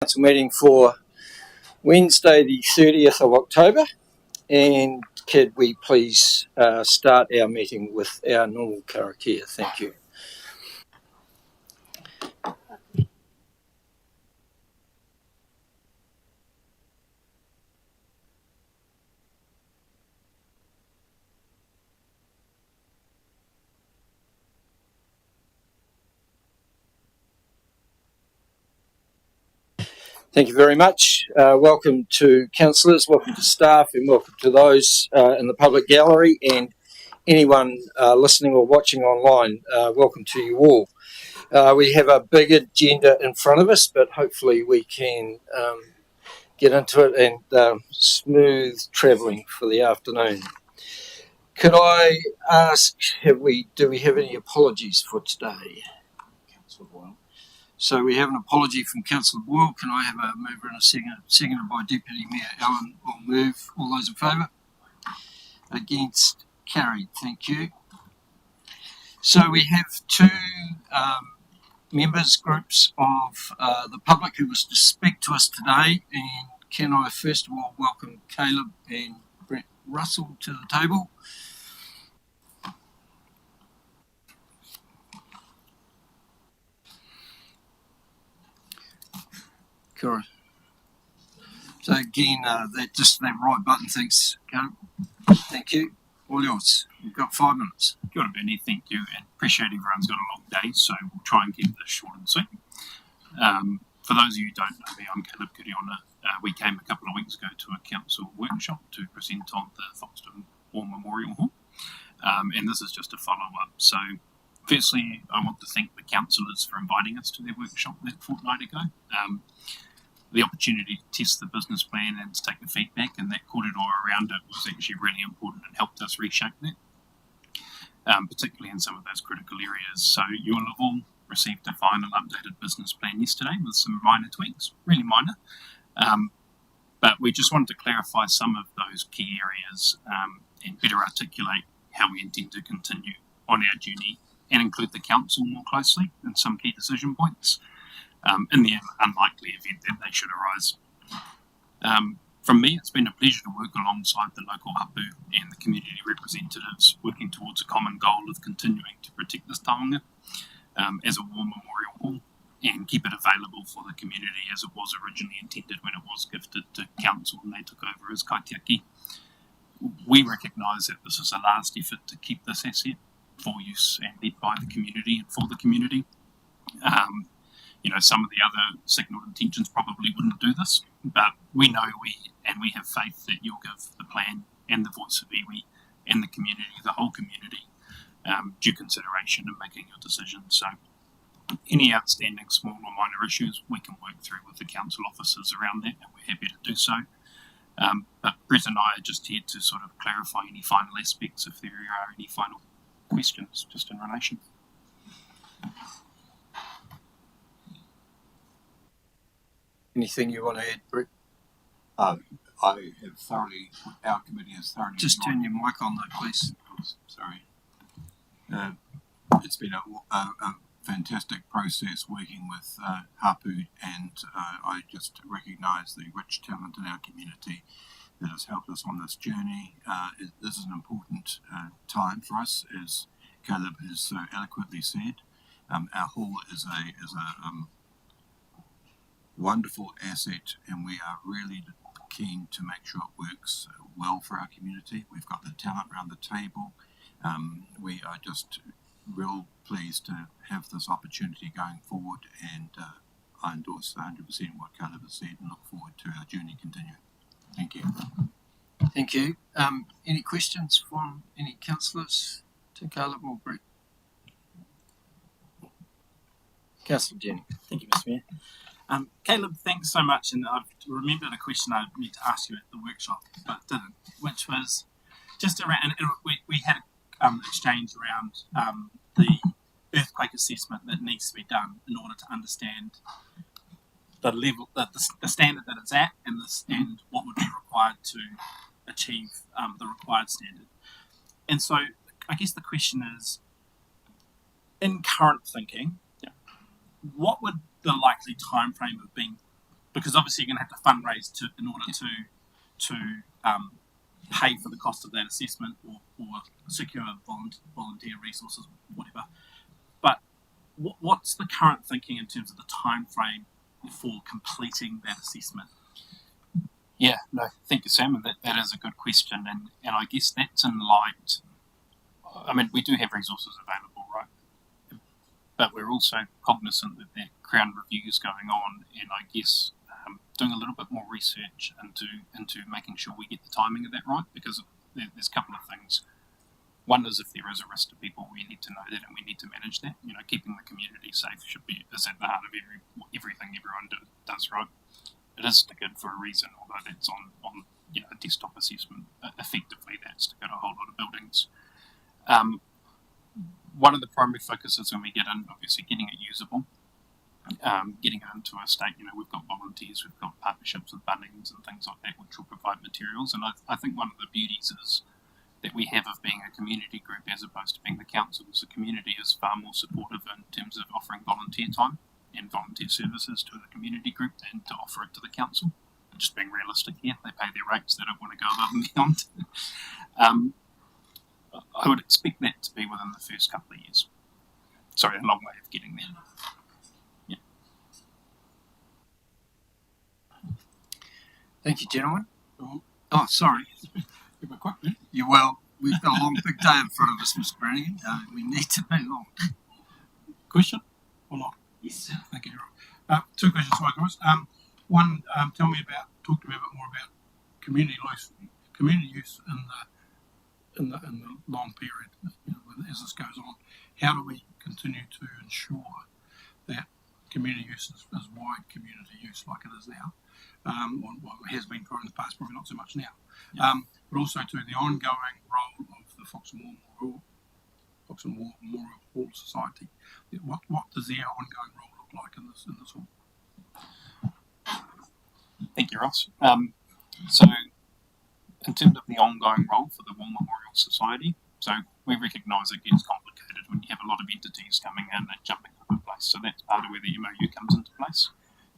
Council meeting for Wednesday the 30th of October, and could we please start our meeting with our normal karakia? Thank you. Thank you very much. Welcome to councillors, welcome to staff, and welcome to those in the public gallery and anyone listening or watching online. Welcome to you all. We have a big agenda in front of us, but hopefully we can get into it and smooth travelling for the afternoon. Could I ask, do we have any apologies for today? Councillor Boyle. So we have an apology from Councillor Boyle. Can I have a mover and a seconded by Deputy Mayor Allen? Will move. All those in favour? Against? Carried. Thank you. So we have two members groups of the public who wish to speak to us today, and can I first of all welcome Caleb and Brett Russell to the table. Correct. So again, that right button. Thanks, Caleb. Thank you. All yours. You've got 5 minutes. Kia ora, Benny. Thank you, and appreciate everyone's got a long day, so we'll try and keep this short and sweet. For those of you who don't know me, I'm Caleb Kiriona. We came a couple of weeks ago to a council workshop to present on the Foxton War Memorial Hall, and this is just a follow-up. So, firstly, I want to thank the councillors for inviting us to their workshop that fortnight ago. The opportunity to test the business plan and to take the feedback, and that corridor around it was actually really important and helped us reshape that, particularly in some of those critical areas. So you'll have all received a final updated business plan yesterday with some minor tweaks, really minor, but we just wanted to clarify some of those key areas and better articulate how we intend to continue on our journey and include the council more closely in some key decision points. In the unlikely event that they should arise. From me, it's been a pleasure to work alongside the local hapu and the community representatives, working towards a common goal of continuing to protect this taonga as a war memorial hall and keep it available for the community as it was originally intended when it was gifted to council and they took over as kaitiaki. We recognise that this is a last effort to keep this asset for use and led by the community and for the community. Some of the other signalled intentions probably wouldn't do this, but we know we have faith that you'll give the plan and the voice of iwi and the community, the whole community, due consideration in making your decisions. So any outstanding small or minor issues we can work through with the council officers around that, and we're happy to do so. But Brett and I are just here to sort of clarify any final aspects if there are any final questions just in relation. Anything you want to add, Brett? I have thoroughly, our committee has thoroughly... Just turn your mic on though, please. Sorry. It's been a fantastic process working with hapu, and I just recognise the rich talent in our community that has helped us on this journey. This is an important time for us, as Caleb has so eloquently said. Our hall is a wonderful asset, and we are really keen to make sure it works well for our community. We've got the talent around the table. We are just real pleased to have this opportunity going forward, and I endorse 100% what Caleb has said and look forward to our journey continuing. Thank you. Thank you. Any questions from any councillors to Caleb or Brett? Councillor Jennings. Thank you, Mr. Mayor. Caleb, thanks so much, and I've remembered a question I meant to ask you at the workshop, but didn't, which was just around, and we had an exchange around the earthquake assessment that needs to be done in order to understand the level, the standard that it's at, and what would be required to achieve the required standard. And so I guess the question is, in current thinking, what would the likely time frame have been because obviously you're going to have to fundraise in order to pay for the cost of that assessment or secure volunteer resources, whatever. But what's the current thinking in terms of the time frame for completing that assessment? Yeah, no, thank you, Sam. And that is a good question, and I guess that's in light. I mean, we do have resources available, right? But we're also cognizant that Crown review is going on, and I guess doing a little bit more research into making sure we get the timing of that right, because there's a couple of things. One is if there is a risk to people, we need to know that and we need to manage that. You know, keeping the community safe is at the heart of everything everyone does, right? It is stickered for a reason, although that's on a desktop assessment. Effectively, that's stickered a whole lot of buildings. One of the primary focuses when we get in, obviously, getting it usable, getting it into a state. You know, we've got volunteers, we've got partnerships with Bunnings and things like that, which will provide materials. And I think one of the beauties is that we have of being a community group as opposed to being the council. The community is far more supportive in terms of offering volunteer time and volunteer services to the community group than to offer it to the council. Just being realistic here, they pay their rates, they don't want to go above and beyond. I would expect that to be within the first couple of years. Sorry, a long way of getting there. Yeah. Thank you, gentlemen. Oh, sorry. You well, we've got a long, big day in front of us, Mr. Brannigan. We need to move on. Question or not? Yes, sir. Thank you. Two questions, sorry, guys. One, talk to me a bit more about community use in the long period, as this goes on. How do we continue to ensure that community use is wide community use like it is now? Well, it has been in the past, probably not so much now. Yeah. But also to the ongoing role of the Fox and War Memorial Hall Society. What does their ongoing role look like in this hall? Thank you, Ross. So, in terms of the ongoing role for the War Memorial Society, so we recognise it gets complicated when you have a lot of entities coming in and jumping into place. So that's part of where the MOU comes into place.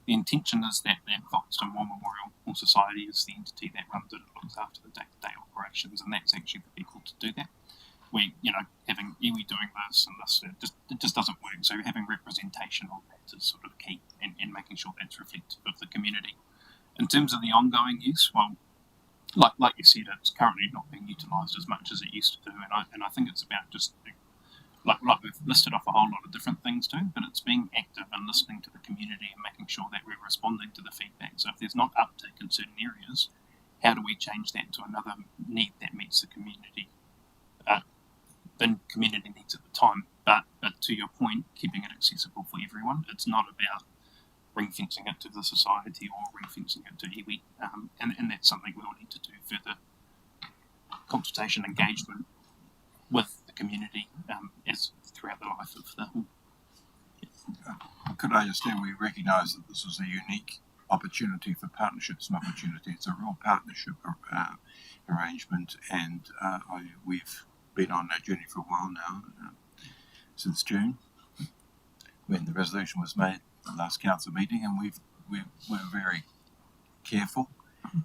The intention is that Foxton War Memorial Hall Society is the entity that runs it and looks after the day-to-day operations, and that's actually the vehicle to do that. We, having iwi doing this and this, it just doesn't work. So having representation on that is sort of key, and making sure that's reflective of the community. In terms of the ongoing use, well, like you said, it's currently not being utilised as much as it used to do, and I think it's about just like we've listed off a whole lot of different things too, but it's being active and listening to the community and making sure that we're responding to the feedback. So if there's not uptake in certain areas, how do we change that to another need that meets the community needs at the time? But to your point, keeping it accessible for everyone. It's not about ring fencing it to the society or ring fencing it to iwi, and that's something we'll need to do further consultation engagement with the community as throughout the life of the hall. Could I just say we recognise that this is a unique opportunity for partnerships and opportunity. It's a real partnership arrangement, and we've been on that journey for a while now, since June, when the resolution was made at the last council meeting, and we're very careful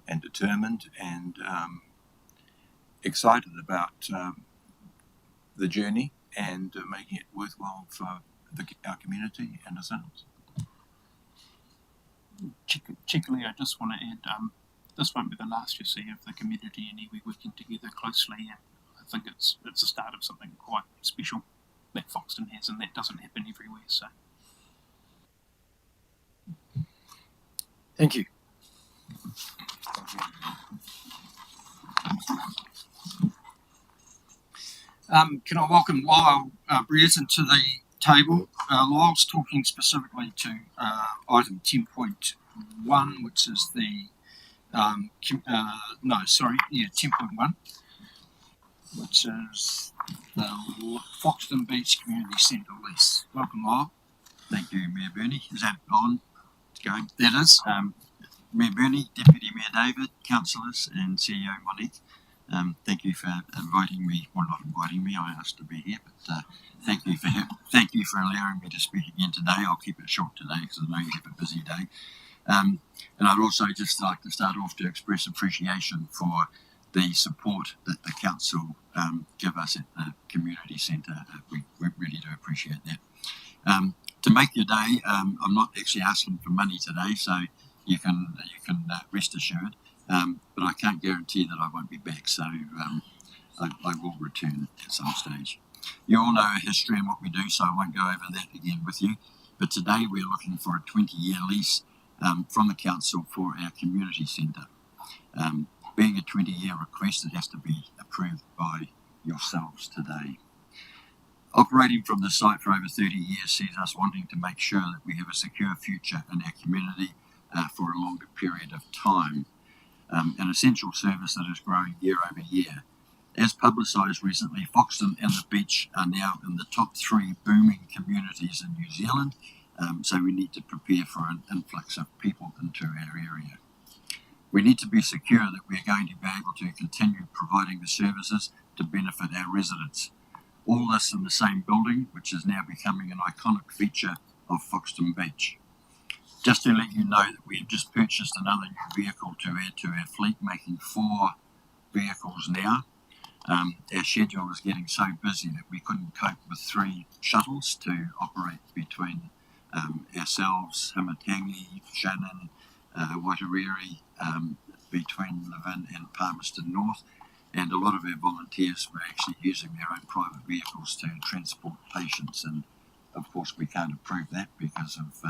and determined and excited about the journey and making it worthwhile for our community and ourselves. Cheekily, I just want to add, this won't be the last you see of the community and iwi working together closely, and I think it's the start of something quite special that Foxton has, and that doesn't happen everywhere. So, Thank you. Can I welcome Lyle Brereton to the table? Lyle's talking specifically to item 10.1, which is the 10.1, which is the Foxton Beach Community Centre lease. Welcome, Lyle. Thank you, Mayor Bernie. Is that on? It's going. That is. Mayor Bernie, Deputy Mayor David, Councillors and CEO Monique, thank you for inviting me. Well, not inviting me, I asked to be here, but thank you for allowing me to speak again today. I'll keep it short today because I know you have a busy day. And I'd also just like to start off to express appreciation for the support that the council give us at the community centre. We really do appreciate that. To make your day, I'm not actually asking for money today, so you can rest assured. But I can't guarantee that I won't be back, so I will return at some stage. You all know our history and what we do, so I won't go over that again with you. But today we're looking for a 20-year lease from the council for our community centre. Being a 20-year request, it has to be approved by yourselves today. Operating from the site for over 30 years sees us wanting to make sure that we have a secure future in our community for a longer period of time. An essential service that is growing year over year. As publicised recently, Foxton and the Beach are now in the top 3 booming communities in New Zealand, so we need to prepare for an influx of people into our area. We need to be secure that we are going to be able to continue providing the services to benefit our residents. All this in the same building, which is now becoming an iconic feature of Foxton Beach. Just to let you know that we have just purchased another new vehicle to add to our fleet, making 4 vehicles now. Our schedule is getting so busy that we couldn't cope with 3 shuttles to operate between ourselves, Hamatangi, Shannon, Waitariri, between Levin and Palmerston North, and a lot of our volunteers were actually using their own private vehicles to transport patients, and of course we can't approve that because of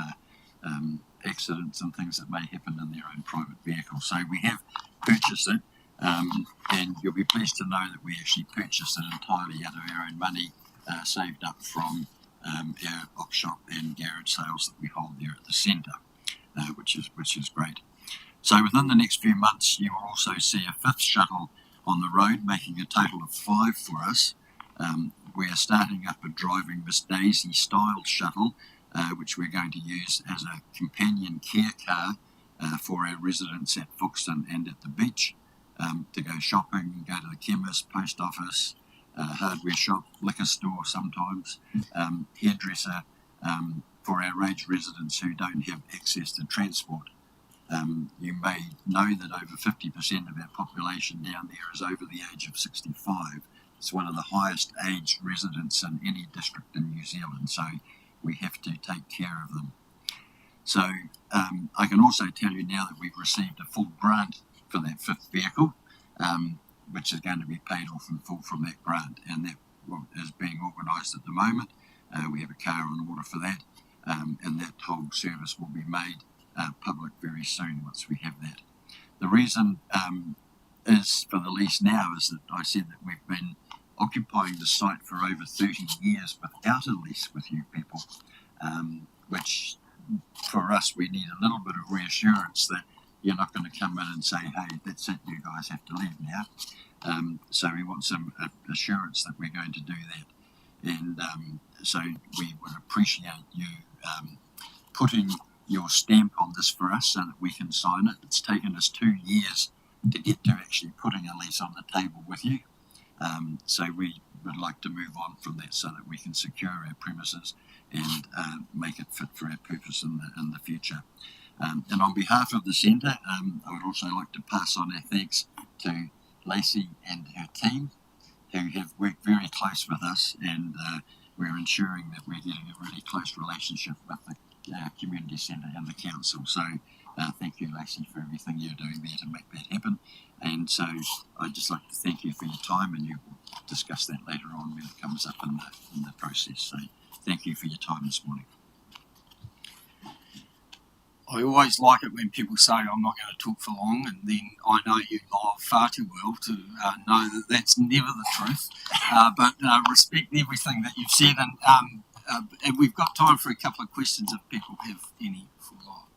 accidents and things that may happen in their own private vehicles. So we have purchased it, and you'll be pleased to know that we actually purchased it entirely out of our own money, saved up from our op shop and garage sales that we hold there at the centre, which is great. So within the next few months, you will also see a 5th shuttle on the road, making a total of 5 for us. We are starting up a Driving Miss Daisy style shuttle, which we're going to use as a companion care car for our residents at Foxton and at the beach, to go shopping, go to the chemist, post office, hardware shop, liquor store sometimes, hairdresser, for our aged residents who don't have access to transport. You may know that over 50% of our population down there is over the age of 65. It's one of the highest aged residents in any district in New Zealand, so we have to take care of them. So I can also tell you now that we've received a full grant for that 5th vehicle, which is going to be paid off in full from that grant, and that is being organised at the moment. We have a car on order for that, and that whole service will be made public very soon once we have that. The reason is for the lease now is that I said that we've been occupying the site for over 30 years without a lease with you people, which for us we need a little bit of reassurance that you're not going to come in and say, hey, that's it, you guys have to leave now. So we want some assurance that we're going to do that, and so we would appreciate you putting your stamp on this for us so that we can sign it. It's taken us 2 years to get to actually putting a lease on the table with you. So we would like to move on from that so that we can secure our premises and make it fit for our purpose in the future. And on behalf of the centre, I would also like to pass on our thanks to Lacey and her team, who have worked very close with us, and we're ensuring that we're getting a really close relationship with the community centre and the council. So thank you, Lacey, for everything you're doing there to make that happen. And so I'd just like to thank you for your time, and you will discuss that later on when it comes up in the process. So thank you for your time this morning. I always like it when people say I'm not going to talk for long, and then I know you live far too well to know that that's never the truth. But respect everything that you've said, and we've got time for a couple of questions if people have any for Lyle.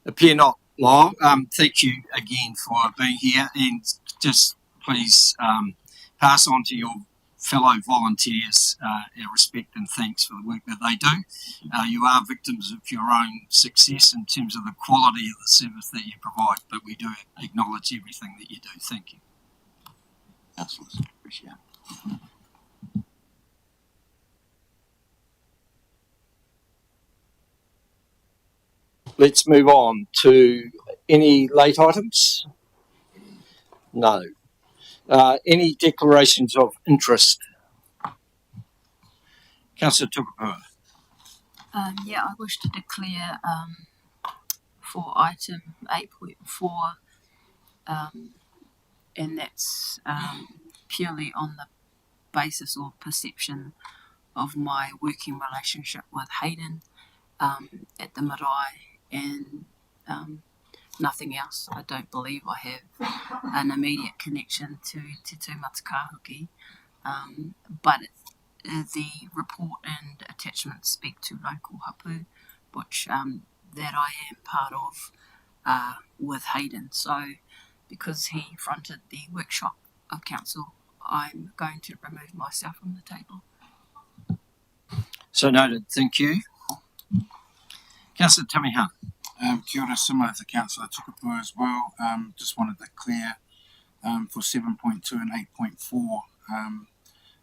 Appear not, Lyle. Thank you again for being here, and just please pass on to your fellow volunteers our respect and thanks for the work that they do. You are victims of your own success in terms of the quality of the service that you provide, but we do acknowledge everything that you do. Thank you. Absolutely. Appreciate it. let's move on to any late items. No. Any declarations of interest? Councillor Tukapua. Yeah, I wish to declare for item 8.4, and that's purely on the basis or perception of my working relationship with Hayden at the marae, and nothing else. I don't believe I have an immediate connection to Te Tūmata Kāhuki, but the report and attachments speak to local hapu, which that I am part of with Hayden. So because he fronted the workshop of council, I'm going to remove myself from the table. So noted. Thank you. Councillor Tamiha. Kia ora, similar to Councillor Tukapua as well. Just wanted to clear for 7.2 and 8.4,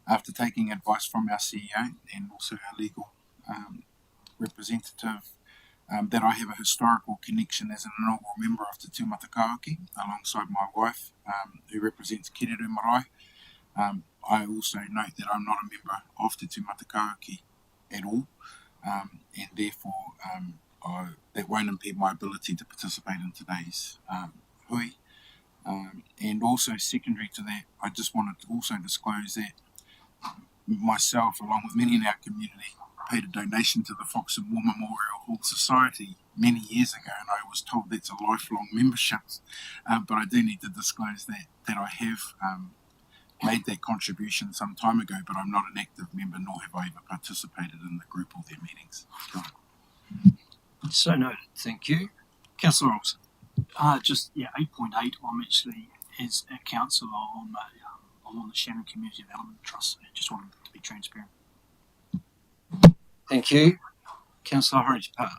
after taking advice from our CEO and also our legal representative, that I have a historical connection as an inaugural member of Te Tūmata Kāhuki alongside my wife, who represents Kereru Marae. I also note that I'm not a member of Te Tūmata Kāhuki at all, and therefore that won't impede my ability to participate in today's hui. And also secondary to that, I just wanted to also disclose that myself, along with many in our community, paid a donation to the Fox and War Memorial Hall Society many years ago, and I was told that's a lifelong membership. But I do need to disclose that I have made that contribution some time ago, but I'm not an active member, nor have I ever participated in the group or their meetings. So noted. Thank you. Councillor Olsen. 8.8. I'm actually, as a councillor, I'm on the Shannon Community Development Trust. I just wanted to be transparent. Thank you. Councillor Horigi-Pā.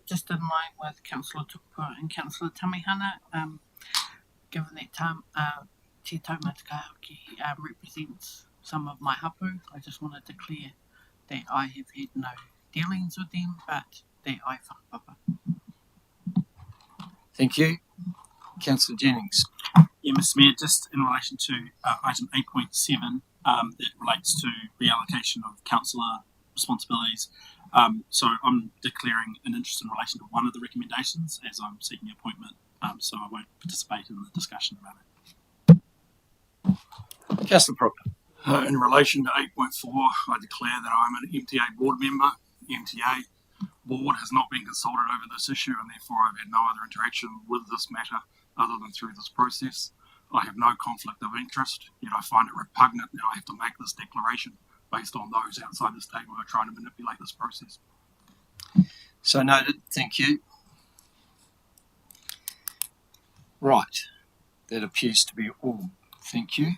Just in line with Councillor Tukapua and Councillor Tamihana, given that Te Tūmata Kāhuki represents some of my hapu, I just want to declare that I have had no dealings with them, but that I whakapapa. Thank you. Councillor Jennings. Yeah, Mr. Mayor, just in relation to item 8.7, that relates to reallocation of councillor responsibilities. So I'm declaring an interest in relation to one of the recommendations as I'm seeking appointment, so I won't participate in the discussion about it. Councillor Proctor. In relation to 8.4, I declare that I'm an MTA board member. The MTA board has not been consulted over this issue, and therefore I've had no other interaction with this matter other than through this process. I have no conflict of interest, yet I find it repugnant that I have to make this declaration based on those outside this table who are trying to manipulate this process. So noted. Thank you. Right. That appears to be all. Thank you.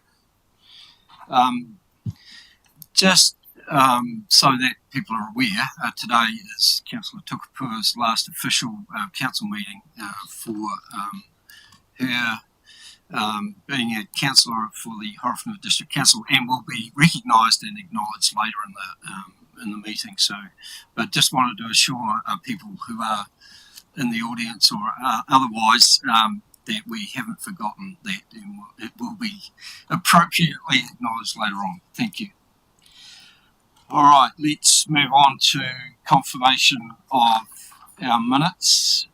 Just so that people are aware, today is Councillor Tukapua's last official council meeting for her being a councillor for the Horowhenua District Council, and will be recognised and acknowledged later in the meeting. So, but just wanted to assure people who are in the audience or otherwise that we haven't forgotten that, and it will be appropriately acknowledged later on. Thank you. All right, let's move on to confirmation of our minutes.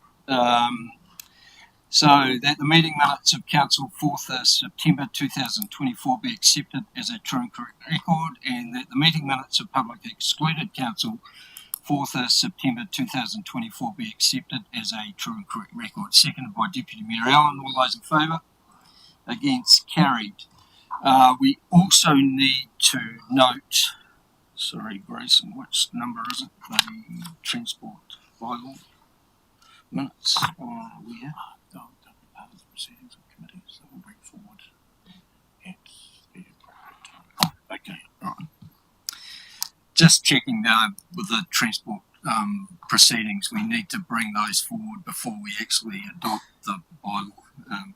So that the meeting minutes of Council 4th September 2024 be accepted as a true and correct record, and that the meeting minutes of Public Excluded Council 4th September 2024 be accepted as a true and correct record. Seconded by Deputy Mayor Allen. All those in favour? Against? Carried. We also need to note, sorry Grayson, which number is it? The transport bylaw minutes are where? Part of the proceedings of committees that will bring forward at the appropriate time. Okay, all right. Just checking with the transport proceedings, we need to bring those forward before we actually adopt the bylaw,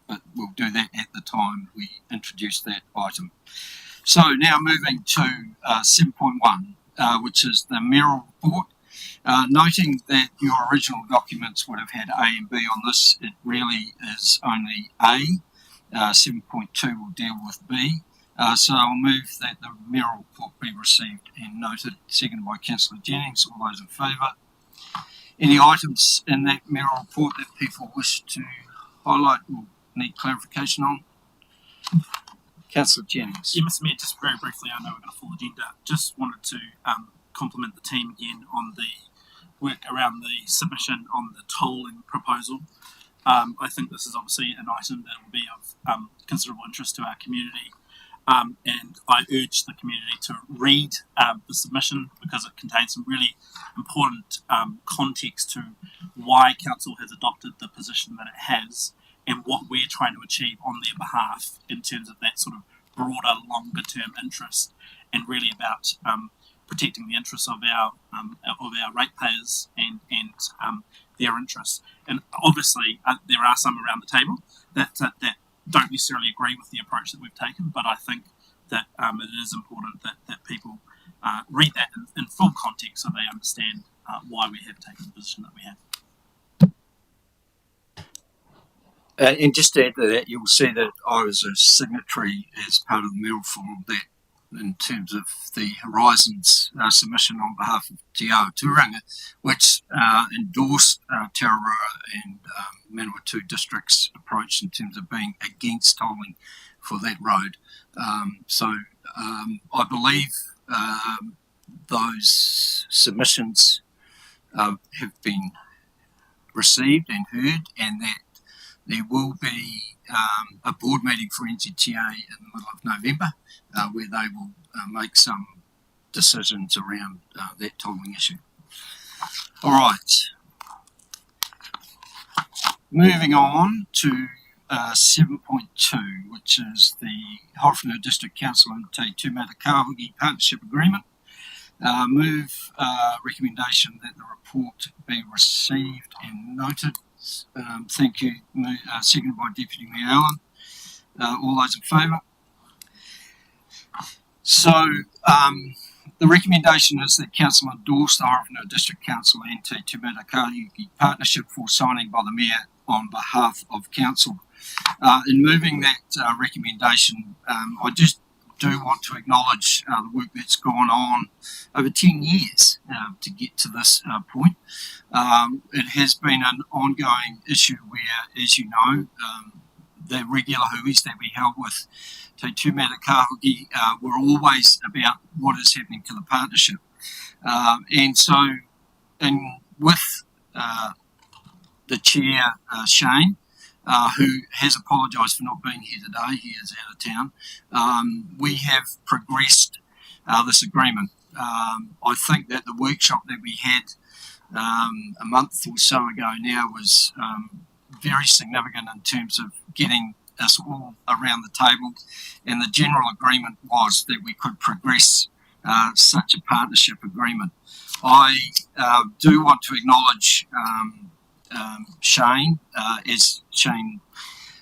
but we'll do that at the time we introduce that item. So now moving to 7.1, which is the mayoral report. Noting that your original documents would have had A and B on this, it really is only A. 7.2 will deal with B. So I'll move that the mayoral report be received and noted. Seconded by Councillor Jennings. All those in favour? Any items in that mayoral report that people wish to highlight or need clarification on? Councillor Jennings. Yeah, Mr. Mayor, just very briefly, I know we've got a full agenda. Just wanted to compliment the team again on the work around the submission on the tolling proposal. I think this is obviously an item that will be of considerable interest to our community. And I urge the community to read the submission because it contains some really important context to why council has adopted the position that it has and what we're trying to achieve on their behalf in terms of that sort of broader, longer term interest, and really about protecting the interests of our ratepayers and their interests. And obviously, there are some around the table that don't necessarily agree with the approach that we've taken, but I think that it is important that people read that in full context so they understand why we have taken the position that we have. And just to add to that, you'll see that I was a signatory as part of the mayoral forum that in terms of the Horizons submission on behalf of Te Aotearoa, which endorsed Tararua and Manawatu district's approach in terms of being against tolling for that road. So I believe those submissions have been received and heard, and that there will be a board meeting for NZTA in the middle of November where they will make some decisions around that tolling issue. All right. Moving on to 7.2, which is the Horowhenua District Council and Te Tūmata Kahuki Partnership Agreement. Move recommendation that the report be received and noted. Thank you. Seconded by Deputy Mayor Allen. All those in favour? So the recommendation is that Council endorse the Horowhenua District Council and Te Tūmata Kahuki Partnership for signing by the Mayor on behalf of Council. In moving that recommendation, I just do want to acknowledge the work that's gone on over 10 years to get to this point. It has been an ongoing issue where, as you know, the regular huis that we held with Te Tūmata Kahuki were always about what is happening to the partnership. And so, with the chair, Shane, who has apologised for not being here today, he is out of town, we have progressed this agreement. I think that the workshop that we had a month or so ago now was very significant in terms of getting us all around the table, and the general agreement was that we could progress such a partnership agreement. I do want to acknowledge Shane, as Shane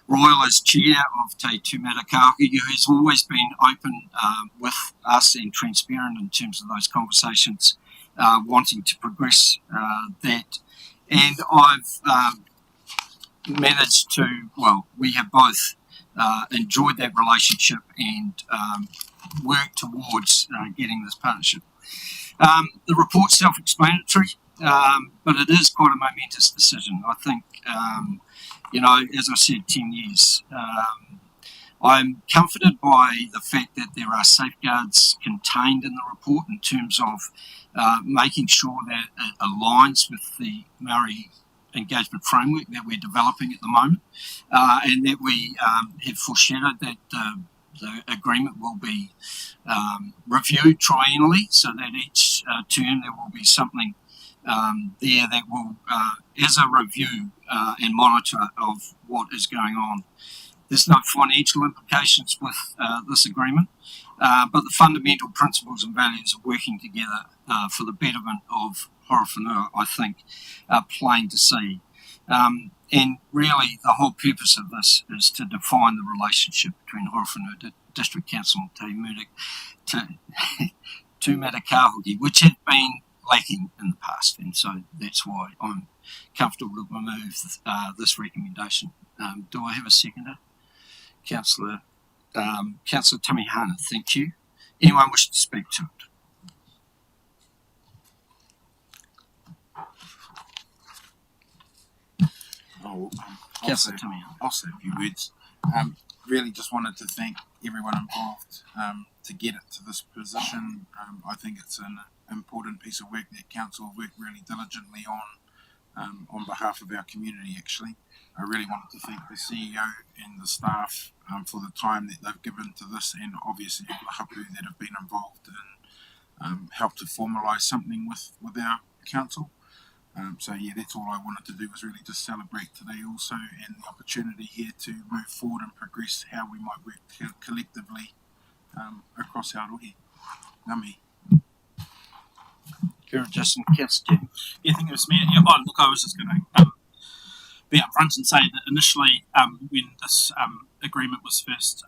Royal as chair of Te Tūmata Kahuki, who has always been open with us and transparent in terms of those conversations, wanting to progress that. And I've managed to, well, we have both enjoyed that relationship and worked towards getting this partnership. The report's self-explanatory, but it is quite a momentous decision. I think, you know, as I said, 10 years. I'm comforted by the fact that there are safeguards contained in the report in terms of making sure that it aligns with the Maori engagement framework that we're developing at the moment, and that we have foreshadowed that the agreement will be reviewed triennially, so that each term there will be something there that will, as a review and monitor of what is going on. There's no financial implications with this agreement, but the fundamental principles and values of working together for the betterment of Horowhenua, I think, are plain to see. And really, the whole purpose of this is to define the relationship between Horowhenua District Council and Te Tūmata Kahuki, which had been lacking in the past, and so that's why I'm comfortable to remove this recommendation. Do I have a seconder? Councillor Tamihana, thank you. Anyone wish to speak to it? Councillor Tamihana. I'll say a few words. Really just wanted to thank everyone involved to get it to this position. I think it's an important piece of work that council have worked really diligently on behalf of our community. Actually, I really wanted to thank the CEO and the staff for the time that they've given to this, and obviously all the hapu that have been involved and helped to formalise something with our council. So yeah, that's all I wanted to do, was really just celebrate today also, and the opportunity here to move forward and progress how we might work collectively across Aotearoa. Ngami. Karen Justin, Councillor James. Yeah, thank you, Mr. Mayor. Yeah, look, I was just going to be upfront and say that initially, when this agreement was first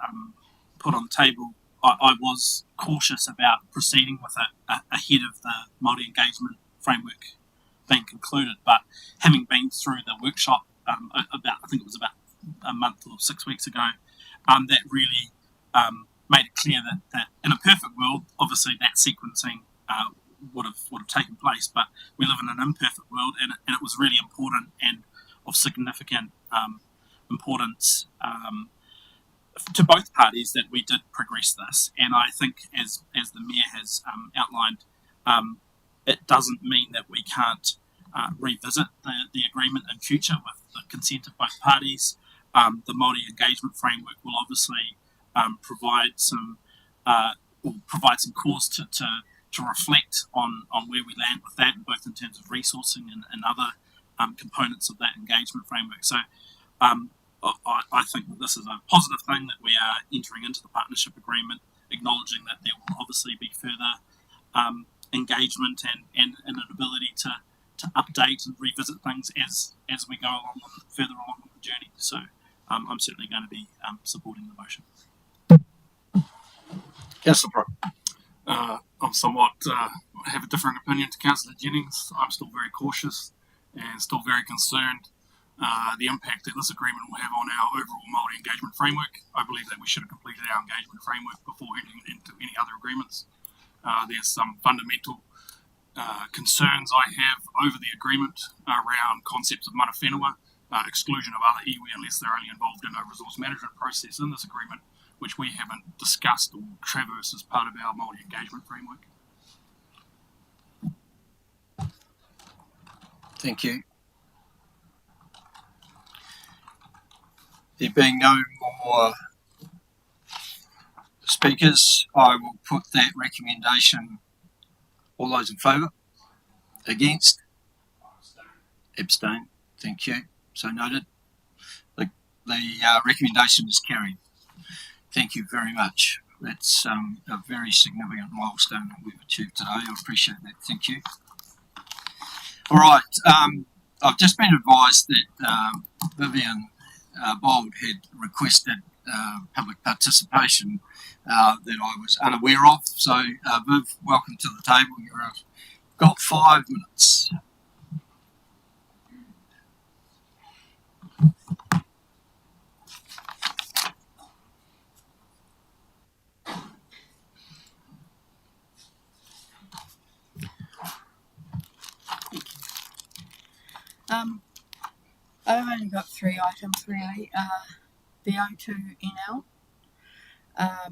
put on the table, I was cautious about proceeding with it ahead of the Māori engagement framework being concluded. But having been through the workshop I think it was about a month or 6 weeks ago, that really made it clear that in a perfect world, obviously that sequencing would have taken place, but we live in an imperfect world, and it was really important and of significant importance to both parties that we did progress this. And I think, as the Mayor has outlined, it doesn't mean that we can't revisit the agreement in future with the consent of both parties. The Māori engagement framework will obviously provide some cause to reflect on where we land with that, both in terms of resourcing and other components of that engagement framework. So I think that this is a positive thing, that we are entering into the partnership agreement, acknowledging that there will obviously be further engagement and an ability to update and revisit things as we go along further along the journey. So I'm certainly going to be supporting the motion. Councillor Brook. I'm somewhat have a different opinion to Councillor Jennings. I'm still very cautious and still very concerned the impact that this agreement will have on our overall Māori engagement framework. I believe that we should have completed our engagement framework before entering into any other agreements. There's some fundamental concerns I have over the agreement around concepts of mana whenua, exclusion of other iwi unless they're only involved in a resource management process in this agreement, which we haven't discussed or traversed as part of our Māori engagement framework. Thank you. There being no more speakers, I will put that recommendation. All those in favour? Against? Abstain. Thank you. So noted. The recommendation is carried. Thank you very much. That's a very significant milestone that we've achieved today. I appreciate that. Thank you. All right. I've just been advised that Vivian Bold had requested public participation that I was unaware of. So, Viv, welcome to the table. You've got 5 minutes. I've only got 3 items really. The O2 NL,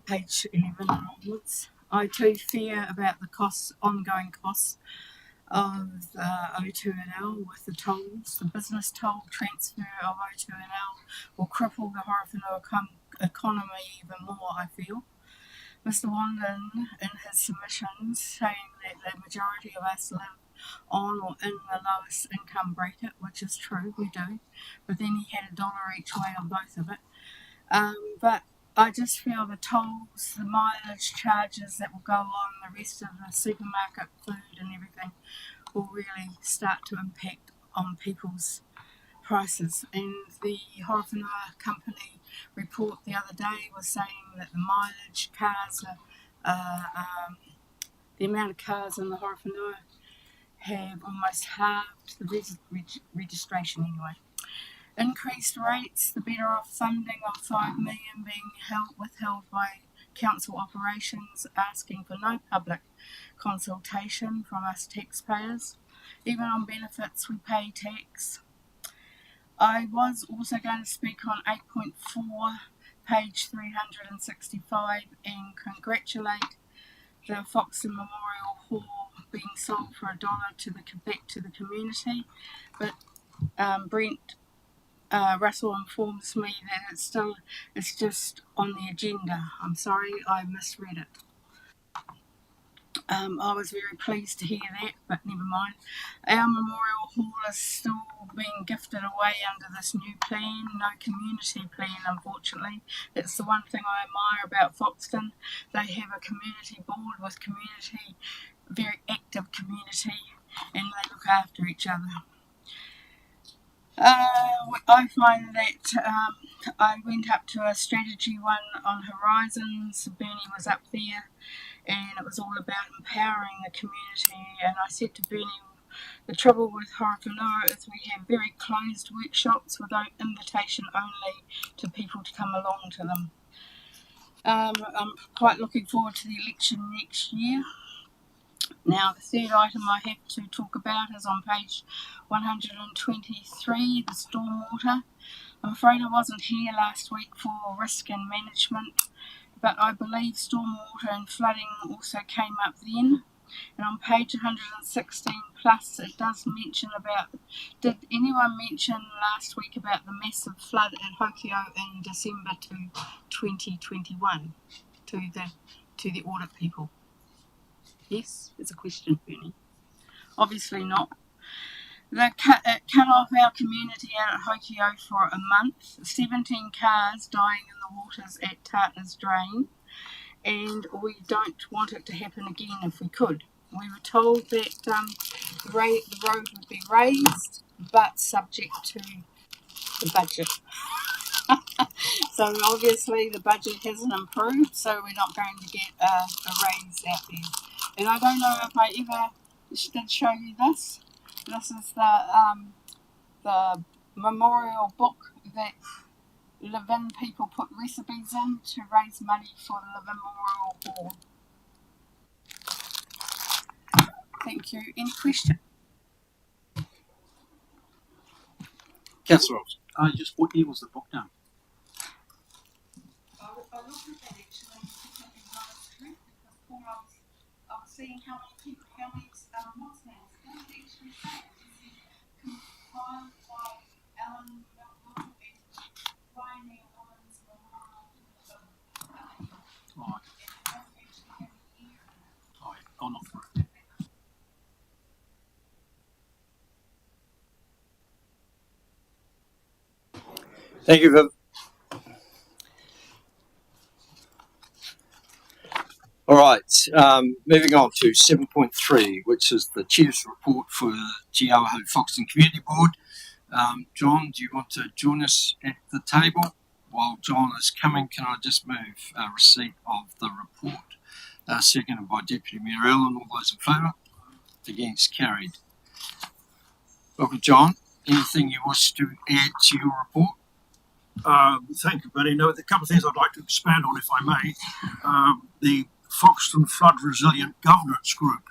page 11 and onwards. I too fear about the ongoing costs of O2NL with the tolls. The business toll transfer of O2NL will cripple the Horowhenua economy even more, I feel. Mr. Wandin, in his submissions, saying that the majority of us live on or in the lowest income bracket, which is true, we do, but then he had $1 each way on both of it. But I just feel the tolls, the mileage charges that will go on, the rest of the supermarket food and everything will really start to impact on people's prices. And the Horowhenua company report the other day was saying that the mileage cars are, the amount of cars in the Horowhenua have almost halved the registration anyway. Increased rates, the better off funding of $5 million being withheld by council operations, asking for no public consultation from us taxpayers. Even on benefits we pay tax. I was also going to speak on 8.4, page 365, and congratulate the Foxton Memorial Hall being sold for $1 back to the community, but Brent Russell informs me that it's just on the agenda. I'm sorry, I misread it. I was very pleased to hear that, but never mind. Our Memorial Hall is still being gifted away under this new plan, no community plan, unfortunately. That's the one thing I admire about Foxton. They have a community board with very active community, and they look after each other. I find that I went up to a strategy one on Horizons. Bernie was up there, and it was all about empowering the community. And I said to Bernie, the trouble with Horowhenua is we have very closed workshops without invitation only to people to come along to them. I'm quite looking forward to the election next year. Now, the third item I have to talk about is on page 123, the stormwater. I'm afraid I wasn't here last week for risk and management, but I believe stormwater and flooding also came up then. And on page 116 plus, it does mention about, did anyone mention last week about the massive flood at Hokio in December 2021 to the audit people? Yes, it's a question, Bernie. Obviously not. It cut off our community out at Hokio for a month. 17 cars dying in the waters at Tartner's Drain, and we don't want it to happen again if we could. We were told that the road would be raised, but subject to the budget. So obviously the budget hasn't improved, so we're not going to get a raise out there. And I don't know if I ever did show you this. This is the memorial book that Levin people put recipes in to raise money for the Levin Memorial Hall. Thank you. Any question? Councillor Robson. Just what year was the book done? I looked at that actually, because I was seeing how many what's names, what did it actually say? Compiled by Alan Milton and Ryan Neil Owens Memorial. I'll look for it. Thank you, Viv. All right, moving on to 7.3, which is the Chair's report for Te Auahu Foxton Community Board. John, do you want to join us at the table? While John is coming, can I just move receipt of the report, seconded by Deputy Mayor Allen. All those in favour? Against, carried. Welcome, John. Anything you wish to add to your report? Thank you, Bernie. No, a couple of things I'd like to expand on, if I may. The Foxton Flood Resilient Governance Group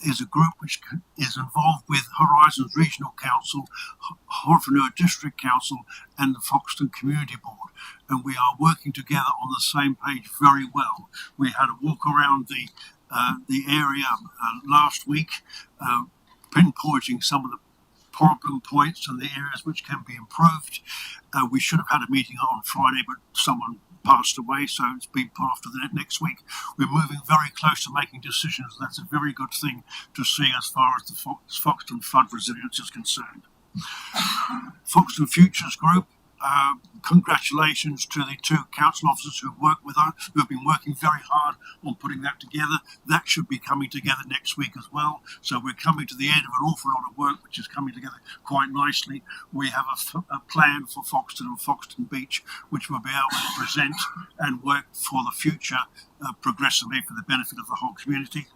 is a group which is involved with Horizons Regional Council, Horowhenua District Council, and the Foxton Community Board, and we are working together on the same page very well. We had a walk around the area last week, pinpointing some of the problem points and the areas which can be improved. We should have had a meeting on Friday, but someone passed away, so it's been put off to the next week. We're moving very close to making decisions. That's a very good thing to see as far as the Foxton flood resilience is concerned. Foxton Futures Group, congratulations to the two council officers who work with us, who have been working very hard on putting that together. That should be coming together next week as well. So we're coming to the end of an awful lot of work, which is coming together quite nicely. We have a plan for Foxton and Foxton Beach, which we'll be able to present and work for the future progressively for the benefit of the whole community.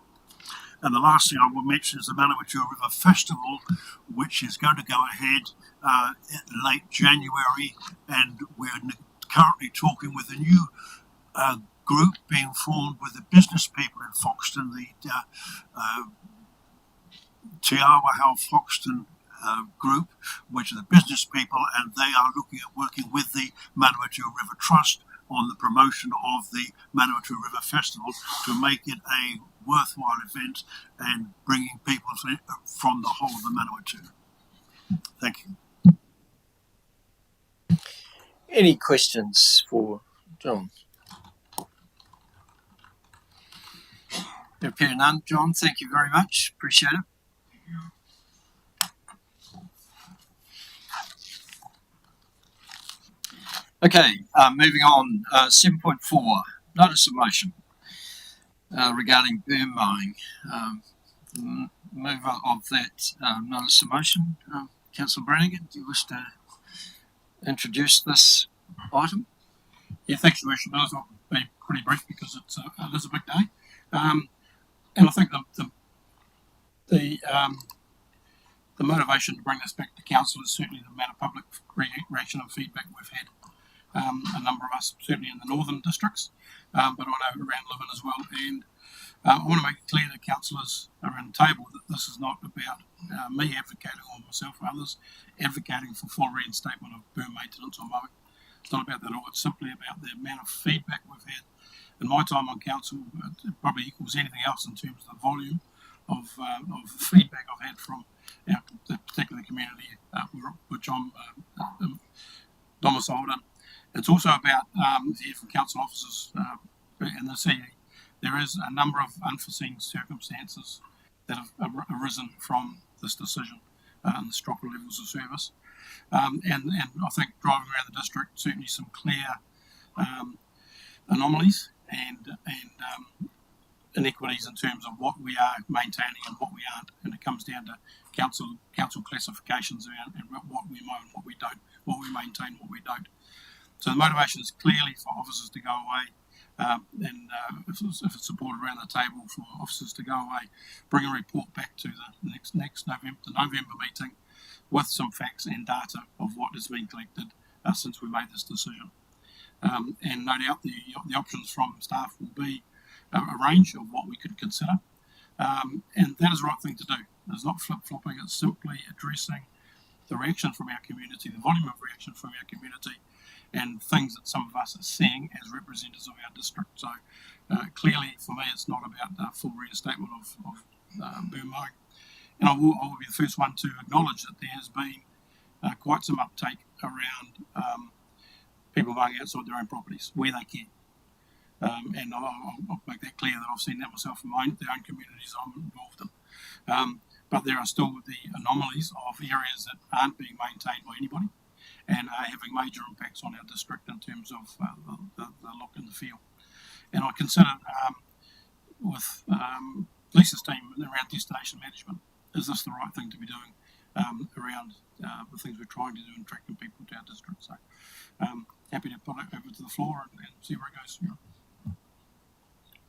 And the last thing I will mention is the Manawatu River Festival, which is going to go ahead in late January, and we're currently talking with a new group being formed with the business people in Foxton, the Te Awa Hau Foxton group, which are the business people, and they are looking at working with the Manawatu River Trust on the promotion of the Manawatu River Festival to make it a worthwhile event and bringing people from the whole of the Manawatu. Thank you. Any questions for John? There appear none. John, thank you very much. Appreciate it. Okay, moving on. 7.4, notice of motion regarding burn mowing. Mover of that notice of motion, Councillor Brannigan, do you wish to introduce this item? Yeah, thanks, Your Worship. I'll be pretty brief because it is a big day. And I think the motivation to bring this back to council is certainly the amount of public reaction and feedback we've had. A number of us, certainly in the northern districts, but I know around Lytton as well. And I want to make it clear to councillors around the table that this is not about me advocating, or myself or others advocating for full reinstatement of burn maintenance or mowing. It's not about that at all. It's simply about the amount of feedback we've had. In my time on council, it probably equals anything else in terms of the volume of feedback I've had from the particular community which I'm domiciled in. It's also about from council officers and the CE. There is a number of unforeseen circumstances that have arisen from this decision and the stronger levels of service. And I think driving around the district, certainly some clear anomalies and inequities in terms of what we are maintaining and what we aren't. And it comes down to council classifications around and what we mow and what we don't, what we maintain, what we don't. So the motivation is clearly for officers to go away, and if it's supported around the table, for officers to go away, bring a report back to the next November meeting with some facts and data of what has been collected since we made this decision. And no doubt the options from staff will be a range of what we could consider, and that is the right thing to do. It's not flip-flopping, it's simply addressing the reaction from our community, the volume of reaction from our community, and things that some of us are seeing as representatives of our district. So clearly, for me, it's not about full reinstatement of burn mowing. And I will be the first one to acknowledge that there has been quite some uptake around people mowing outside their own properties where they can. And I'll make that clear that I've seen that myself in the own communities I'm involved in. But there are still the anomalies of areas that aren't being maintained by anybody and are having major impacts on our district in terms of the look and the feel. And I consider with Lisa's team around destination management, is this the right thing to be doing around the things we're trying to do in attracting people to our district? So happy to put it over to the floor and see where it goes.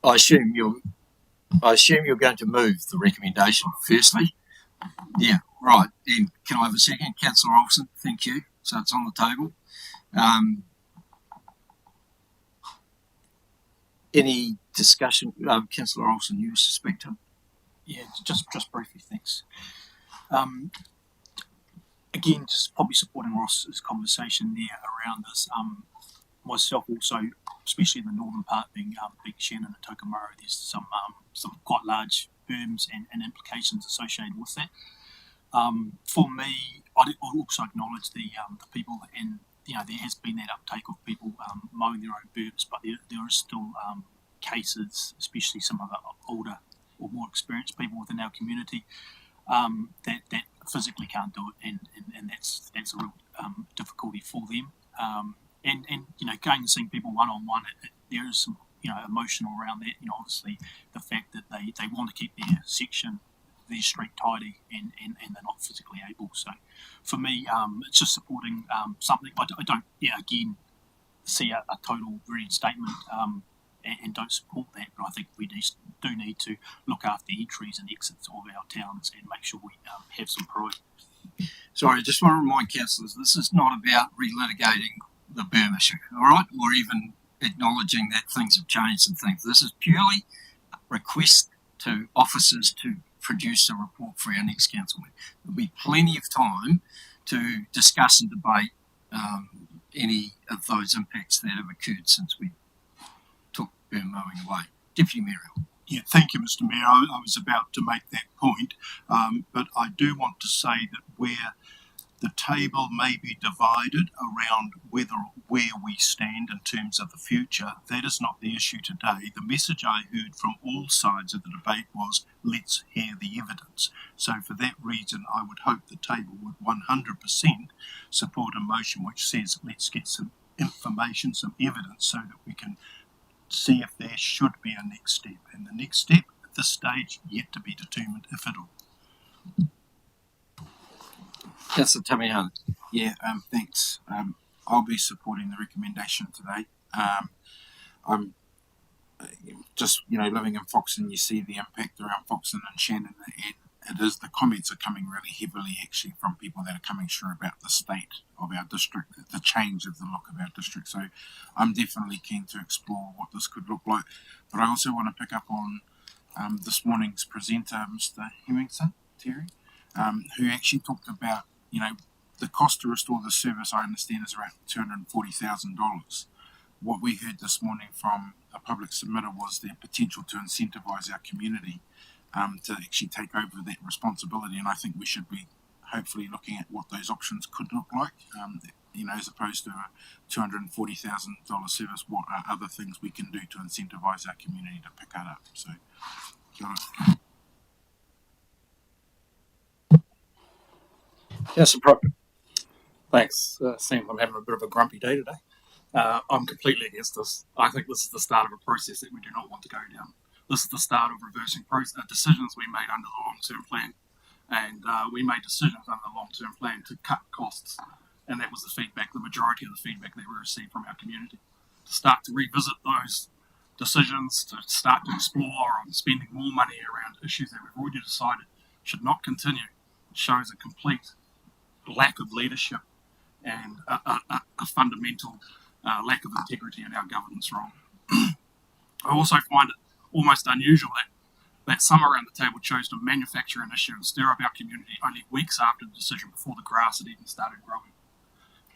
I assume you're going to move the recommendation firstly. Yeah, right. And can I have a second? Councillor Olsen, thank you. So it's on the table. Any discussion? Councillor Olsen, you suspect her? Yeah, just briefly, thanks. Again, just probably supporting Ross's conversation there around this. Myself also, especially in the northern part, being Big Shannon and Tokamaro, there's some quite large berms and implications associated with that. For me, I also acknowledge the people, and there has been that uptake of people mowing their own berms, but there are still cases, especially some of the older or more experienced people within our community that physically can't do it, and that's a real difficulty for them. And going and seeing people one on one, there is some emotional around that. Obviously the fact that they want to keep their section, their street tidy, and they're not physically able. So for me, it's just supporting something. I don't again see a total reinstatement and don't support that. But I think we do need to look after entries and exits of our towns and make sure we have some pride. Sorry, I just want to remind councillors, this is not about relitigating the Burma issue, all right, or even acknowledging that things have changed and things. This is purely a request to officers to produce a report for our next council meeting. There'll be plenty of time to discuss and debate any of those impacts that have occurred since we took Burma mowing away. Deputy Mayor. Yeah, thank you, Mr. Mayor. I was about to make that point, but I do want to say that where the table may be divided around where we stand in terms of the future, that is not the issue today. The message I heard from all sides of the debate was, let's hear the evidence. So for that reason, I would hope the table would 100% support a motion which says, let's get some information, some evidence, so that we can see if there should be a next step. And the next step at this stage yet to be determined, if at all. Councillor Tamihana. Yeah, thanks. I'll be supporting the recommendation today. I'm just, living in Foxton, you see the impact around Foxton and Shannon, and the comments are coming really heavily actually from people that are coming through about the state of our district, the change of the look of our district. So I'm definitely keen to explore what this could look like. But I also want to pick up on this morning's presenter, Mr. Hemmingson, Terry, who actually talked about, the cost to restore the service, I understand, is around $240,000. What we heard this morning from a public submitter was the potential to incentivise our community to actually take over that responsibility, and I think we should be hopefully looking at what those options could look like, as opposed to a $240,000 service. What are other things we can do to incentivise our community to pick that up? So, Councillor Proctor. Thanks, Sam. I'm having a bit of a grumpy day today. I'm completely against this. I think this is the start of a process that we do not want to go down. This is the start of reversing decisions we made under the long-term plan. And we made decisions under the long-term plan to cut costs. And that was the feedback, the majority of the feedback that we received from our community. To start to revisit those decisions, to start to explore on spending more money around issues that we've already decided should not continue. It shows a complete lack of leadership and a fundamental lack of integrity in our governance role. I also find it almost unusual that some around the table chose to manufacture an issue and stir up our community only weeks after the decision, before the grass had even started growing.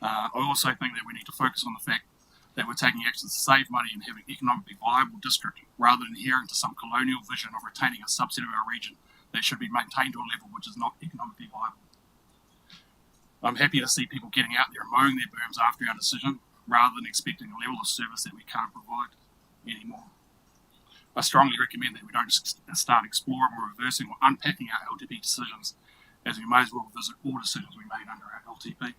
I also think that we need to focus on the fact that we're taking actions to save money and have an economically viable district, rather than adhering to some colonial vision of retaining a subset of our region that should be maintained to a level which is not economically viable. I'm happy to see people getting out there and mowing their berms after our decision, rather than expecting a level of service that we can't provide anymore. I strongly recommend that we don't start exploring or reversing or unpacking our LTP decisions, as we may as well revisit all decisions we made under our LTP.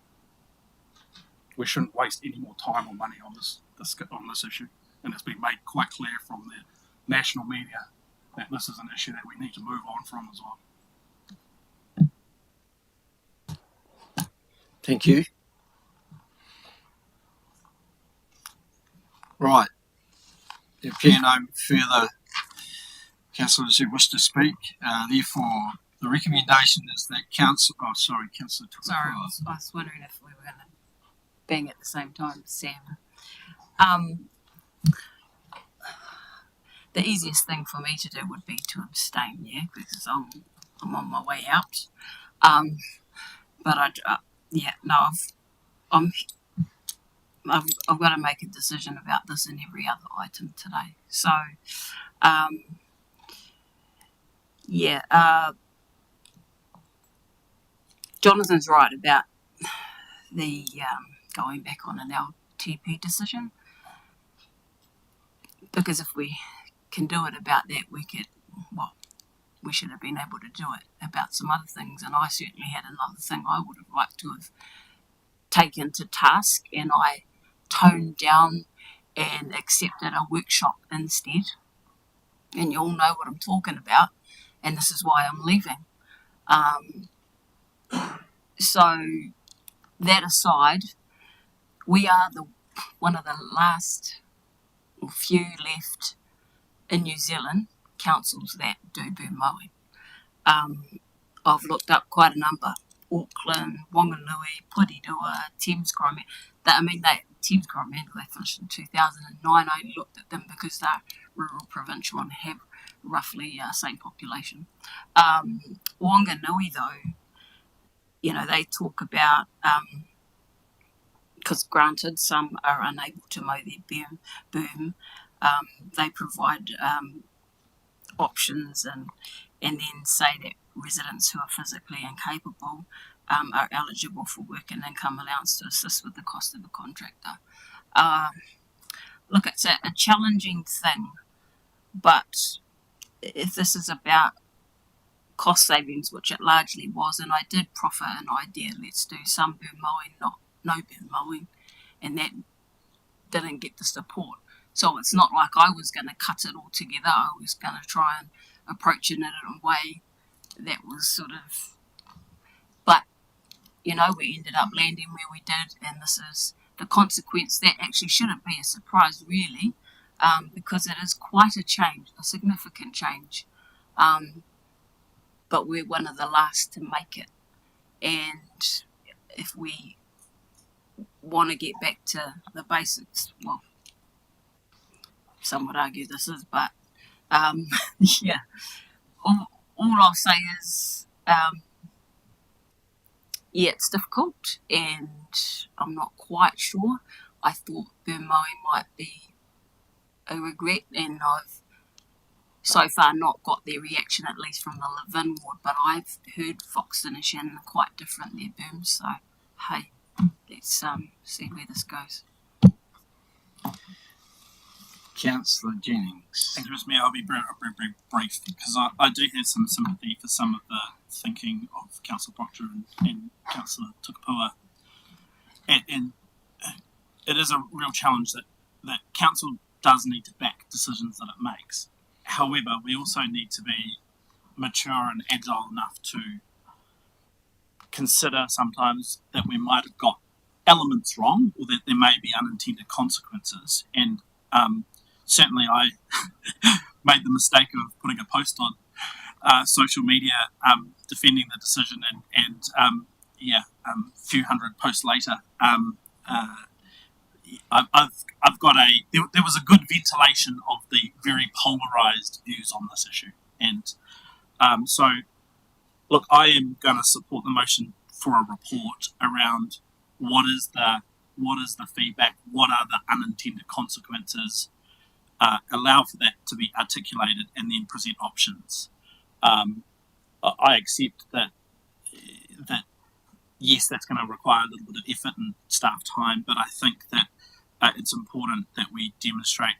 We shouldn't waste any more time or money on this issue, and it's been made quite clear from the national media that this is an issue that we need to move on from as well. Thank you. Right. There appear no further councillors who wish to speak. Therefore, the recommendation is that Councillor Tukapua. Sorry, I was wondering if we were going to bang at the same time, Sam. The easiest thing for me to do would be to abstain, yeah, because I'm on my way out. But I've got to make a decision about this and every other item today. So, Jonathan's right about the going back on an LTP decision, because if we can do it about that, we should have been able to do it about some other things. And I certainly had another thing I would have liked to have taken to task, and I toned down and accepted a workshop instead. And you all know what I'm talking about, and this is why I'm leaving. So that aside, we are one of the last or few left in New Zealand councils that do boom mowing. I've looked up quite a number: Auckland, Wanganui, Porirua, Thames Coromandel. Thames Coromandel, they finished in 2009. I looked at them because they're rural, provincial, and have roughly same population. Wanganui, though, they talk about, because granted some are unable to mow their boom, they provide options and then say that residents who are physically incapable are eligible for work and income allowance to assist with the cost of the contractor. Look, it's a challenging thing, but if this is about cost savings, which it largely was, and I did proffer an idea, let's do some boom mowing, not no boom mowing, and that didn't get the support. So it's not like I was going to cut it all together. I was going to try and approach it in a way that was sort of, but we ended up landing where we did, and this is the consequence. That actually shouldn't be a surprise, really, because it is quite a change, a significant change. But we're one of the last to make it, and if we want to get back to the basics, well, some would argue this is, but yeah. All I'll say is, it's difficult, and I'm not quite sure. I thought boom mowing might be a regret, and I've so far not got their reaction, at least from the Levin ward, but I've heard Foxton and Shannon are quite different, their booms, so hey, let's see where this goes. Councillor Jennings. Thanks, Mr. Mayor. I'll be very brief because I do have some sympathy for some of the thinking of Councillor Proctor and Councillor Tukapua. And it is a real challenge that council does need to back decisions that it makes. However, we also need to be mature and agile enough to consider sometimes that we might have got elements wrong, or that there may be unintended consequences. And certainly I made the mistake of putting a post on social media defending the decision, and a few hundred posts later, I've got there was a good ventilation of the very polarised views on this issue, and so look, I am going to support the motion for a report around what is the feedback, what are the unintended consequences, allow for that to be articulated, and then present options. I accept that yes, that's going to require a little bit of effort and staff time, but I think that it's important that we demonstrate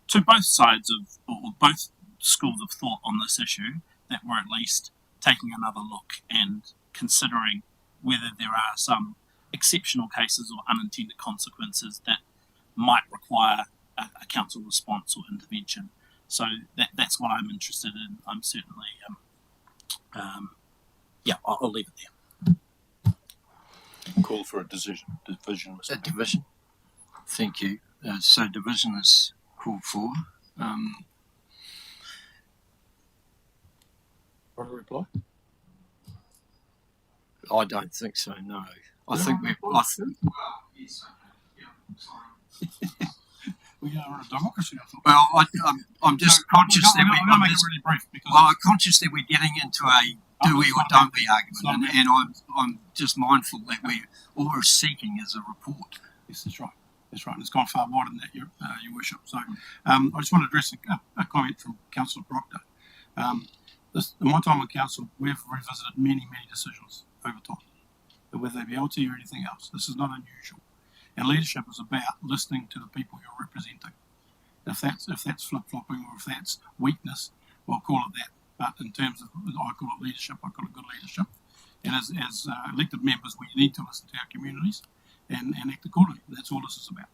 to both sides or both schools of thought on this issue that we're at least taking another look and considering whether there are some exceptional cases or unintended consequences that might require a council response or intervention. So that's what I'm interested in. I'm certainly, I'll leave it there. Call for a division, Mr. A division. Thank you. So division is called for. Want to reply? I don't think so. No, I think we're. We are a democracy, I thought. Well, I'm just conscious that I'm going to make it really brief because I'm conscious that we're getting into a do we or don't we argument, and I'm just mindful that all we're seeking is a report. yes, that's right. That's right. It's gone far wider than that, Your Worship. So I just want to address a comment from Councillor Proctor. In my time on council, we've revisited many decisions over time, whether they be LT or anything else. This is not unusual. And leadership is about listening to the people you're representing. If that's flip-flopping or if that's weakness, we'll call it that. But in terms of, I call it leadership, I call it good leadership. And as elected members, we need to listen to our communities and act accordingly. That's all this is about.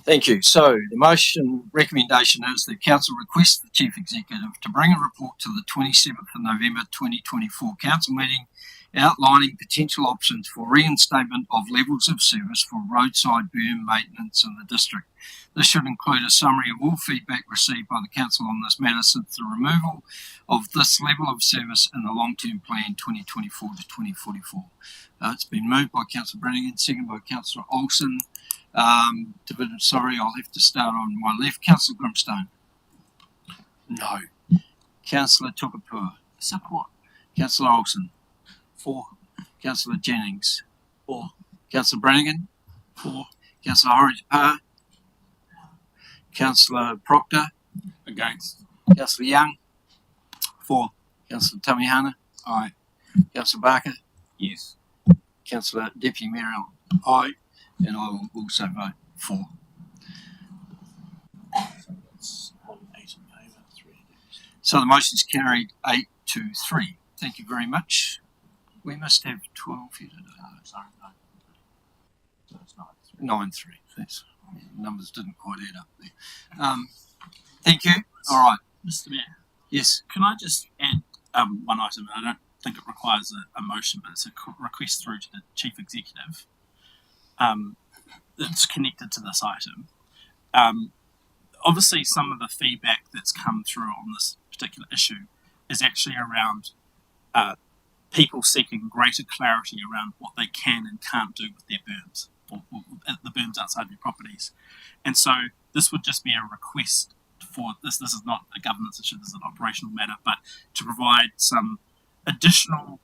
Thank you. So the motion recommendation is that Council requests the Chief Executive to bring a report to the 27th of November 2024 Council meeting outlining potential options for reinstatement of levels of service for roadside berm maintenance in the district. This should include a summary of all feedback received by the council on this matter since the removal of this level of service in the long-term plan 2024 to 2044. It's been moved by Councillor Brannigan, seconded by Councillor Olsen. I'll have to start on my left. Councillor Grimstone. No. Councillor Tukapua. Support. Councillor Olsen. For. Councillor Jennings. For. Councillor Brannigan. For. Councillor Horridge-Parr. Councillor Proctor. Against. Councillor Young. For. Councillor Tamihana. Aye. Councillor Barker. Yes. Councillor Deputy Mayor Allen. Aye. And I will also vote for. So the motion's carried 8-3. Thank you very much. We must have 12 here today. Sorry, no. So it's 9-3. Thanks. Numbers didn't quite add up there. Thank you. All right. Mr. Mayor, Yes. can I just add one item? I don't think it requires a motion, but it's a request through to the Chief Executive that's connected to this item. Obviously, some of the feedback that's come through on this particular issue is actually around people seeking greater clarity around what they can and can't do with their berms, or the berms outside their properties. And so this would just be a request for this. This is not a governance issue, this is an operational matter, but to provide some additional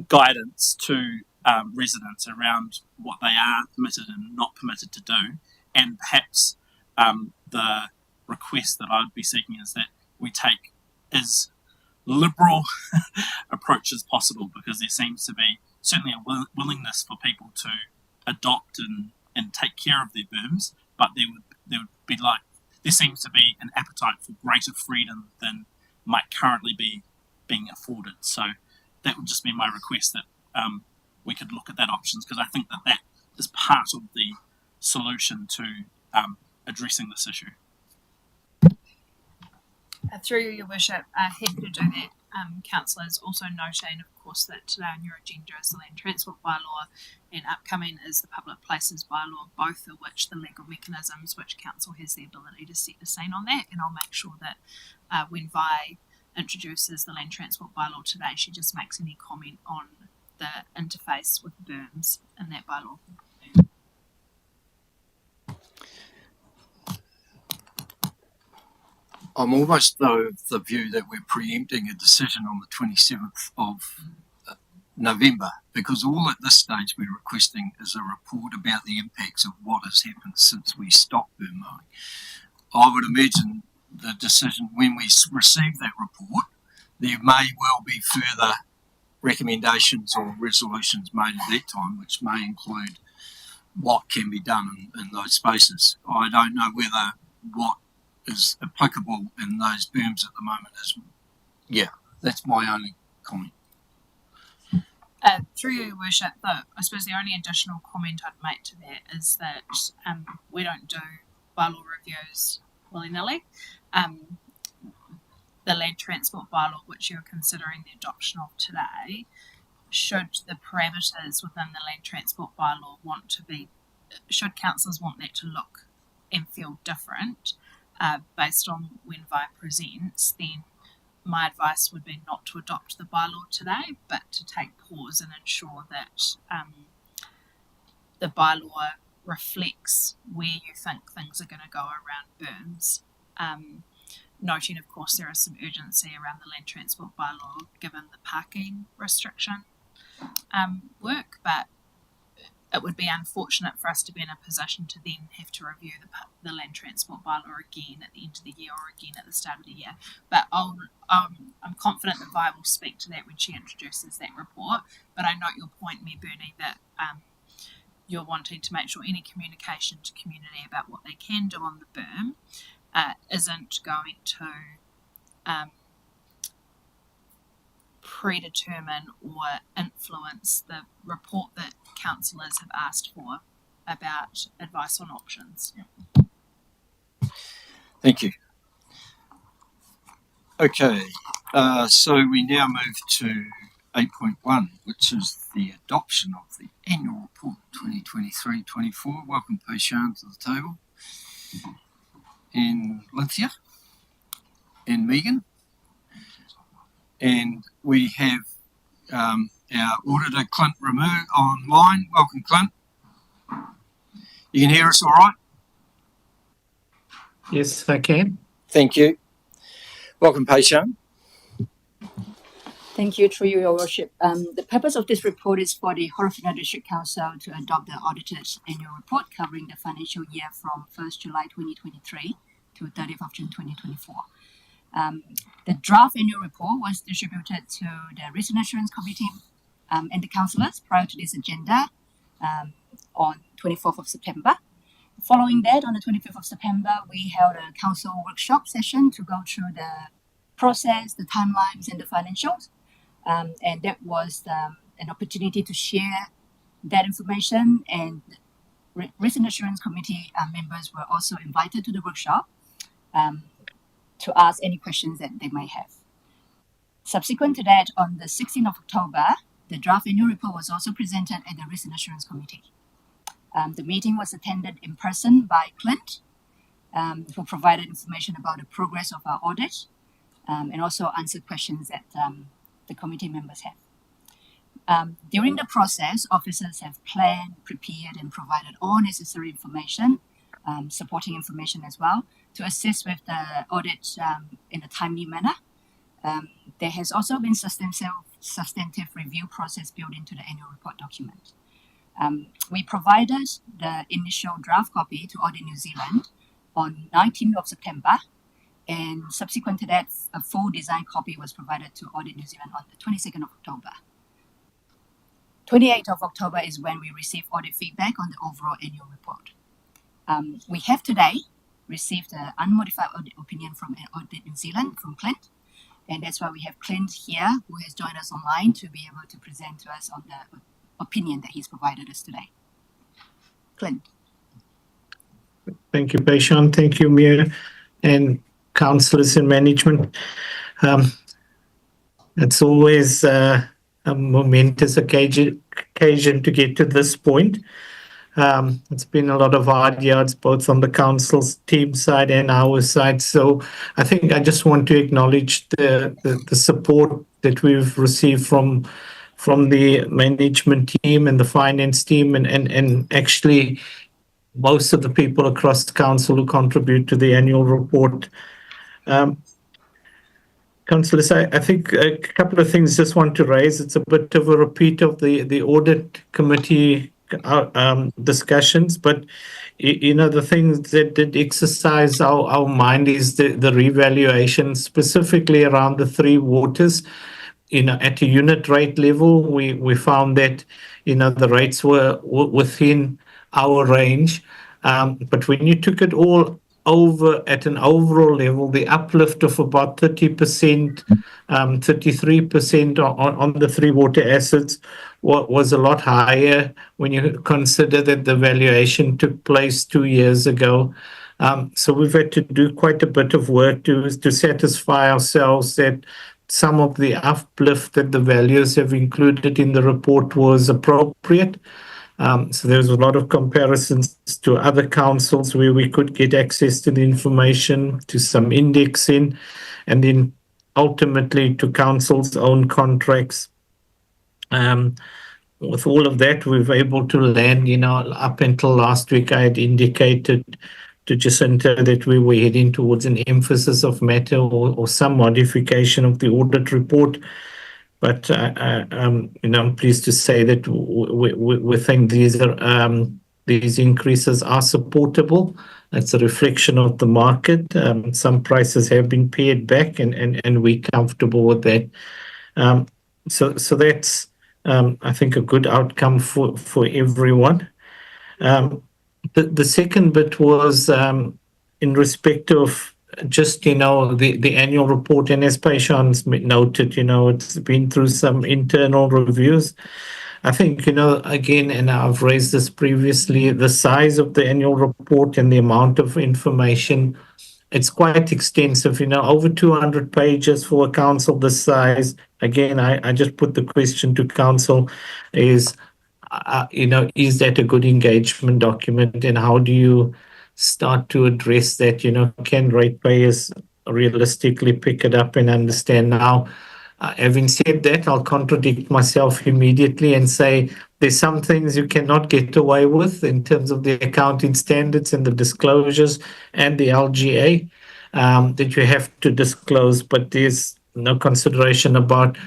guidance to residents around what they are permitted and not permitted to do. And perhaps the request that I would be seeking is that we take as liberal approach as possible, because there seems to be certainly a willingness for people to adopt and take care of their berms, but there seems to be an appetite for greater freedom than might currently be being afforded. So that would just be my request, that we could look at that options, because I think that is part of the solution to addressing this issue. Through your worship, happy to do that. Councillors, also noting, of course, that today on your agenda is the Land Transport Bylaw and upcoming is the Public Places Bylaw, both of which the legal mechanisms which Council has the ability to set the scene on that. And I'll make sure that when Vi introduces the Land Transport Bylaw today, she just makes any comment on the interface with berms in that bylaw. I'm almost of the view that we're preempting a decision on the 27th of November, because all at this stage we're requesting is a report about the impacts of what has happened since we stopped berm mowing. I would imagine the decision, when we receive that report, there may well be further recommendations or resolutions made at that time, which may include what can be done in those spaces. I don't know whether what is applicable in those berms at the moment is, that's my only comment. Through your worship, I suppose the only additional comment I'd make to that is that we don't do bylaw reviews willy-nilly. The Land Transport Bylaw, which you're considering the adoption of today, should the parameters within the Land Transport Bylaw should councillors want that to look and feel different, based on when Vi presents, then my advice would be not to adopt the bylaw today, but to take pause and ensure that the bylaw reflects where you think things are going to go around berms. Noting, of course, there is some urgency around the Land Transport Bylaw given the parking restriction work, but it would be unfortunate for us to be in a position to then have to review the Land Transport Bylaw again at the end of the year or again at the start of the year. But I'm confident that Vi will speak to that when she introduces that report. But I note your point, Mayor Burney, that you're wanting to make sure any communication to community about what they can do on the berm isn't going to predetermine or influence the report that councillors have asked for about advice on options. Thank you. Okay. So we now move to 8.1, which is the adoption of the annual report 2023-24. Welcome, Pei-Sian, to the table. And Lynthia. And Megan. And we have our auditor, Clint Ramu, online. Welcome, Clint. You can hear us all right? Yes, I can. Thank you. Welcome, Pei-Sian. Thank you, through your worship. The purpose of this report is for the Horowhenua District Council to adopt the auditor's annual report covering the financial year from 1st July 2023 to 30th of June 2024. The draft annual report was distributed to the Risk and Assurance Committee and the councillors prior to this agenda on 24th of September. Following that, on the 25th of September, we held a council workshop session to go through the process, the timelines, and the financials. And that was an opportunity to share that information, and Risk and Assurance Committee members were also invited to the workshop to ask any questions that they may have. Subsequent to that, on the 16th of October, the draft annual report was also presented at the Risk and Assurance Committee. The meeting was attended in person by Clint, who provided information about the progress of our audit and also answered questions that the committee members have. During the process, officers have planned, prepared, and provided all necessary information, supporting information as well, to assist with the audit in a timely manner. There has also been substantive review process built into the annual report document. We provided the initial draft copy to Audit New Zealand on 19th of September, and subsequent to that, a full design copy was provided to Audit New Zealand on the 22nd of October. 28th of October is when we received audit feedback on the overall annual report. We have today received an unmodified audit opinion from Audit New Zealand, from Clint, and that's why we have Clint here, who has joined us online to be able to present to us on the opinion that he's provided us today. Clint. Thank you, Pei-Sian. Thank you, Mayor and councillors and management. It's always a momentous occasion to get to this point. It's been a lot of hard yards, both on the council's team side and our side. So I think I just want to acknowledge the support that we've received from the management team and the finance team and actually most of the people across the council who contribute to the annual report. Councillors, I think a couple of things just want to raise. It's a bit of a repeat of the audit committee discussions, but the things that did exercise our mind is the revaluation, specifically around the three waters. At a unit rate level, we found that the rates were within our range, but when you took it all over at an overall level, the uplift of about 30%, 33% on the three water assets was a lot higher when you consider that the valuation took place 2 years ago. So we've had to do quite a bit of work to satisfy ourselves that some of the uplift that the values have included in the report was appropriate. So there's a lot of comparisons to other councils where we could get access to the information, to some indexing, and then ultimately to council's own contracts. With all of that, we've able to land, up until last week, I had indicated to Jacinta that we were heading towards an emphasis of matter or some modification of the audit report. But I'm pleased to say that we think these increases are supportable. It's a reflection of the market. Some prices have been paid back, and we're comfortable with that. So that's I think a good outcome for everyone. The second bit was in respect of just, the annual report, and as Pei-Sian's noted, it's been through some internal reviews. I think, again, and I've raised this previously, the size of the annual report and the amount of information it's quite extensive, over 200 pages for a council this size. Again, I just put the question to council is, is that a good engagement document, and how do you start to address that? Can ratepayers realistically pick it up and understand? Now, having said that, I'll contradict myself immediately and say there's some things you cannot get away with in terms of the accounting standards and the disclosures and the LGA that you have to disclose, but there's no consideration about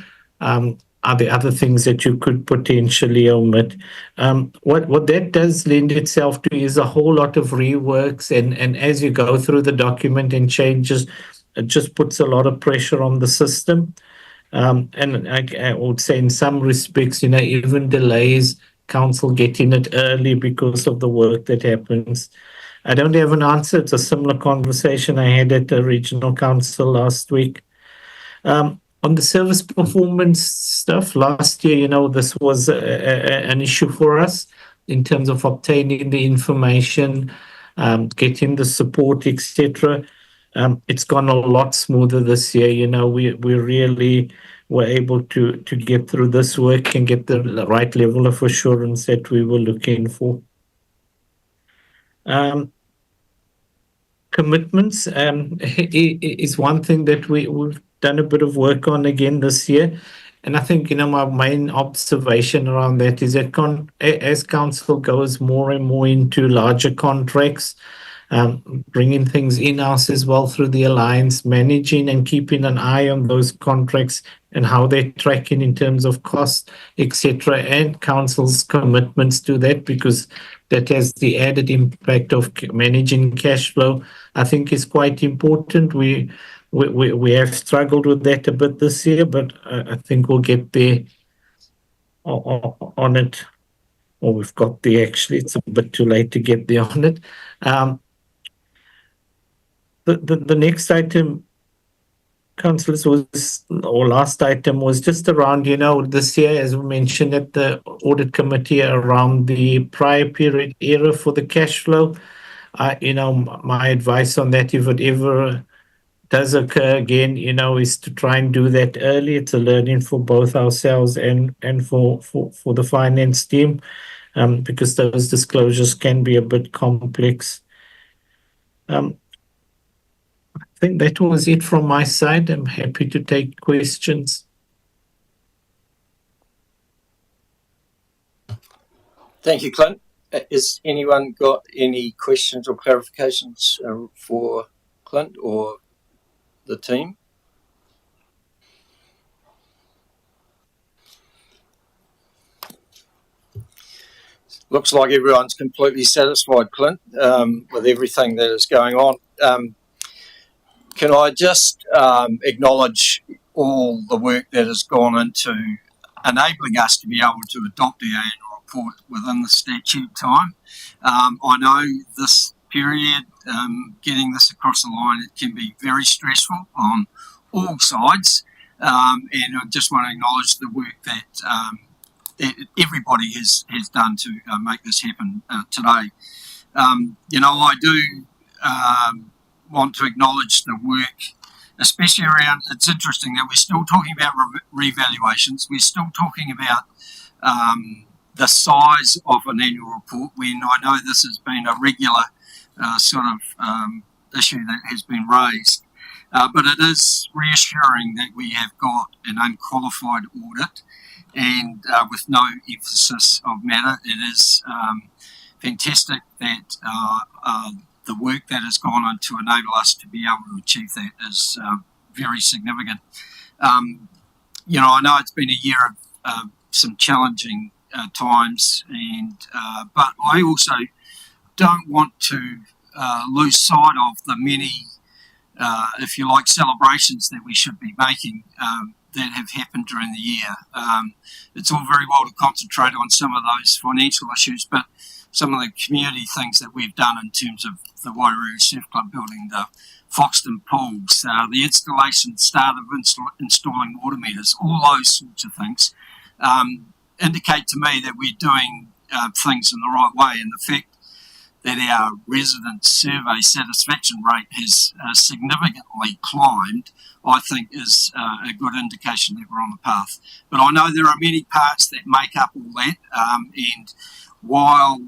are the other things that you could potentially omit. What that does lend itself to is a whole lot of reworks, and as you go through the document and changes, it just puts a lot of pressure on the system. And I would say in some respects, even delays council getting it early because of the work that happens. I don't have an answer. It's a similar conversation I had at the regional council last week. On the service performance stuff, last year, this was an issue for us in terms of obtaining the information, getting the support, etc. It's gone a lot smoother this year. We really were able to get through this work and get the right level of assurance that we were looking for. Commitments is one thing that we've done a bit of work on again this year. And I think, my main observation around that is that as council goes more and more into larger contracts, bringing things in-house as well through the alliance, managing and keeping an eye on those contracts and how they're tracking in terms of cost, etc., and council's commitments to that, because that has the added impact of managing cash flow, I think is quite important. We have struggled with that a bit this year, but I think we'll get there on it. Or we've got there, actually. It's a bit too late to get there on it. The next item, councillors, last item was just around, this year, as we mentioned at the audit committee, around the prior period error for the cash flow. My advice on that, if it ever does occur again, is to try and do that early. It's a learning for both ourselves and for the finance team, because those disclosures can be a bit complex. I think that was it from my side. I'm happy to take questions. Thank you, Clint. Has anyone got any questions or clarifications for Clint or the team? Looks like everyone's completely satisfied, Clint, with everything that is going on. Can I just acknowledge all the work that has gone into enabling us to be able to adopt the annual report within the statute time? I know this period, getting this across the line, it can be very stressful on all sides, and I just want to acknowledge the work that everybody has done to make this happen today. I do want to acknowledge the work, especially around, it's interesting that we're still talking about revaluations. We're still talking about the size of an annual report, when I know this has been a regular sort of issue that has been raised. But it is reassuring that we have got an unqualified audit and with no emphasis of matter. It is fantastic that the work that has gone on to enable us to be able to achieve that is very significant. I know it's been a year of some challenging times, but I also don't want to lose sight of the many, if you like, celebrations that we should be making that have happened during the year. It's all very well to concentrate on some of those financial issues, but some of the community things that we've done in terms of the Wairau Surf Club building, the Foxton pools, the start of installing water meters, all those sorts of things indicate to me that we're doing things in the right way. And the fact that our resident survey satisfaction rate has significantly climbed, I think is a good indication that we're on the path. But I know there are many parts that make up all that, and while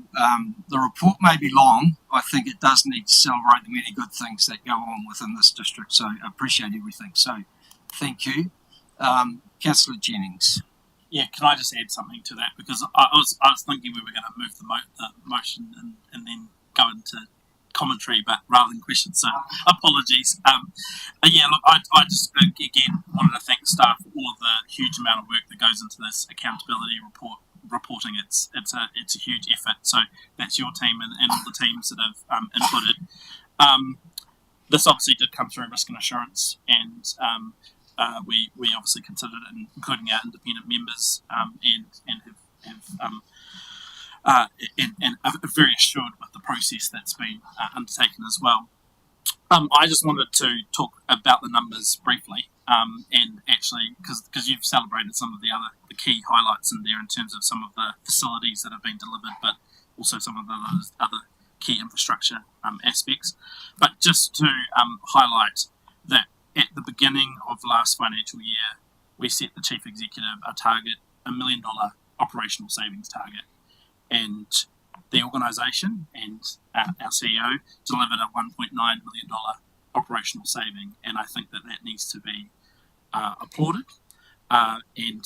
the report may be long, I think it does need to celebrate the many good things that go on within this district. So I appreciate everything. So thank you. Councillor Jennings. Yeah, can I just add something to that? Because I was thinking we were going to move the motion and then go into commentary, but rather than questions. So apologies. Yeah, look, I just again wanted to thank staff for all of the huge amount of work that goes into this accountability reporting. It's a huge effort. So that's your team and all the teams that have inputted. This obviously did come through risk and assurance, and we obviously considered it, including our independent members, and are very assured with the process that's been undertaken as well. I just wanted to talk about the numbers briefly, and actually, because you've celebrated some of the key highlights in there in terms of some of the facilities that have been delivered, but also some of the other key infrastructure aspects. But just to highlight that at the beginning of last financial year, we set the Chief Executive a target, $1 million operational savings target. And the organisation and our CEO delivered a $1.9 million operational saving. And I think that needs to be applauded. And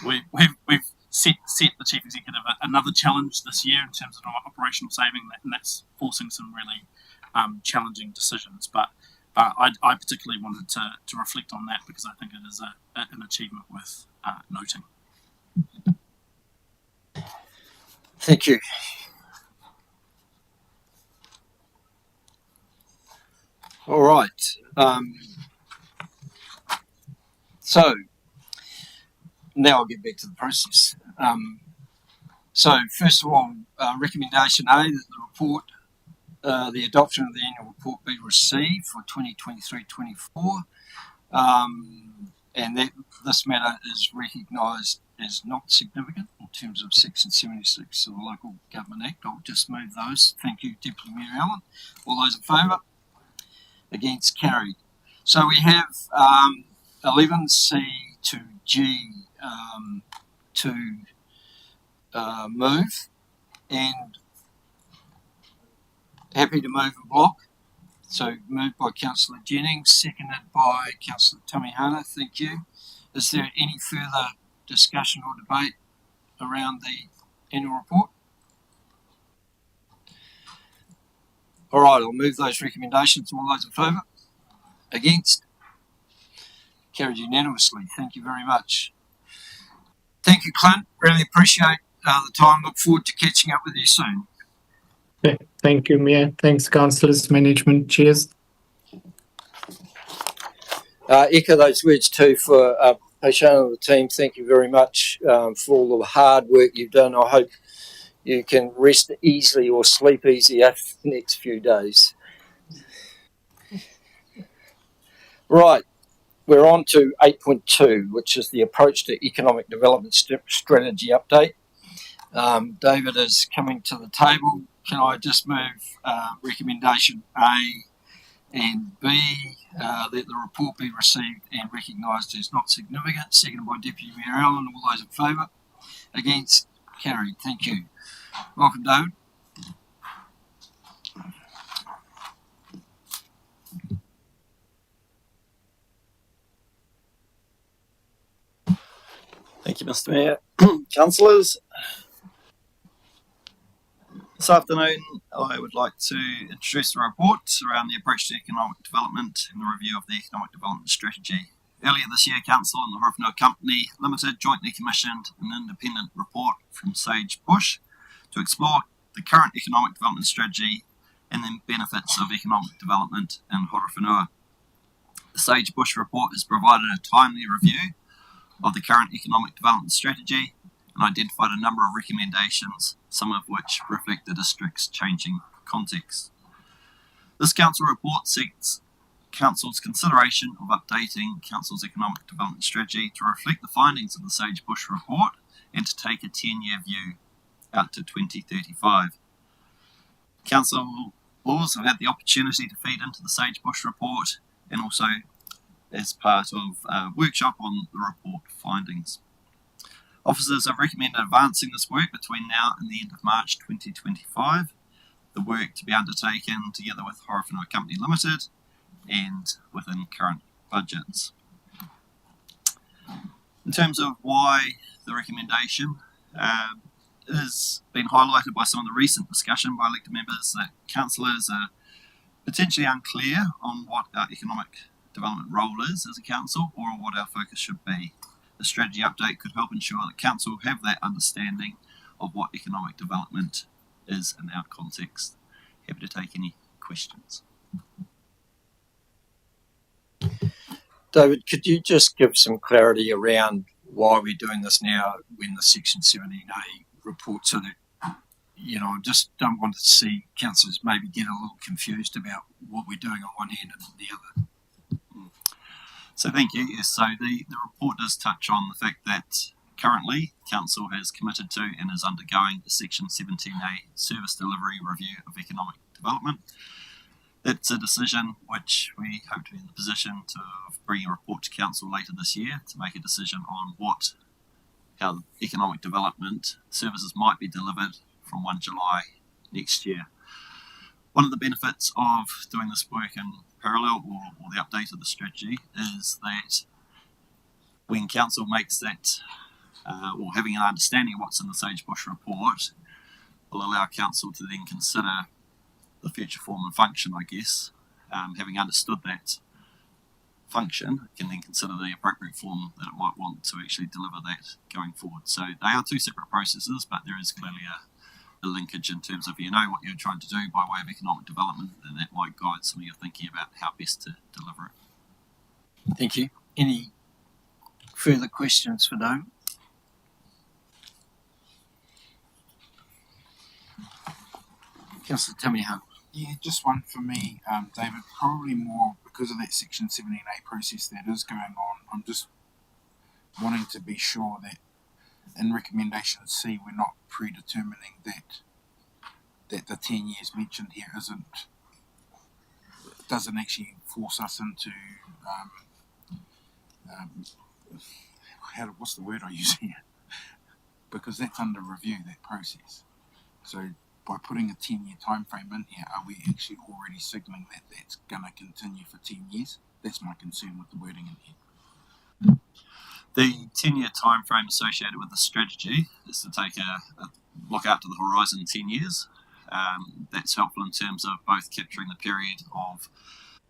we've set the Chief Executive another challenge this year in terms of operational saving, and that's forcing some really challenging decisions. But I particularly wanted to reflect on that because I think it is an achievement worth noting. Thank you. All right. So now I'll get back to the process. So first of all, recommendation A, that the report, the adoption of the annual report be received for 2023-24, and that this matter is recognised as not significant in terms of Section 76 of the Local Government Act. I'll just move those. Thank you, Deputy Mayor Allen. All those in favour? Against? Carried. So we have 11C to G to move, and happy to move in block. So moved by Councillor Jennings, seconded by Councillor Tamihana. Thank you. Is there any further discussion or debate around the annual report? All right, I'll move those recommendations. All those in favour? Against? Carried unanimously. Thank you very much. Thank you, Clint. Really appreciate the time. Look forward to catching up with you soon. Thank you, Mayor. Thanks, councillors, management. Cheers. Echo those words too for Pashana and the team. Thank you very much for all the hard work you've done. I hope you can rest easily or sleep easy after the next few days. Right, we're on to 8.2, which is the approach to economic development strategy update. David is coming to the table. Can I just move recommendation A and B, that the report be received and recognised as not significant, seconded by Deputy Mayor Allen. All those in favour? Against? Carried. Thank you. Welcome, David. Thank you, Mr. Mayor. Councillors, this afternoon I would like to introduce the report around the approach to economic development and the review of the economic development strategy. Earlier this year, Council and the Horowhenua Company Limited jointly commissioned an independent report from Sage Bush to explore the current economic development strategy and the benefits of economic development in Horowhenua. The Sage Bush report has provided a timely review of the current economic development strategy and identified a number of recommendations, some of which reflect the district's changing context. This council report seeks Council's consideration of updating Council's economic development strategy to reflect the findings of the Sage Bush report and to take a 10-year view out to 2035. Council laws have had the opportunity to feed into the Sagebush report and also as part of a workshop on the report findings. Officers have recommended advancing this work between now and the end of March 2025. The work to be undertaken together with Horowhenua Company Limited and within current budgets. In terms of why the recommendation has been highlighted by some of the recent discussion by elected members that councillors are potentially unclear on what our economic development role is as a council or what our focus should be. The strategy update could help ensure that council have that understanding of what economic development is in our context. Happy to take any questions. David, could you just give some clarity around why we're doing this now when the Section 17A report, so that, you know, I just don't want to see councillors maybe get a little confused about what we're doing on one hand and the other. So thank you. Yes, so the report does touch on the fact that currently Council has committed to and is undergoing the Section 17A service delivery review of economic development. That's a decision which we hope to be in the position to bring a report to Council later this year to make a decision on how economic development services might be delivered from 1 July next year. One of the benefits of doing this work in parallel or the update of the strategy is that when Council makes that or having an understanding of what's in the Sagebush report will allow Council to then consider the future form and function, I guess. Having understood that function, can then consider the appropriate form that it might want to actually deliver that going forward. So they are two separate processes, but there is clearly a linkage in terms of, you know, what you're trying to do by way of economic development, and that might guide some of your thinking about how best to deliver it. Thank you. Any further questions for David? Councillor Tamihan. Yeah, just one for me, David. Probably more because of that Section 17A process that is going on. I'm just wanting to be sure that in recommendation C, we're not predetermining that the 10 years mentioned here doesn't actually force us into what's the word I use here? Because that's under review, that process. So by putting a 10-year time frame in here, are we actually already signalling that that's going to continue for 10 years? That's my concern with the wording in here. The 10-year time frame associated with the strategy is to take a look out to the horizon 10 years. That's helpful in terms of both capturing the period of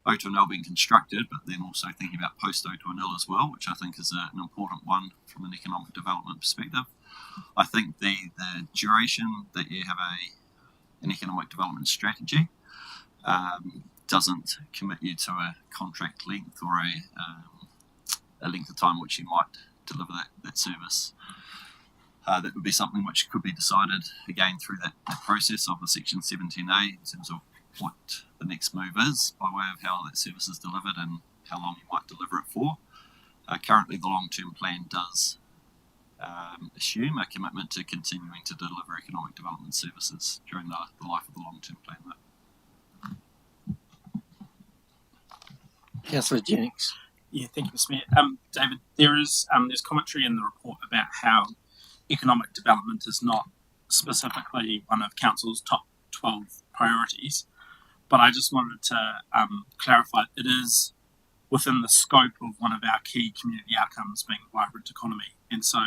O2NL being constructed, but then also thinking about post O2NL as well, which I think is an important one from an economic development perspective. I think the duration that you have an economic development strategy doesn't commit you to a contract length or a length of time which you might deliver that service. That would be something which could be decided again through that process of the Section 17A in terms of what the next move is by way of how that service is delivered and how long you might deliver it for. Currently the long-term plan does assume a commitment to continuing to deliver economic development services during the life of the long-term plan. Councillor Jennings. Yeah, thank you, Mr. Mayor. David, there's commentary in the report about how economic development is not specifically one of Council's top 12 priorities, but I just wanted to clarify it is within the scope of one of our key community outcomes being a vibrant economy, and so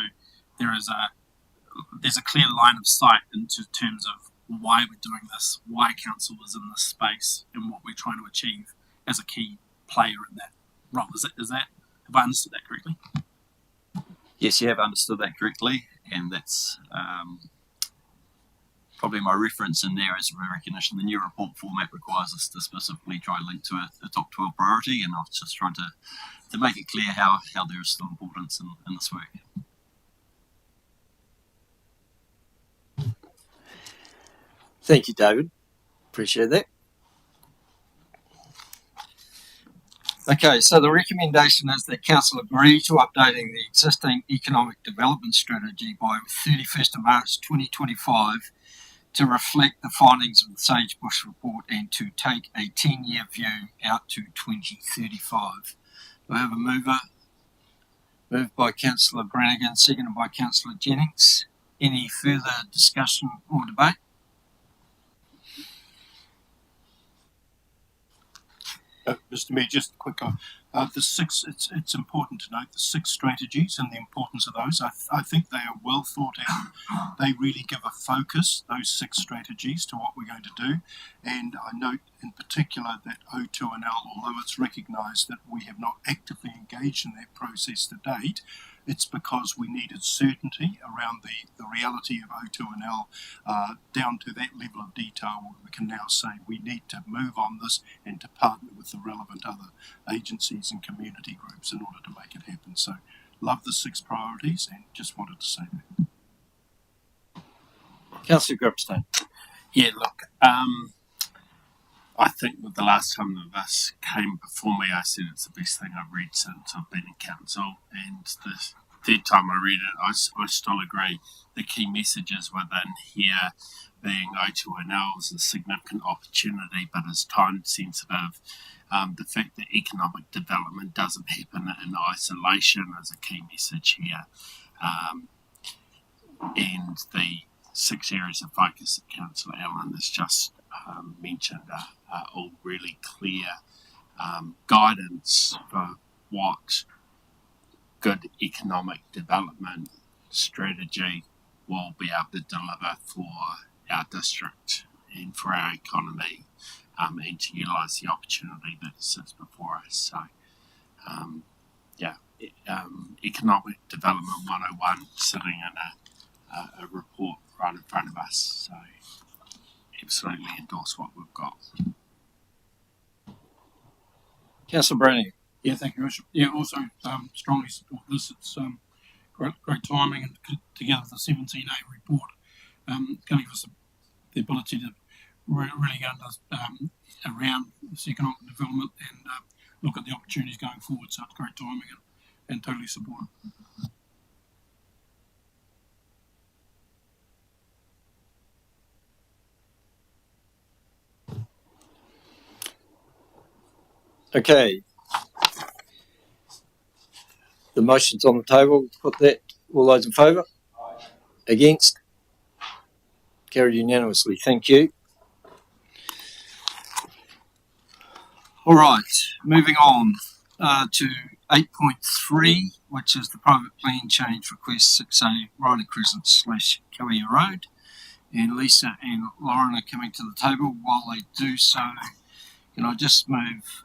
there's a clear line of sight into terms of why we're doing this, why Council is in this space, and what we're trying to achieve as a key player in that role. Have I understood that correctly? Yes, you have understood that correctly, and that's probably my reference in there is a recognition. The new report format requires us to specifically try and link to a top 12 priority, and I was just trying to make it clear how there is still importance in this work. Thank you, David. Appreciate that. Okay, so the recommendation is that Council agree to updating the existing economic development strategy by 31st of March 2025 to reflect the findings of the Sagebush report and to take a 10-year view out to 2035. Do I have a mover? Moved by Councillor Brannigan, seconded by Councillor Jennings. Any further discussion or debate? Mr. Mayor, just quick. It's important to note the 6 strategies and the importance of those. I think they are well thought out. They really give a focus, those 6 strategies, to what we're going to do. And I note in particular that O2NL, although it's recognised that we have not actively engaged in that process to date, it's because we needed certainty around the reality of O2NL down to that level of detail where we can now say we need to move on this and to partner with the relevant other agencies and community groups in order to make it happen. So love the 6 priorities and just wanted to say that. Councillor Gripstein. Yeah, look, I think with the last time of us came before me, I said it's the best thing I've read since I've been in council, and the 3rd time I read it, I still agree. The key messages within here being O2NL is a significant opportunity, but is time sensitive. The fact that economic development doesn't happen in isolation is a key message here. And the 6 areas of focus that Councillor Allen has just mentioned are all really clear guidance for what good economic development strategy will be able to deliver for our district and for our economy, and to utilise the opportunity that sits before us. So, economic development 101 sitting in a report right in front of us. So, absolutely endorse what we've got. Councillor Brannigan. Yeah, thank you, Bishop. Yeah, also strongly support this. It's great timing, and together with the 17A report, going to give us the ability to really go around this economic development and look at the opportunities going forward. So it's great timing and totally support it. Okay. The motion's on the table. Put that. All those in favour? Against? Carried unanimously. Thank you. All right, moving on to 8.3, which is the private plan change request 6A Riley Crescent / Kalia Road. And Lisa and Lauren are coming to the table. While they do so, can I just move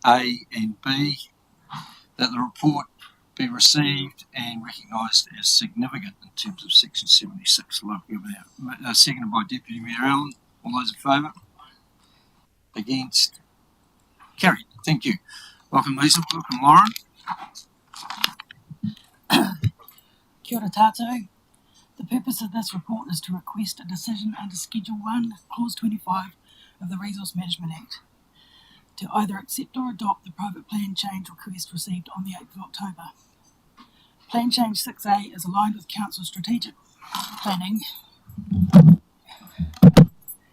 A and B, that the report be received and recognised as significant in terms of Section 76. Seconded by Deputy Mayor Allen. All those in favour? Against? Carried. Thank you. Welcome, Lisa. Welcome, Lauren. Kia ora tātou. The purpose of this report is to request a decision under Schedule 1, Clause 25 of the Resource Management Act to either accept or adopt the private plan change request received on the 8th of October. Plan change 6A is aligned with Council's strategic planning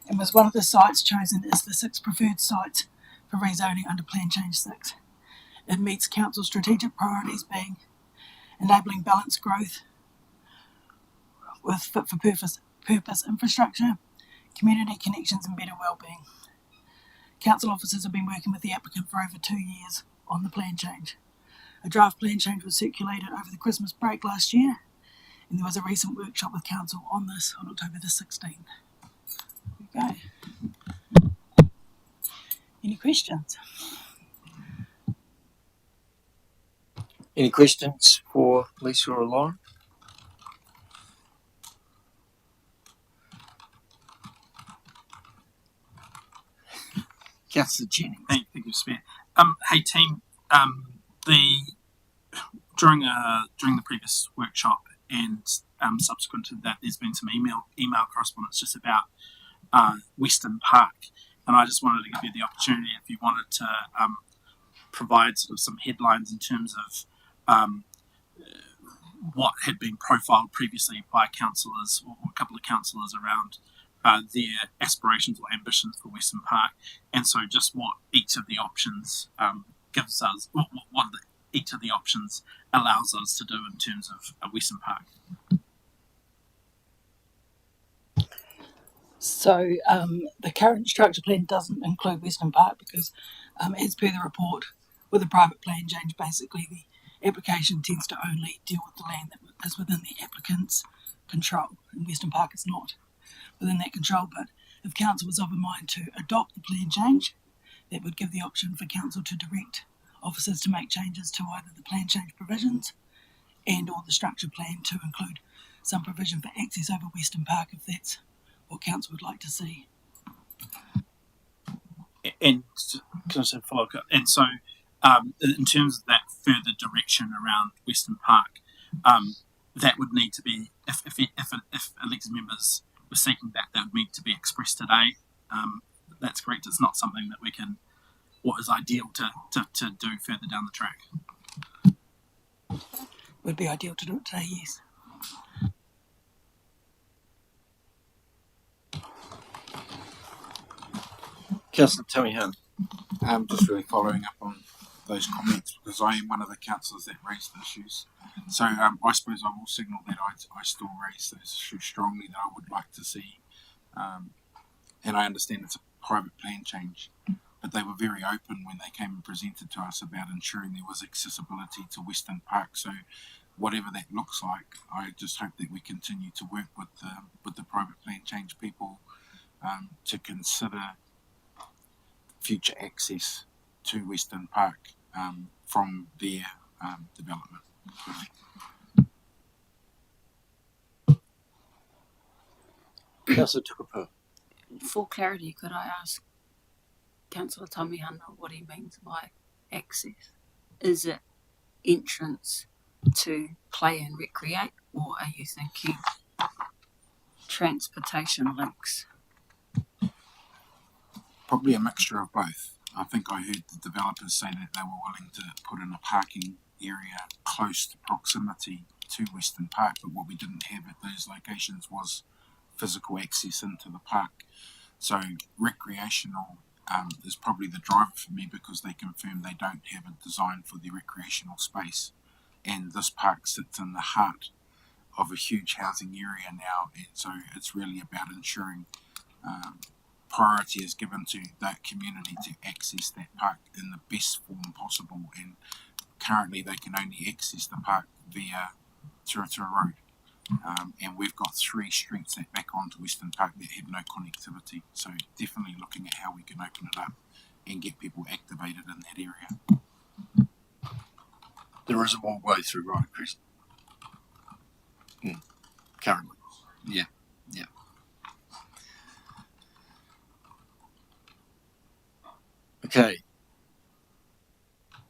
and was one of the sites chosen as the 6 preferred sites for rezoning under Plan Change 6. It meets Council's strategic priorities being enabling balanced growth with fit for purpose infrastructure, community connections and better wellbeing. Council officers have been working with the applicant for over 2 years on the plan change. A draft plan change was circulated over the Christmas break last year, and there was a recent workshop with Council on this on October the 16th. Okay. Any questions? Any questions for Lisa or Lauren? Councillor Jennings. Thank you, Spear. Hey team, during the previous workshop and subsequent to that, there's been some email correspondence just about Western Park, and I just wanted to give you the opportunity if you wanted to provide sort of some headlines in terms of what had been profiled previously by councillors or a couple of councillors around their aspirations or ambitions for Western Park, and so just what each of the options gives us, each of the options allows us to do in terms of Western Park. So the current structure plan doesn't include Western Park because, as per the report, with a private plan change, basically the application tends to only deal with the land that is within the applicant's control, and Western Park is not within that control. But if council was of a mind to adopt the plan change, that would give the option for council to direct officers to make changes to either the plan change provisions and or the structure plan to include some provision for access over Western Park if that's what council would like to see. And can I say follow up? And so, in terms of that further direction around Western Park, that would need to be if elected members were seeking that would need to be expressed today. That's correct. It's not something that we can. What is ideal to do further down the track? Would be ideal to do it today, yes. Councillor Tammy Hunt. Just really following up on those comments because I am one of the councillors that raised the issues. So I suppose I will signal that I still raise those issues strongly that I would like to see. And I understand it's a private plan change, but they were very open when they came and presented to us about ensuring there was accessibility to Western Park. So whatever that looks like, I just hope that we continue to work with the private plan change people to consider future access to Western Park from their development. Councillor Tukupa. For clarity, could I ask Councillor Tamihana what he means by access? Is it entrance to play and recreate, or are you thinking transportation links? Probably a mixture of both. I think I heard the developers say that they were willing to put in a parking area close to proximity to Western Park, but what we didn't have at those locations was physical access into the park. So recreational is probably the driver for me because they confirm they don't have a design for the recreational space, and this park sits in the heart of a huge housing area now, and so it's really about ensuring priority is given to that community to access that park in the best form possible, and currently they can only access the park via Turatura Road. And we've got 3 streets that back onto Western Park that have no connectivity, so definitely looking at how we can open it up and get people activated in that area. There is a walkway through, right, Chris? Currently. Yeah. Okay.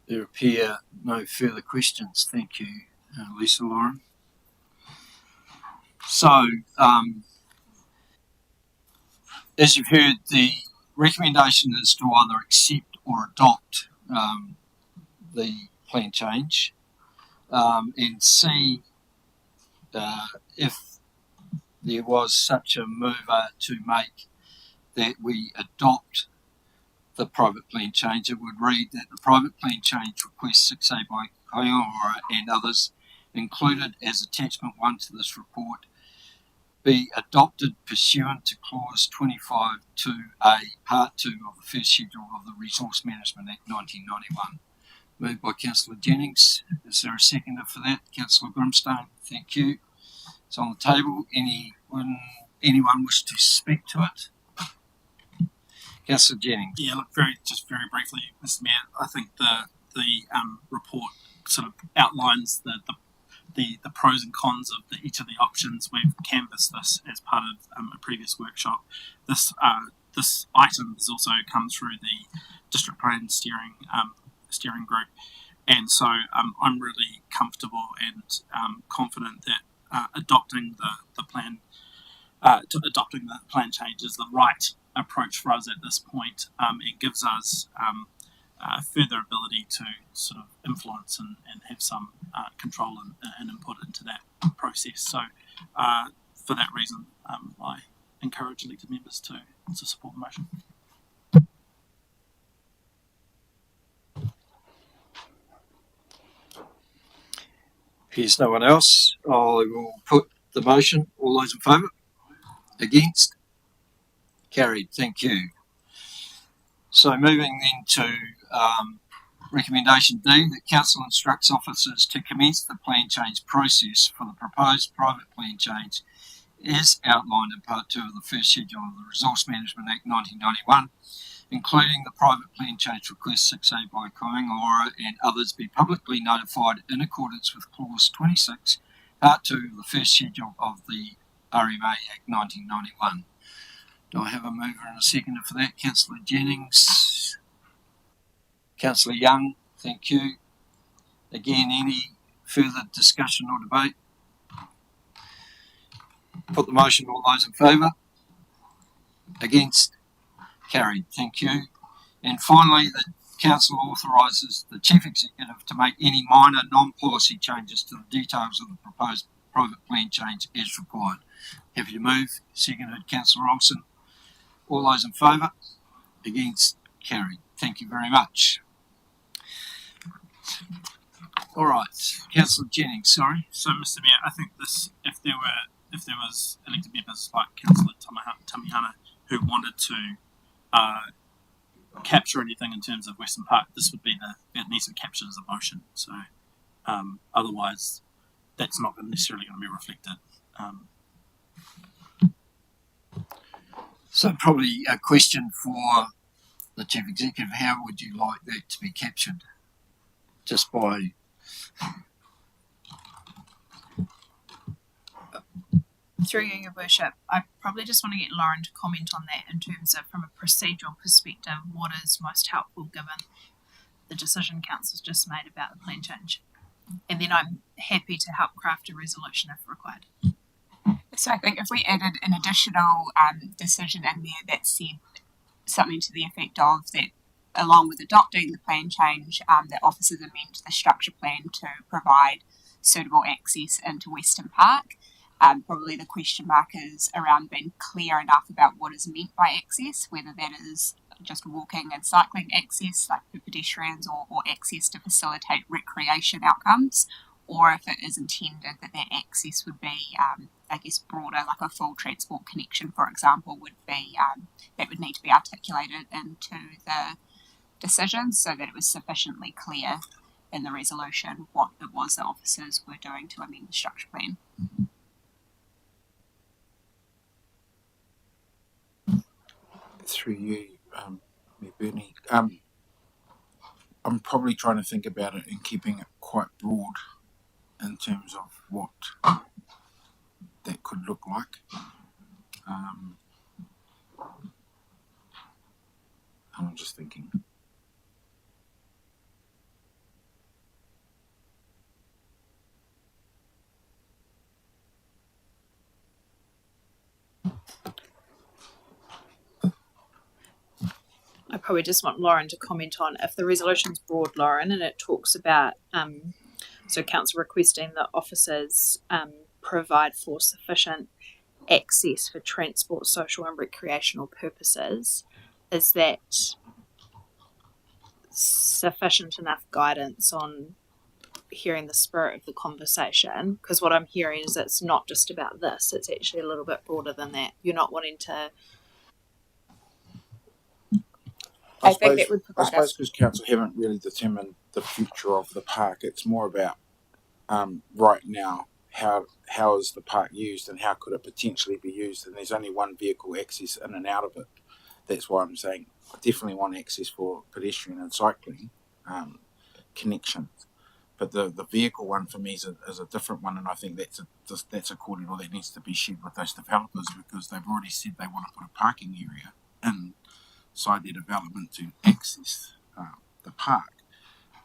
There appear no further questions. Thank you, Lisa Lauren. So, as you've heard, the recommendation is to either accept or adopt the plan change and see if there was such a mover to make that we adopt the private plan change. It would read that the private plan change request 6A by Kaioora and others included as attachment 1 to this report be adopted pursuant to clause 25(2)(a) part 2 of the first schedule of the Resource Management Act 1991. Moved by Councillor Jennings. Is there a seconder for that? Councillor Grimstone. Thank you. It's on the table. Anyone wish to speak to it? Councillor Jennings. Yeah, look, very briefly, Mr. Mayor. I think the report sort of outlines the pros and cons of each of the options. We've canvassed this as part of a previous workshop. This item has also come through the district plan steering group, and so I'm really comfortable and confident that adopting the plan change is the right approach for us at this point. It gives us further ability to sort of influence and have some control and input into that process. So for that reason, I encourage elected members to support the motion. If there's no one else, I will put the motion. All those in favour? Against? Carried. Thank you. So moving then to recommendation D, that Council instructs officers to commence the plan change process for the proposed private plan change as outlined in Part 2 of the first schedule of the Resource Management Act 1991, including the private plan change request 6A by Kaingaora and others, be publicly notified in accordance with Clause 26, Part 2 of the first schedule of the RMA Act 1991. Do I have a mover and a seconder for that? Councillor Jennings. Councillor Young, thank you. Again, any further discussion or debate? Put the motion. All those in favour? Against? Carried. Thank you. And finally, the Council authorises the Chief Executive to make any minor non-policy changes to the details of the proposed private plan change as required. Happy to move. Seconded, Councillor Olsen. All those in favour? Against? Carried. Thank you very much. All right, Councillor Jennings. Sorry. So, Mr. Mayor, I think this, if there was elected members like Councillor Tamihana who wanted to capture anything in terms of Western Park, this would be it needs to be captured as a motion. So, otherwise, that's not necessarily going to be reflected. So probably a question for the Chief Executive, how would you like that to be captured? Just by... Through you, Your Worship, I probably just want to get Lauren to comment on that in terms of, from a procedural perspective, what is most helpful given the decision Council's just made about the plan change. And then I'm happy to help craft a resolution if required. So I think if we added an additional decision in there that said something to the effect of that, along with adopting the plan change, that officers amend the structure plan to provide suitable access into Western Park. Probably the question mark is around being clear enough about what is meant by access, whether that is just walking and cycling access, like for pedestrians, or access to facilitate recreation outcomes, or if it is intended that that access would be, I guess, broader, like a full transport connection, for example, would be that would need to be articulated into the decision so that it was sufficiently clear in the resolution what it was the officers were doing to amend the structure plan. Through you, Bernie. I'm probably trying to think about it and keeping it quite broad in terms of what that could look like. I'm just thinking. I probably just want Lauren to comment on if the resolution's broad, Lauren, and it talks about so council requesting that officers provide for sufficient access for transport, social and recreational purposes. Is that sufficient enough guidance on hearing the spirit of the conversation? Because what I'm hearing is it's not just about this, it's actually a little bit broader than that. You're not wanting to... I think that would provide. I suppose because council haven't really determined the future of the park. It's more about right now how is the park used and how could it potentially be used. And there's only one vehicle access in and out of it. That's why I'm saying I definitely want access for pedestrian and cycling connections. But the vehicle one for me is a different one, and I think that's a corridor that needs to be shared with those developers because they've already said they want to put a parking area inside their development to access the park.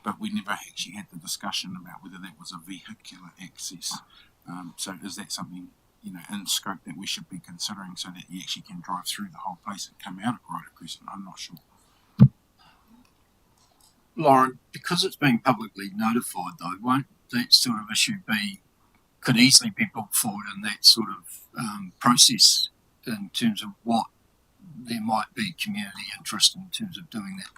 But we never actually had the discussion about whether that was a vehicular access. So is that something, in scope that we should be considering so that you actually can drive through the whole place and come out of Ryder Crescent? I'm not sure. Lauren, because it's being publicly notified, though, won't that sort of issue could easily be brought forward in that sort of process in terms of what there might be community interest in terms of doing that?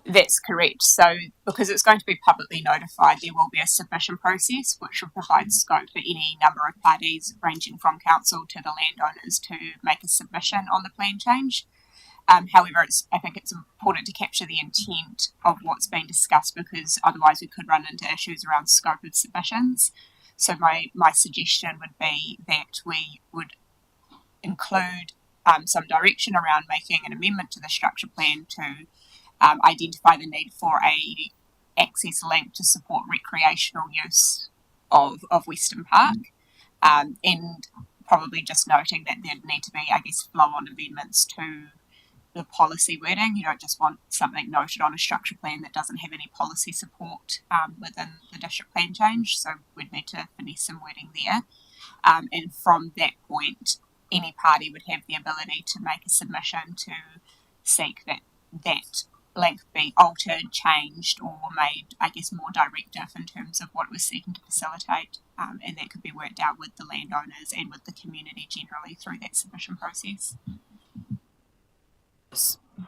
That's correct. So, because it's going to be publicly notified, there will be a submission process which will provide scope for any number of parties, ranging from council to the landowners, to make a submission on the plan change. However, I think it's important to capture the intent of what's being discussed, because otherwise we could run into issues around scope of submissions. So my suggestion would be that we would include some direction around making an amendment to the structure plan to identify the need for a access link to support recreational use of Western Park, and probably just noting that there'd need to be, I guess, flow-on amendments to the policy wording. You don't just want something noted on a structure plan that doesn't have any policy support within the district plan change, so we'd need to finesse some wording there. And from that point, any party would have the ability to make a submission to seek that link be altered, changed, or made, I guess, more directive in terms of what it was seeking to facilitate, and that could be worked out with the landowners and with the community generally through that submission process.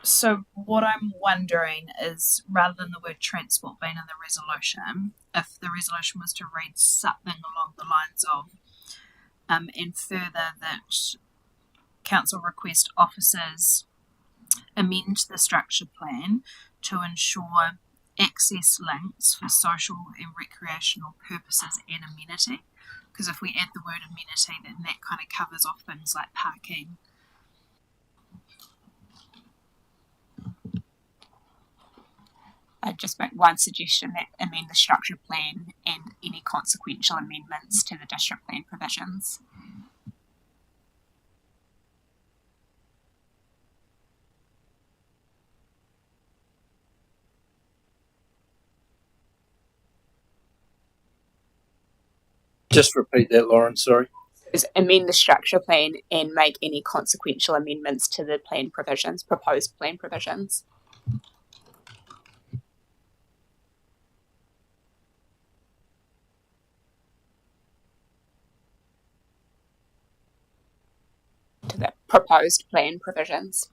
So what I'm wondering is, rather than the word transport being in the resolution, if the resolution was to read something along the lines of, and further that council request officers amend the structure plan to ensure access links for social and recreational purposes and amenity. Because if we add the word amenity, then that kind of covers off things like parking. I'd just make one suggestion, that amend the structure plan and any consequential amendments to the district plan provisions. Just repeat that, Lauren, sorry. Amend the structure plan and make any consequential amendments to the plan provisions, proposed plan provisions. To the proposed plan provisions.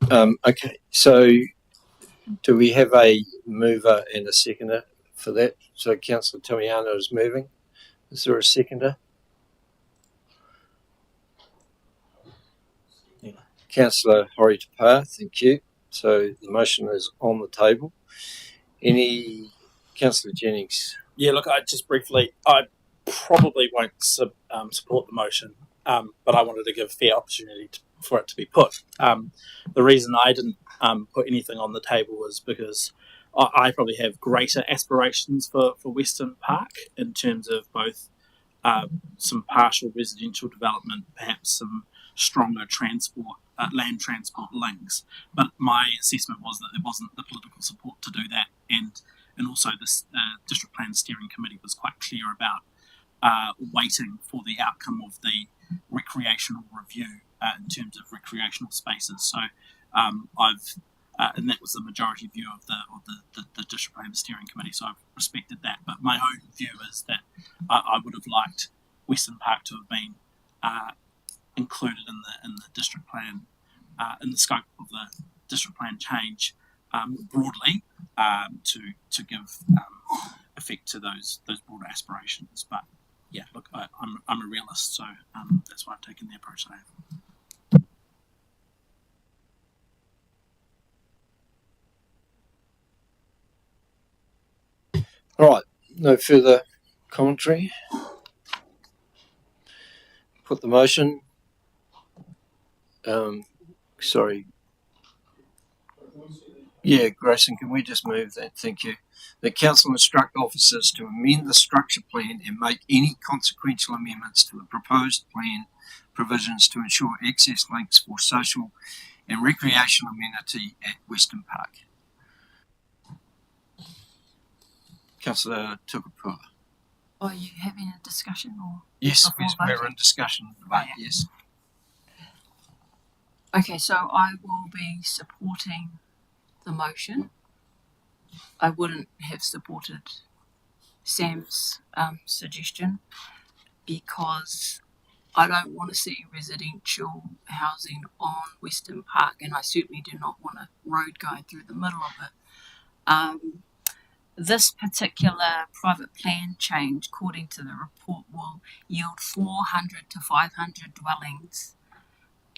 Okay, so do we have a mover and a seconder for that? So Councillor Tamiana is moving. Is there a seconder? Yeah. Councillor Hori Tapar, thank you. So the motion is on the table. Any Councillor Jennings? Yeah, look, I probably won't support the motion, but I wanted to give fair opportunity for it to be put. The reason I didn't put anything on the table was because I probably have greater aspirations for Western Park in terms of both some partial residential development, perhaps some stronger transport, land transport links. But my assessment was that there wasn't the political support to do that, and also this district plan steering committee was quite clear about waiting for the outcome of the recreational review in terms of recreational spaces. So and that was the majority view of the district plan steering committee. So I've respected that. But my own view is that I would have liked Western Park to have been included in the district plan, in the scope of the district plan change broadly, to give effect to those broader aspirations. But yeah, look, I'm a realist, so that's why I've taken the approach that I have. All right, no further commentary. Put the motion. Sorry. Yeah, Grayson, can we just move that? Thank you. The council instruct officers to amend the structure plan and make any consequential amendments to the proposed plan provisions to ensure access links for social and recreational amenity at Western Park. Councillor Tukapua. Are you having a discussion or? Yes, before we're voting? in discussion. Debate, yes. Okay, so I will be supporting the motion. I wouldn't have supported Sam's suggestion because I don't want to see residential housing on Western Park, and I certainly do not want a road going through the middle of it. This particular private plan change, according to the report, will yield 400 to 500 dwellings,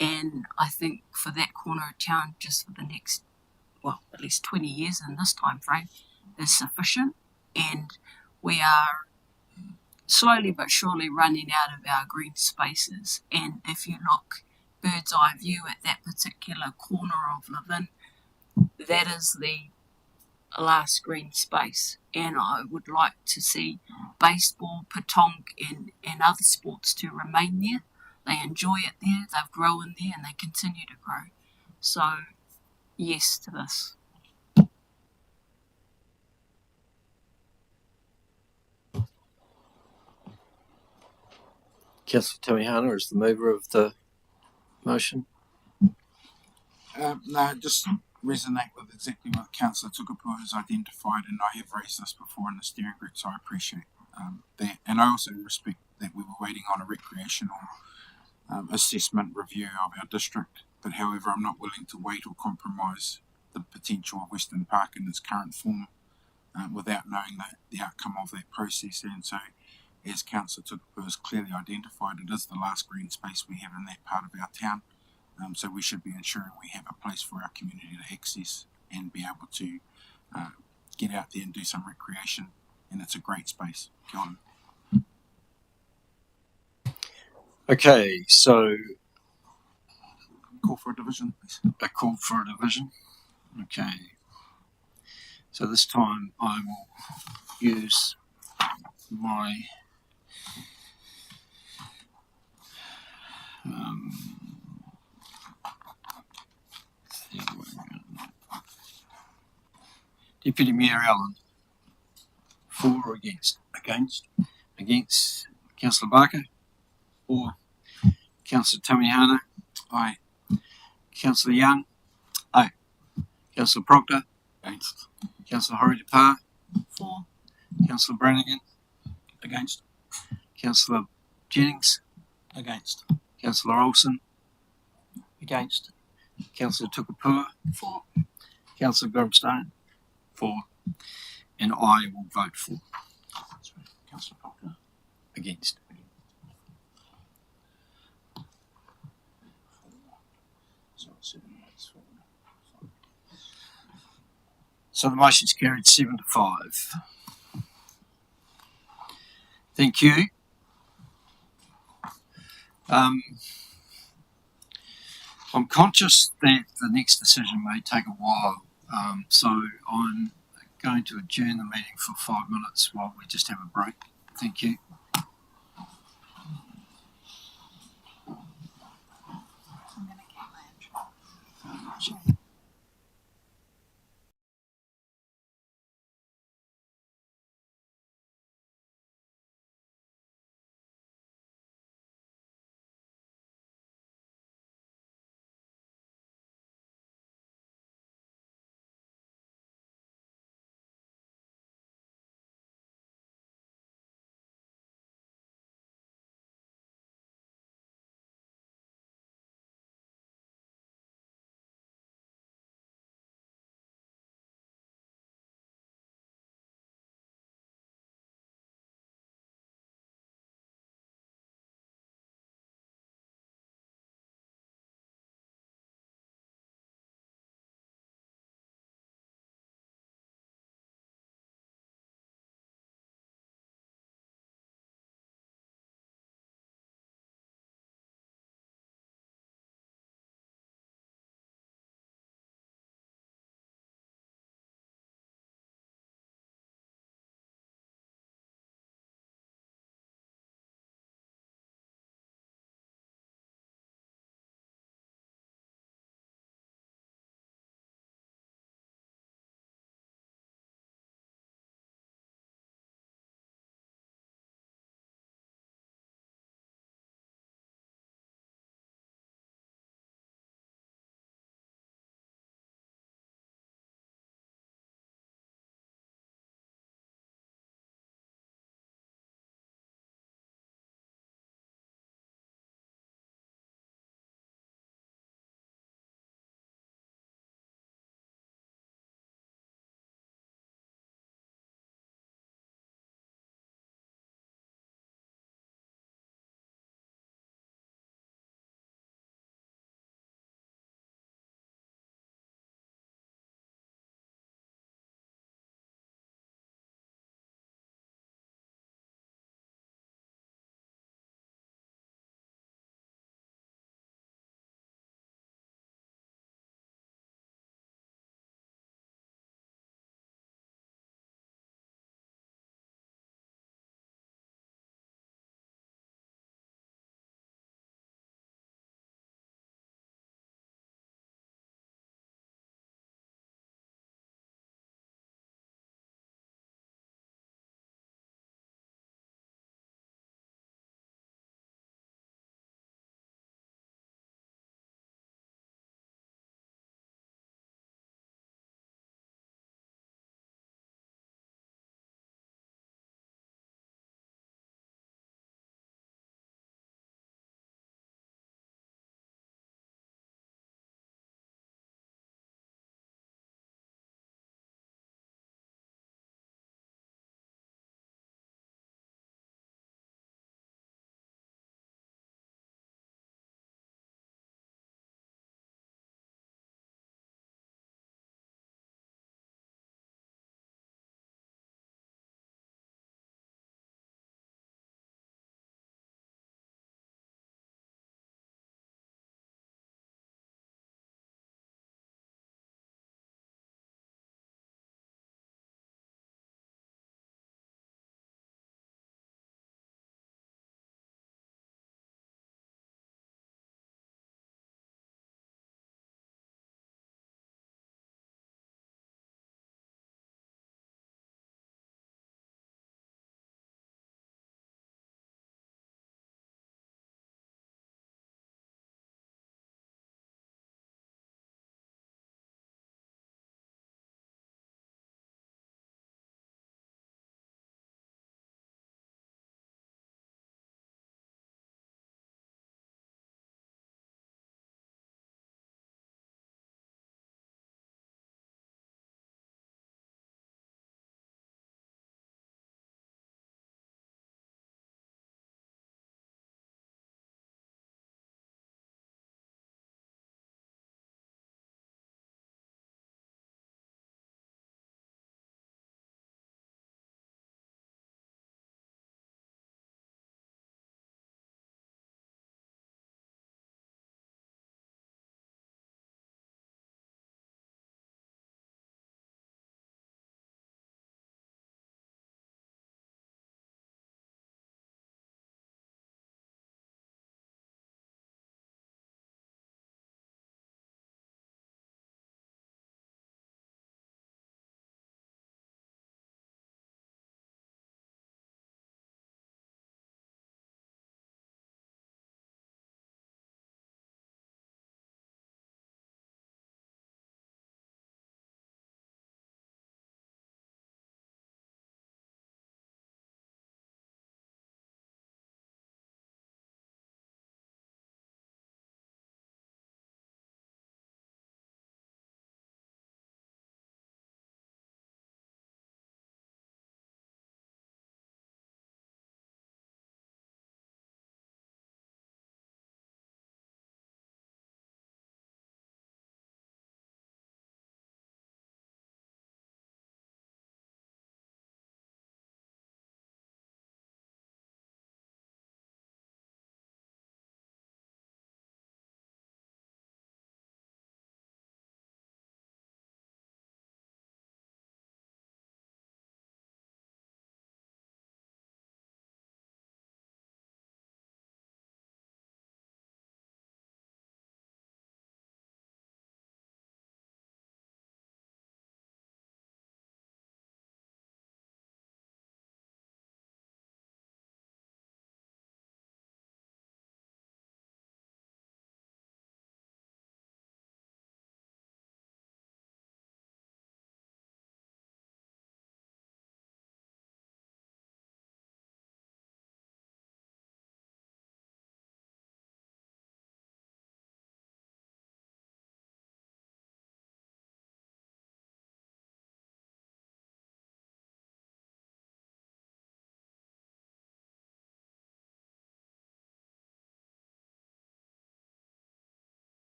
and I think for that corner of town, just for the next, well, at least 20 years in this time frame, is sufficient. And we are slowly but surely running out of our green spaces. And if you look bird's eye view at that particular corner of Levin, that is the last green space. And I would like to see baseball, patong, and other sports to remain there. They enjoy it there, they've grown there, and they continue to grow. So, yes to this. Councillor Tamihana is the mover of the motion. No, just resonate with exactly what Councillor Tukapua has identified, and I have raised this before in the steering group, so I appreciate that. And I also respect that we were waiting on a recreational assessment review of our district, but however, I'm not willing to wait or compromise the potential of Western Park in its current form without knowing the outcome of that process. And so, as Councillor Tukapua has clearly identified, it is the last green space we have in that part of our town. So we should be ensuring we have a place for our community to access and be able to get out there and do some recreation. And it's a great space. Kia ora. Okay, so Call for a division, please. a call for a division. Okay. So this time I will use my Deputy Mayor Allen. For or against? Against? Against Councillor Barker? Or Councillor Tamihana? Aye. Councillor Young? Aye. Councillor Proctor? Against. Councillor Horridipar? For. Councillor Brannigan? Against. Councillor Jennings? Against. Councillor Olsen? Against. Councillor Tukapua? For. Councillor Grimstone? For. And I will vote for. Councillor Proctor. Against. So the motion's carried 7-5. Thank you. I'm conscious that the next decision may take a while, so I'm going to adjourn the meeting for 5 minutes while we just have a break. Thank you.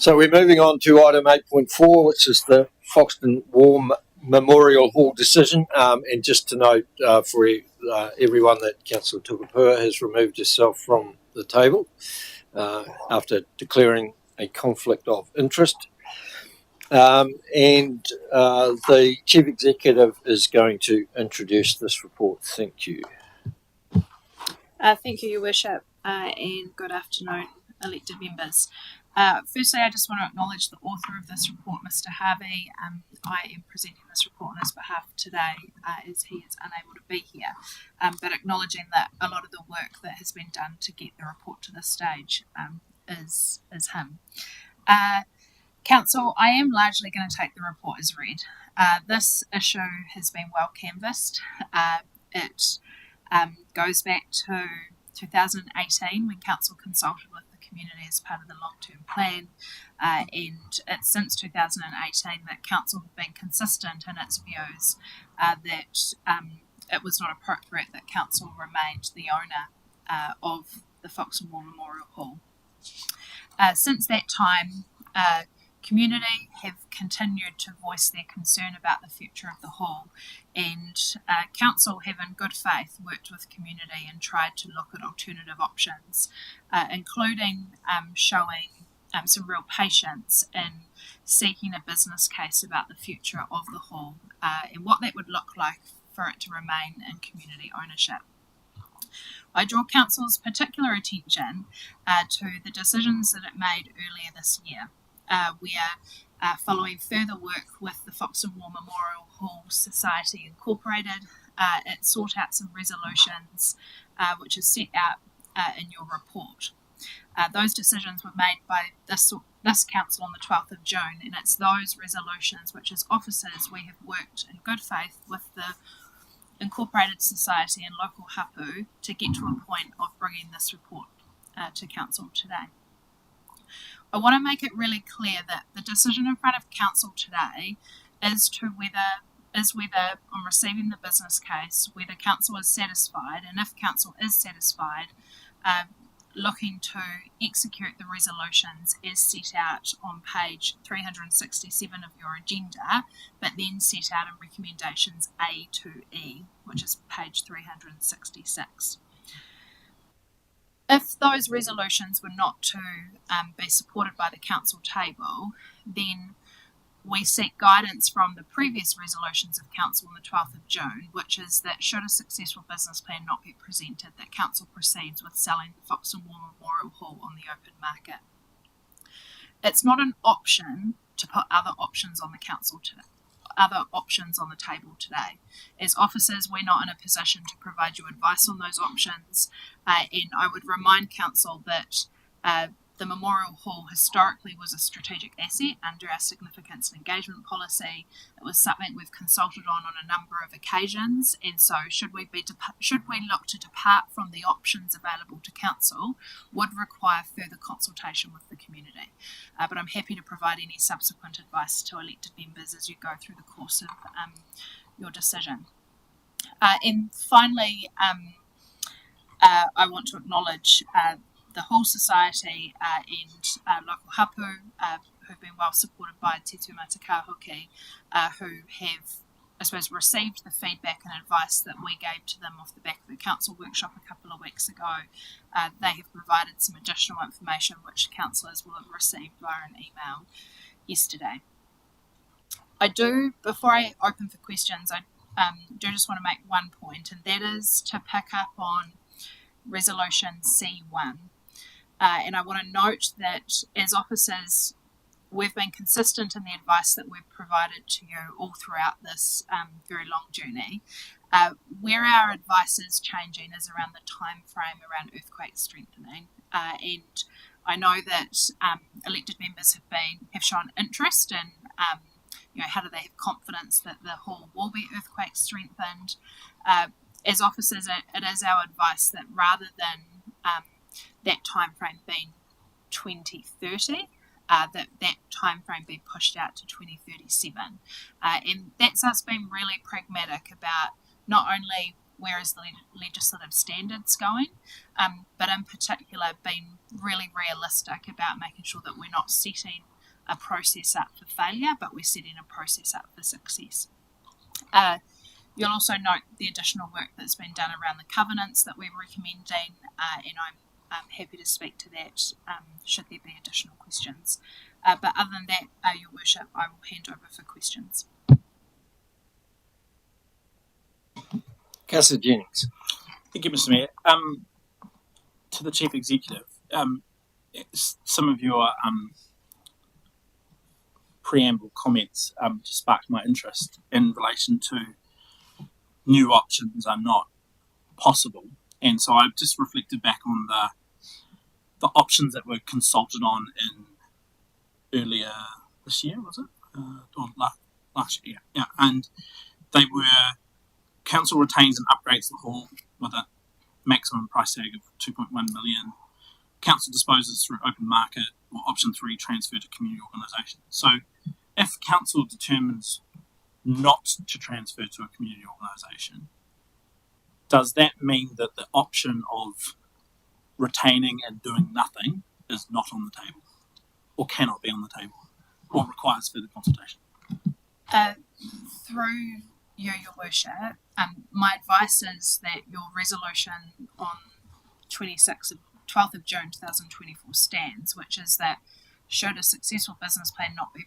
So we're moving on to item 8.4, which is the Foxton War Memorial Hall decision. And just to note for everyone that Councillor Tukapua has removed herself from the table after declaring a conflict of interest. And the Chief Executive is going to introduce this report. Thank you. Thank you, Your Worship, and good afternoon, elected members. Firstly, I just want to acknowledge the author of this report, Mr. Harvey. I am presenting this report on his behalf today as he is unable to be here, but acknowledging that a lot of the work that has been done to get the report to this stage is him. Council, I am largely going to take the report as read. This issue has been well canvassed. It goes back to 2018 when Council consulted with the community as part of the long-term plan, and it's since 2018 that Council have been consistent in its views that it was not appropriate that Council remained the owner of the Foxton War Memorial Hall. Since that time, community have continued to voice their concern about the future of the hall, and Council have in good faith worked with community and tried to look at alternative options, including showing some real patience in seeking a business case about the future of the hall and what that would look like for it to remain in community ownership. I draw Council's particular attention to the decisions that it made earlier this year. We are following further work with the Foxton War Memorial Hall Society Incorporated. It sought out some resolutions which is set out in your report. Those decisions were made by this council on the 12th of June, and it's those resolutions which as officers we have worked in good faith with the Incorporated Society and local hapu to get to a point of bringing this report to Council today. I want to make it really clear that the decision in front of Council today is whether on receiving the business case, whether Council is satisfied, and if Council is satisfied, looking to execute the resolutions as set out on page 367 of your agenda, but then set out in recommendations A to E, which is page 366. If those resolutions were not to be supported by the Council table, then we seek guidance from the previous resolutions of Council on the 12th of June, which is that should a successful business plan not get presented, that Council proceeds with selling the Foxton War Memorial Hall on the open market. It's not an option to put other options on the Council today. Other options on the table today. As officers, we're not in a position to provide you advice on those options, and I would remind Council that the Memorial Hall historically was a strategic asset under our significance and engagement policy. It was something we've consulted on a number of occasions, and so should we look to depart from the options available to Council, would require further consultation with the community. But I'm happy to provide any subsequent advice to elected members as you go through the course of your decision. And finally, I want to acknowledge the Hall Society and local hapu who've been well supported by Te Tūmata Kāhoki, who have, I suppose, received the feedback and advice that we gave to them off the back of the Council workshop a couple of weeks ago. They have provided some additional information which councillors will have received via an email yesterday. Before I open for questions, I do just want to make one point, and that is to pick up on Resolution C1. And I want to note that as officers, we've been consistent in the advice that we've provided to you all throughout this very long journey. Where our advice is changing is around the time frame around earthquake strengthening. And I know that elected members have shown interest in how do they have confidence that the hall will be earthquake strengthened. As officers, it is our advice that rather than that time frame being 2030, that time frame be pushed out to 2037. And that's us being really pragmatic about not only where is the legislative standards going, but in particular being really realistic about making sure that we're not setting a process up for failure, but we're setting a process up for success. You'll also note the additional work that's been done around the covenants that we're recommending, and I'm happy to speak to that should there be additional questions. But other than that, Your Worship, I will hand over for questions. Councillor Jennings. Thank you, Mr. Mayor. To the Chief Executive, some of your preamble comments just sparked my interest in relation to new options are not possible. And so I've just reflected back on the options that were consulted on in earlier this year, was it? Or last year, yeah. And they were, council retains and upgrades the hall with a maximum price tag of 2.1 million. Council disposes through open market, or option 3, transfer to community organisation. So if council determines not to transfer to a community organisation, does that mean that the option of retaining and doing nothing is not on the table, or cannot be on the table, or requires further consultation? Through you, Your Worship, my advice is that your resolution on 12th of June 2024 stands, which is that should a successful business plan not be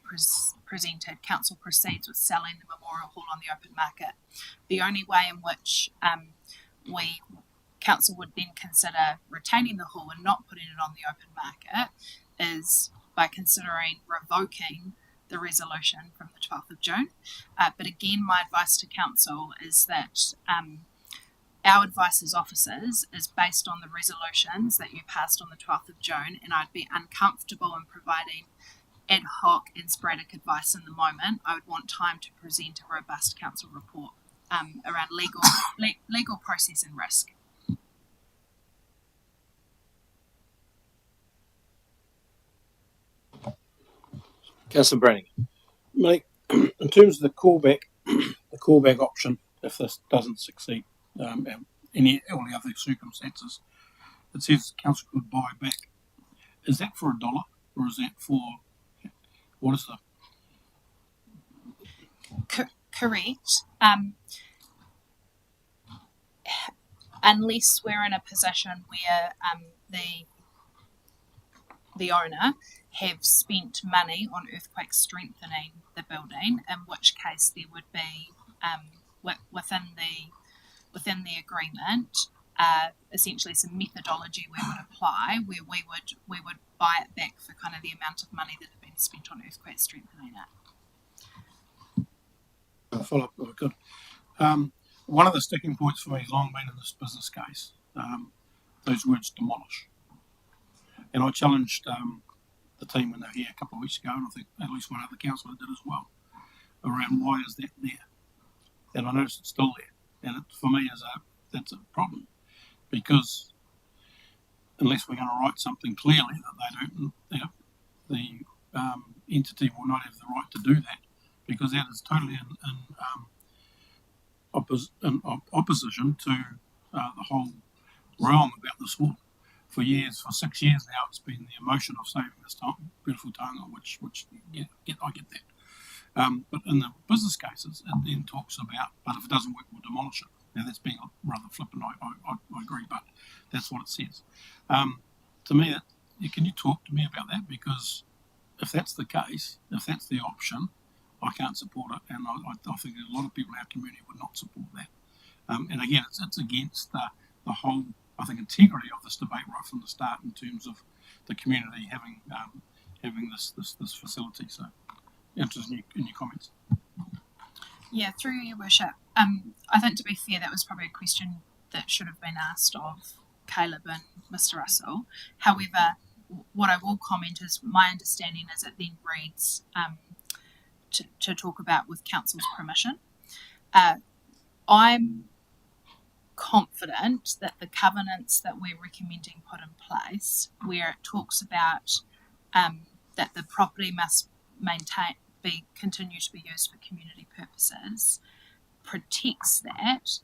presented, council proceeds with selling the Memorial Hall on the open market. The only way in which council would then consider retaining the hall and not putting it on the open market is by considering revoking the resolution from the 12th of June. But again, my advice to council is that our advice as officers is based on the resolutions that you passed on the 12th of June, and I'd be uncomfortable in providing ad hoc and sporadic advice in the moment. I would want time to present a robust council report around legal process and risk. Councillor Branning. Mate, in terms of the callback option, if this doesn't succeed, any or the other circumstances, it says the council could buy back. Is that for $1, or is that for what is the? Correct. Unless we're in a position where the owner have spent money on earthquake strengthening the building, in which case there would be within the agreement essentially some methodology we would apply where we would buy it back for kind of the amount of money that had been spent on earthquake strengthening it. I'll follow up if I could. One of the sticking points for me has long been in this business case, those words demolish. And I challenged the team when they were here a couple of weeks ago, and I think at least one other councillor did as well, around why is that there? And I noticed it's still there. And for me, that's a problem, because unless we're going to write something clearly that they don't, the entity will not have the right to do that, because that is totally in opposition to the whole realm about this hall. For 6 years now, it's been the emotion of saving this beautiful taonga, which I get that. But in the business cases, it then talks about, but if it doesn't work, we'll demolish it. Now, that's being rather flippant, I agree, but that's what it says. To me, can you talk to me about that? Because if that's the case, if that's the option, I can't support it, and I think a lot of people in our community would not support that. And again, it's against the whole, I think, integrity of this debate right from the start in terms of the community having this facility. So, interested in your comments. Yeah, through your worship. I think, to be fair, that was probably a question that should have been asked of Caleb and Mr. Russell. However, what I will comment is my understanding is it then reads to talk about with council's permission. I'm confident that the covenants that we're recommending put in place, where it talks about that the property must continue to be used for community purposes, protects that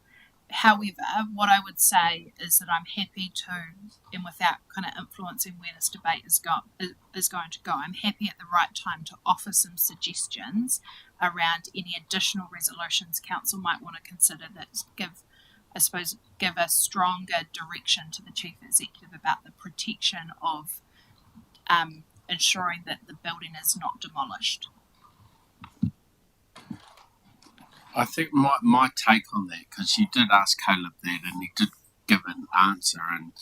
However, what I would say is that I'm happy to, and without kind of influencing where this debate is going to go, I'm happy at the right time to offer some suggestions around any additional resolutions council might want to consider that give a stronger direction to the chief executive about the protection of ensuring that the building is not demolished. I think my take on that, because you did ask Caleb that and he did give an answer, and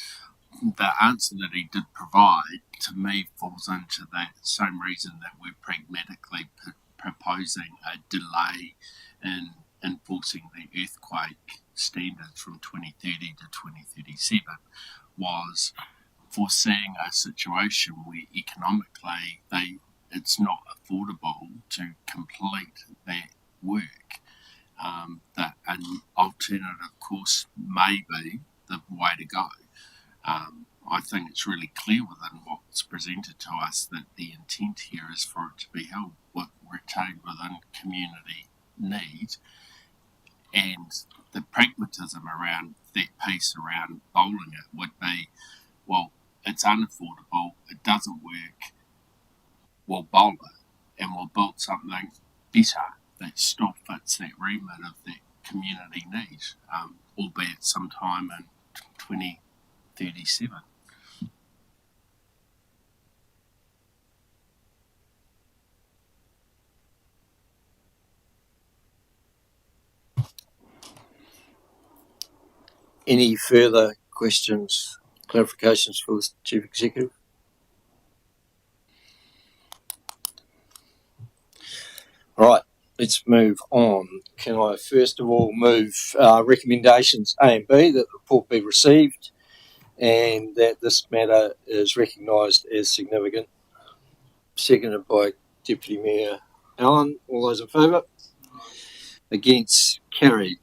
the answer that he did provide to me falls into that same reason that we're pragmatically proposing a delay in enforcing the earthquake standards from 2030 to 2037 was foreseeing a situation where economically it's not affordable to complete that work. That an alternative course may be the way to go. I think it's really clear within what's presented to us that the intent here is for it to be held retained within community need, and the pragmatism around that piece around bowling it would be, well, it's unaffordable, it doesn't work, we'll bowl it and we'll build something better that still fits that remit of that community need, albeit sometime in 2037. Any further questions, clarifications for the Chief Executive? All right, let's move on. Can I first of all move recommendations A and B, that the report be received and that this matter is recognised as significant? Seconded by Deputy Mayor Allen. All those in favour? Against? Carried.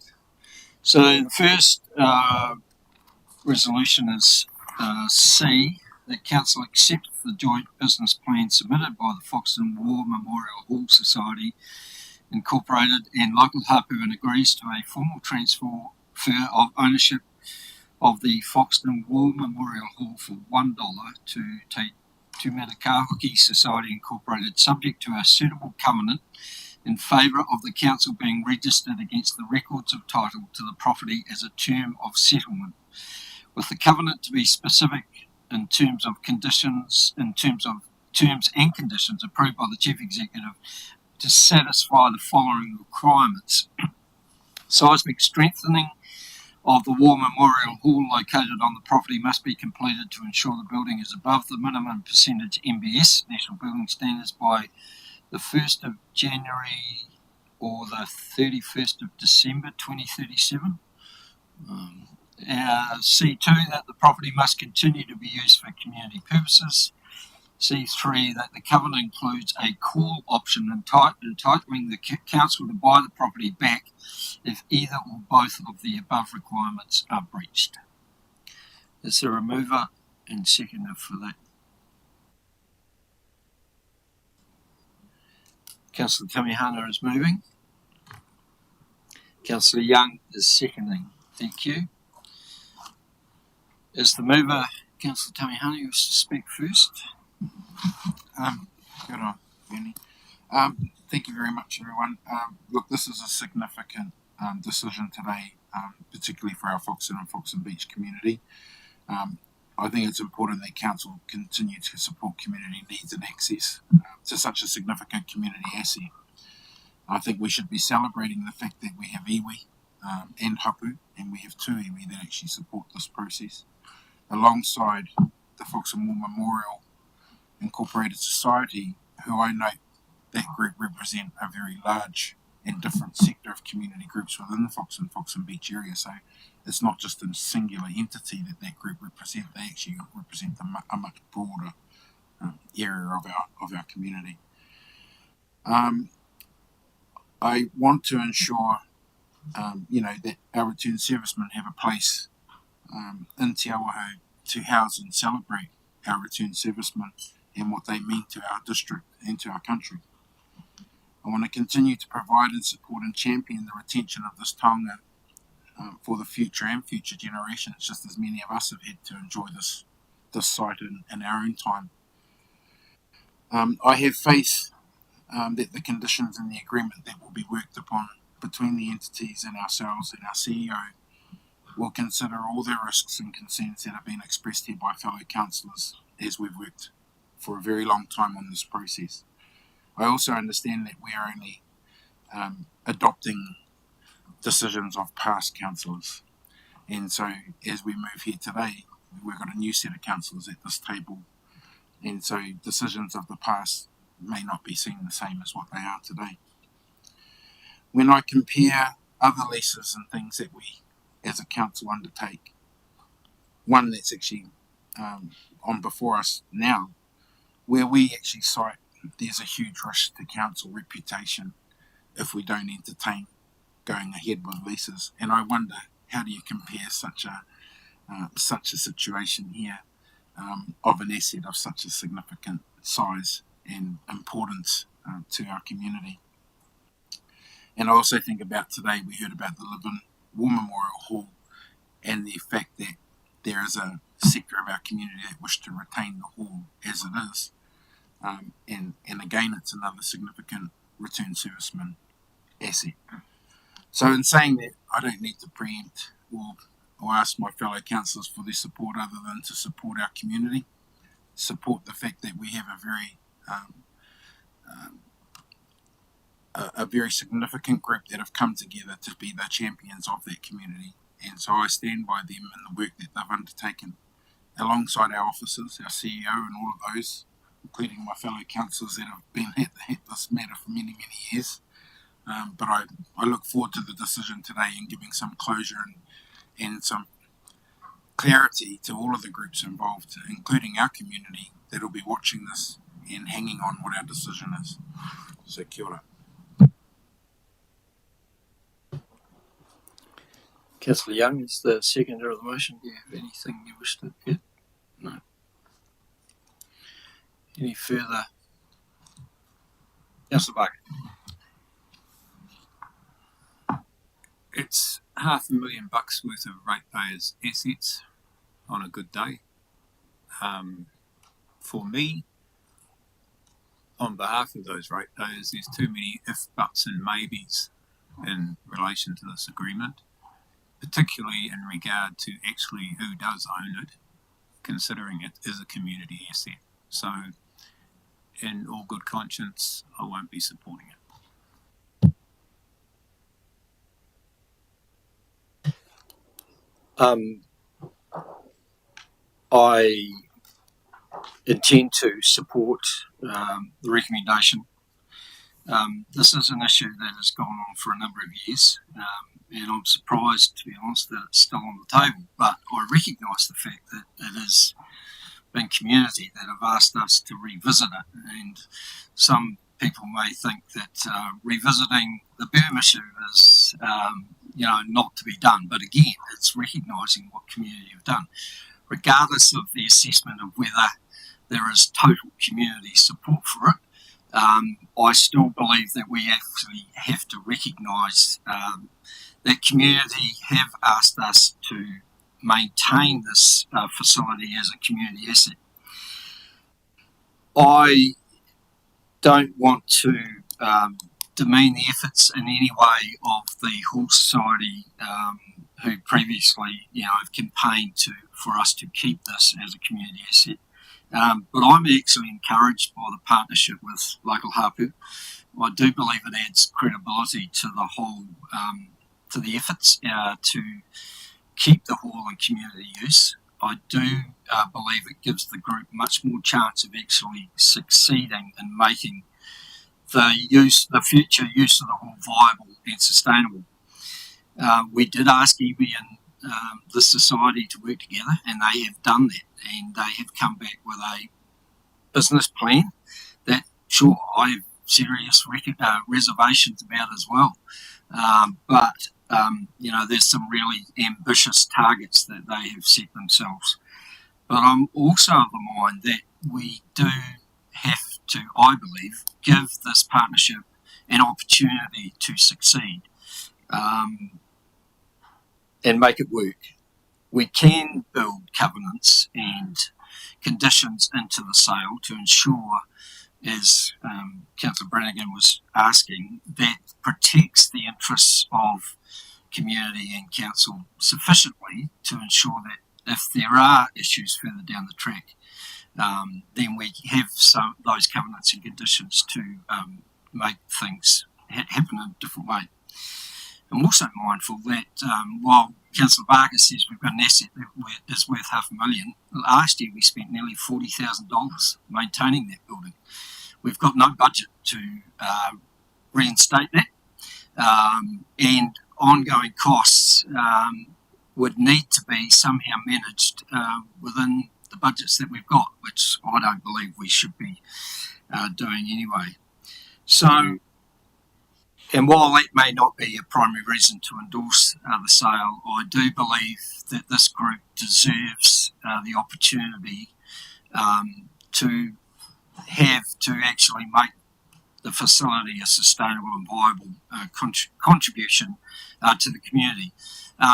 So the first resolution is C, that Council accepts the joint business plan submitted by the Foxton War Memorial Hall Society Incorporated and local hapu, and agrees to a formal transfer of ownership of the Foxton War Memorial Hall for $1 to Te Matakahoki Society Incorporated, subject to a suitable covenant in favour of the council being registered against the records of title to the property as a term of settlement, with the covenant to be specific in terms and conditions approved by the Chief Executive to satisfy the following requirements. Seismic strengthening of the War Memorial Hall located on the property must be completed to ensure the building is above the minimum percentage NBS, National Building Standards, by the 1st of January or the 31st of December 2037. C2, that the property must continue to be used for community purposes. C3, that the covenant includes a call option entitling the council to buy the property back if either or both of the above requirements are breached. Is there a mover and seconder for that? Councillor Tamihana is moving. Councillor Young is seconding. Thank you. Is the mover Councillor Tamihana? You wish to speak first? Good on, Benny. Thank you very much, everyone. Look, this is a significant decision today, particularly for our Foxton and Foxton Beach community. I think it's important that Council continue to support community needs and access to such a significant community asset. I think we should be celebrating the fact that we have iwi and hapu, and we have two iwi that actually support this process, alongside the Foxton War Memorial Incorporated Society, who I note that group represent a very large and different sector of community groups within the Foxton Beach area. So it's not just a singular entity that group represent; they actually represent a much broader area of our community. I want to ensure, that our returned servicemen have a place in Te Awaho to house and celebrate our returned servicemen and what they mean to our district and to our country. I want to continue to provide and support and champion the retention of this taonga for the future and future generations, just as many of us have had to enjoy this site in our own time. I have faith that the conditions in the agreement that will be worked upon between the entities and ourselves and our CEO will consider all the risks and concerns that have been expressed here by fellow councillors as we've worked for a very long time on this process. I also understand that we are only adopting decisions of past councillors, and so as we move here today, we've got a new set of councillors at this table, and so decisions of the past may not be seen the same as what they are today. When I compare other leases and things that we as a council undertake, one that's actually on before us now, where we actually cite there's a huge risk to council reputation if we don't entertain going ahead with leases. And I wonder, how do you compare such a situation here of an asset of such a significant size and importance to our community? And I also think about today, we heard about the Living War Memorial Hall and the fact that there is a sector of our community that wish to retain the hall as it is. And again, it's another significant return serviceman asset. So in saying that, I don't need to preempt or ask my fellow councillors for their support other than to support our community, support the fact that we have a very significant group that have come together to be the champions of that community. And so I stand by them and the work that they've undertaken alongside our officers, our CEO and all of those, including my fellow councillors that have been at this matter for many, many years. But I look forward to the decision today and giving some closure and some clarity to all of the groups involved, including our community that will be watching this and hanging on what our decision is. So kia ora. Councillor Young is the seconder of the motion. Do you have anything you wish to add? No. Any further? Councillor Barker. It's $500,000 worth of ratepayers' assets on a good day. For me, on behalf of those ratepayers, there's too many if, buts and maybes in relation to this agreement, particularly in regard to actually who does own it, considering it is a community asset. So, in all good conscience, I won't be supporting it. I intend to support the recommendation. This is an issue that has gone on for a number of years, and I'm surprised, to be honest, that it's still on the table. But I recognise the fact that it has been community that have asked us to revisit it, and some people may think that revisiting the Boom issue is, not to be done. But again, it's recognising what community have done, regardless of the assessment of whether there is total community support for it. I still believe that we actually have to recognise that community have asked us to maintain this facility as a community asset. I don't want to demean the efforts in any way of the Hall Society, who previously, have campaigned for us to keep this as a community asset. But I'm actually encouraged by the partnership with local hapu. I do believe it adds credibility to the whole, to the efforts to keep the hall in community use. I do believe it gives the group much more chance of actually succeeding in making the future use of the hall viable and sustainable. We did ask iwi and the society to work together, and they have done that, and they have come back with a business plan that, sure, I have serious reservations about as well. But there's some really ambitious targets that they have set themselves. But I'm also of the mind that we do have to, I believe, give this partnership an opportunity to succeed. and make it work. We can build covenants and conditions into the sale to ensure, as Councillor Brannigan was asking, that protects the interests of community and council sufficiently to ensure that if there are issues further down the track, then we have those covenants and conditions to make things happen in a different way. I'm also mindful that while Councillor Barker says we've got an asset that is worth $500,000, last year we spent nearly $40,000 maintaining that building. We've got no budget to reinstate that, and ongoing costs would need to be somehow managed within the budgets that we've got, which I don't believe we should be doing anyway. So, and while that may not be a primary reason to endorse the sale, I do believe that this group deserves the opportunity to actually make the facility a sustainable and viable contribution to the community.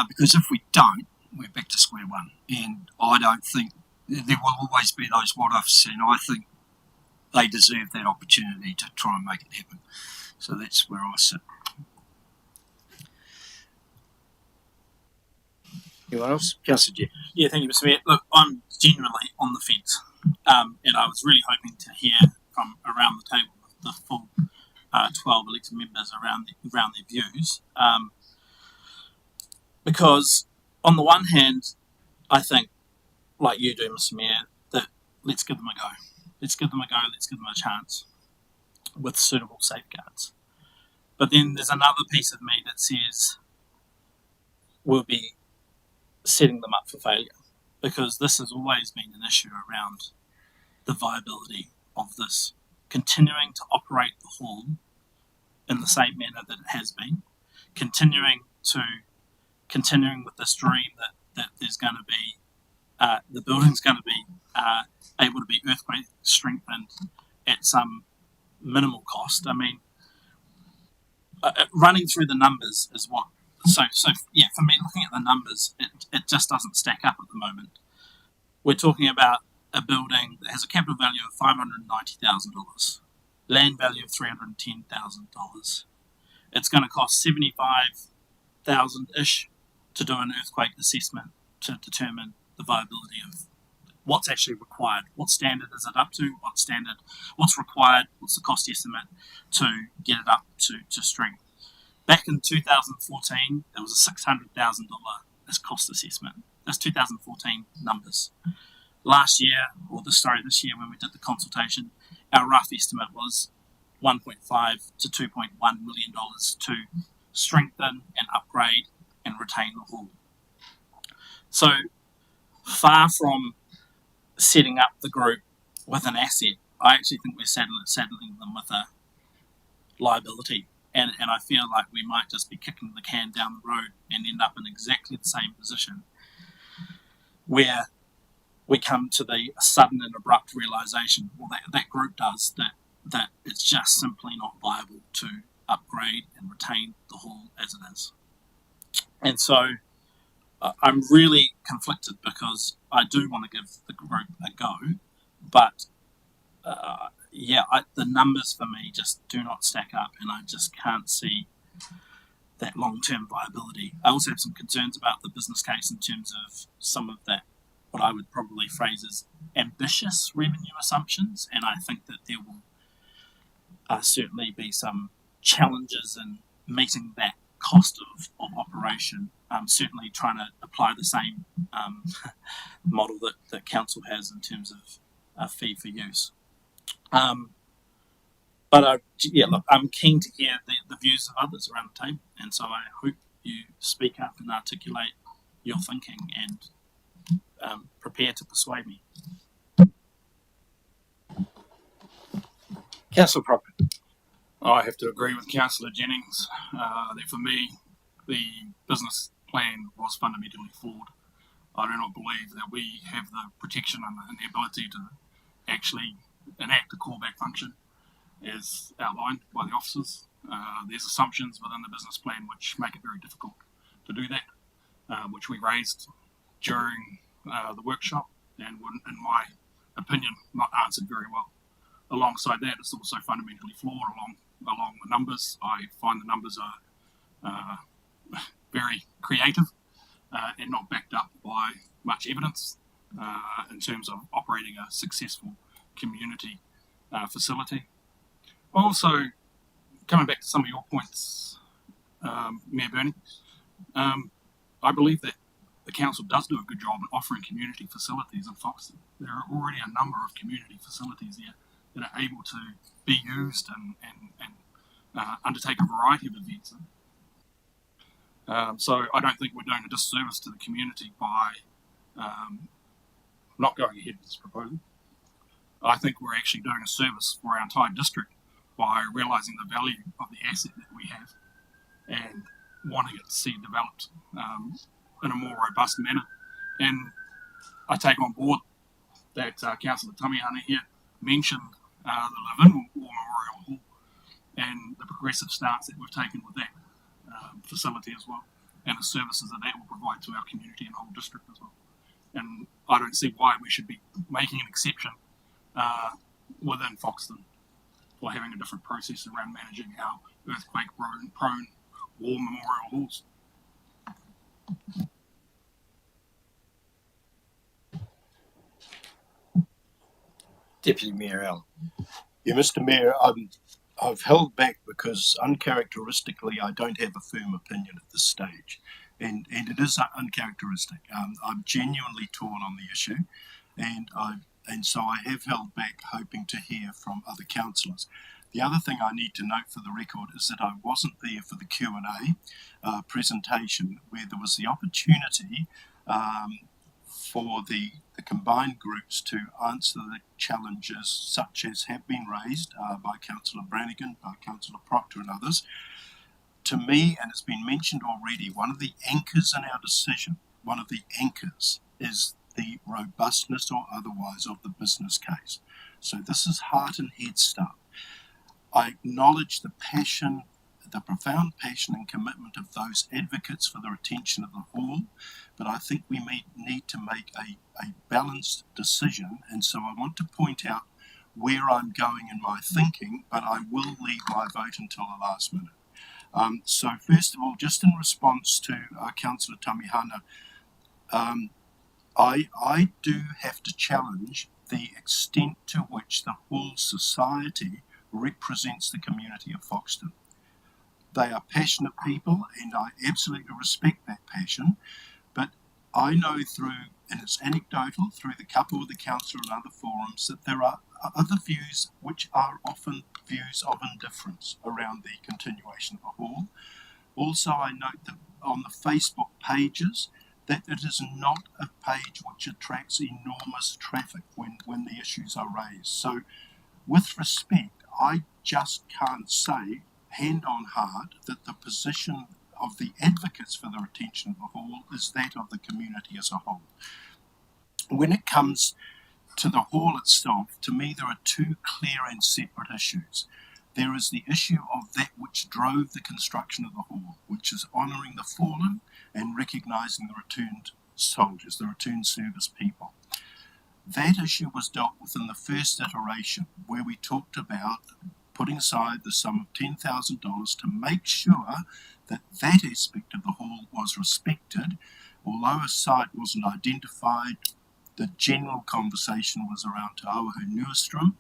Because if we don't, we're back to square one. And I don't think there will always be those what-ifs, and I think they deserve that opportunity to try and make it happen. So that's where I sit. Anyone else? Councillor Jeff. Yeah, thank you, Mr. Mayor. Look, I'm genuinely on the fence, and I was really hoping to hear from around the table the full 12 elected members around their views, because on the one hand, I think, like you do, Mr. Mayor, that let's give them a go. Let's give them a go. Let's give them a chance with suitable safeguards. But then there's another piece of me that says we'll be setting them up for failure, because this has always been an issue around the viability of this, continuing to operate the hall in the same manner that it has been, continuing with this dream that there's going to be the building's going to be able to be earthquake strengthened at some minimal cost. I mean, running through the numbers is what. So yeah, for me, looking at the numbers, it just doesn't stack up at the moment. We're talking about a building that has a capital value of $590,000, land value of $310,000. It's going to cost $75,000-ish to do an earthquake assessment to determine the viability of what's actually required. What standard is it up to? What's required? What's the cost estimate to get it up to strength? Back in 2014, there was a $600,000 cost assessment. That's 2014 numbers. This year, when we did the consultation, our rough estimate was $1.5 to $2.1 million to strengthen and upgrade and retain the hall. So far from setting up the group with an asset, I actually think we're saddling them with a liability. And I feel like we might just be kicking the can down the road and end up in exactly the same position where we come to the sudden and abrupt realisation, well, that group does, that it's just simply not viable to upgrade and retain the hall as it is. And so I'm really conflicted, because I do want to give the group a go, but the numbers for me just do not stack up, and I just can't see that long-term viability. I also have some concerns about the business case in terms of some of that, what I would probably phrase as ambitious revenue assumptions, and I think that there will certainly be some challenges in meeting that cost of operation. Certainly trying to apply the same model that council has in terms of a fee for use. But I'm keen to hear the views of others around the table, and so I hope you speak up and articulate your thinking and prepare to persuade me. Councillor Proctor. I have to agree with Councillor Jennings that for me, the business plan was fundamentally flawed. I do not believe that we have the protection and the ability to actually enact a callback function as outlined by the officers. There's assumptions within the business plan which make it very difficult to do that. which we raised during the workshop and were, in my opinion, not answered very well. Alongside that, it's also fundamentally flawed along the numbers. I find the numbers are very creative and not backed up by much evidence in terms of operating a successful community facility. Also, coming back to some of your points, Mayor Burney, I believe that the council does do a good job in offering community facilities in Foxton. There are already a number of community facilities there that are able to be used and undertake a variety of events. So I don't think we're doing a disservice to the community by not going ahead with this proposal. I think we're actually doing a service for our entire district by realising the value of the asset that we have and wanting it to see developed in a more robust manner. And I take on board that Councillor Tamihana here mentioned the Live-In War Memorial Hall and the progressive stance that we've taken with that facility as well, and the services that that will provide to our community and whole district as well. And I don't see why we should be making an exception within Foxton for having a different process around managing our earthquake-prone war memorial halls. Deputy Mayor Allen. Yeah, Mr. Mayor, I've held back because uncharacteristically I don't have a firm opinion at this stage. And it is uncharacteristic. I'm genuinely torn on the issue, and so I have held back, hoping to hear from other councillors. The other thing I need to note for the record is that I wasn't there for the Q&A presentation, where there was the opportunity for the combined groups to answer the challenges such as have been raised by Councillor Brannigan, by Councillor Proctor and others. To me, and it's been mentioned already, one of the anchors in our decision, one of the anchors is the robustness or otherwise of the business case. So this is heart and head stuff. I acknowledge the passion, the profound passion and commitment of those advocates for the retention of the hall, but I think we need to make a balanced decision, and so I want to point out where I'm going in my thinking, but I will leave my vote until the last minute. So first of all, just in response to Councillor Tamihana, I do have to challenge the extent to which the whole society represents the community of Foxton. They are passionate people, and I absolutely respect that passion, but I know through, and it's anecdotal, through the couple with the council and other forums, that there are other views which are often views of indifference around the continuation of the hall. Also, I note that on the Facebook pages, that it is not a page which attracts enormous traffic when the issues are raised. So, with respect, I just can't say, hand on heart, that the position of the advocates for the retention of the hall is that of the community as a whole. When it comes to the hall itself, to me there are two clear and separate issues. There is the issue of that which drove the construction of the hall, which is honouring the fallen and recognising the returned soldiers, the returned service people. That issue was dealt with in the first iteration, where we talked about putting aside the sum of $10,000 to make sure that that aspect of the hall was respected. Although a site wasn't identified, the general conversation was around Te Auahu Nuestrum,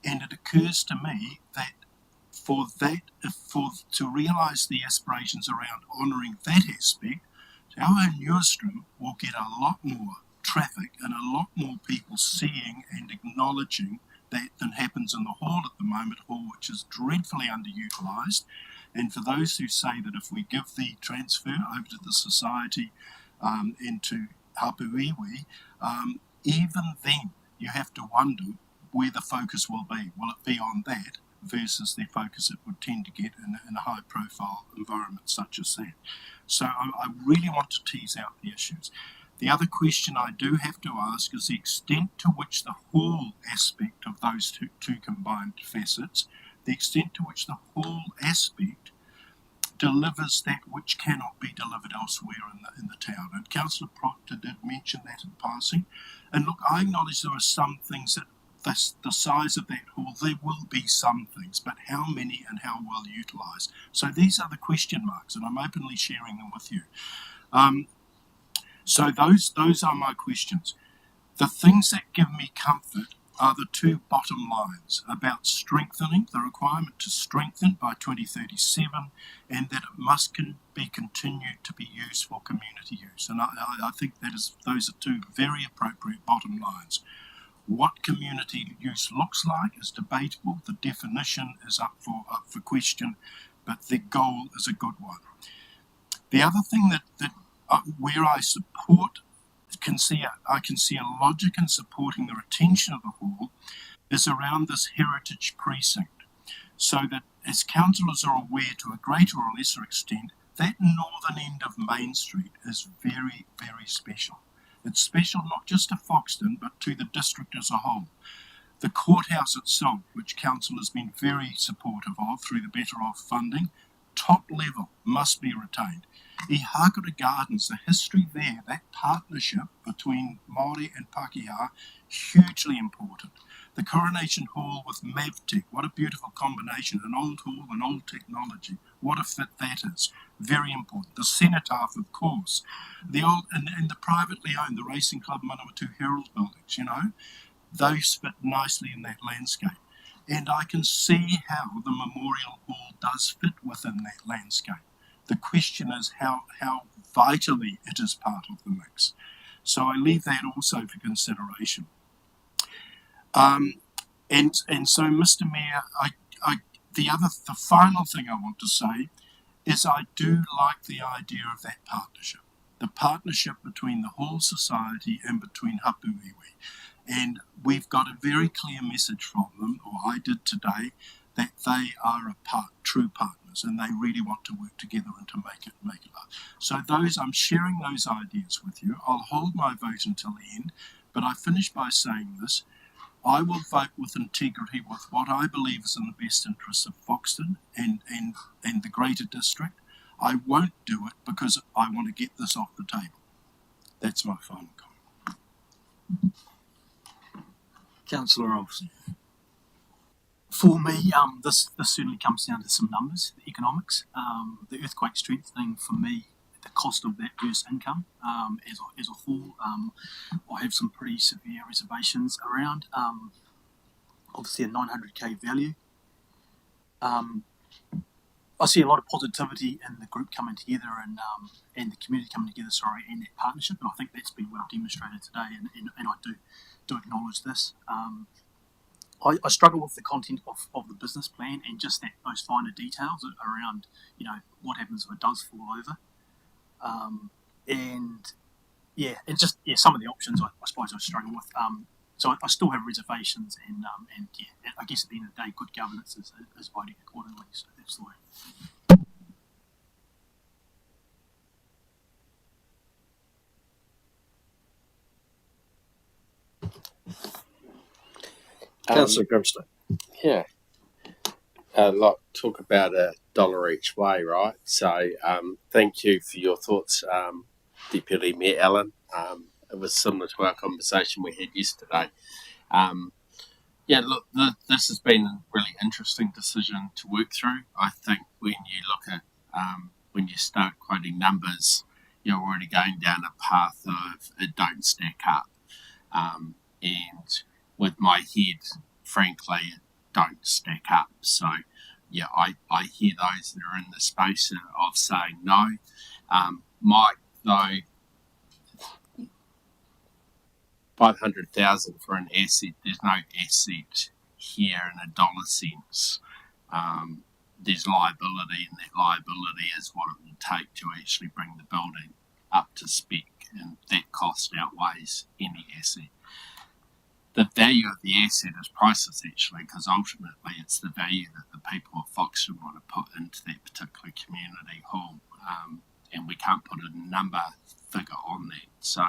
and it occurs to me that to realise the aspirations around honouring that aspect, Te Auahu Nuestrum will get a lot more traffic and a lot more people seeing and acknowledging that than happens in the hall at the moment, hall which is dreadfully underutilised. And for those who say that if we give the transfer over to the society into Hapuiwi, even then you have to wonder where the focus will be. Will it be on that versus the focus it would tend to get in a high profile environment such as that? So I really want to tease out the issues. The other question I do have to ask is the extent to which the hall aspect of those two combined facets, the extent to which the hall aspect delivers that which cannot be delivered elsewhere in the town. And Councillor Proctor did mention that in passing. And look, I acknowledge there are some things that the size of that hall, there will be some things, but how many and how well utilised? So these are the question marks, and I'm openly sharing them with you. So those are my questions. The things that give me comfort are the two bottom lines about strengthening, the requirement to strengthen by 2037, and that it must be continued to be used for community use. And I think those are two very appropriate bottom lines. What community use looks like is debatable. The definition is up for question, but the goal is a good one. The other thing that where I support, I can see a logic in supporting the retention of the hall is around this heritage precinct, so that as councillors are aware to a greater or lesser extent, that northern end of Main Street is very, very special. It's special not just to Foxton, but to the district as a whole. The courthouse itself, which council has been very supportive of through the Better Off funding, top level must be retained. E Hākura Gardens, the history there, that partnership between Māori and Pākehā, hugely important. The Coronation Hall with Mavtech, what a beautiful combination, an old hall and old technology. What a fit that is, very important. The Cenotaph, of course, the old and the privately owned, the Racing Club Manawatu Herald buildings, those fit nicely in that landscape. And I can see how the Memorial Hall does fit within that landscape. The question is how vitally it is part of the mix. So I leave that also for consideration. And so, Mr. Mayor, the final thing I want to say is I do like the idea of that partnership. The partnership between the Hall Society and between Hapu Iwi. And we've got a very clear message from them, or I did today, that they are true partners and they really want to work together and to make it up. So I'm sharing those ideas with you. I'll hold my vote until the end, but I finish by saying this. I will vote with integrity with what I believe is in the best interests of Foxton and the greater district. I won't do it because I want to get this off the table. That's my final comment. Councillor Olsen. For me, this certainly comes down to some numbers, the economics. The earthquake strengthening, for me, the cost of that versus income as a whole, I have some pretty severe reservations around. Obviously, a 900k value. I see a lot of positivity in the group coming together and the community coming together, and that partnership, and I think that's been well demonstrated today, and I do acknowledge this. I struggle with the content of the business plan and just those finer details around, what happens if it does fall over. Some of the options I suppose I struggle with. So I still have reservations, and I guess at the end of the day, good governance is voting accordingly. So that's the way. Councillor Grimstone. Yeah. Talk about $1 each way, right? So thank you for your thoughts, Deputy Mayor Allen. It was similar to our conversation we had yesterday. This has been a really interesting decision to work through. I think when you look at, when you start quoting numbers, you're already going down a path of it don't stack up. And with my head, frankly, it don't stack up. So, I hear those that are in the space of saying no. Mike, though, 500,000 for an asset. There's no asset here in a dollar sense. There's liability, and that liability is what it will take to actually bring the building up to spec, and that cost outweighs any asset. The value of the asset is priceless, actually, because ultimately it's the value that the people of Foxton want to put into that particular community hall, and we can't put a number figure on that. So,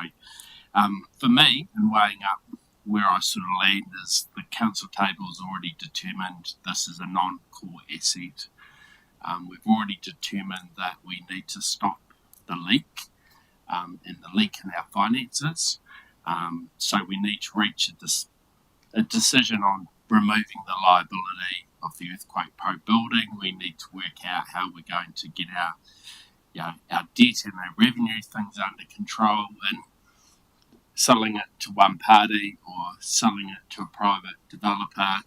for me, in weighing up where I sort of land, is the council table has already determined this is a non-core asset. We've already determined that we need to stop the leak and the leak in our finances. So we need to reach a decision on removing the liability of the earthquake pro building. We need to work out how we're going to get our debt and our revenue things under control, and selling it to one party or selling it to a private developer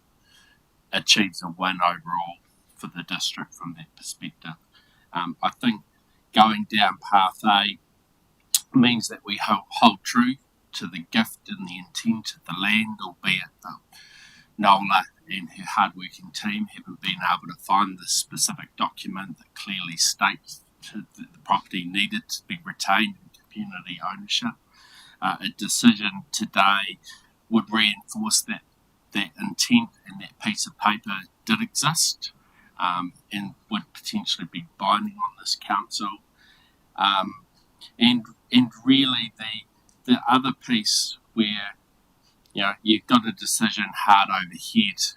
achieves a win overall for the district from that perspective. I think going down path A means that we hold true to the gift and the intent of the land, albeit Nola and her hard-working team haven't been able to find the specific document that clearly states that the property needed to be retained in community ownership. A decision today would reinforce that intent and that piece of paper did exist, and would potentially be binding on this council. And really the other piece where you've got a decision hard overhead,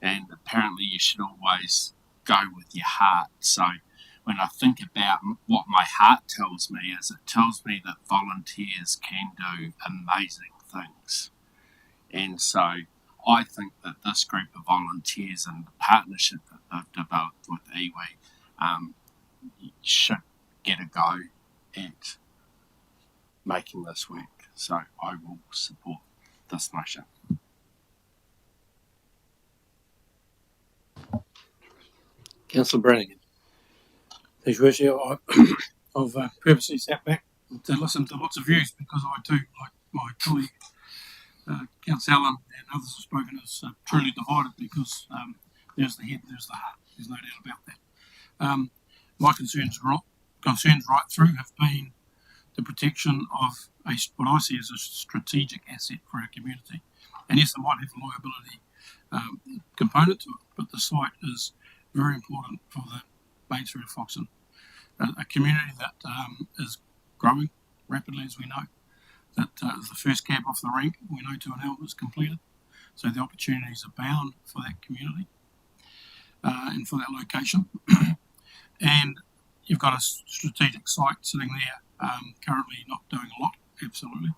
and apparently you should always go with your heart. So when I think about what my heart tells me, is it tells me that volunteers can do amazing things. And so I think that this group of volunteers and the partnership that they've developed with iwi should get a go at making this work. So I will support this motion. Councillor Brannigan. Thanks, Rishi. I've purposely sat back to listen to lots of views because I too, like my colleague, Councillor Allen and others have spoken, is truly divided because there's the head, there's the heart. There's no doubt about that. My concerns right through have been the protection of what I see as a strategic asset for our community. And yes, it might have a liability component to it, but the site is very important for the main street of Foxton, a community that is growing rapidly, as we know. That is the first cab off the rank. We know Tuanel was completed, so the opportunities abound for that community and for that location. And you've got a strategic site sitting there, currently not doing a lot, absolutely.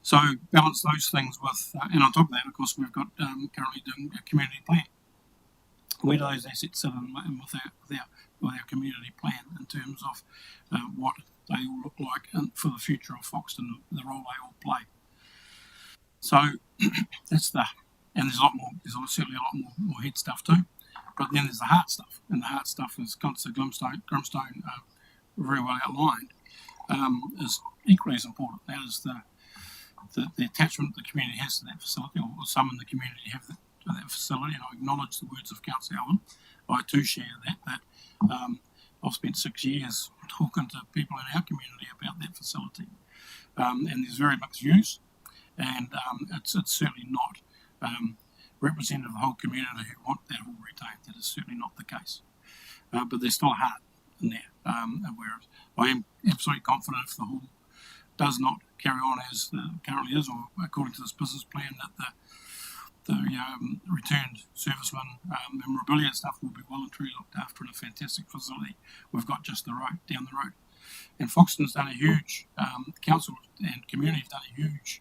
So balance those things with, and on top of that, of course, we've got currently doing a community plan. Where do those assets sit in with our community plan in terms of what they all look like and for the future of Foxton, the role they all play. So that's and there's a lot more, there's certainly a lot more head stuff too. But then there's the heart stuff, and the heart stuff is Councillor Grimstone very well outlined, is equally as important. That is the attachment the community has to that facility, or some in the community have to that facility, and I acknowledge the words of Councillor Allen. I too share that I've spent 6 years talking to people in our community about that facility, and there's very mixed views, and it's certainly not representative of the whole community who want that all retained. That is certainly not the case, but there's still a heart in there, where I am absolutely confident if the hall does not carry on as currently is, or according to this business plan, that the returned servicemen memorabilia stuff will be well and truly looked after in a fantastic facility we've got just down the road. And Foxton's done a huge, council and community have done a huge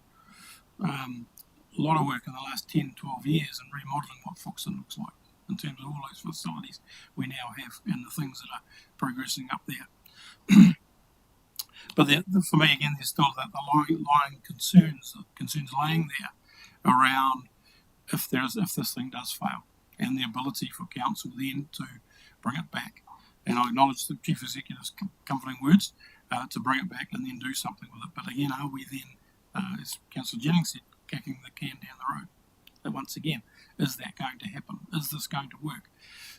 lot of work in the last 10, 12 years in remodelling what Foxton looks like in terms of all those facilities we now have and the things that are progressing up there. But for me, again, there's still the lying concerns laying there around if this thing does fail, and the ability for council then to bring it back. And I acknowledge the Chief Executive's comforting words to bring it back and then do something with it. But again, are we then, as Councillor Jennings said, kicking the can down the road? And once again, is that going to happen? Is this going to work?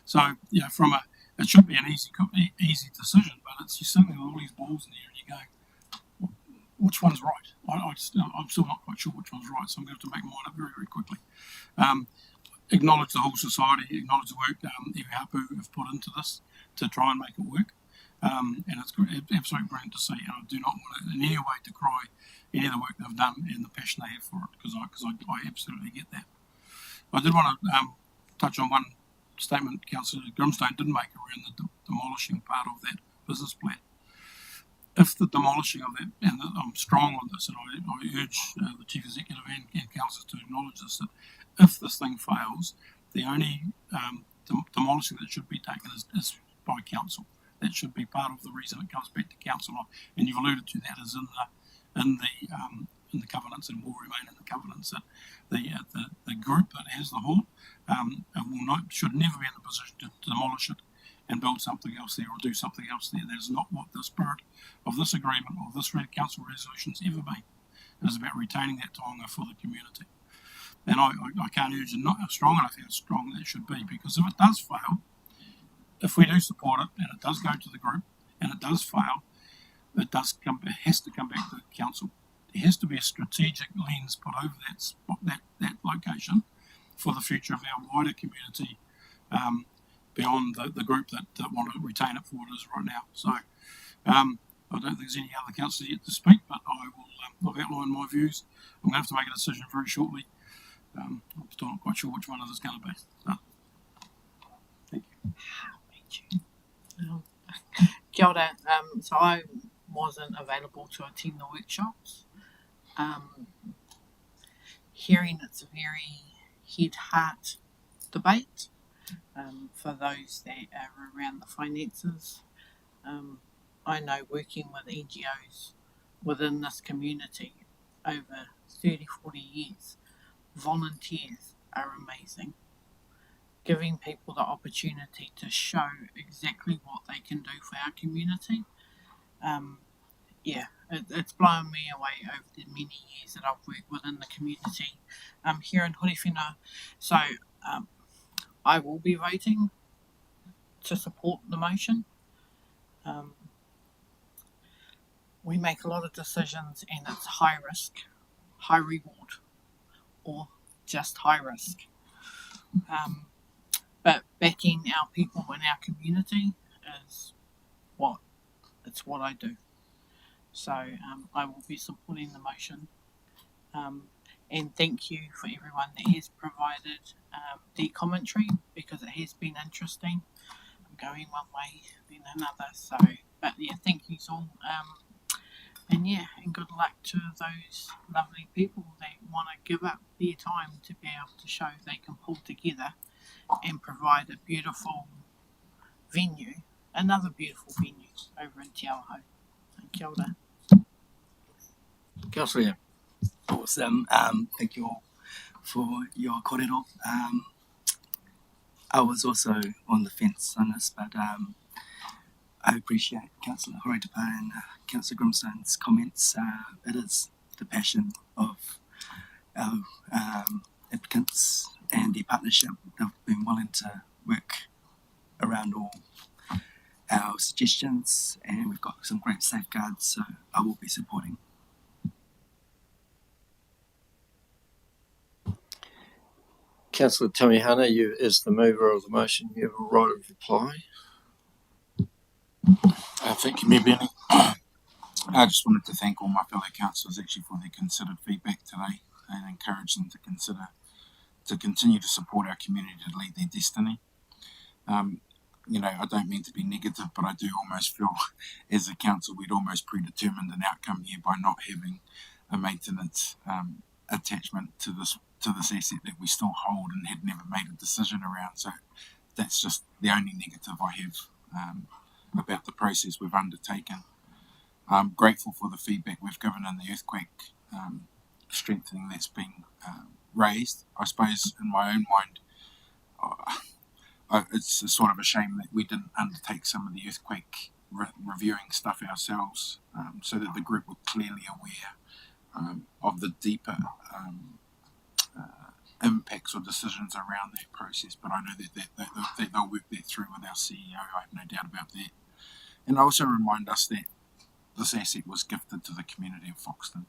So, it should be an easy decision, but it's just sitting with all these balls in there and you're going, which one's right? I'm still not quite sure which one's right, so I'm going to have to make mine up very, very quickly. Acknowledge the whole society, acknowledge the work iwi Hapu have put into this to try and make it work. And it's absolutely brilliant to see, and I do not want to in any way decry any of the work they've done and the passion they have for it, because I absolutely get that. I did want to touch on one statement Councillor Grimstone did make around the demolishing part of that business plan. If the demolishing of that, and I'm strong on this, and I urge the Chief Executive and Council to acknowledge this, that if this thing fails, the only demolishing that should be taken is by Council. That should be part of the reason it comes back to Council, and you've alluded to that as in the covenants, and will remain in the covenants, that the group that has the hall should never be in the position to demolish it and build something else there or do something else there. That is not what the spirit of this agreement or this council resolution has ever been. It is about retaining that taonga for the community. And I can't urge it not strong enough how strong that should be, because if it does fail, if we do support it and it does go to the group and it does fail, it has to come back to the council. There has to be a strategic lens put over that location for the future of our wider community, beyond the group that want to retain it for what it is right now. So I don't think there's any other councillors yet to speak, but I've outlined my views. I'm going to have to make a decision very shortly. I'm still not quite sure which one it is going to be. So, thank you. Kia ora. So I wasn't available to attend the workshops. Hearing it's a very head-heart debate for those that are around the finances. I know working with NGOs within this community over 30, 40 years, volunteers are amazing. Giving people the opportunity to show exactly what they can do for our community. It's blown me away over the many years that I've worked within the community here in Horewhenua. So I will be voting to support the motion. We make a lot of decisions and it's high risk, high reward, or just high risk. But backing our people in our community is what I do. So I will be supporting the motion. And thank you for everyone that has provided the commentary, because it has been interesting. I'm going one way, then another. So, but yeah, thank you all. And good luck to those lovely people that want to give up their time to be able to show they can pull together and provide a beautiful venue, another beautiful venue over in Te Awaho. Kia ora. Councillor, awesome. Thank you all for your kōrero. I was also on the fence on this, but I appreciate Councillor Horitapa and Councillor Grimstone's comments. It is the passion of our applicants and the partnership. They've been willing to work around all our suggestions, and we've got some great safeguards, so I will be supporting. Councillor Tamihana, you as the mover of the motion, you have a right of reply. Thank you, Mayor Benny. I just wanted to thank all my fellow councillors actually for their considered feedback today, and encourage them to continue to support our community to lead their destiny. I don't mean to be negative, but I do almost feel as a council we'd almost predetermined an outcome here by not having a maintenance attachment to this asset that we still hold and had never made a decision around. So that's just the only negative I have about the process we've undertaken. I'm grateful for the feedback we've given in the earthquake strengthening that's been raised. I suppose in my own mind, it's a sort of a shame that we didn't undertake some of the earthquake reviewing stuff ourselves, so that the group were clearly aware of the deeper impacts or decisions around that process. But I know that they'll work that through with our CEO. I have no doubt about that. And I also remind us that this asset was gifted to the community of Foxton.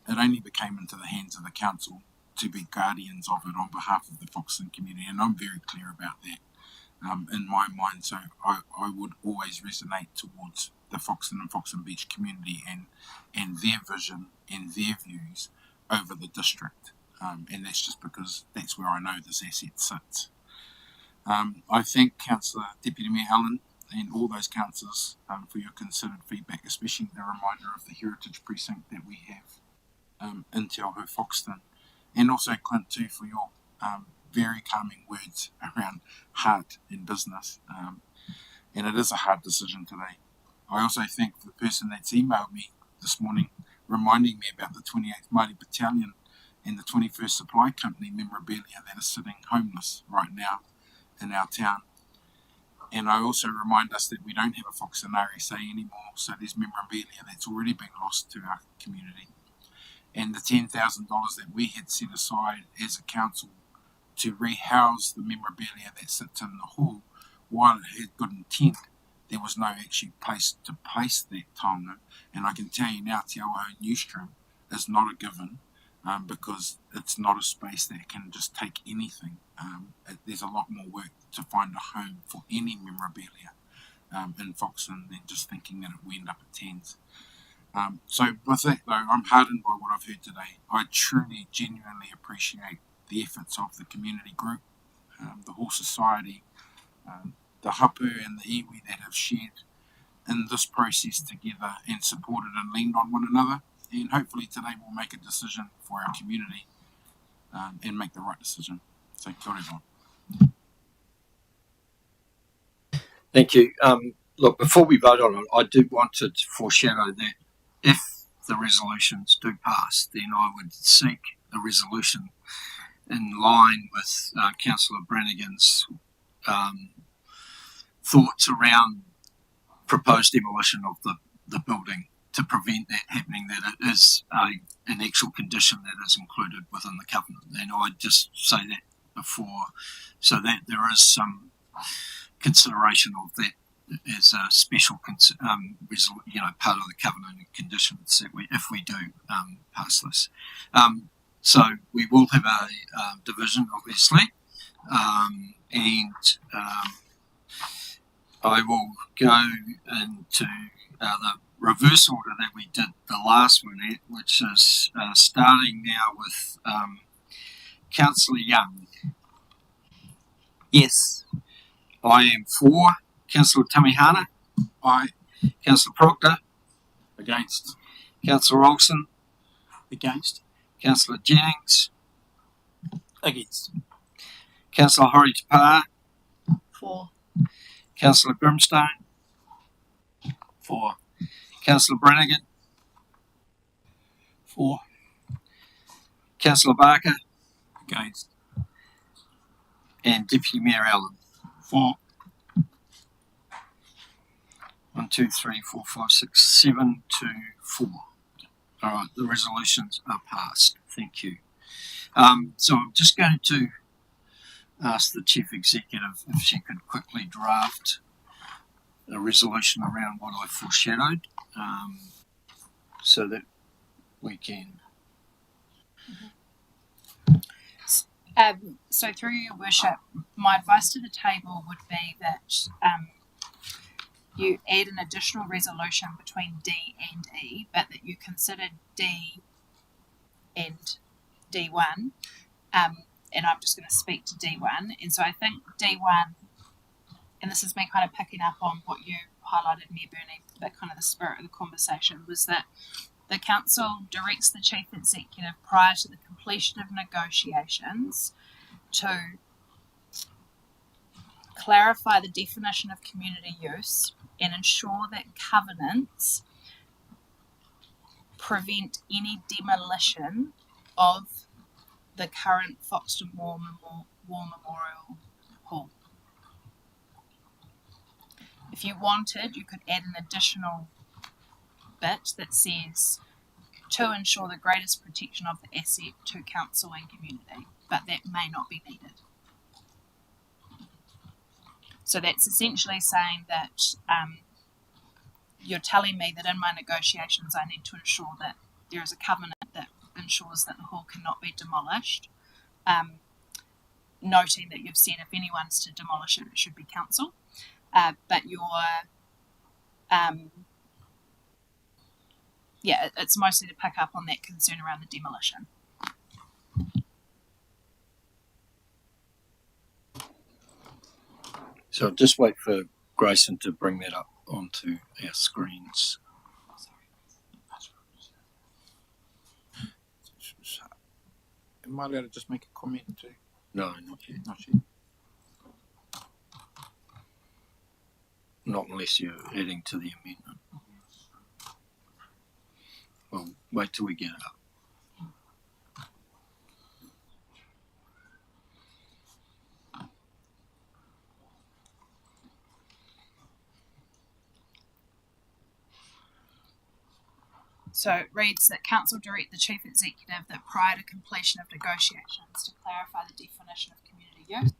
It only became into the hands of the council to be guardians of it on behalf of the Foxton community, and I'm very clear about that in my mind. So I would always resonate towards the Foxton and Foxton Beach community and their vision and their views over the district, and that's just because that's where I know this asset sits. I thank Councillor Deputy Mayor Allen and all those councillors for your considered feedback, especially the reminder of the heritage precinct that we have in Te Aho Foxton, and also Clint too for your very calming words around heart in business. And it is a hard decision today. I also thank the person that's emailed me this morning reminding me about the 28th Mighty Battalion and the 21st Supply Company memorabilia that is sitting homeless right now in our town. And I also remind us that we don't have a Whakasonari say anymore, so there's memorabilia that's already been lost to our community. And the $10,000 that we had set aside as a council to rehouse the memorabilia that sits in the hall, while it had good intent, there was no actual place to place that taonga. And I can tell you now, Te Awaho Newsroom is not a given, because it's not a space that can just take anything. There's a lot more work to find a home for any memorabilia in Foxton than just thinking that it will end up at Tens. So with that though, I'm heartened by what I've heard today. I truly, genuinely appreciate the efforts of the community group, the whole society, the hapu and the iwi that have shared in this process together and supported and leaned on one another. And hopefully today we'll make a decision for our community and make the right decision. So kia ora everyone. Thank you. Look, before we vote on it, I do want to foreshadow that if the resolutions do pass, then I would seek a resolution in line with Councillor Brannigan's thoughts around proposed demolition of the building to prevent that happening, that it is an actual condition that is included within the covenant. And I'd just say that before, so that there is some consideration of that as a special part of the covenant and conditions that if we do pass this. So we will have a division, obviously, and I will go into the reverse order that we did the last one at, which is starting now with Councillor Young. Yes. I am for. Councillor Tamihana. Aye. Councillor Proctor. Against. Councillor Olsen. Against. Councillor Jennings. Against. Councillor Hori Tapar. For. Councillor Grimstone. For. Councillor Brannigan. For. Councillor Barker. Against. And Deputy Mayor Allen. For. 1, 2, 3, 4, 5, 6, 7 to 4. All right, the resolutions are passed. Thank you. So I'm just going to ask the Chief Executive if she could quickly draft a resolution around what I foreshadowed, so that we can. So through your worship, my advice to the table would be that you add an additional resolution between D and E, but that you consider D and D1. And I'm just going to speak to D1. And so I think D1, and this is me kind of picking up on what you highlighted, Mayor Burney, but kind of the spirit of the conversation, was that the council directs the chief executive prior to the completion of negotiations to clarify the definition of community use and ensure that covenants prevent any demolition of the current Foxton War Memorial Hall. If you wanted, you could add an additional bit that says to ensure the greatest protection of the asset to council and community, but that may not be needed. So that's essentially saying that you're telling me that in my negotiations I need to ensure that there is a covenant that ensures that the hall cannot be demolished, noting that you've said if anyone's to demolish it, it should be council, but it's mostly to pick up on that concern around the demolition. So just wait for Grayson to bring that up onto our screens. Am I allowed to just make a comment too? No, not yet. Not yet. Not unless you're adding to the amendment. Well, wait till we get it up. So it reads that Council direct the Chief Executive that prior to completion of negotiations to clarify the definition of community use.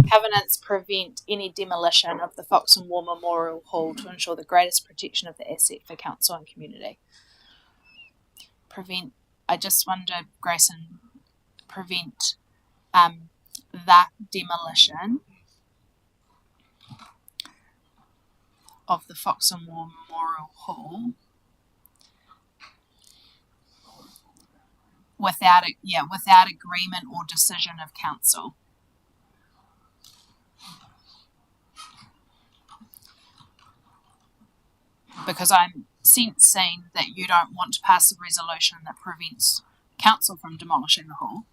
Covenants prevent any demolition of the Fox and War Memorial Hall to ensure the greatest protection of the asset for Council and community. I just wonder, Grayson, prevent that demolition of the Fox and War Memorial Hall without agreement or decision of council. Because I'm sensing that you don't want to pass a resolution that prevents council from demolishing the hall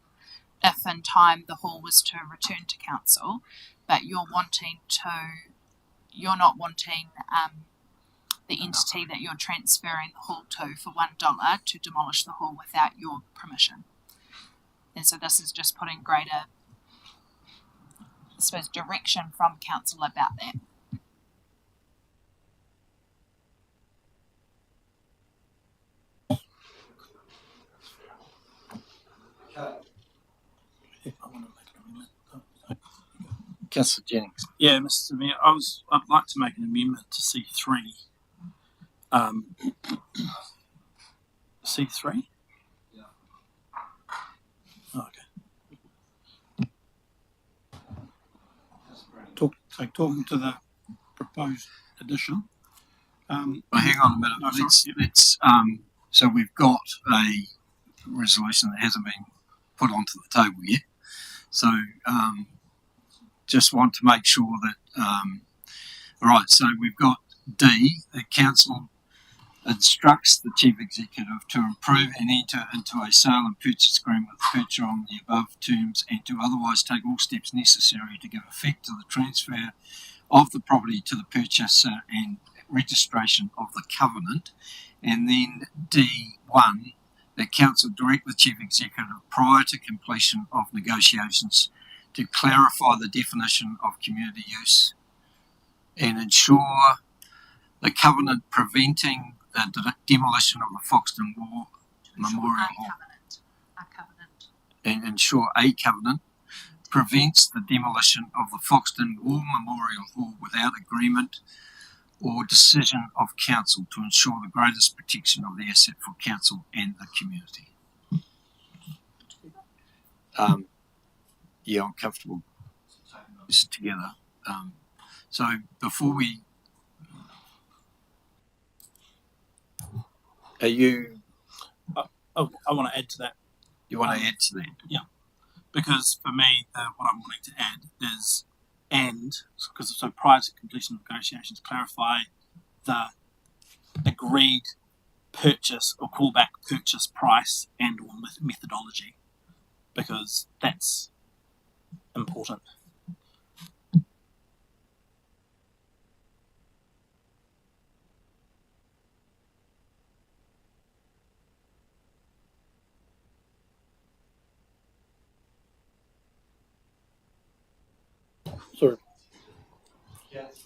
if in time the hall was to return to council, but you're not wanting the entity that you're transferring the hall to for $1 to demolish the hall without your permission. And so this is just putting greater, I suppose, direction from council about that. Councillor Jennings. Yeah, Mr. Mayor, I'd like to make an amendment to C3. C3? Yeah. Okay. Talking to the proposed addition. Well, hang on a minute. No, let's so we've got a resolution that hasn't been put onto the table yet. So just want to make sure that all right, so we've got D, the council instructs the chief executive to approve and enter into a sale and purchase agreement with the purchaser on the above terms and to otherwise take all steps necessary to give effect to the transfer of the property to the purchaser and registration of the covenant. And then D1, that council direct the chief executive prior to completion of negotiations to clarify the definition of community use and ensure the covenant preventing the demolition of the Foxton War Memorial Hall. And ensure a covenant prevents the demolition of the Foxton War Memorial Hall without agreement or decision of council to ensure the greatest protection of the asset for council and the community. Yeah, I'm comfortable this together. So before we, are you? I want to add to that. You want to add to that? Yeah, because for me, what I'm wanting to add is, because so prior to completion of negotiations, clarify the agreed purchase or callback purchase price and or methodology, because that's important. Sorry.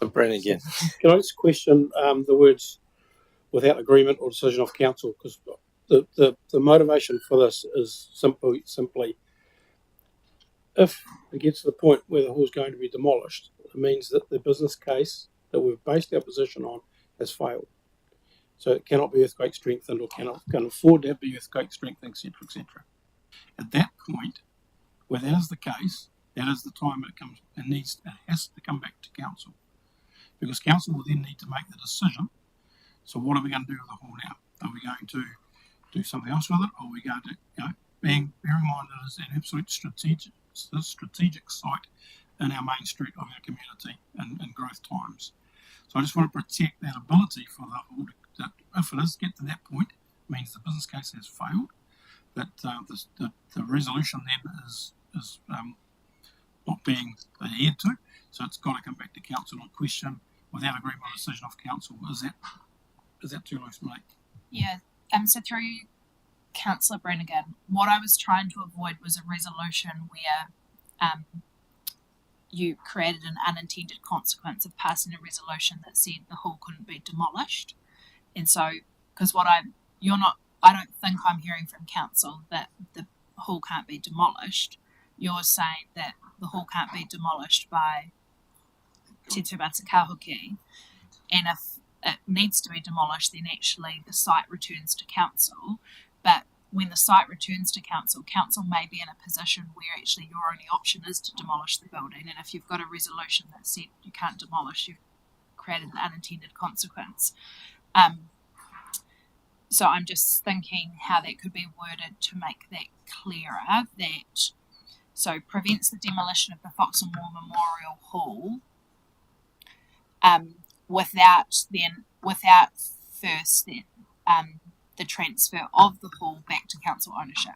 Brent again. Can I just question the words without agreement or decision of council? Because the motivation for this is simply if it gets to the point where the hall is going to be demolished, it means that the business case that we've based our position on has failed. So it cannot be earthquake strengthened or can afford to be earthquake strengthened, etc., etc. At that point, where that is the case, that is the time it has to come back to council, because council will then need to make the decision. So what are we going to do with the hall now? Are we going to do something else with it, or we go to, bearing in mind that it's an absolute strategic site in our main street of our community in growth times. So I just want to protect that ability for that if it does get to that point, means the business case has failed, that the resolution then is not being adhered to. So it's got to come back to council on question without agreement or decision of council. Is that too loose, mate? Yeah. So through Councillor Brannigan, what I was trying to avoid was a resolution where you created an unintended consequence of passing a resolution that said the hall couldn't be demolished. And so, because I don't think I'm hearing from council that the hall can't be demolished. You're saying that the hall can't be demolished by Te Tūmata Kahuki, and if it needs to be demolished, then actually the site returns to council. But when the site returns to council, council may be in a position where actually your only option is to demolish the building. And if you've got a resolution that said you can't demolish, you've created an unintended consequence. So I'm just thinking how that could be worded to make that clearer, that so prevents the demolition of the Fox and Moore Memorial Hall without first the transfer of the hall back to council ownership.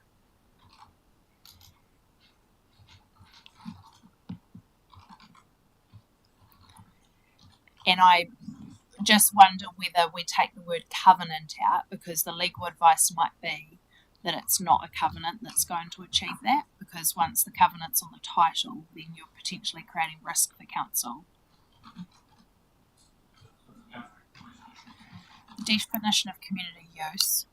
And I just wonder whether we take the word covenant out, because the legal advice might be that it's not a covenant that's going to achieve that, because once the covenant's on the title, then you're potentially creating risk for council. Definition of community use.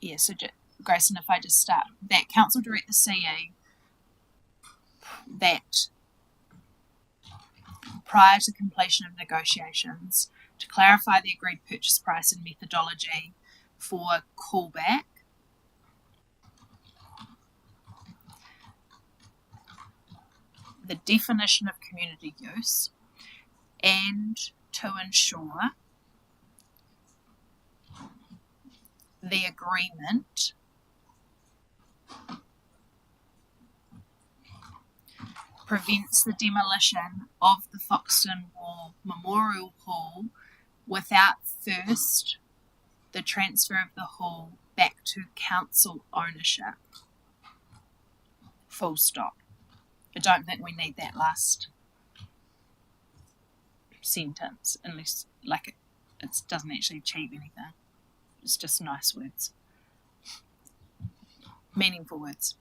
Yeah, so Grayson, if I just start, that council direct the CE that prior to completion of negotiations, to clarify the agreed purchase price and methodology for callback, the definition of community use, and to ensure the agreement prevents the demolition of the Foxton War Memorial Hall without first the transfer of the hall back to council ownership. Full stop. I don't think we need that last sentence, unless it doesn't actually achieve anything. It's just nice words, meaningful words.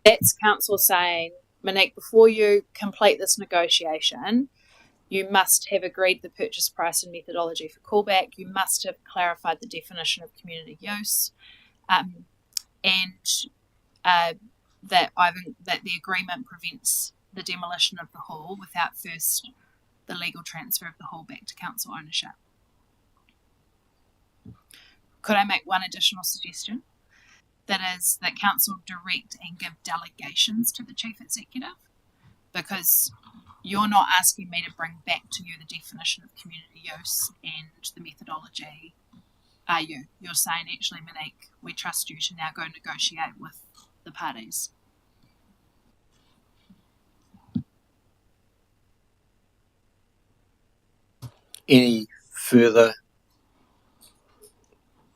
That's council saying, Monique, before you complete this negotiation, you must have agreed the purchase price and methodology for callback. You must have clarified the definition of community use, and that the agreement prevents the demolition of the hall without first the legal transfer of the hall back to council ownership. Could I make one additional suggestion? That is that council direct and give delegations to the chief executive, because you're not asking me to bring back to you the definition of community use and the methodology, are you? You're saying, actually, Monique, we trust you to now go negotiate with the parties. Any further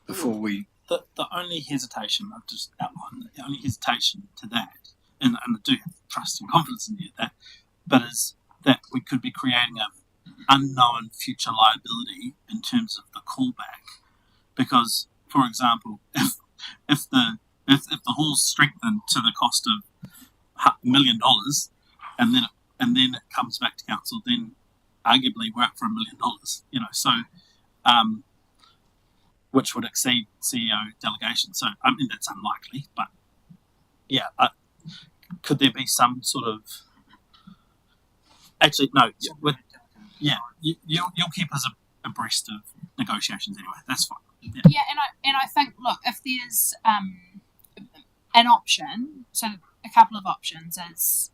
before we... The only hesitation I've just outlined, the only hesitation to that, and I do have trust and confidence in you, but is that we could be creating an unknown future liability in terms of the callback. Because, for example, if the hall's strengthened to the cost of $1 million, and then it comes back to council, then arguably we're up for $1 million. So. Which would exceed CEO delegation. So, I mean, that's unlikely, but yeah, could there be some sort of... Actually, no, you'll keep us abreast of negotiations anyway, that's fine. Yeah, and I think, look, if there's an option, so a couple of options is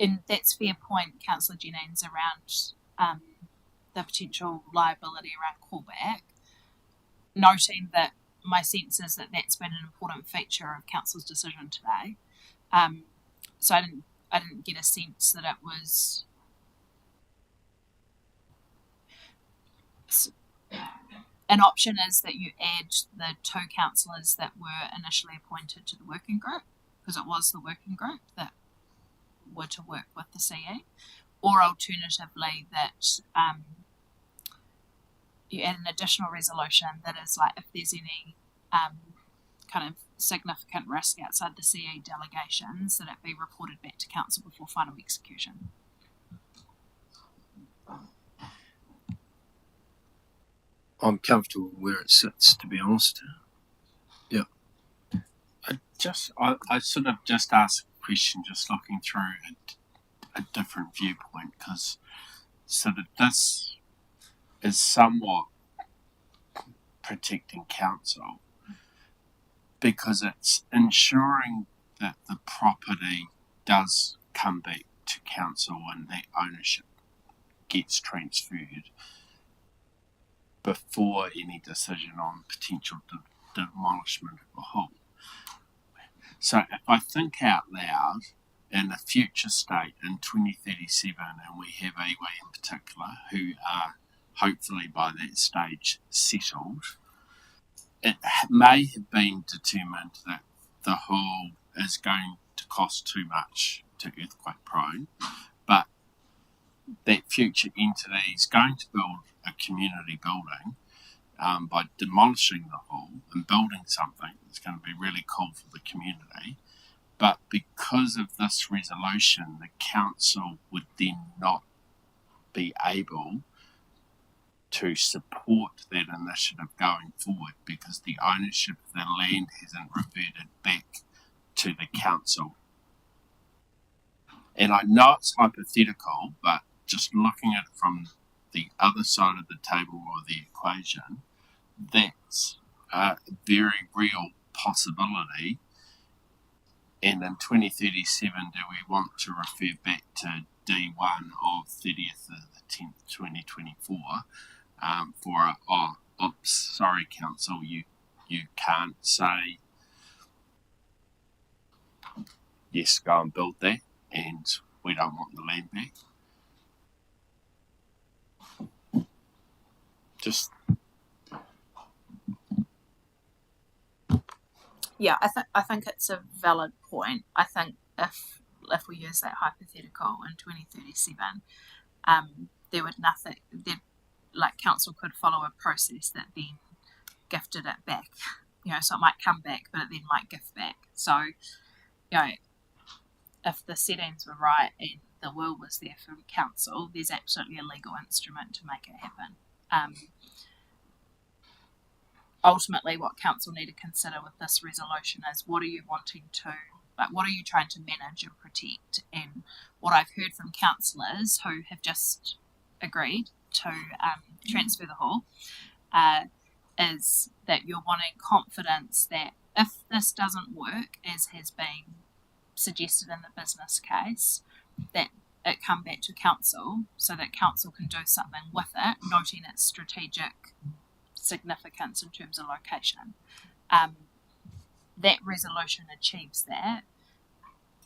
and that's fair point, Councillor Jennings, around the potential liability around callback, noting that my sense is that that's been an important feature of Council's decision today. So I didn't get a sense that it was an option is that you add the 2 councillors that were initially appointed to the working group, because it was the working group that were to work with the CE, or alternatively that you add an additional resolution that is like if there's any kind of significant risk outside the CE delegations, that it be reported back to council before final execution. I'm comfortable where it sits, to be honest. Yeah. I sort of just asked a question, just looking through a different viewpoint, because sort of this is somewhat protecting council, because it's ensuring that the property does come back to council and that ownership gets transferred before any decision on potential demolishment of the whole. So if I think out loud, in a future state in 2037, and we have AWA in particular, who are hopefully by that stage settled, it may have been determined that the whole is going to cost too much to earthquake prone, but that future entity is going to build a community building by demolishing the whole and building something that's going to be really cool for the community. But because of this resolution, the council would then not be able to support that initiative going forward, because the ownership of the land hasn't reverted back to the council. And I know it's hypothetical, but just looking at it from the other side of the table or the equation, that's a very real possibility. And in 2037, do we want to refer back to D1 of 30th of the 10th, 2024 for sorry, council, you can't say, yes, go and build that, and we don't want the land back. Just Yeah, I think it's a valid point. I think if we use that hypothetical in 2037, there would like council could follow a process that then gifted it back. So it might come back, but it then might gift back. So, if the settings were right and the will was there from council, there's absolutely a legal instrument to make it happen. Ultimately, what council need to consider with this resolution is what are you trying to manage and protect? And what I've heard from councillors who have just agreed to transfer the hall is that you're wanting confidence that if this doesn't work, as has been suggested in the business case, that it come back to council so that council can do something with it, noting its strategic significance in terms of location. That resolution achieves that.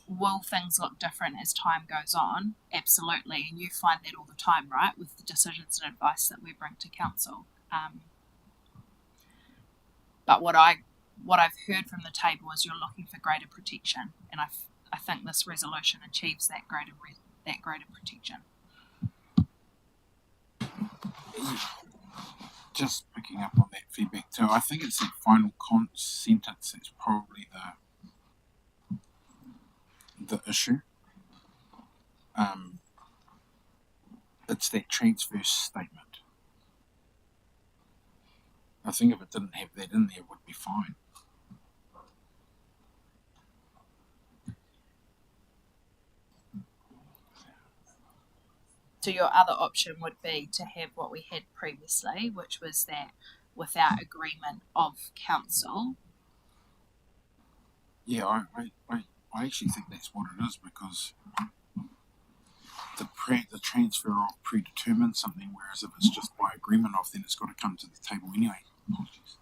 Will things look different as time goes on? Absolutely, and you find that all the time, right, with the decisions and advice that we bring to council. But what I've heard from the table is you're looking for greater protection, and I think this resolution achieves that greater protection. Just picking up on that feedback too, I think it's that final sentence that's probably the issue. It's that transfer statement. I think if it didn't have that in there, it would be fine. So your other option would be to have what we had previously, which was that without agreement of council. Yeah, I actually think that's what it is, because the transfer of predetermined something, whereas if it's just by agreement of, then it's got to come to the table anyway. Apologies.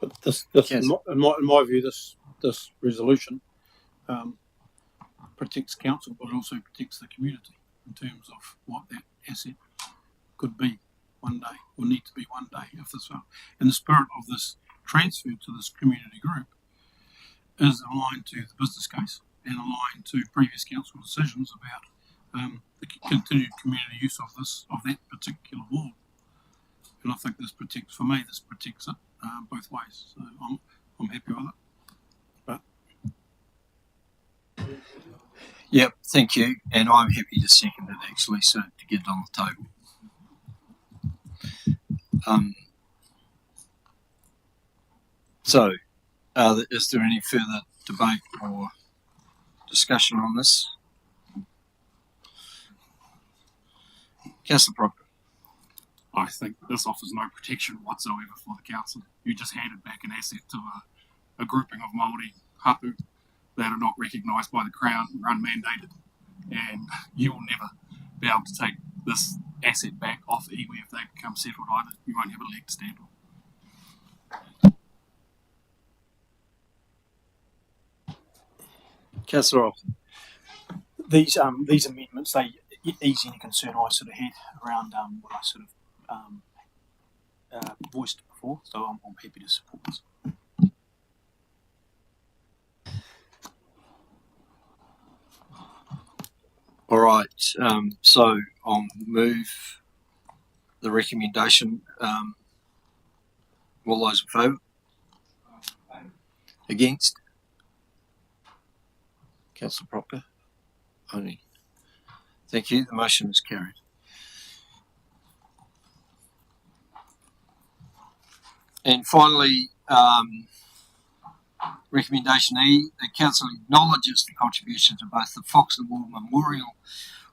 But this in my view, this resolution protects council, but it also protects the community in terms of what that asset could be one day, or need to be one day, if this fell. And the spirit of this transfer to this community group is aligned to the business case and aligned to previous council decisions about the continued community use of that particular wall. And I think this protects it both ways. So I'm happy with it. But Yep, thank you. And I'm happy to second it actually, so to get it on the table. So, is there any further debate or discussion on this? Councillor Proctor. I think this offers no protection whatsoever for the council. You just handed back an asset to a grouping of Māori hapu that are not recognised by the Crown and are unmandated. And you will never be able to take this asset back off iwi if they become settled either. You won't have a leg to stand on. Councillor Olsen. These amendments, they ease any concern I sort of had around what I sort of voiced before, so I'm happy to support this. All right, so I'll move the recommendation. All those in favour? Against? Councillor Proctor? Only. Thank you. The motion is carried. And finally, recommendation E, the council acknowledges the contributions of both the Fox and Wool Memorial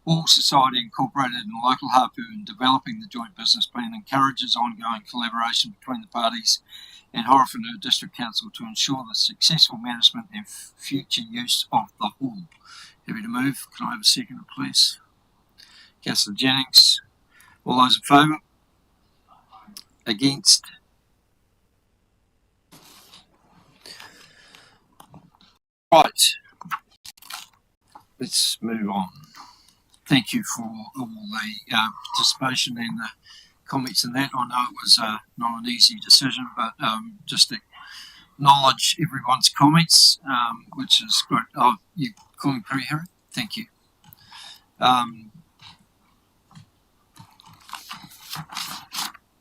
Hall Society Incorporated and local hapu in developing the joint business plan, encourages ongoing collaboration between the parties and Horowhenua District Council to ensure the successful management and future use of the hall. Happy to move. Can I have a second, please? Councillor Jennings. All those in favour? Against? Right. Let's move on. Thank you for all the participation and the comments in that. I know it was not an easy decision, but just to acknowledge everyone's comments, which is great. Oh, you call me Harry? Thank you.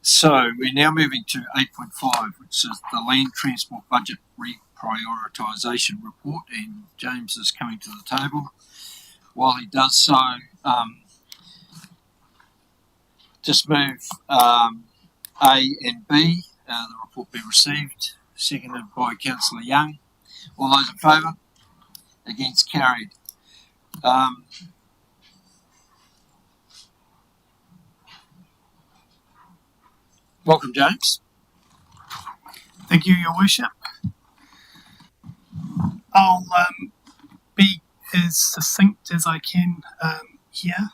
So we're now moving to 8.5, which is the Land Transport Budget Reprioritisation Report, and James is coming to the table. While he does so, just move A and B, the report be received, seconded by Councillor Young. All those in favour? Against? Carried. Welcome, James. Thank you, Your Worship. I'll be as succinct as I can here.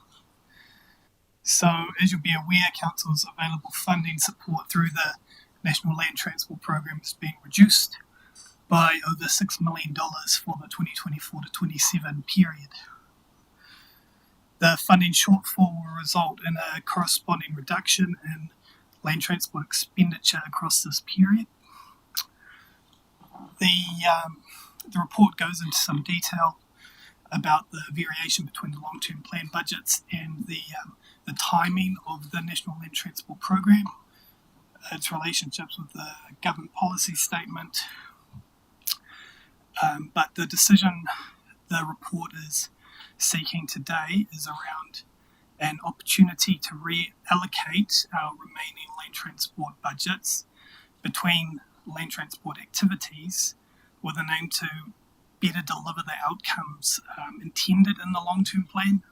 So, as you'll be aware, Council's available funding support through the National Land Transport Program is being reduced by over $6 million for the 2024 to 27 period. The funding shortfall will result in a corresponding reduction in land transport expenditure across this period. The report goes into some detail about the variation between the long-term plan budgets and the timing of the National Land Transport Program, its relationships with the government policy statement. But the decision the report is seeking today is around an opportunity to reallocate our remaining land transport budgets between land transport activities with an aim to better deliver the outcomes intended in the long-term plan,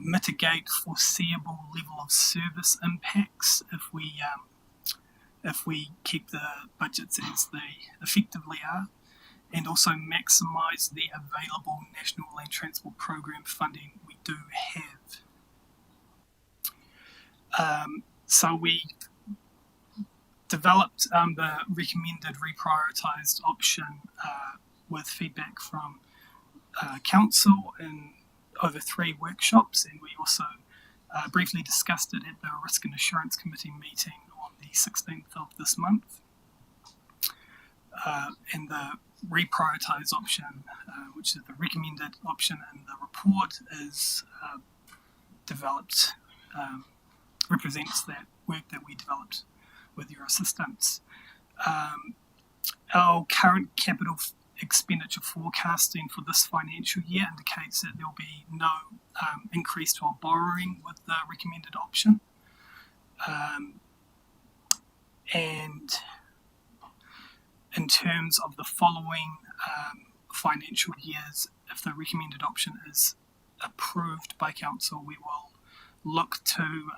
mitigate foreseeable level of service impacts if we keep the budgets as they effectively are, and also maximise the available National Land Transport Program funding we do have. So we developed the recommended reprioritised option with feedback from Council in over 3 workshops, and we also briefly discussed it at the Risk and Assurance Committee meeting on the 16th of this month. And the reprioritised option, which is the recommended option in the report, is developed, represents that work that we developed with your assistance. Our current capital expenditure forecasting for this financial year indicates that there will be no increase to our borrowing with the recommended option. And in terms of the following financial years, if the recommended option is approved by Council, we will look to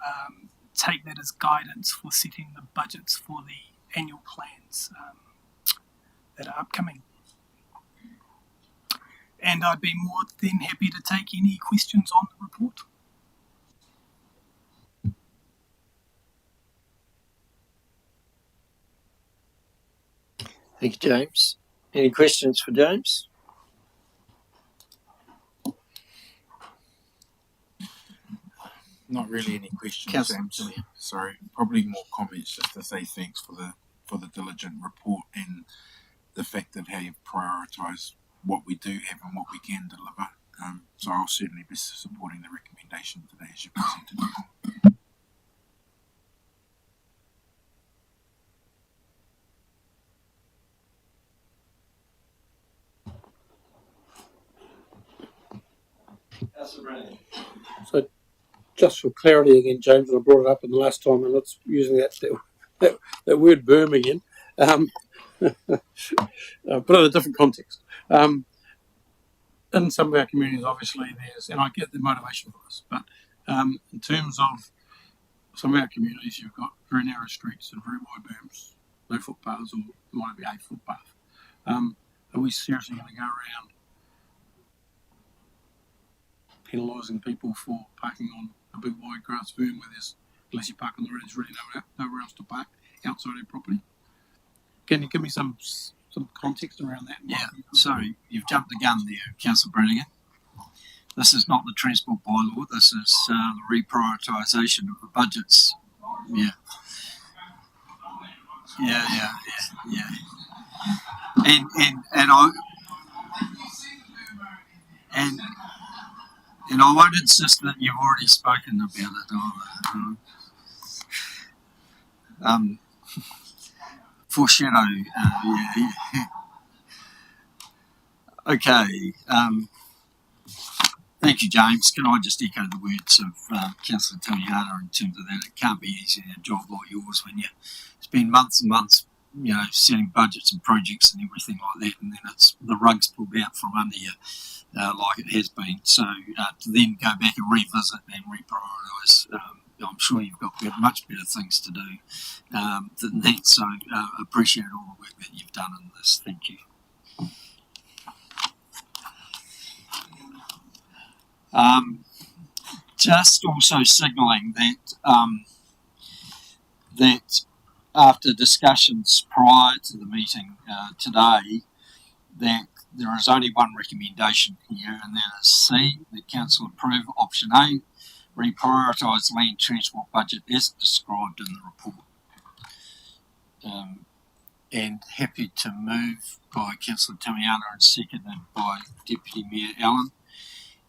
take that as guidance for setting the budgets for the annual plans that are upcoming. And I'd be more than happy to take any questions on the report. Thank you, James. Any questions for James? Not really any questions, Councillor. James. Sorry, probably more comments just to say thanks for the diligent report and the fact of how you've prioritised what we do have and what we can deliver. So I'll certainly be supporting the recommendation today as you presented. So, just for clarity again, James, I brought it up in the last time, and it's using that word "berm" again, but in a different context. In some of our communities, obviously, and I get the motivation for this, but in terms of some of our communities, you've got very narrow streets and very wide berms, no footpaths, or might be a footpath. Are we seriously going to go around penalising people for parking on a big wide grass berm where unless you park on the road, there's really nowhere else to park outside your property? Can you give me some context around that? Yeah, sorry, you've jumped the gun there, Councillor Brannigan. This is not the transport bylaw, this is the reprioritisation of the budgets. Yeah. And I won't insist that you've already spoken about it either. Foreshadow. Okay. Thank you, James. Can I just echo the words of Councillor Tamiana in terms of that? It can't be easy in a job like yours when you spend months and months, setting budgets and projects and everything like that, and then the rug's pulled out from under you, like it has been. So to then go back and revisit and reprioritise, I'm sure you've got much better things to do than that. So appreciate all the work that you've done in this. Thank you. Just also signalling that after discussions prior to the meeting today, that there is only one recommendation here, and that is C, that Council approve option A, reprioritise land transport budget as described in the report. And happy to move by Councillor Tamiana and seconded by Deputy Mayor Allen.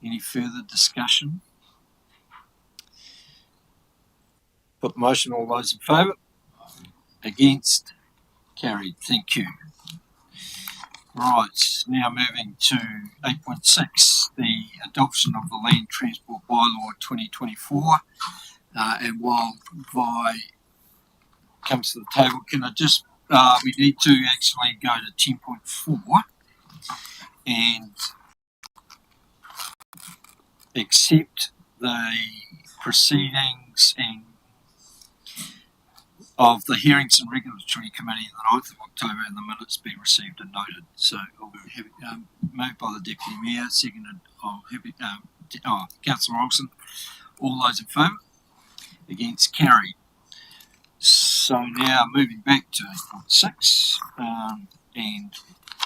Any further discussion? Put the motion, all those in favour? Against? Carried. Thank you. Right, now moving to 8.6, the adoption of the Land Transport Bylaw 2024. And while Vi comes to the table, can I just, we need to actually go to 10.4 and accept the proceedings and of the Hearings and Regulatory Committee on the 9th of October, and the minutes be received and noted. So I'll be happy, moved by the Deputy Mayor, seconded by Councillor Olsen. All those in favour? Against? Carried. So now moving back to 8.6, and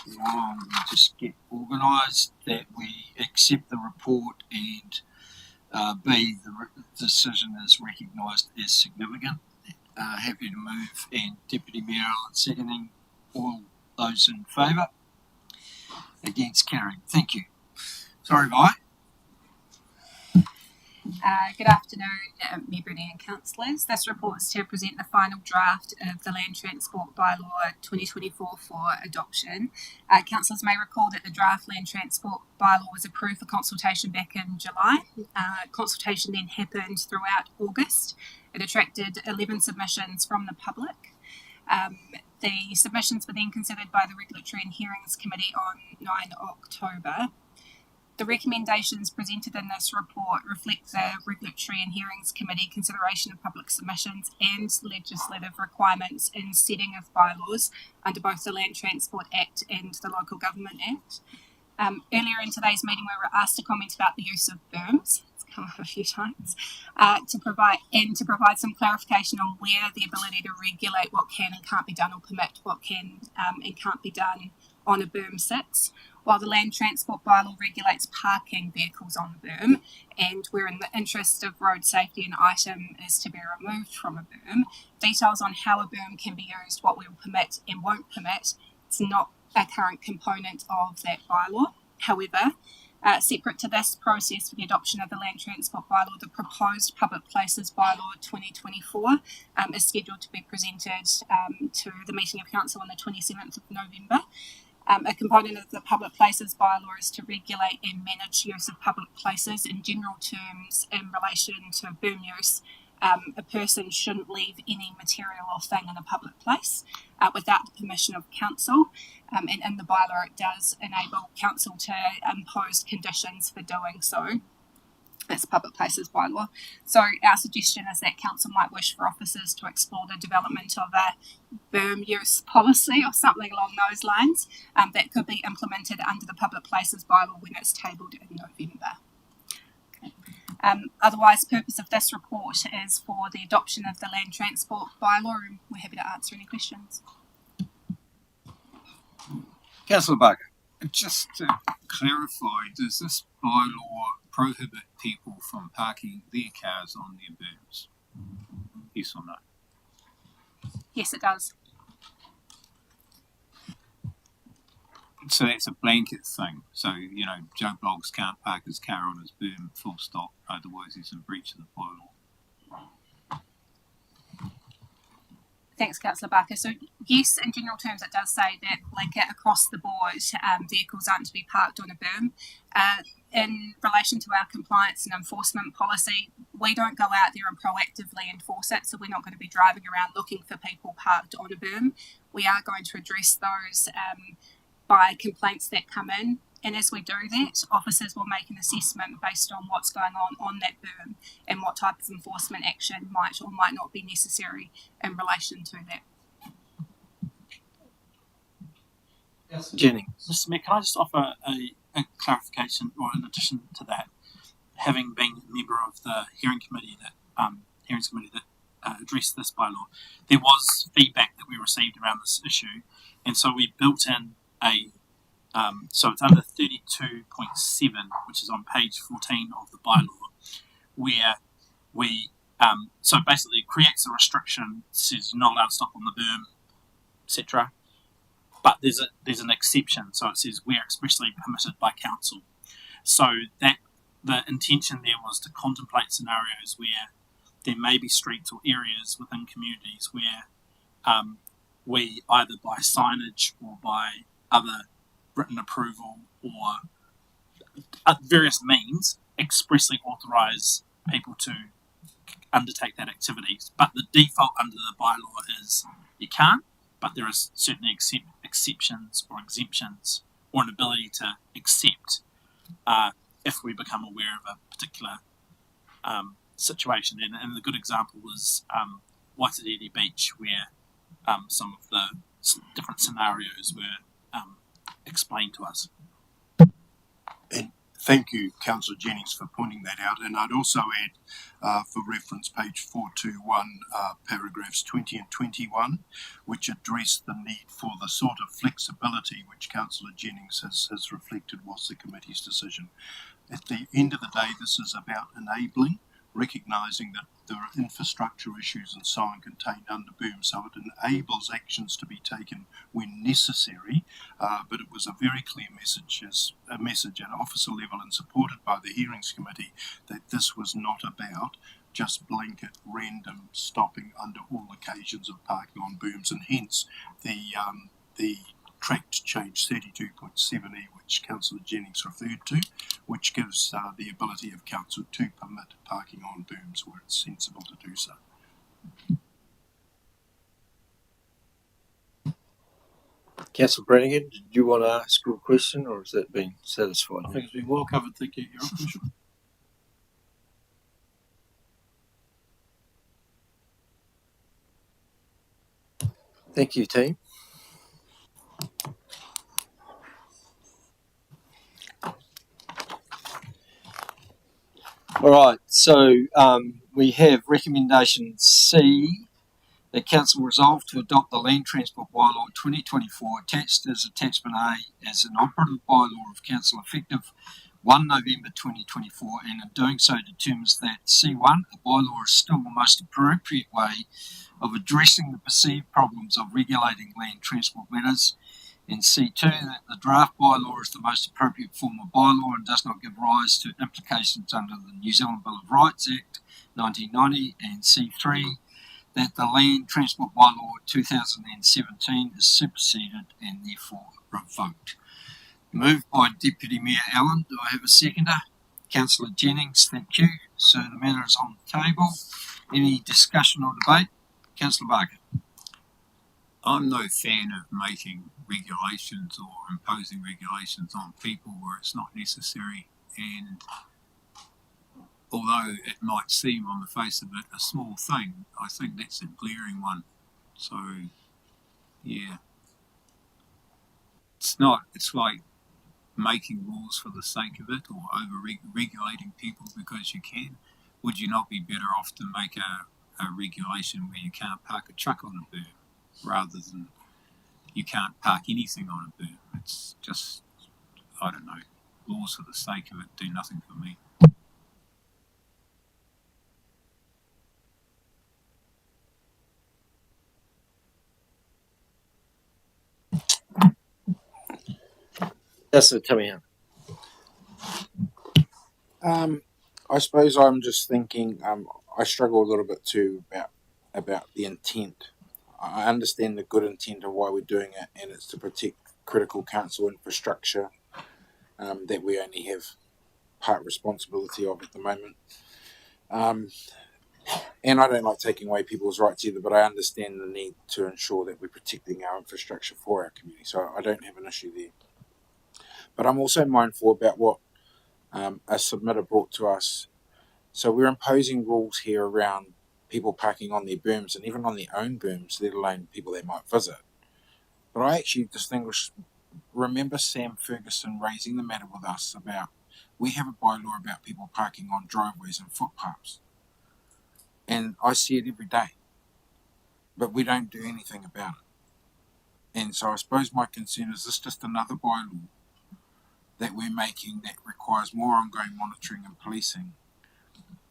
we'll just get organised that we accept the report and B, the decision is recognised as significant. Happy to move, and Deputy Mayor Allen seconding. All those in favour? Against? Carried. Thank you. Sorry, Vi. Good afternoon, Member and Councillors. This report is to present the final draft of the Land Transport Bylaw 2024 for adoption. Councillors may recall that the draft Land Transport Bylaw was approved for consultation back in July. Consultation then happened throughout August. It attracted 11 submissions from the public. The submissions were then considered by the Regulatory and Hearings Committee on 9 October. The recommendations presented in this report reflect the Regulatory and Hearings Committee consideration of public submissions and legislative requirements in setting of bylaws under both the Land Transport Act and the Local Government Act. Earlier in today's meeting, we were asked to comment about the use of berms. It's come up a few times. To provide some clarification on where the ability to regulate what can and can't be done, or permit what can and can't be done on a berm sits. While the Land Transport Bylaw regulates parking vehicles on the berm, and where in the interest of road safety an item is to be removed from a berm, details on how a berm can be used, what we will permit and won't permit, it's not a current component of that bylaw. However, separate to this process for the adoption of the Land Transport Bylaw, the proposed Public Places Bylaw 2024 is scheduled to be presented to the meeting of Council on the 27th of November. A component of the Public Places Bylaw is to regulate and manage use of public places. In general terms, in relation to berm use, a person shouldn't leave any material or thing in a public place without the permission of council. And in the bylaw, it does enable council to impose conditions for doing so. It's Public Places Bylaw. So our suggestion is that council might wish for officers to explore the development of a berm use policy or something along those lines that could be implemented under the Public Places Bylaw when it's tabled in November. Okay. Otherwise, the purpose of this report is for the adoption of the Land Transport Bylaw, and we're happy to answer any questions. Councillor Barker. Just to clarify, does this bylaw prohibit people from parking their cars on their berms? Yes or no? Yes, it does. So that's a blanket thing. So, you know, Joe Bloggs can't park his car on his berm, full stop, otherwise he's in breach of the bylaw. Thanks, Councillor Barker. So yes, in general terms, it does say that blanket across the board, vehicles aren't to be parked on a berm. In relation to our compliance and enforcement policy, we don't go out there and proactively enforce it, so we're not going to be driving around looking for people parked on a berm. We are going to address those by complaints that come in. And as we do that, officers will make an assessment based on what's going on that berm and what type of enforcement action might or might not be necessary in relation to that. Yes, Jenny. Mr. Mayor, can I just offer a clarification, or in addition to that, having been a member of the hearings committee that addressed this bylaw, there was feedback that we received around this issue, and so we built in so it's under 32.7, which is on page 14 of the bylaw, where we so basically it creates a restriction, says you're not allowed to stop on the berm, etc. But there's an exception, so it says we're expressly permitted by council. So that the intention there was to contemplate scenarios where there may be streets or areas within communities where we either by signage or by other written approval or various means expressly authorise people to undertake that activities. But the default under the bylaw is you can't, but there are certainly exceptions or exemptions or an ability to accept if we become aware of a particular situation. And the good example was Waititi Beach, where some of the different scenarios were explained to us. And thank you, Councillor Jennings, for pointing that out. And I'd also add, for reference, page 421, paragraphs 20 and 21, which address the need for the sort of flexibility which Councillor Jennings has reflected was the committee's decision. At the end of the day, this is about enabling, recognising that there are infrastructure issues and so on contained under BOOM, so it enables actions to be taken when necessary, but it was a very clear message at officer level and supported by the hearings committee that this was not about just blanket random stopping under all occasions of parking on booms, and hence the tracked change 32.7e, which Councillor Jennings referred to, which gives the ability of council to permit parking on booms where it's sensible to do so. Councillor Brannigan, did you want to ask a question, or has that been satisfied? I think it's been well covered. Thank you, Your Honour. Thank you, team. All right, so we have recommendation C, that Council resolved to adopt the Land Transport Bylaw 2024 attached as Attachment A as an operative bylaw of Council effective 1 November 2024, and in doing so determines that C1, a bylaw, is still the most appropriate way of addressing the perceived problems of regulating land transport matters, and C2, that the draft bylaw is the most appropriate form of bylaw and does not give rise to implications under the New Zealand Bill of Rights Act 1990, and C3, that the Land Transport Bylaw 2017 is superseded and therefore revoked. Moved by Deputy Mayor Allen. Do I have a seconder? Councillor Jennings, thank you. So the matter is on the table. Any discussion or debate? Councillor Barker. I'm no fan of making regulations or imposing regulations on people where it's not necessary, and although it might seem on the face of it a small thing, I think that's a glaring one. So, yeah. It's like making rules for the sake of it or over-regulating people because you can. Would you not be better off to make a regulation where you can't park a truck on a berm rather than you can't park anything on a berm? It's just, I don't know, laws for the sake of it do nothing for me. That's the Tammy. I suppose I'm just thinking. I struggle a little bit too about the intent. I understand the good intent of why we're doing it, and it's to protect critical council infrastructure that we only have part responsibility of at the moment. And I don't like taking away people's rights either, but I understand the need to ensure that we're protecting our infrastructure for our community. So I don't have an issue there. But I'm also mindful about what a submitter brought to us. So we're imposing rules here around people parking on their booms and even on their own booms, let alone people they might visit. But I actually remember Sam Ferguson raising the matter with us about, we have a bylaw about people parking on driveways and footpaths. And I see it every day. But we don't do anything about it. And so I suppose my concern is this just another bylaw that we're making that requires more ongoing monitoring and policing.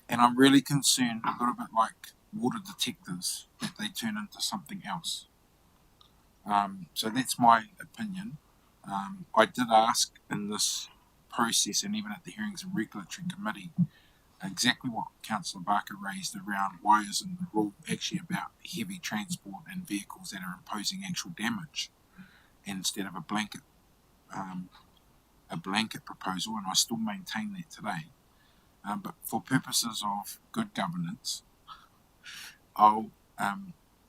And I'm really concerned, a little bit like water detectors, that they turn into something else. So that's my opinion. I did ask in this process and even at the hearings of regulatory committee exactly what Councillor Barker raised around why isn't the rule actually about heavy transport and vehicles that are imposing actual damage instead of a blanket proposal, and I still maintain that today. But for purposes of good governance, I'll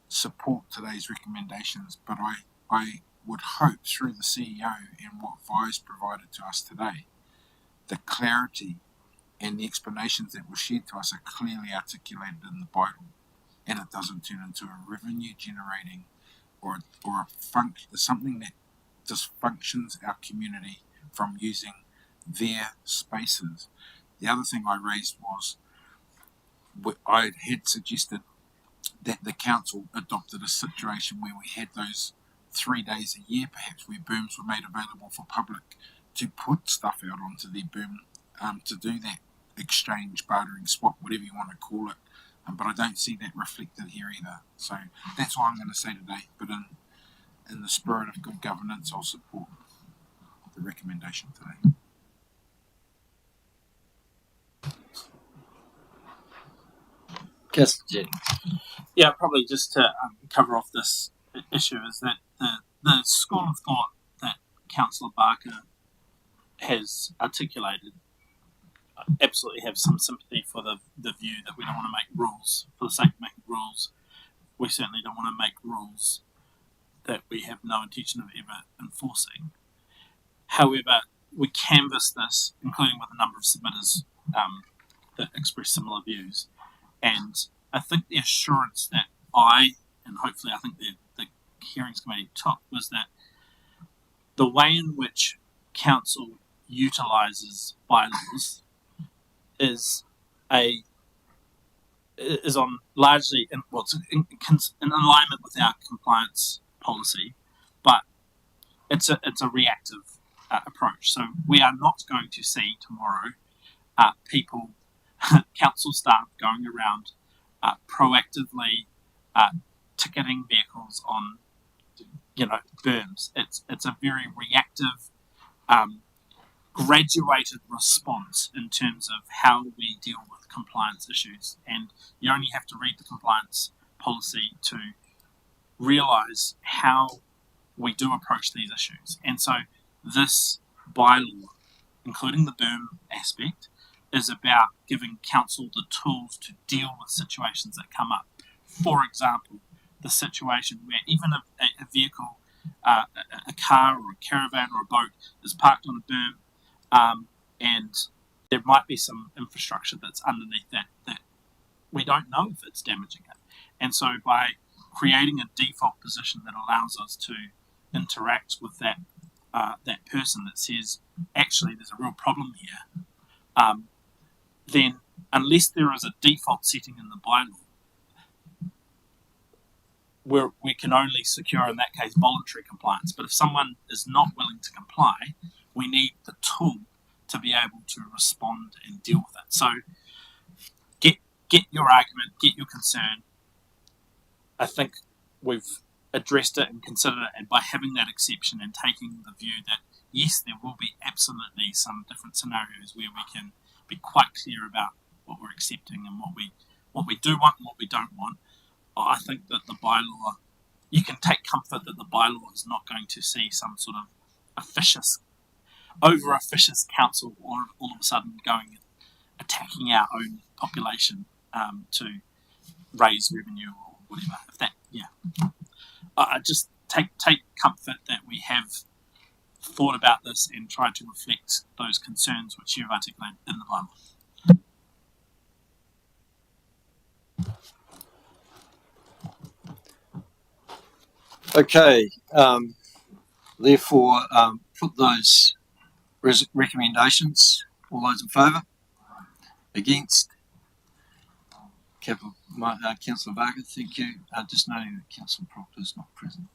support today's recommendations, but I would hope through the CEO and what Vi's provided to us today, the clarity and the explanations that were shared to us are clearly articulated in the Bible. and it doesn't turn into a revenue generating or something that dysfunctions our community from using their spaces. The other thing I raised was I had suggested that the council adopted a situation where we had those 3 days a year perhaps where booms were made available for public to put stuff out onto their boom, to do that exchange, bartering, swap, whatever you want to call it. But I don't see that reflected here either. So that's what I'm going to say today. But in the spirit of good governance, I'll support the recommendation today. Yeah, probably just to cover off this issue is that the school of thought that Councillor Barker has articulated, I absolutely have some sympathy for the view that we don't want to make rules for the sake of making rules. We certainly don't want to make rules that we have no intention of ever enforcing. However, we canvassed this, including with a number of submitters that express similar views, and I think the assurance that and hopefully I think the hearings committee took, was that the way in which council utilises bylaws is on largely in alignment with our compliance policy, but it's a reactive approach. So we are not going to see tomorrow people, council staff going around proactively ticketing vehicles on berms. It's a very reactive, graduated response in terms of how we deal with compliance issues, and you only have to read the compliance policy to realise how we do approach these issues. And so this bylaw, including the berm aspect, is about giving council the tools to deal with situations that come up. For example, the situation where even a vehicle, a car or a caravan or a boat is parked on a berm, and there might be some infrastructure that's underneath that we don't know if it's damaging it. And so by creating a default position that allows us to interact with that person that says, actually, there's a real problem here, then unless there is a default setting in the bylaw, we can only secure, in that case, voluntary compliance. But if someone is not willing to comply, we need the tool to be able to respond and deal with it. So get your argument, get your concern. I think we've addressed it and considered it, and by having that exception and taking the view that, yes, there will be absolutely some different scenarios where we can be quite clear about what we're accepting and what we do want and what we don't want. I think that the bylaw, you can take comfort that the bylaw is not going to see some sort of over-officious council all of a sudden going and attacking our own population to raise revenue or whatever. I just take comfort that we have thought about this and tried to reflect those concerns which you've articulated in the bylaw. Okay, therefore, put those recommendations. All those in favour? Against? Councillor Barker, thank you. Just noting that Councillor Proctor is not present.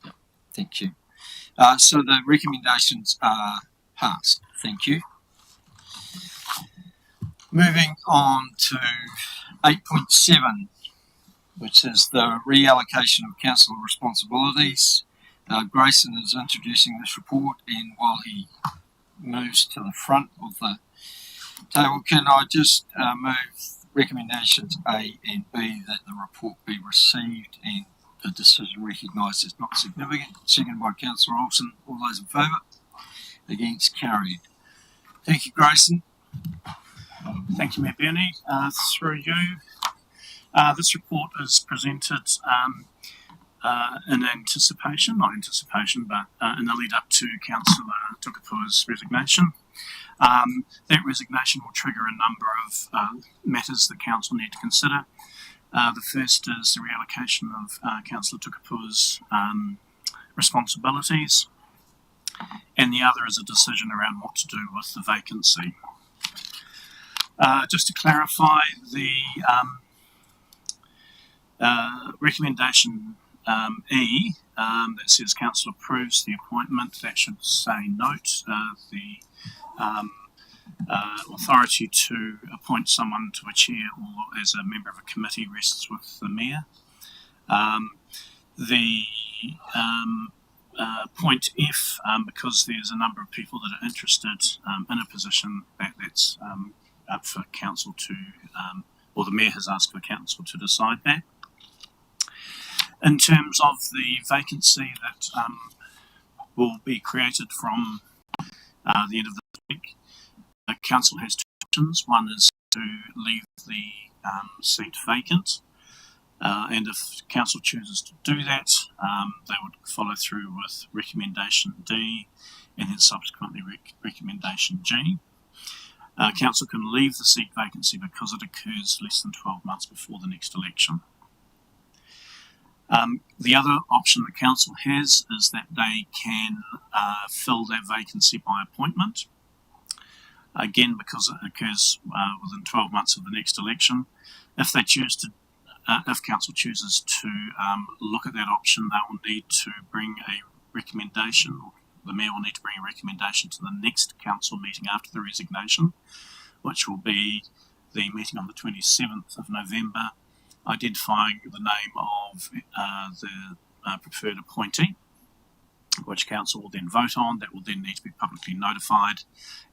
Yep, thank you. So the recommendations are passed. Thank you. Moving on to 8.7, which is the reallocation of council responsibilities. Grayson is introducing this report, and while he moves to the front of the table, can I just move recommendations A and B that the report be received and the decision recognised as not significant? Seconded by Councillor Olsen. All those in favour? Against? Carried. Thank you, Grayson. Thank you, Mayor Bernie. Through you. This report is presented in anticipation, not anticipation, but in the lead up to Councillor Tukapua's resignation. That resignation will trigger a number of matters the council need to consider. The first is the reallocation of Councillor Tukapua's responsibilities, and the other is a decision around what to do with the vacancy. Just to clarify, the recommendation E that says Council approves the appointment, that should say note the authority to appoint someone to a chair or as a member of a committee rests with the Mayor. Point F, because there's a number of people that are interested in a position that's up for Council to, or the Mayor has asked for Council to decide that. In terms of the vacancy that will be created from the end of the week, the Council has two options. One is to leave the seat vacant, and if Council chooses to do that, they would follow through with recommendation D and then subsequently recommendation G. Council can leave the seat vacancy because it occurs less than 12 months before the next election. The other option the Council has is that they can fill that vacancy by appointment. Again, because it occurs within 12 months of the next election. If they choose to, if Council chooses to look at that option, they will need to bring a recommendation, or the Mayor will need to bring a recommendation to the next Council meeting after the resignation, which will be the meeting on the 27th of November, identifying the name of the preferred appointee, which Council will then vote on. That will then need to be publicly notified,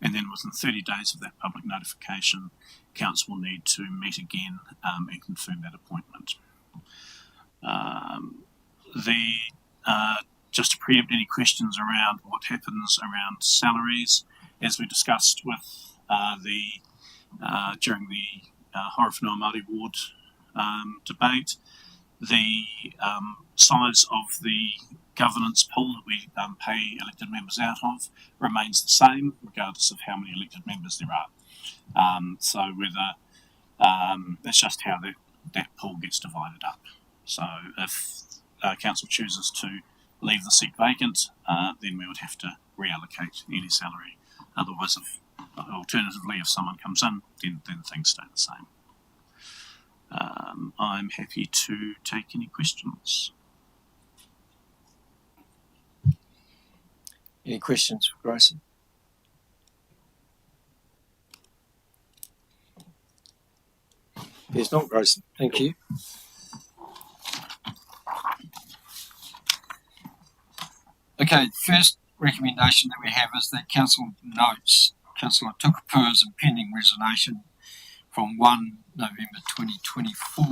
and then within 30 days of that public notification, Council will need to meet again and confirm that appointment. Just to preempt any questions around what happens around salaries, as we discussed with during the Horowhenua Māori Ward debate, the size of the governance pool that we pay elected members out of remains the same, regardless of how many elected members there are. So whether that's just how that pool gets divided up. So if Council chooses to leave the seat vacant, then we would have to reallocate any salary. Otherwise, alternatively, if someone comes in, then things stay the same. I'm happy to take any questions. Any questions for Grayson? There's not, Grayson. Thank you. Okay, the first recommendation that we have is that Council notes Councillor Tukapua's impending resignation from 1 November 2024.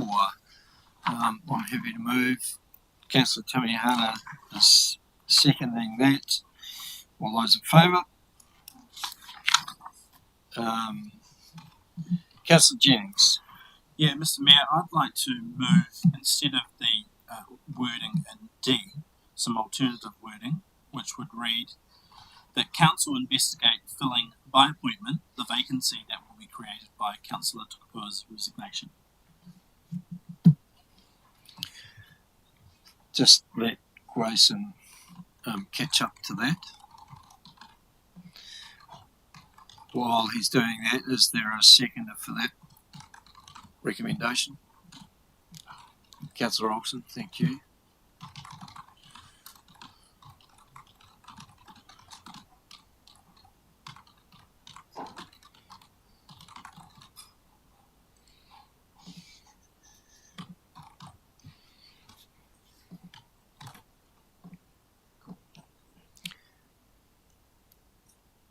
I'm happy to move. Councillor Tamihana is seconding that. All those in favour? Councillor Jennings. Yeah, Mr. Mayor, I'd like to move, instead of the wording in D, some alternative wording, which would read that Council investigate filling by appointment the vacancy that will be created by Councillor Tukapua's resignation. Just let Grayson catch up to that. While he's doing that, is there a seconder for that recommendation? Councillor Olsen, thank you.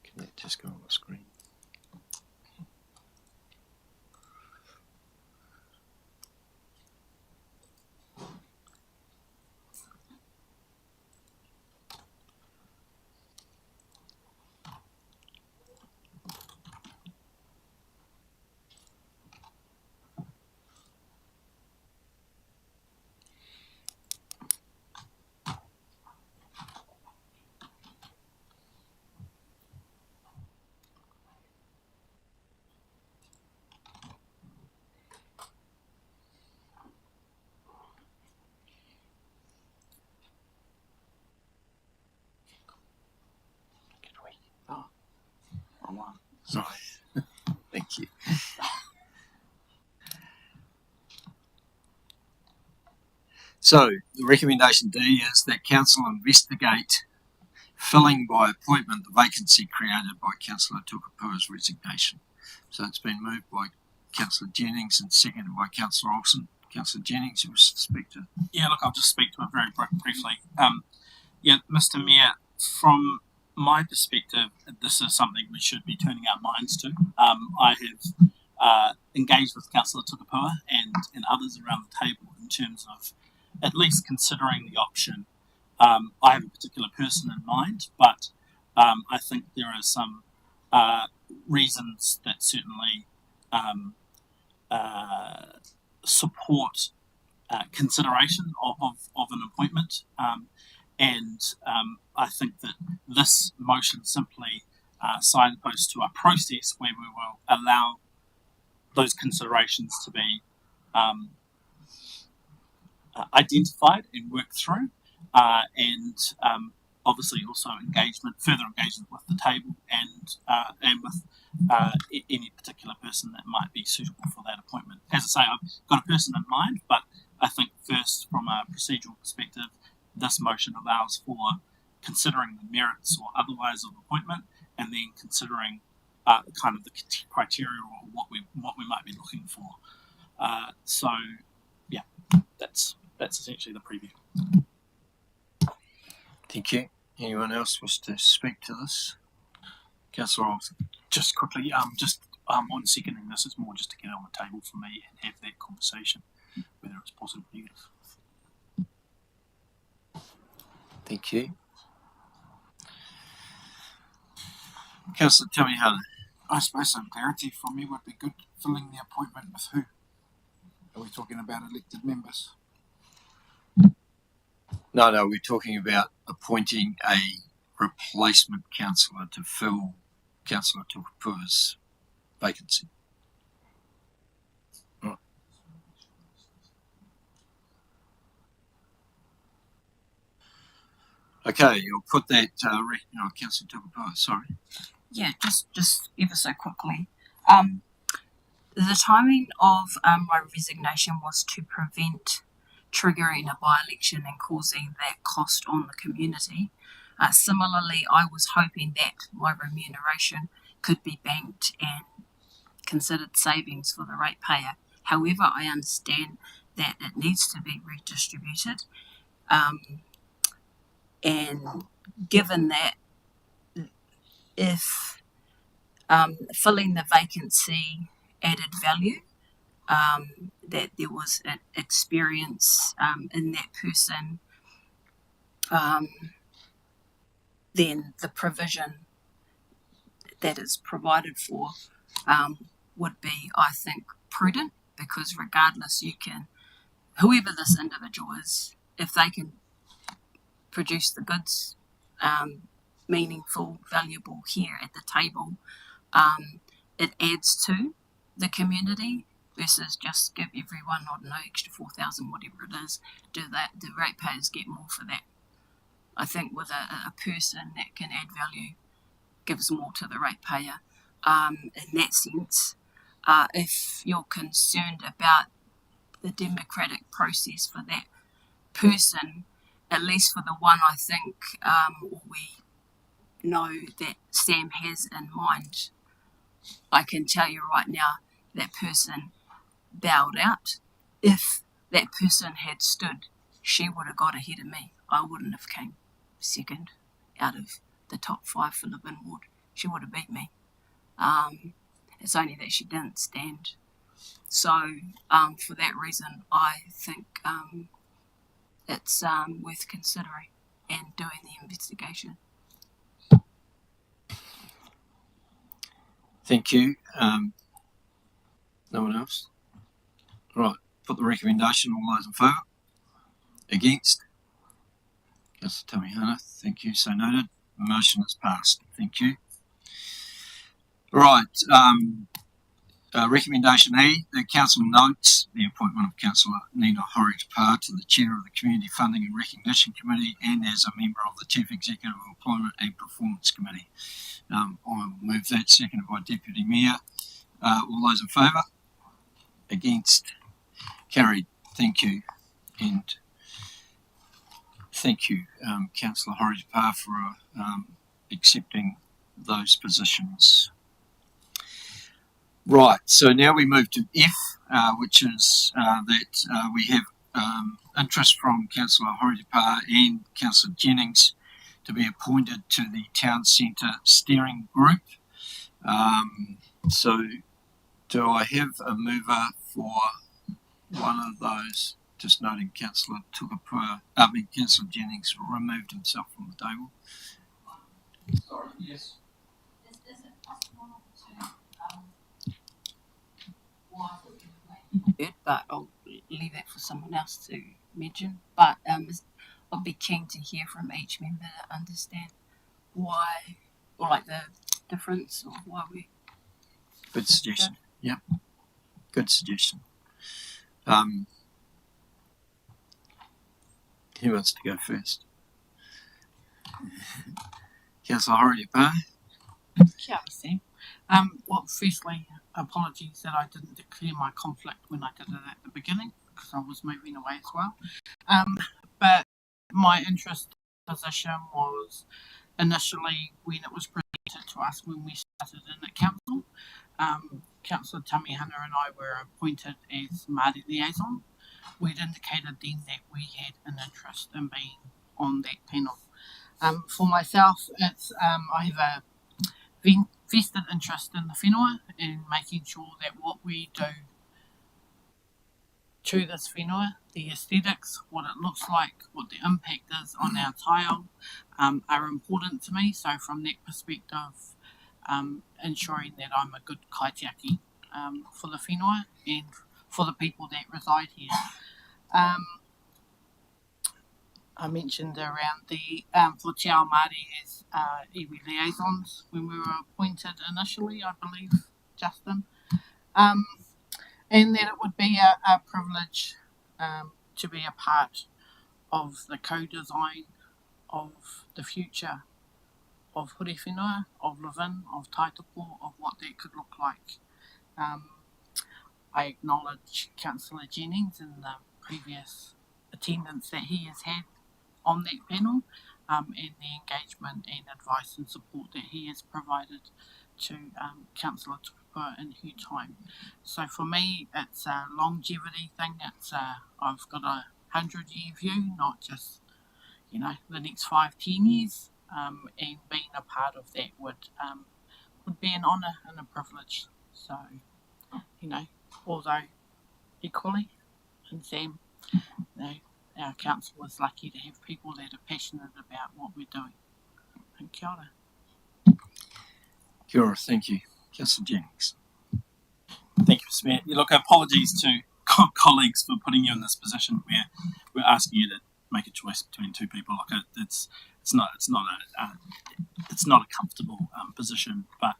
Can that just go on the screen? while. Right. Thank you. So, the recommendation D is that Council investigate filling by appointment the vacancy created by Councillor Tukapua's resignation. So it's been moved by Councillor Jennings and seconded by Councillor Olsen. Councillor Jennings, you wish to speak to? Yeah, look, I'll just speak to it very briefly. Yeah, Mr. Mayor, from my perspective, this is something we should be turning our minds to. I have engaged with Councillor Tukapua and others around the table in terms of at least considering the option. I have a particular person in mind, but I think there are some reasons that certainly support consideration of an appointment. And I think that this motion simply signposts to a process where we will allow those considerations to be identified and worked through, and obviously also further engagement with the table and with any particular person that might be suitable for that appointment. As I say, I've got a person in mind, but I think first, from a procedural perspective, this motion allows for considering the merits or otherwise of appointment, and then considering kind of the criteria or what we might be looking for. So, yeah, that's essentially the preview. Thank you. Anyone else wish to speak to this? Councillor Olsen. Just quickly, on seconding this, it's more just to get it on the table for me and have that conversation, whether it's positive or negative. Thank you. Councillor Tammy Hunter. I suppose some clarity from you would be good. Filling the appointment with who? Are we talking about elected members? No, we're talking about appointing a replacement councillor to fill Councillor Tukapua's vacancy. Right. Okay, I'll put that, Councillor Tukapua, sorry. Yeah, just ever so quickly. The timing of my resignation was to prevent triggering a by-election and causing that cost on the community. Similarly, I was hoping that my remuneration could be banked and considered savings for the ratepayer. However, I understand that it needs to be redistributed. And given that if filling the vacancy added value, that there was an experience in that person, then the provision that is provided for would be, I think, prudent, because regardless, whoever this individual is, if they can produce the goods, meaningful, valuable here at the table, it adds to the community versus just give everyone, I don't know, extra 4,000, whatever it is, do that, the ratepayers get more for that. I think with a person that can add value gives more to the ratepayer. In that sense, if you're concerned about the democratic process for that person, at least for the one I think we know that Sam has in mind, I can tell you right now that person bowed out. If that person had stood, she would have got ahead of me. I wouldn't have came second out of the top 5 for Libin Ward. She would have beat me. It's only that she didn't stand. So for that reason, I think it's worth considering and doing the investigation. Thank you. No one else? Right, put the recommendation. All those in favour? Against? Councillor Tammy Hunter, thank you, so noted. The motion is passed. Thank you. Right, Recommendation E, the Council notes the appointment of Councillor Nina Horry-Tapar to the Chair of the Community Funding and Recognition Committee and as a member of the Chief Executive Employment and Performance Committee. I'll move that, seconded by Deputy Mayor. All those in favour? Against? Carried. Thank you. And thank you, Councillor Horry-Tapar, for accepting those positions. Right, so now we move to F, which is that we have interest from Councillor Horry-Tapar and Councillor Jennings to be appointed to the Town Centre Steering Group. So do I have a mover for one of those? Just noting Councillor Councillor Jennings removed himself from the table. Sorry, yes. Is it possible to but I'll leave that for someone else to mention. But I'll be keen to hear from each member to understand why, or like the difference, or why we. Good suggestion. Yep. Good suggestion. Who wants to go first? Councillor Horry-Tapar. Kia ora, Sam. Well, firstly, apologies that I didn't declare my conflict when I did it at the beginning, because I was moving away as well. But my interest position was initially when it was presented to us when we started in the council. Councillor Tamihana and I were appointed as Māori liaison. We'd indicated then that we had an interest in being on that panel. For myself, it's I have a vested interest in the whenua and making sure that what we do to this whenua, the aesthetics, what it looks like, what the impact is on our tile, are important to me. So from that perspective, ensuring that I'm a good kaitiaki for the whenua and for the people that reside here. I mentioned around the for Te Ao Māori as iwi liaisons when we were appointed initially, I believe, Justin, and that it would be a privilege to be a part of the co-design of the future of Huri Whenua, of Levin, of Taitoko, of what that could look like. I acknowledge Councillor Jennings and the previous attendance that he has had on that panel, and the engagement and advice and support that he has provided to Councillor Tupua in her time. So for me, it's a longevity thing. It's I've got a 100-year view, not just the next 5-10 years, and being a part of that would be an honour and a privilege. So although equally, and Sam, our council is lucky to have people that are passionate about what we're doing. And kia ora. Kia ora, thank you. Councillor Jennings. Thank you, Mr. Mayor. Look, apologies to colleagues for putting you in this position where we're asking you to make a choice between two people. Like it's not a comfortable position. But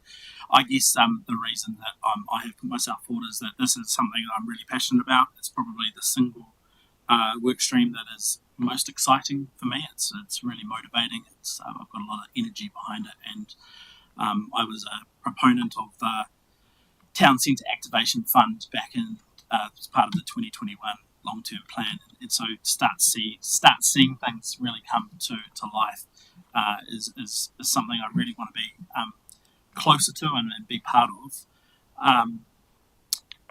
I guess the reason that I have put myself forward is that this is something that I'm really passionate about. It's probably the single work stream that is most exciting for me. It's really motivating. I've got a lot of energy behind it, and I was a proponent of the Town Centre Activation Fund back in as part of the 2021 long-term plan, and so start seeing things really come to life is something I really want to be closer to and be part of.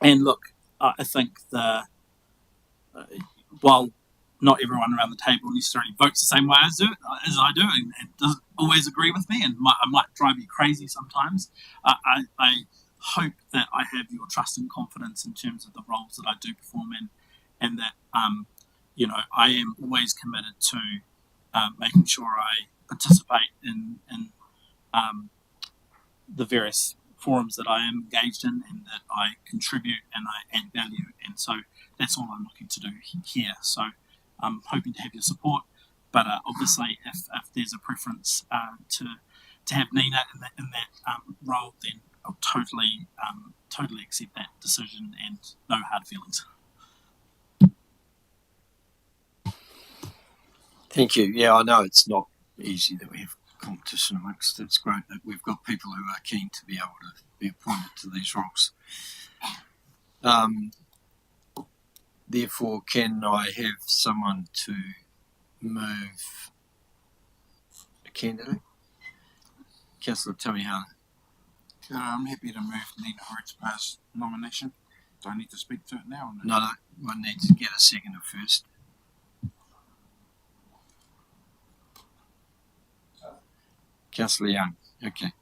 And look, I think while not everyone around the table necessarily votes the same way as I do, and doesn't always agree with me, and I might drive you crazy sometimes, I hope that I have your trust and confidence in terms of the roles that I do perform in, and that I am always committed to making sure I participate in the various forums that I am engaged in, and that I contribute and I add value, and so that's all I'm looking to do here. So I'm hoping to have your support, but obviously if there's a preference to have Nina in that role, then I'll totally accept that decision and no hard feelings. Thank you. Yeah, I know it's not easy that we have competition amongst. It's great that we've got people who are keen to be able to be appointed to these roles. Therefore, can I have someone to move a candidate? Councillor Tamihana. I'm happy to move Nina Horitspa's nomination. Do I need to speak to it now? No, I need to get a seconder first. Councillor Young. Okay.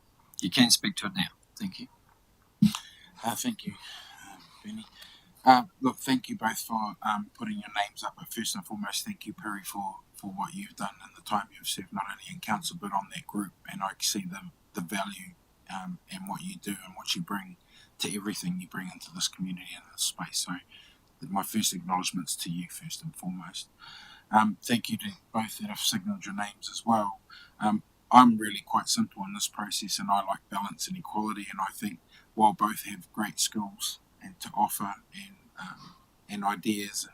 You can speak to it now. Thank you. Thank you, Benny. Look, thank you both for putting your names up. But first and foremost, thank you, Perry, for what you've done and the time you've served, not only in council but on that group. And I see the value in what you do and what you bring to everything you bring into this community and this space. So my first acknowledgements to you first and foremost. Thank you to both that have signalled your names as well. I'm really quite simple in this process, and I like balance and equality, and I think while both have great skills and to offer and ideas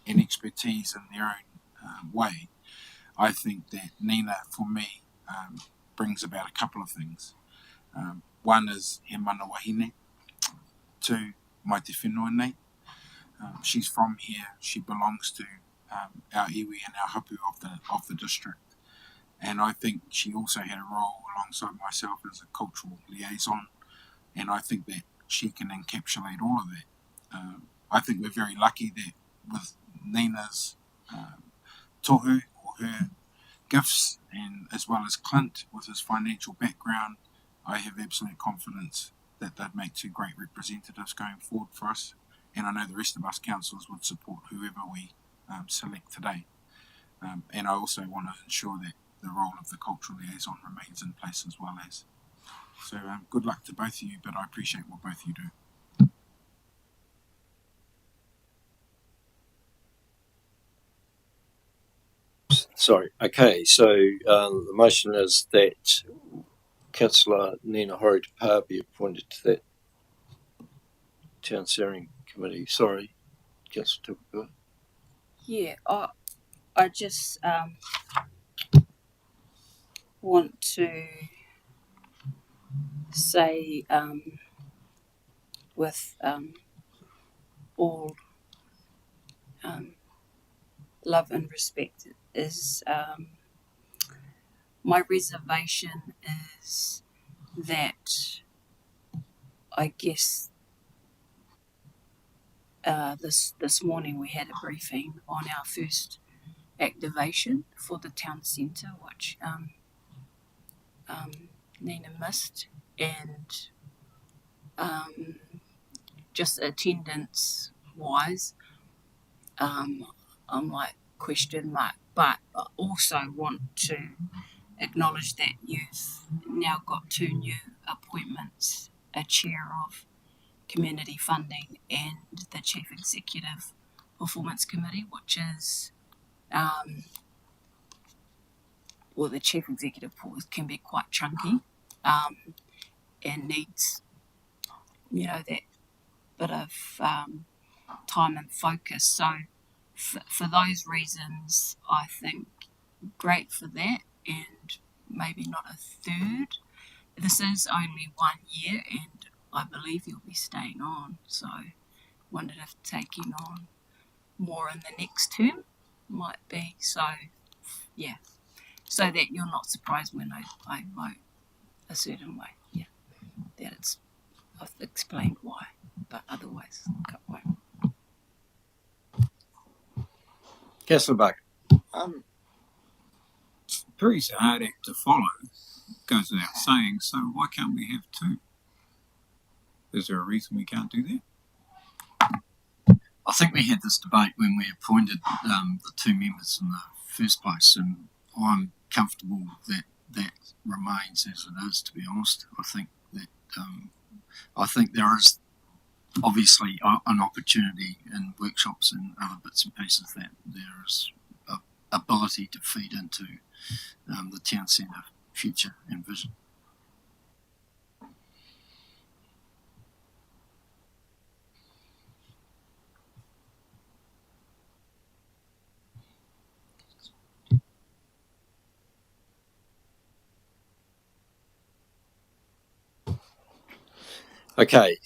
and expertise in their own way, I think that Nina, for me, brings about a couple of things. One is he mana wahine. Two, mai te whenua nei. She's from here. She belongs to our iwi and our hapu of the district. And I think she also had a role alongside myself as a cultural liaison. And I think that she can encapsulate all of that. I think we're very lucky that with Nina's tohu or her gifts, and as well as Clint with his financial background, I have absolute confidence that they'd make two great representatives going forward for us. And I know the rest of us councillors would support whoever we select today. And I also want to ensure that the role of the cultural liaison remains in place as well as. So good luck to both of you, but I appreciate what both of you do. Sorry. Okay, so the motion is that Councillor Nina Horitspa be appointed to that town steering committee. Sorry, Councillor Tupakura. Yeah, I just want to say with all love and respect is my reservation is that I guess this morning we had a briefing on our first activation for the town centre, which Nina missed, and just attendance wise, I'm like question mark, but I also want to acknowledge that you've now got two new appointments, a chair of community funding and the chief executive performance committee, which is well, the chief executive can be quite chunky and needs, that bit of time and focus. So for those reasons, I think great for that, and maybe not a third. This is only 1 year, and I believe you'll be staying on. So wondered if taking on more in the next term might be. So yeah, so that you're not surprised when I vote a certain way. Yeah, I've explained why, but otherwise, cut away. Councillor Buck. Perry's a hard act to follow, goes without saying, so why can't we have two? Is there a reason we can't do that? I think we had this debate when we appointed the two members in the first place, and I'm comfortable that that remains as it is, to be honest. I think there is obviously an opportunity in workshops and other bits and pieces that there is a ability to feed into the town centre future and vision. Okay.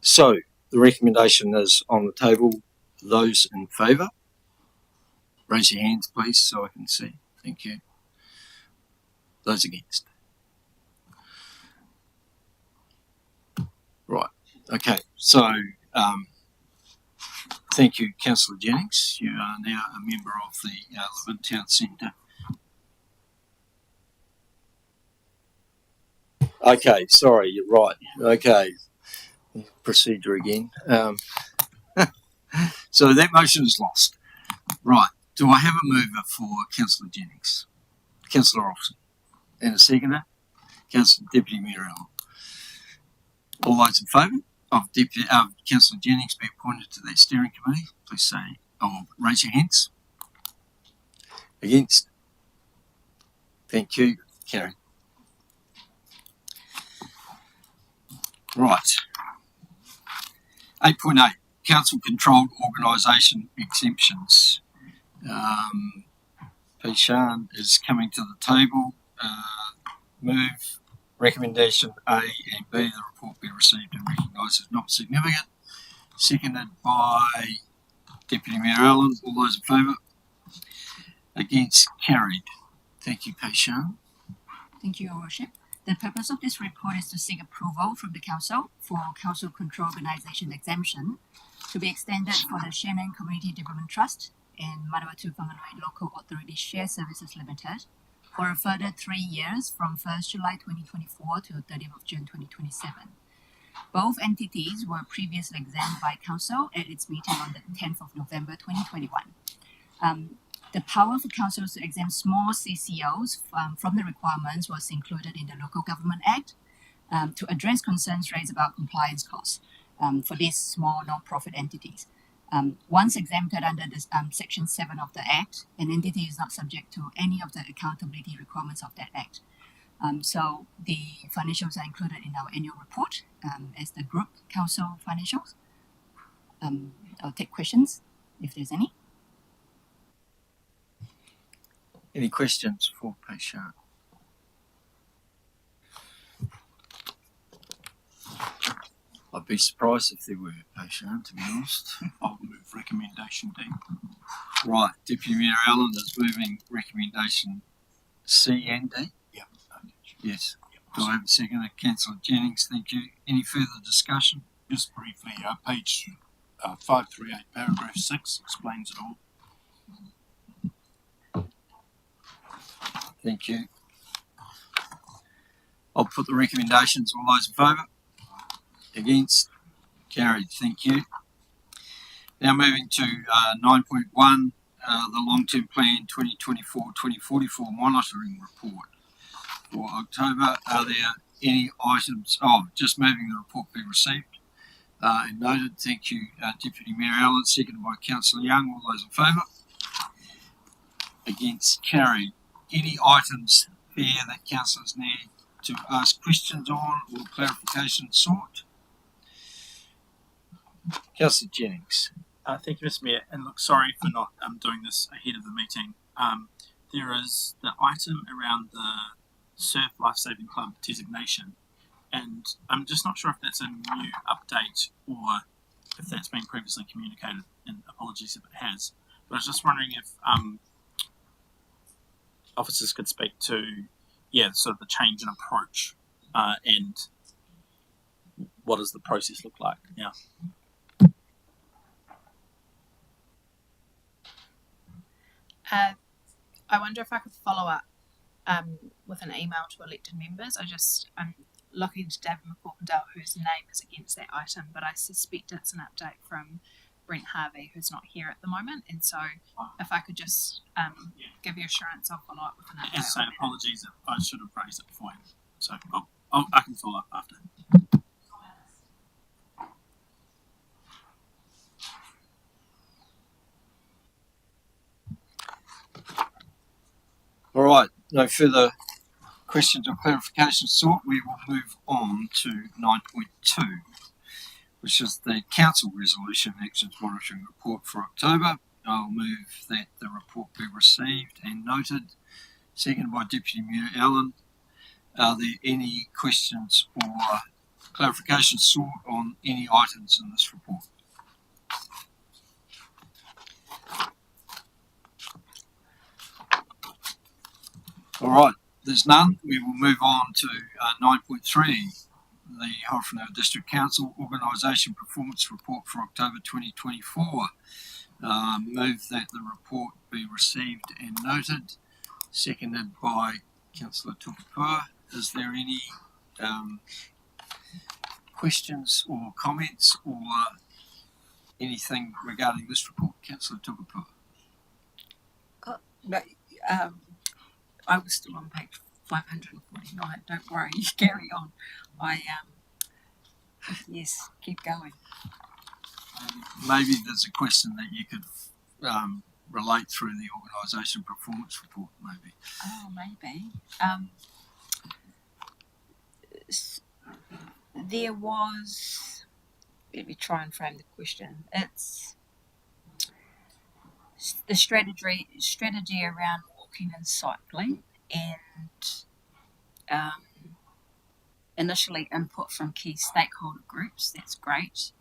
So the recommendation is on the table. Those in favour, raise your hands, please, so I can see. Thank you. Those against. Right. Okay. So thank you, Councillor Jennings. You are now a member of the Levin Town Centre. Okay. Sorry, you're right. Okay. Procedure again. So that motion is lost. Right. Do I have a mover for Councillor Jennings? Councillor Robson. And a seconder? Deputy Mayor Allen. All those in favour of Councillor Jennings be appointed to that steering committee, please say, or raise your hands. Against? Thank you. Carried. Right. 8.8. Council controlled organisation exemptions. Pishan is coming to the table. Move recommendation A and B, the report be received and recognised as not significant. Seconded by Deputy Mayor Allen. All those in favour? Against? Carried. Thank you, Pishan. Thank you, Your Worship. The purpose of this report is to seek approval from the Council for Council Control Organisation exemption to be extended for the Shannon Community Development Trust and Manawatu Whanganui Local Authority Share Services Limited for a further 3 years from 1st July 2024 to 30th of June 2027. Both entities were previously examined by Council at its meeting on the 10th of November 2021. The power for councils to exempt small CCOs from the requirements was included in the Local Government Act to address concerns raised about compliance costs for these small non-profit entities. Once exempted under this, Section 7 of the Act, an entity is not subject to any of the accountability requirements of that Act. So the financials are included in our annual report as the Group Council financials. I'll take questions if there's any. Any questions for Pishan? I'd be surprised if there were, Pishan, to be honest. I'll move recommendation D. Right, Deputy Mayor Allen is moving recommendation C and D? Yep. Yes. Do I have a second? Councillor Jennings, thank you. Any further discussion? Just briefly, page 538, paragraph 6 explains it all. Thank you. I'll put the recommendations. All those in favour? Against? Carried. Thank you. Now moving to 9.1, the Long-Term Plan 2024-2044 Monitoring Report for October. Are there any items? Oh, just moving the report be received and noted. Thank you, Deputy Mayor Allen. Seconded by Councillor Young. All those in favour? Against? Carried. Any items there that councillors need to ask questions on or clarification sought? Councillor Jennings. Thank you, Mr. Mayor. And look, sorry for not doing this ahead of the meeting. There is the item around the Surf Lifesaving Club designation, and I'm just not sure if that's a new update or if that's been previously communicated, and apologies if it has. But I was just wondering if officers could speak to, sort of the change in approach and what does the process look like now? I wonder if I could follow up with an email to elected members. I'm looking to David McCorkindale, whose name is against that item, but I suspect it's an update from Brent Harvey, who's not here at the moment. And so if I could just give you assurance, I'll follow up with an update. So apologies, if I should have raised it before. So I can follow up after. All right, no further questions or clarifications sought. We will move on to 9.2, which is the Council Resolution Actions Monitoring Report for October. I'll move that the report be received and noted. Seconded by Deputy Mayor Allen. Are there any questions or clarifications sought on any items in this report? All right, there's none. We will move on to 9.3, the Horowhenua District Council Organisation Performance Report for October 2024. Move that the report be received and noted. Seconded by Councillor Tukapua. Is there any questions or comments or anything regarding this report? Councillor Tukapua. No, I was still on page 549. Don't worry, carry on. Yes, keep going. Maybe there's a question that you could relate through the organisation performance report, maybe. Oh, maybe. There was. Let me try and frame the question. It's the strategy around walking and cycling, and initially input from key stakeholder groups. That's great,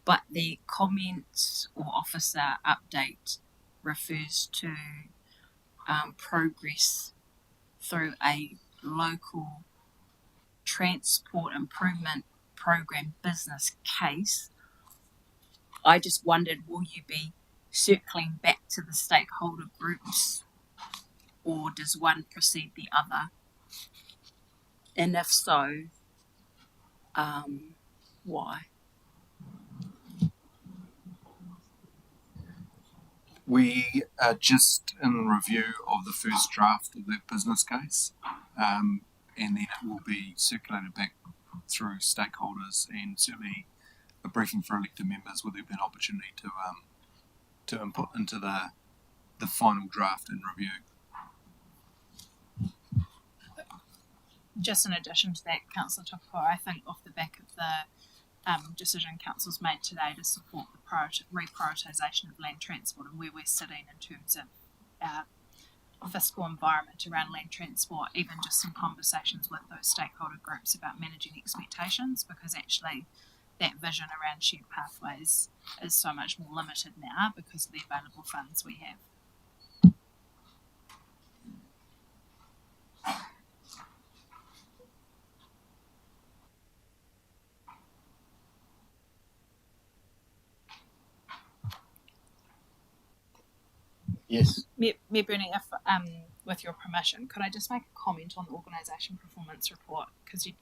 but the comments or officer update refers to progress through a local transport improvement program business case. I just wondered, will you be circling back to the stakeholder groups, or does one precede the other? And if so, why? We are just in review of the first draft of that business case, and then it will be circulated back through stakeholders, and certainly a briefing for elected members where there'll be an opportunity to input into the final draft and review. Just in addition to that, Councillor Tukapua, I think off the back of the decision Council's made today to support the reprioritisation of land transport and where we're sitting in terms of our fiscal environment around land transport, even just some conversations with those stakeholder groups about managing expectations, because actually that vision around shared pathways is so much more limited now because of the available funds we have. Yes. Mayor Bernie, if with your permission, could I just make a comment on the organisation performance report, because you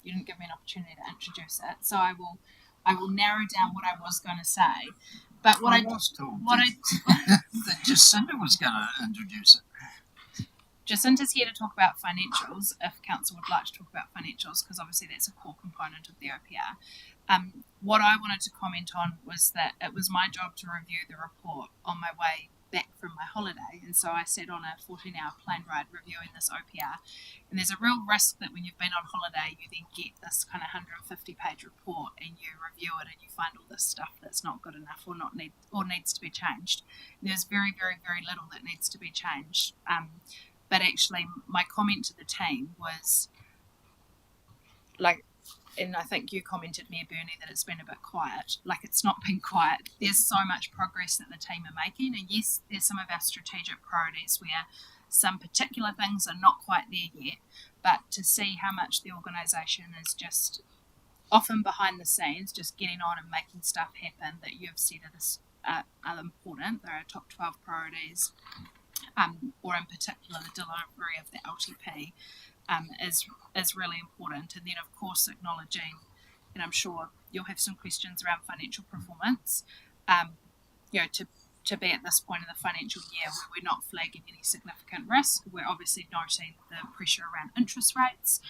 didn't give me an opportunity to introduce it. So I will narrow down what I was going to say. But what I was told that Jacinda was going to introduce it. Jacinda's here to talk about financials, if Council would like to talk about financials, because obviously that's a core component of the OPR. What I wanted to comment on was that it was my job to review the report on my way back from my holiday, and so I sat on a 14-hour plane ride reviewing this OPR, and there's a real risk that when you've been on holiday you then get this kind of 150-page report and you review it and you find all this stuff that's not good enough or needs to be changed. And there's very, very, very little that needs to be changed, but actually my comment to the team was like, and I think you commented, Mayor Bernie, that it's been a bit quiet. Like, it's not been quiet. There's so much progress that the team are making, and yes, there's some of our strategic priorities where some particular things are not quite there yet, but to see how much the organisation is just often behind the scenes, just getting on and making stuff happen that you've said are important. There are top 12 priorities, or in particular the delivery of the LTP. Is really important, and then of course acknowledging, and I'm sure you'll have some questions around financial performance, to be at this point in the financial year where we're not flagging any significant risk. We're obviously noting the pressure around interest rates,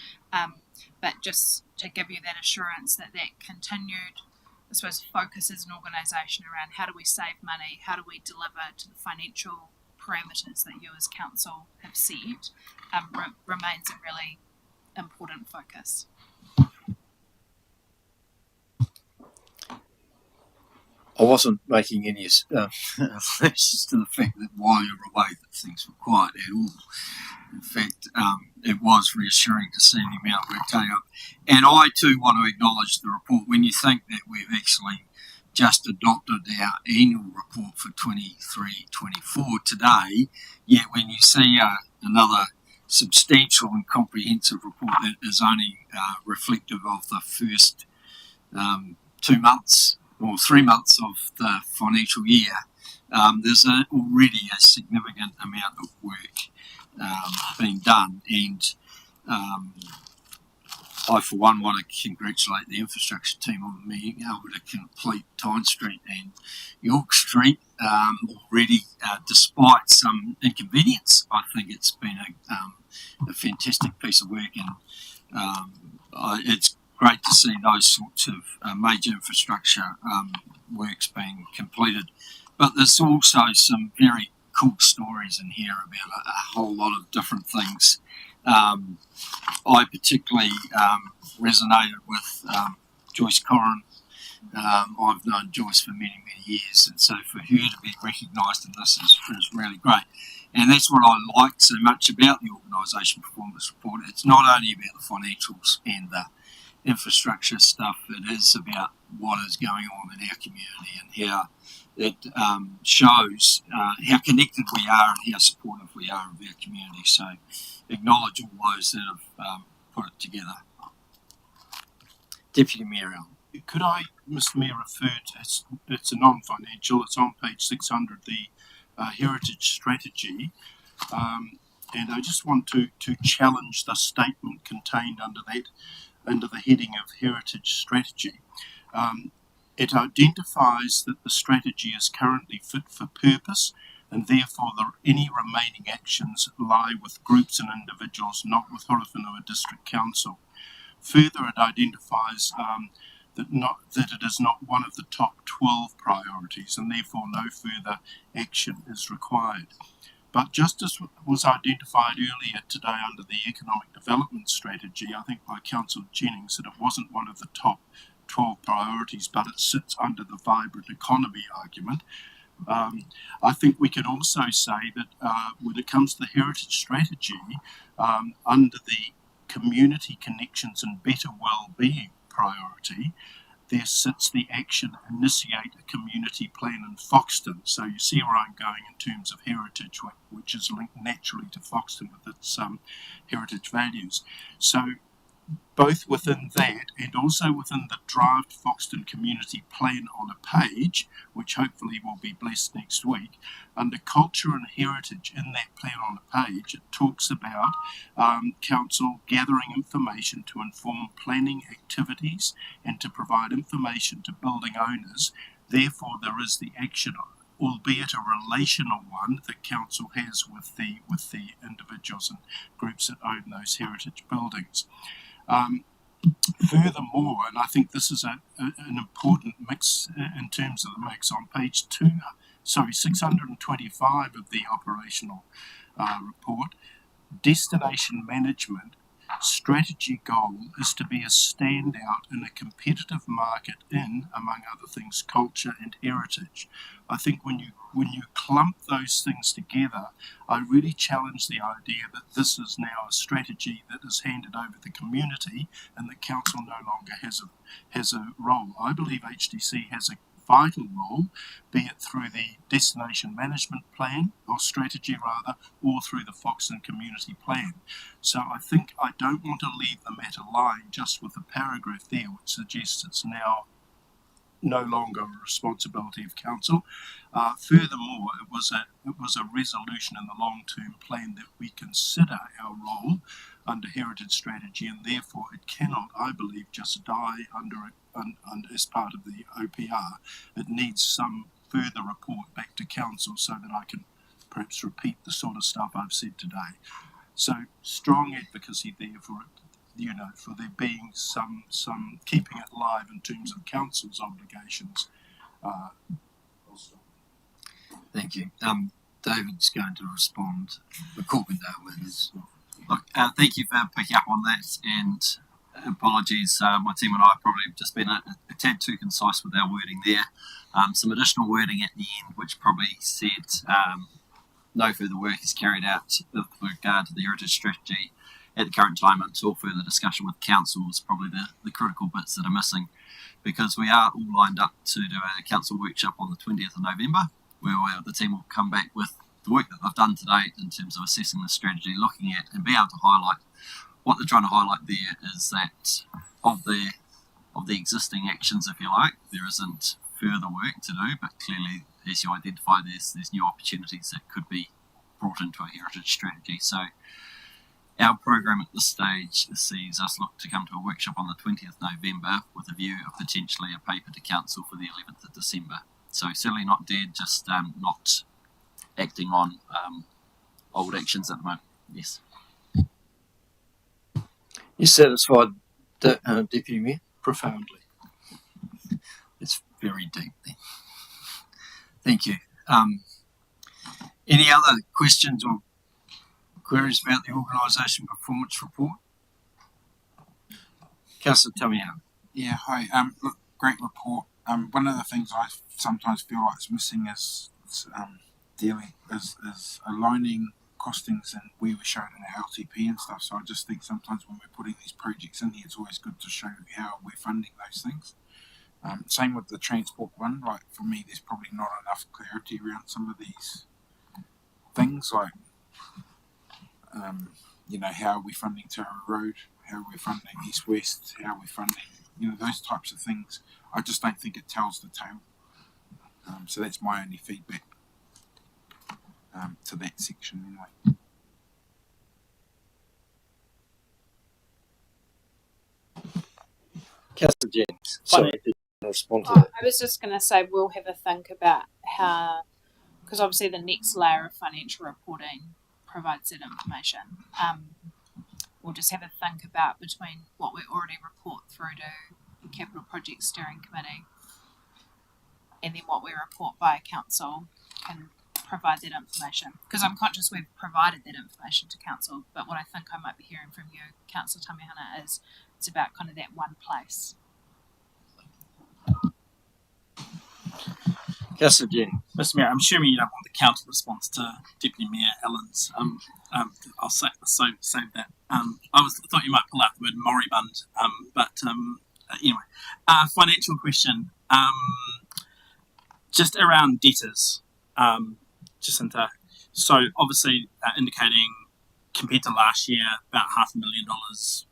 but just to give you that assurance that continued, I suppose, focus as an organisation around how do we save money, how do we deliver to the financial parameters that you as council have set, remains a really important focus. I wasn't making any references to the fact that while you're away that things were quiet at all. In fact, it was reassuring to see the amount of work taken up. And I too want to acknowledge the report. When you think that we've actually just adopted our annual report for 23-24 today, yet when you see another substantial and comprehensive report that is only reflective of the first 2 months or 3 months of the financial year, there's already a significant amount of work being done, and I for one want to congratulate the infrastructure team on being able to complete Tyne Street and York Street already, despite some inconvenience. I think it's been a fantastic piece of work, and it's great to see those sorts of major infrastructure works being completed. But there's also some very cool stories in here about a whole lot of different things. I particularly resonated with Joyce Corrin. I've known Joyce for many, many years, and so for her to be recognised in this is really great. And that's what I like so much about the organisation performance report. It's not only about the financials and the infrastructure stuff, it is about what is going on in our community and how it shows how connected we are and how supportive we are of our community. So acknowledge all those that have put it together. Deputy Mayor Allen. Could I, Mr. Mayor, refer to, it's a non-financial, it's on page 600, the heritage strategy, and I just want to challenge the statement contained under the heading of heritage strategy. It identifies that the strategy is currently fit for purpose, and therefore any remaining actions lie with groups and individuals, not with Horowhenua District Council. Further, it identifies that it is not one of the top 12 priorities, and therefore no further action is required. But just as was identified earlier today under the economic development strategy, I think by Councillor Jennings, that it wasn't one of the top 12 priorities, but it sits under the vibrant economy argument. I think we could also say that when it comes to the heritage strategy, under the community connections and better well-being priority, there sits the action initiate a community plan in Foxton. So you see where I'm going in terms of heritage, which is linked naturally to Foxton with its heritage values. So both within that and also within the draft Foxton community plan on a page, which hopefully will be blessed next week, under culture and heritage in that plan on a page, it talks about council gathering information to inform planning activities and to provide information to building owners. Therefore, there is the action, albeit a relational one, that council has with the individuals and groups that own those heritage buildings. Furthermore, and I think this is an important mix in terms of the mix, on page 625 of the operational report, destination management strategy goal is to be a standout in a competitive market in, among other things, culture and heritage. I think when you clump those things together, I really challenge the idea that this is now a strategy that is handed over the community and the council no longer has a role. I believe HDC has a vital role, be it through the destination management plan, or strategy rather, or through the Foxton community plan. So I think I don't want to leave the matter lying just with a paragraph there which suggests it's now no longer a responsibility of council. Furthermore, it was a resolution in the long-term plan that we consider our role under heritage strategy, and therefore it cannot, I believe, just die under as part of the OPR. It needs some further report back to council so that I can perhaps repeat the sort of stuff I've said today. So strong advocacy there for it, for there being some keeping it live in terms of council's obligations. Thank you. David's going to respond. McCorkindale is. Look, thank you for picking up on that, and apologies, my team and I have probably just been a tad too concise with our wording there. Some additional wording at the end which probably said no further work is carried out with regard to the heritage strategy at the current time until further discussion with council is probably the critical bits that are missing, because we are all lined up to do a council workshop on the 20th of November, where the team will come back with the work that they've done to date in terms of assessing the strategy, looking at and be able to highlight what they're trying to highlight there is that of the existing actions, if you like, there isn't further work to do, but clearly as you identify there's new opportunities that could be brought into a heritage strategy. So our program at this stage sees us look to come to a workshop on the 20th November with a view of potentially a paper to council for the 11th of December. So certainly not dead, just not acting on old actions at the moment. Yes. You satisfied, Deputy Mayor? Profoundly. It's very deep then. Thank you. Any other questions or queries about the organisation performance report? Councillor Tamiana. Yeah, hi. Look, great report. One of the things I sometimes feel like is missing is aligning costings and where we show it in our LTP and stuff. So I just think sometimes when we're putting these projects in here, it's always good to show how we're funding those things. Same with the transport one. Like for me, there's probably not enough clarity around some of these things, like how are we funding Tara Road, how are we funding East West, how are we funding those types of things. I just don't think it tells the tale. So that's my only feedback to that section anyway. Councillor Jennings. Sorry, did you respond to that? I was just going to say we'll have a think about how, because obviously the next layer of financial reporting provides that information. We'll just have a think about between what we already report through to Capital Project Steering Committee and then what we report by council can provide that information. Because I'm conscious we've provided that information to council, but what I think I might be hearing from you, Councillor Tamihana, is it's about kind of that one place. Councillor Jennings. Mr. Mayor, I'm assuming you don't want the counter response to Deputy Mayor Allen's. I'll save that. I thought you might pull out the word moribund, but anyway. Financial question. Just around debtors, Jacinta. So obviously indicating compared to last year, about $500,000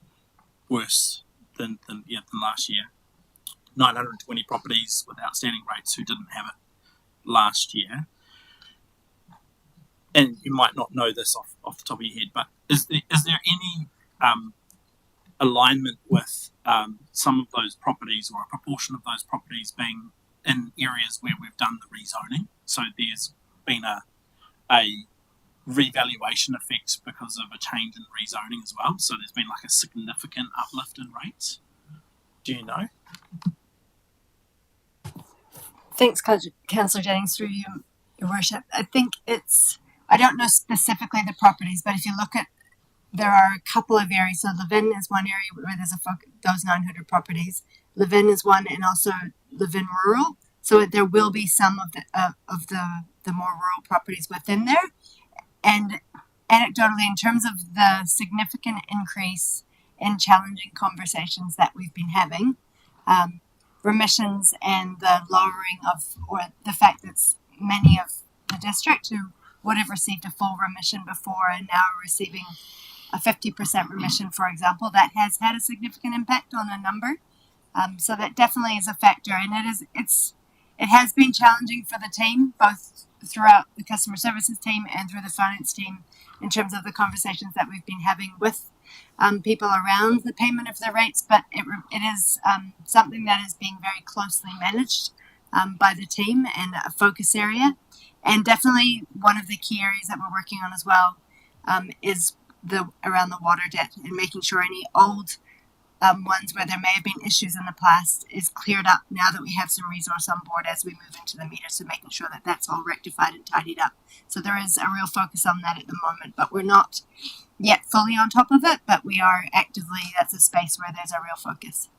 worse than last year. 920 properties with outstanding rates who didn't have it last year. And you might not know this off the top of your head, but is there any alignment with some of those properties or a proportion of those properties being in areas where we've done the rezoning? So there's been a revaluation effect because of a change in rezoning as well. So there's been like a significant uplift in rates. Do you know? Thanks, Councillor Jennings, through you, Your Worship. I think I don't know specifically the properties, but if you look at, there are a couple of areas. So Levin is one area where there's those 900 properties. Levin is one, and also Levin Rural. So there will be some of the more rural properties within there. And anecdotally, in terms of the significant increase in challenging conversations that we've been having, remissions and the lowering of, or the fact that many of the district who would have received a full remission before are now receiving a 50% remission, for example, that has had a significant impact on a number. So that definitely is a factor, and it has been challenging for the team, both throughout the customer services team and through the finance team, in terms of the conversations that we've been having with people around the payment of the rates. But it is something that is being very closely managed by the team and a focus area. And definitely one of the key areas that we're working on as well is around the water debt, and making sure any old ones where there may have been issues in the past is cleared up now that we have some resource on board as we move into the meter. So making sure that that's all rectified and tidied up. So there is a real focus on that at the moment, but we're not yet fully on top of it, but we are actively, that's a space where there's a real focus.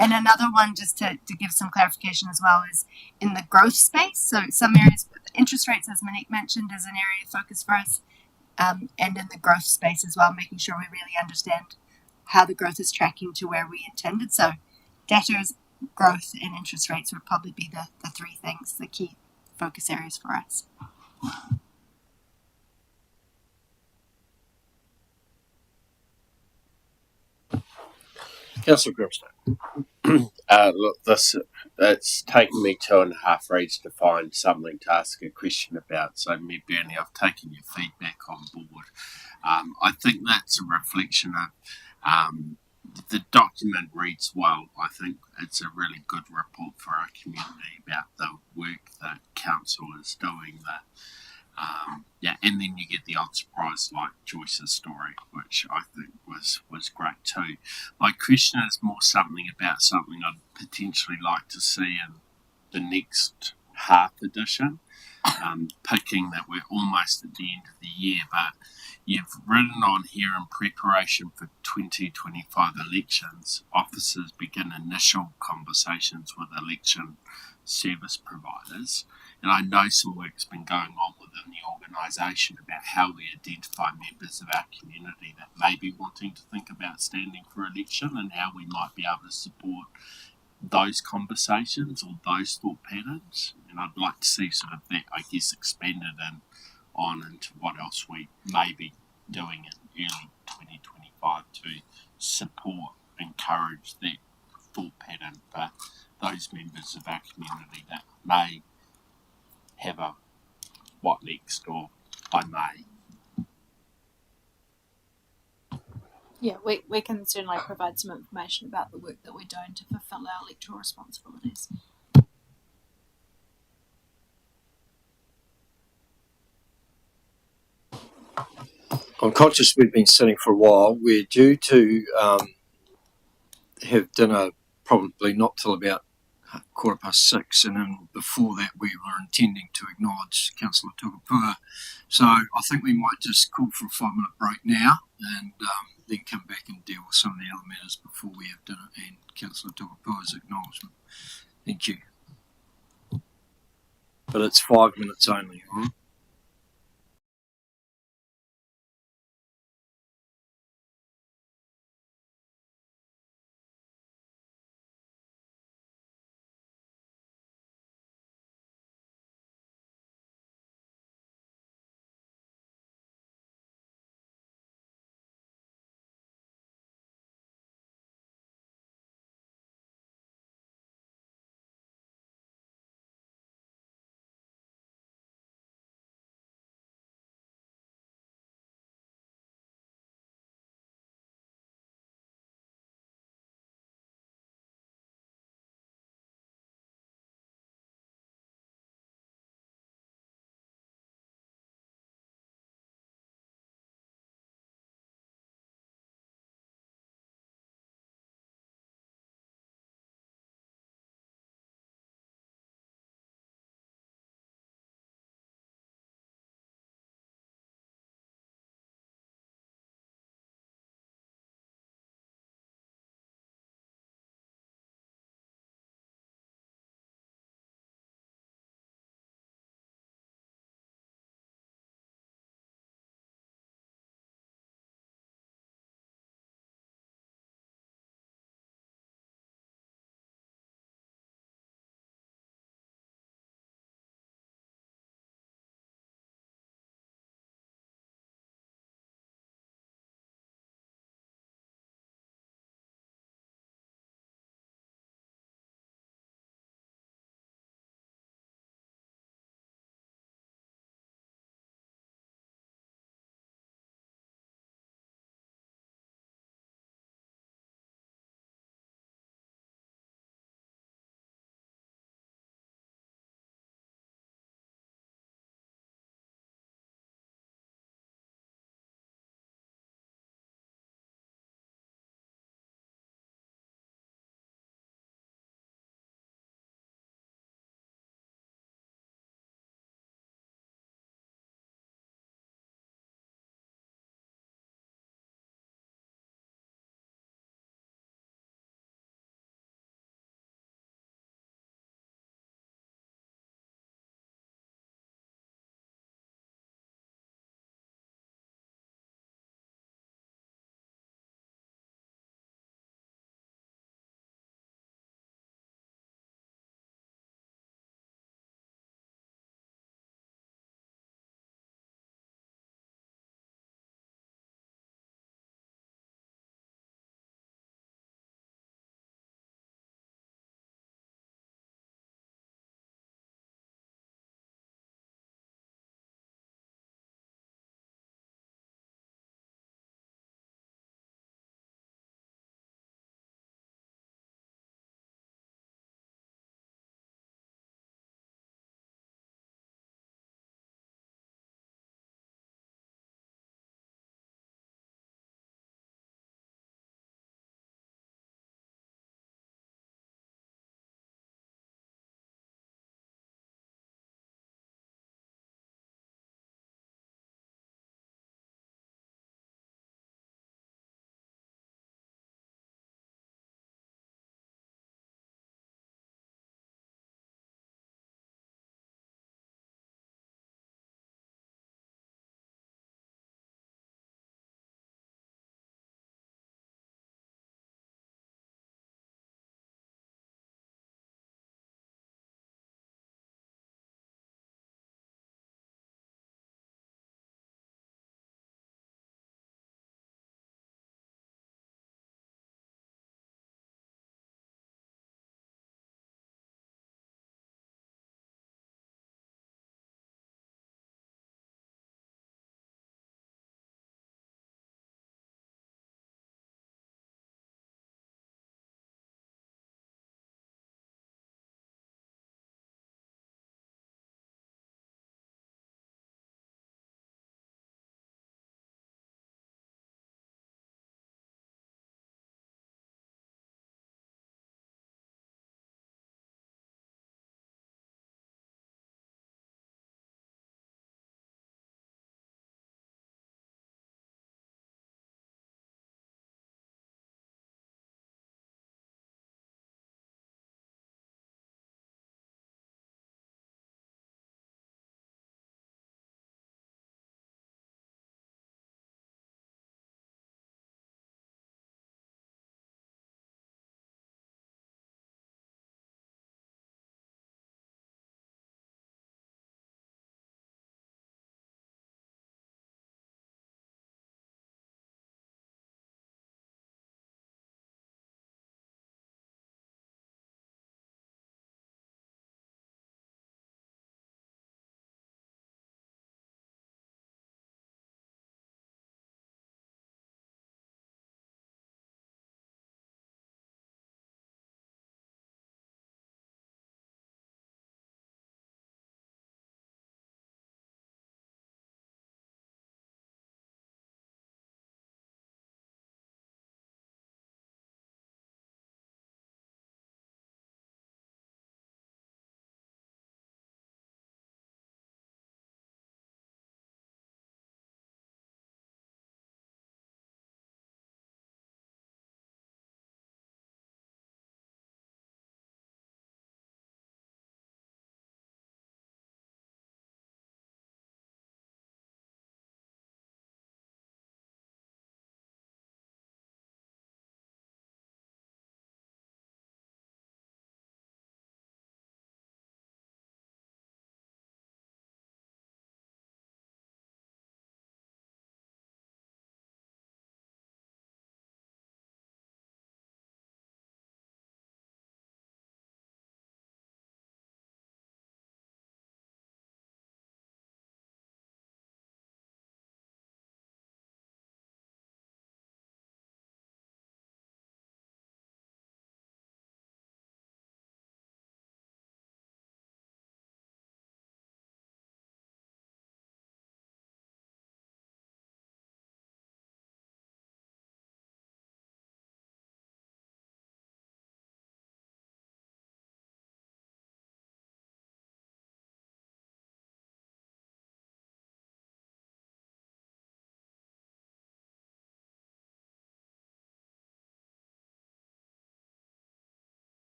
And another one, just to give some clarification as well, is in the growth space. So some areas, interest rates, as Monique mentioned, is an area of focus for us, and in the growth space as well, making sure we really understand how the growth is tracking to where we intended. So debtors, growth, and interest rates would probably be the three things, the key focus areas for us. Councillor Grimstone. Look, it's taken me 2.5 reads to find something to ask a question about. So, me, Bernie, I've taken your feedback on board. I think that's a reflection of the document reads well. I think it's a really good report for our community about the work that council is doing. And then you get the odd surprise like Joyce's story, which I think was great too. My question is more something about something I'd potentially like to see in the next half edition. Picking that we're almost at the end of the year, but you've written on here in preparation for 2025 elections, officers begin initial conversations with election service providers. And I know some work's been going on within the organisation about how we identify members of our community that may be wanting to think about standing for election and how we might be able to support those conversations or those thought patterns. And I'd like to see sort of that, I guess, expanded on into what else we may be doing in early 2025 to support, encourage that thought pattern for those members of our community that may have a what next or I may. Yeah, we can certainly provide some information about the work that we're doing to fulfil our electoral responsibilities. I'm conscious we've been sitting for a while. We're due to have dinner probably not till about 6:15, and then before that we were intending to acknowledge Councillor Tukapua. So I think we might just call for a 5-minute break now and then come back and deal with some of the other matters before we have dinner and Councillor Tukapua's acknowledgement. Thank you. But it's 5 minutes only, all right?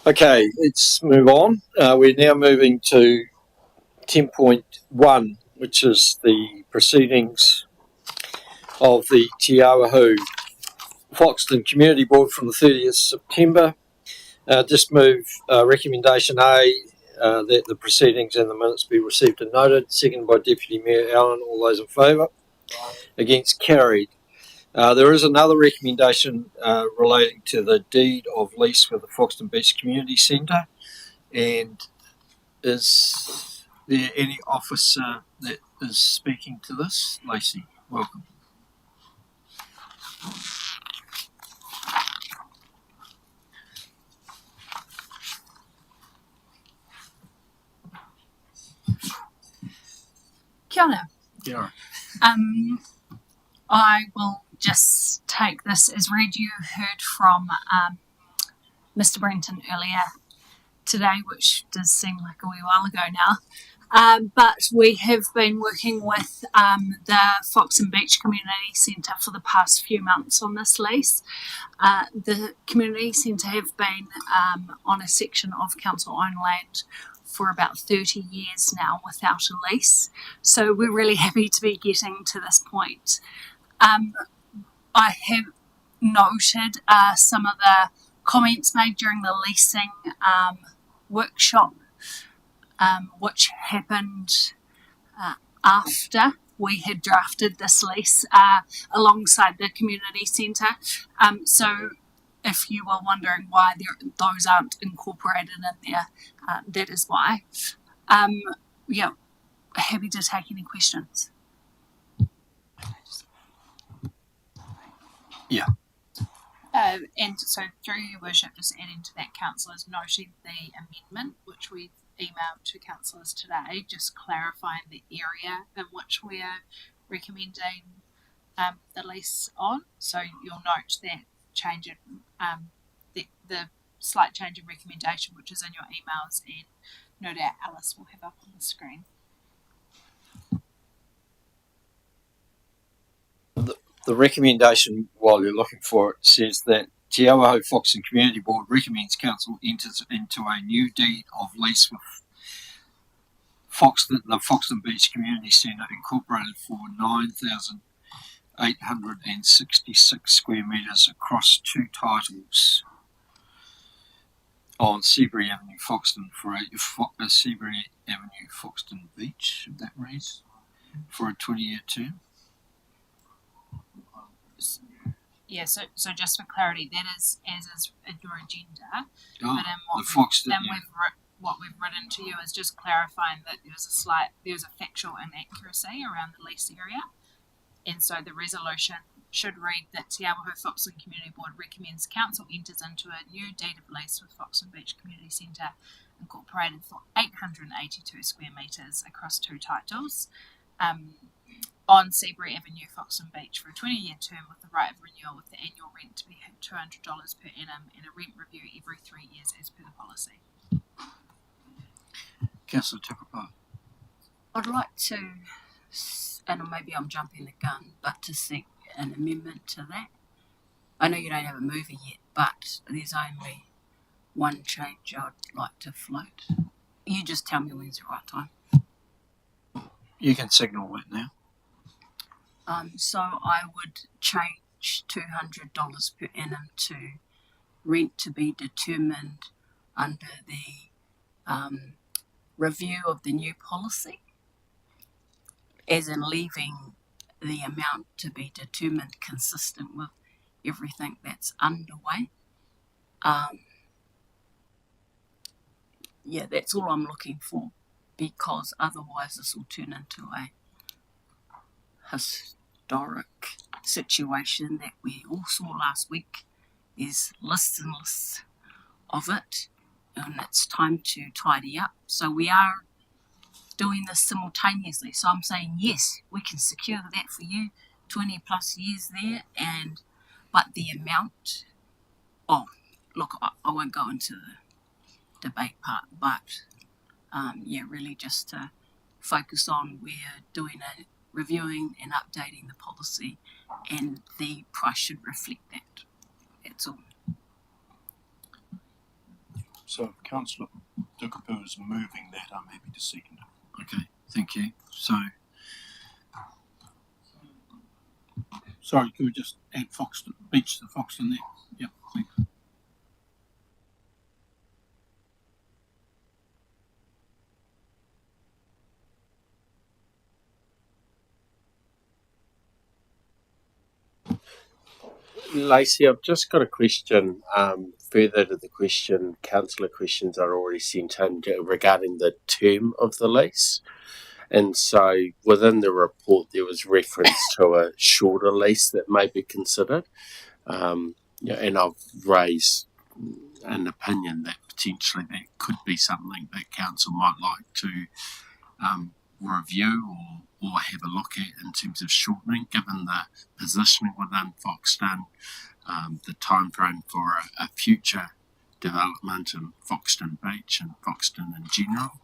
Okay, let's move on. We're now moving to 10.1, which is the proceedings of the Te Awahu Foxton Community Board from the 30th September. Just move recommendation A, that the proceedings and the minutes be received and noted. Seconded by Deputy Mayor Allen. All those in favour? Against? Carried. There is another recommendation relating to the deed of lease for the Foxton Beach Community Centre. And is there any officer that is speaking to this? Lacey, welcome. Kia ora. Yeah. I will just take this as read. You heard from Mr. Brenton earlier today, which does seem like a wee while ago now. But we have been working with the Foxton Beach Community Centre for the past few months on this lease. The Community Centre have been on a section of council-owned land for about 30 years now without a lease. So we're really happy to be getting to this point. I have noted some of the comments made during the leasing workshop, which happened after we had drafted this lease alongside the community centre. So if you were wondering why those aren't incorporated in there, that is why. Yeah, happy to take any questions. Yeah. And so through your worship, just adding to that, councillors noting the amendment which we've emailed to councillors today, just clarifying the area in which we are recommending the lease on. So you'll note that change in the slight change in recommendation, which is in your emails, and no doubt Alice will have up on the screen. The recommendation, while you're looking for it, says that Te Awahu Foxton Community Board recommends council enters into a new deed of lease with the Foxton Beach Community Centre Incorporated for 9,866 square metres across 2 titles on Seabury Avenue, Foxton, for a Seabury Avenue, Foxton Beach, if that reads, for a 20-year term. Yeah, so just for clarity, that is as is in your agenda. Oh, but what we've written to you is just clarifying that there's a factual inaccuracy around the lease area, and so the resolution should read that Te Awahu Foxton Community Board recommends council enters into a new deed of lease with Foxton Beach Community Centre Incorporated for 882 square metres across 2 titles. On Seabury Avenue, Foxton Beach, for a 20-year term with the right of renewal, with the annual rent to be $200 per annum and a rent review every 3 years as per the policy. Councillor Tukupa. I'd like to, and maybe I'm jumping the gun, but to seek an amendment to that. I know you don't have a mover yet, but there's only one change I'd like to float. You just tell me when's the right time. You can signal that now. So I would change $200 per annum to rent to be determined under the review of the new policy, as in leaving the amount to be determined consistent with everything that's underway. Yeah, that's all I'm looking for, because otherwise this will turn into a historic situation that we all saw last week. There's lists and lists of it, and it's time to tidy up. So we are doing this simultaneously. So I'm saying, yes, we can secure that for you, 20 plus years there, but the amount, look, I won't go into the debate part, but really just to focus on we're doing a reviewing and updating the policy, and the price should reflect that. That's all. So if Councillor Tukupu is moving that, I'm happy to second it. Okay, thank you. So, Sorry, can we just add Foxton, Beach to Foxton there? Yep, thanks. Lacey, I've just got a question further to the question, councillor questions are already sent in regarding the term of the lease. And so within the report, there was reference to a shorter lease that may be considered. And I've raised an opinion that potentially that could be something that council might like to review or have a look at in terms of shortening, given the positioning within Foxton, the time frame for a future development in Foxton Beach and Foxton in general,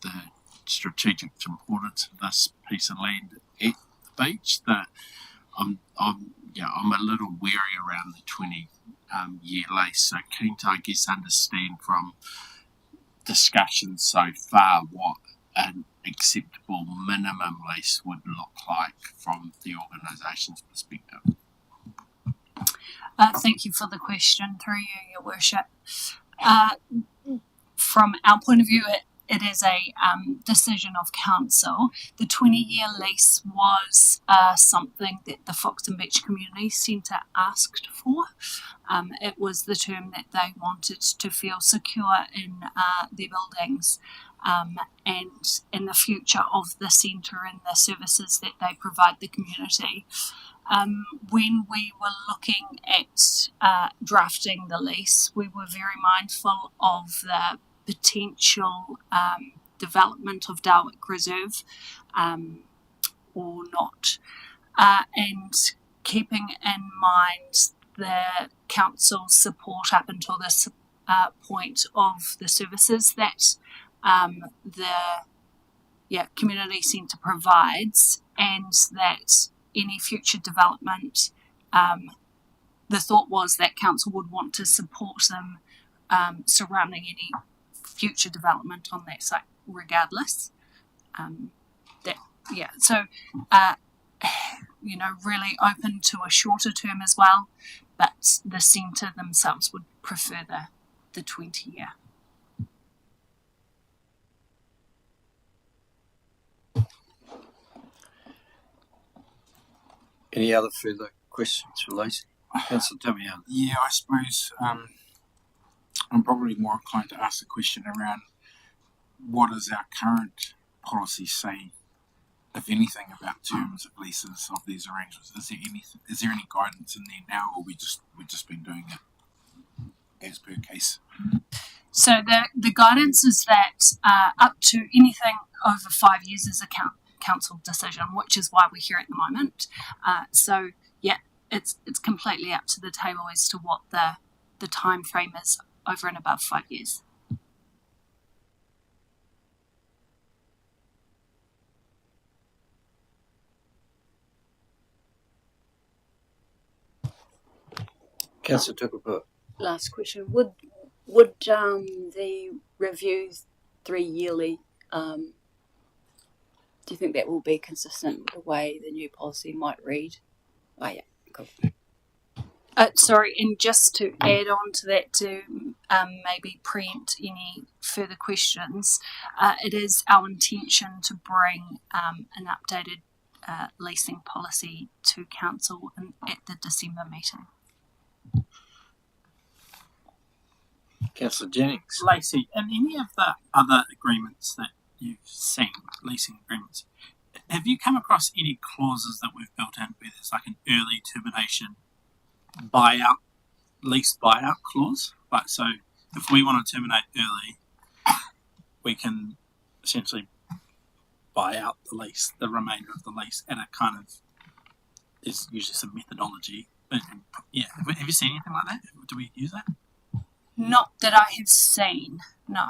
the strategic importance of this piece of land at the beach. That I'm a little wary around the 20-year lease. So keen to, I guess, understand from discussions so far what an acceptable minimum lease would look like from the organisation's perspective. Thank you for the question, through you, Your Worship. From our point of view, it is a decision of council. The 20-year lease was something that the Foxton Beach Community Centre asked for. It was the term that they wanted to feel secure in their buildings and in the future of the centre and the services that they provide the community. When we were looking at drafting the lease, we were very mindful of the potential development of Darwick Reserve or not, and keeping in mind the council's support up until this point of the services that the community centre provides, and that any future development, the thought was that council would want to support them surrounding any future development on that site regardless. Really open to a shorter term as well, but the centre themselves would prefer the 20-year. Any other further questions for Lacey? Councillor Tamiana. Yeah, I suppose I'm probably more inclined to ask the question around what does our current policy say, if anything, about terms of leases of these arrangements? Is there any guidance in there now, or we've just been doing it as per case? So the guidance is that up to anything over 5 years is a council decision, which is why we're here at the moment. It's completely up to the table as to what the time frame is over and above 5 years. Councillor Tukupu. Last question. Would the review 3 yearly, do you think that will be consistent with the way the new policy might read? Oh yeah, cool. Sorry, and just to add on to that, to maybe preempt any further questions, it is our intention to bring an updated leasing policy to council at the December meeting. Councillor Jennings. Lacey, in any of the other agreements that you've seen, leasing agreements, have you come across any clauses that we've built in where there's like an early termination lease buyout clause? Like, so if we want to terminate early, we can essentially buy out the lease, the remainder of the lease, and it kind of, there's usually some methodology. But yeah, have you seen anything like that? Do we use that? Not that I have seen, no.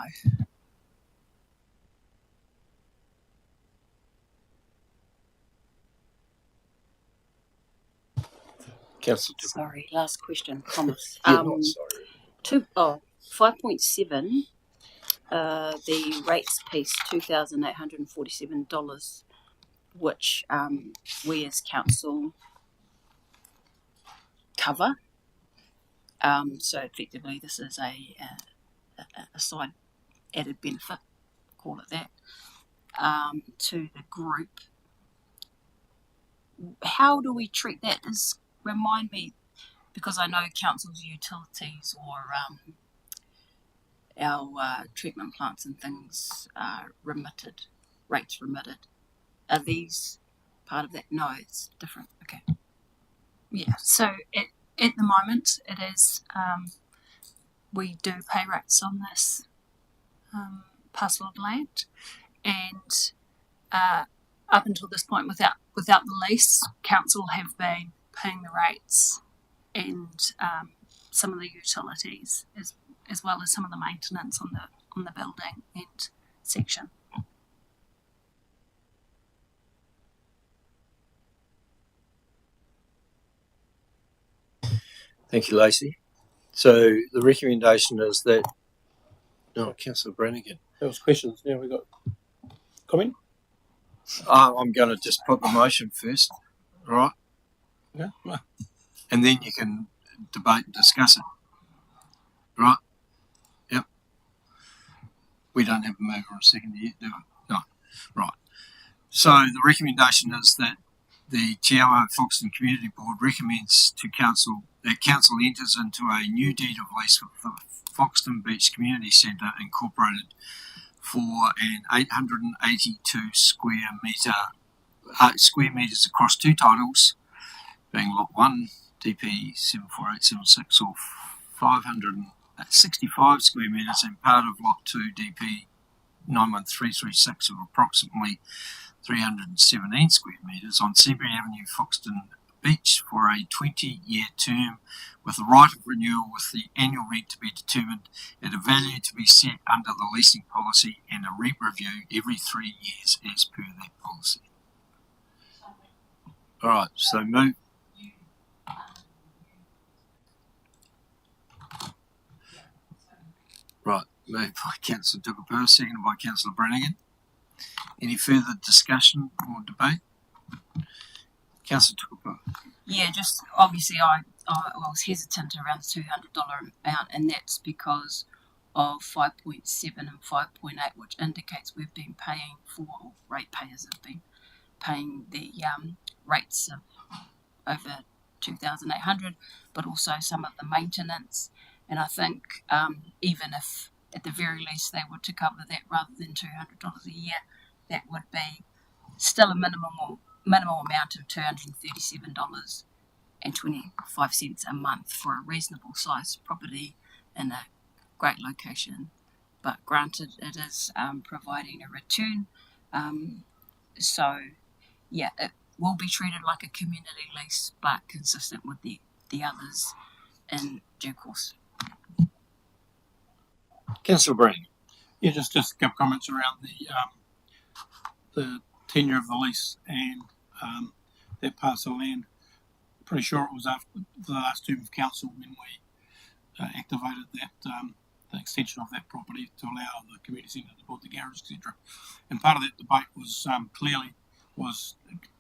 Councillor. Sorry, last question, promise. You're not sorry. 5.7, the rates piece, $2,847, which we as council cover. So effectively, this is a side added benefit, call it that, to the group. How do we treat that? Remind me, because I know council's utilities or our treatment plants and things are remitted, rates remitted. Are these part of that? No, it's different. Okay. Yeah, so at the moment it is, we do pay rates on this parcel of land, and up until this point, without the lease, council have been paying the rates and some of the utilities as well as some of the maintenance on the building and section. Thank you, Lacey. So the recommendation is that. No, Councillor Brannigan. That was questions. Now we got comment. I'm going to just put the motion first, all right? Yeah. Well, And then you can debate and discuss it, right? Yep. We don't have a mover or a second yet, do we? No. Right. So the recommendation is that the Te Awa Foxton Community Board recommends to council that council enters into a new deed of lease with the Foxton Beach Community Centre Incorporated for an 882 square metres across two titles, being Lot 1, DP 74876, or 565 square metres, and part of Lot 2, DP 91336, of approximately 317 square metres on Seabury Avenue, Foxton Beach, for a 20-year term, with the right of renewal, with the annual rent to be determined at a value to be set under the leasing policy, and a rent review every 3 years as per that policy. All right, so move. Right, moved by Councillor Tukapua, seconded by Councillor Brannigan. Any further discussion or debate? Councillor Tukapua. Yeah, just obviously I was hesitant around the $200 amount, and that's because of 5.7 and 5.8, which indicates we've been paying for, or ratepayers have been paying the rates of over 2,800, but also some of the maintenance. And I think even if at the very least they were to cover that rather than $200 a year, that would be still a minimal amount of $237.25 a month for a reasonable sized property in a great location. But granted, it is providing a return. So yeah, it will be treated like a community lease, but consistent with the others in due course. Councillor Breen. Yeah, just a couple comments around the tenure of the lease and that parcel of land. Pretty sure it was after the last term of council when we activated that the extension of that property to allow the community centre to build the garage, etc. And part of that debate was clearly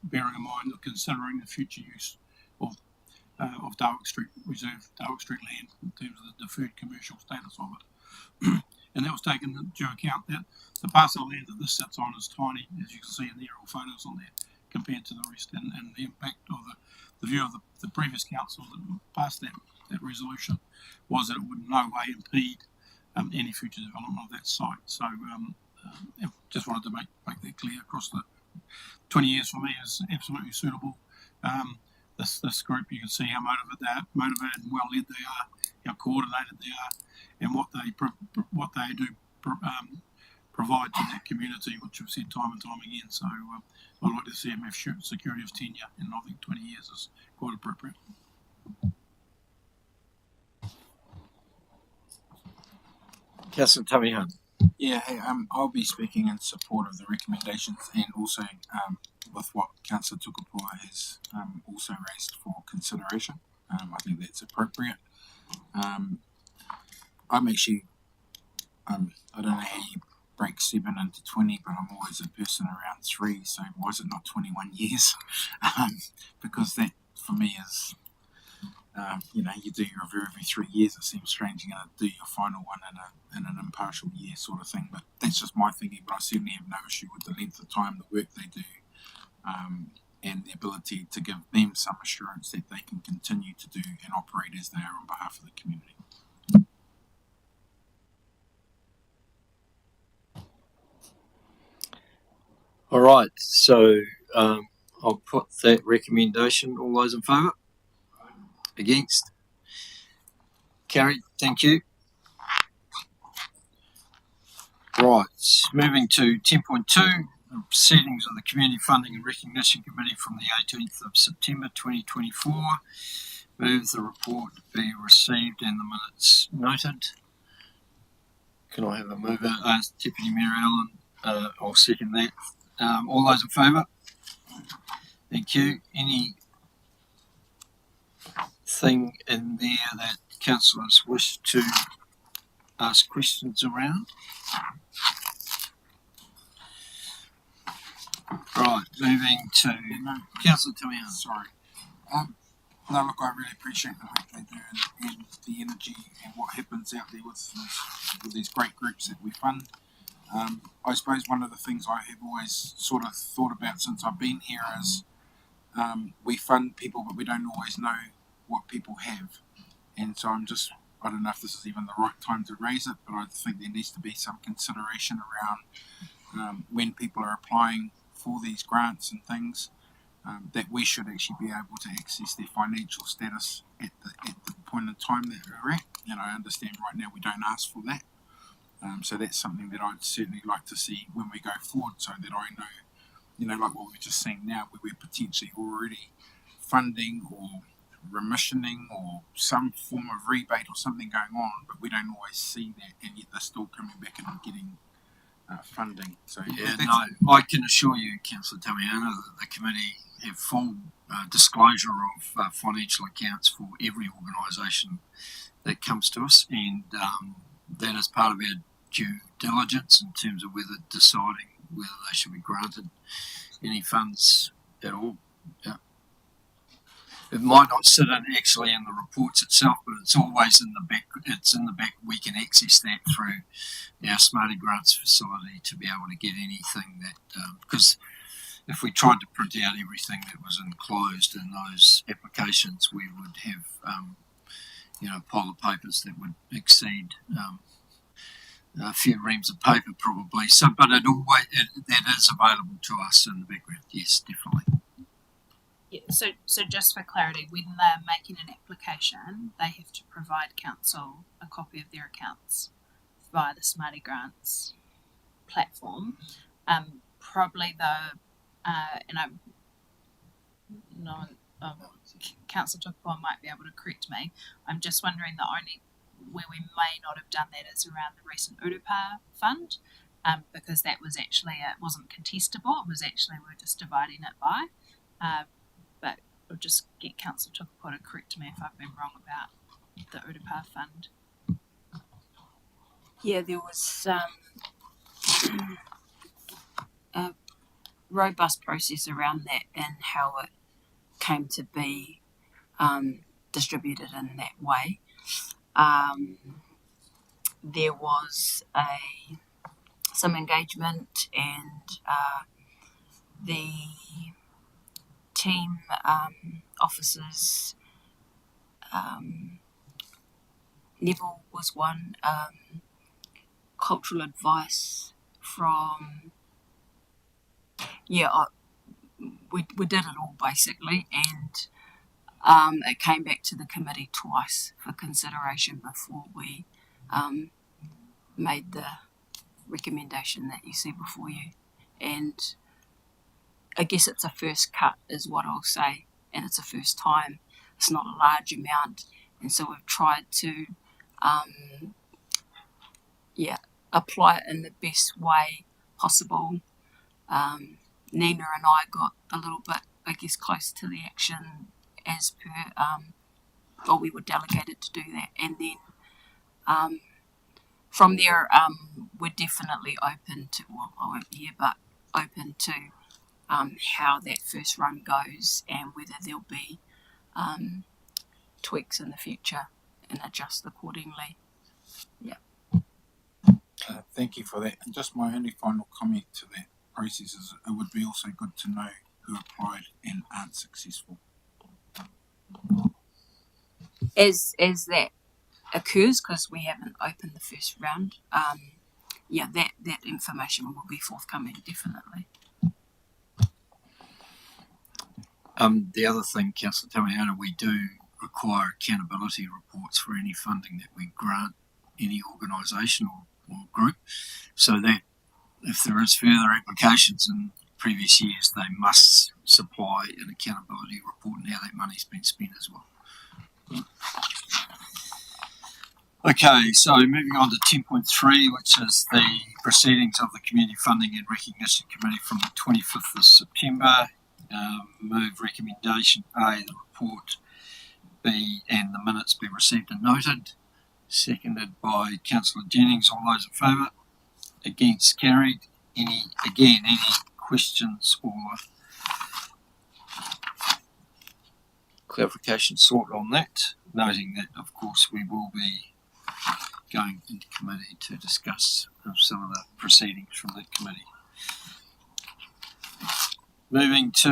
bearing in mind or considering the future use of Darwick Street Reserve, Darwick Street land, in terms of the deferred commercial status of it. And that was taken into account that the parcel of land that this sits on is tiny, as you can see in the aerial photos on there, compared to the rest, and the impact of the view of the previous council that passed that resolution was that it would in no way impede any future development of that site. So just wanted to make that clear across the 20 years. For me is absolutely suitable. This group, you can see how motivated and well led they are, how coordinated they are, and what they do provide to that community, which we've said time and time again. So I'd like to see them have security of tenure, and I think 20 years is quite appropriate. Councillor Tamihan. Yeah, hey, I'll be speaking in support of the recommendations, and also with what Councillor Tukapua has also raised for consideration. I think that's appropriate. I'm actually, I don't know how you break 7 into 20, but I'm always a person around 3, so why is it not 21 years? Because that, for me, is, you do your review every 3 years. It seems strange you're going to do your final one in an impartial year sort of thing, but that's just my thinking. But I certainly have no issue with the length of time, the work they do, and the ability to give them some assurance that they can continue to do and operate as they are on behalf of the community. All right, so I'll put that recommendation. All those in favour? Against? Carried. Thank you. Right, moving to 10.2, proceedings of the Community Funding and Recognition Committee from the 18th of September 2024. Move the report be received and the minutes noted. Can I have a mover? Deputy Mayor Allen, I'll second that. All those in favour? Thank you. Anything in there that councillors wish to ask questions around? Right, moving to Councillor Tamiana. Sorry. No, look, I really appreciate the work they do and the energy and what happens out there with these great groups that we fund. I suppose one of the things I have always sort of thought about since I've been here is we fund people, but we don't always know what people have. And so I don't know if this is even the right time to raise it, but I think there needs to be some consideration around when people are applying for these grants and things, that we should actually be able to access their financial status at the point in time that we're at. And I understand right now we don't ask for that. So that's something that I'd certainly like to see when we go forward, so that I know, like what we're just seeing now, where we're potentially already funding or remissioning or some form of rebate or something going on, but we don't always see that, and yet they're still coming back and getting funding. So I can assure you, Councillor Tamiana, that the committee have full disclosure of financial accounts for every organisation that comes to us, and that is part of our due diligence in terms of deciding whether they should be granted any funds at all. Yeah. It might not sit actually in the reports itself, but it's always in the back. It's in the back. We can access that through our Smarty Grants facility to be able to get anything that, because if we tried to print out everything that was enclosed in those applications, we would have, a pile of papers that would exceed a few reams of paper probably. So, but that is available to us in the background. Yes, definitely. Yeah, so just for clarity, when they're making an application, they have to provide council a copy of their accounts via the Smarty Grants platform. Probably though, Councillor Tukapua might be able to correct me. I'm just wondering, the only where we may not have done that is around the recent Urupā fund, because that was actually, it wasn't contestable. It was actually, we were just dividing it by. But I'll just get Councillor Tukapua to correct me if I've been wrong about the Urupā fund. Yeah, there was a robust process around that and how it came to be distributed in that way. There was some engagement, and the team officers, Neville was one, cultural advice from, we did it all basically, and it came back to the committee twice for consideration before we made the recommendation that you see before you. And I guess it's a first cut is what I'll say, and it's a first time. It's not a large amount, and so we've tried to apply it in the best way possible. Nina and I got a little bit, I guess, close to the action as per, we were delegated to do that, and then from there, we're definitely open to, well, I won't be here, but open to how that first run goes and whether there'll be tweaks in the future and adjust accordingly. Yeah. Thank you for that. And just my only final comment to that process is it would be also good to know who applied and aren't successful. As that occurs, because we haven't opened the first round, that information will be forthcoming, definitely. The other thing, Councillor Tamihana, we do require accountability reports for any funding that we grant any organisation or group, so that if there is further applications in previous years, they must supply an accountability report and how that money's been spent as well. Okay, so moving on to 10.3, which is the proceedings of the Community Funding and Recognition Committee from the 25th of September. Move recommendation A, the report be and the minutes be received and noted. Seconded by Councillor Jennings. All those in favour? Against? Carried. Any questions or clarification sought on that? Noting that, of course, we will be going into committee to discuss some of the proceedings from that committee. Moving to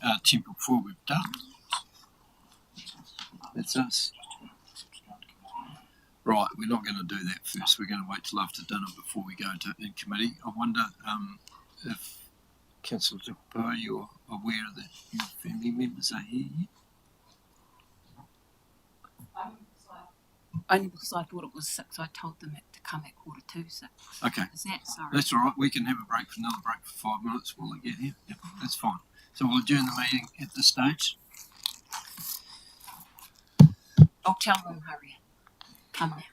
10.4, we've done. That's us. Right, we're not going to do that first. We're going to wait till after dinner before we go to in committee. I wonder if Councillor Tupuoa, you're aware that your family members are here yet? Only because I thought it was 6. I told them to come at 6:45. Okay. Is that sorry? That's all right. We can have another break for 5 minutes while they get here. Yep, that's fine. So we'll adjourn the meeting at this stage. I'll tell them, hurry. Come now.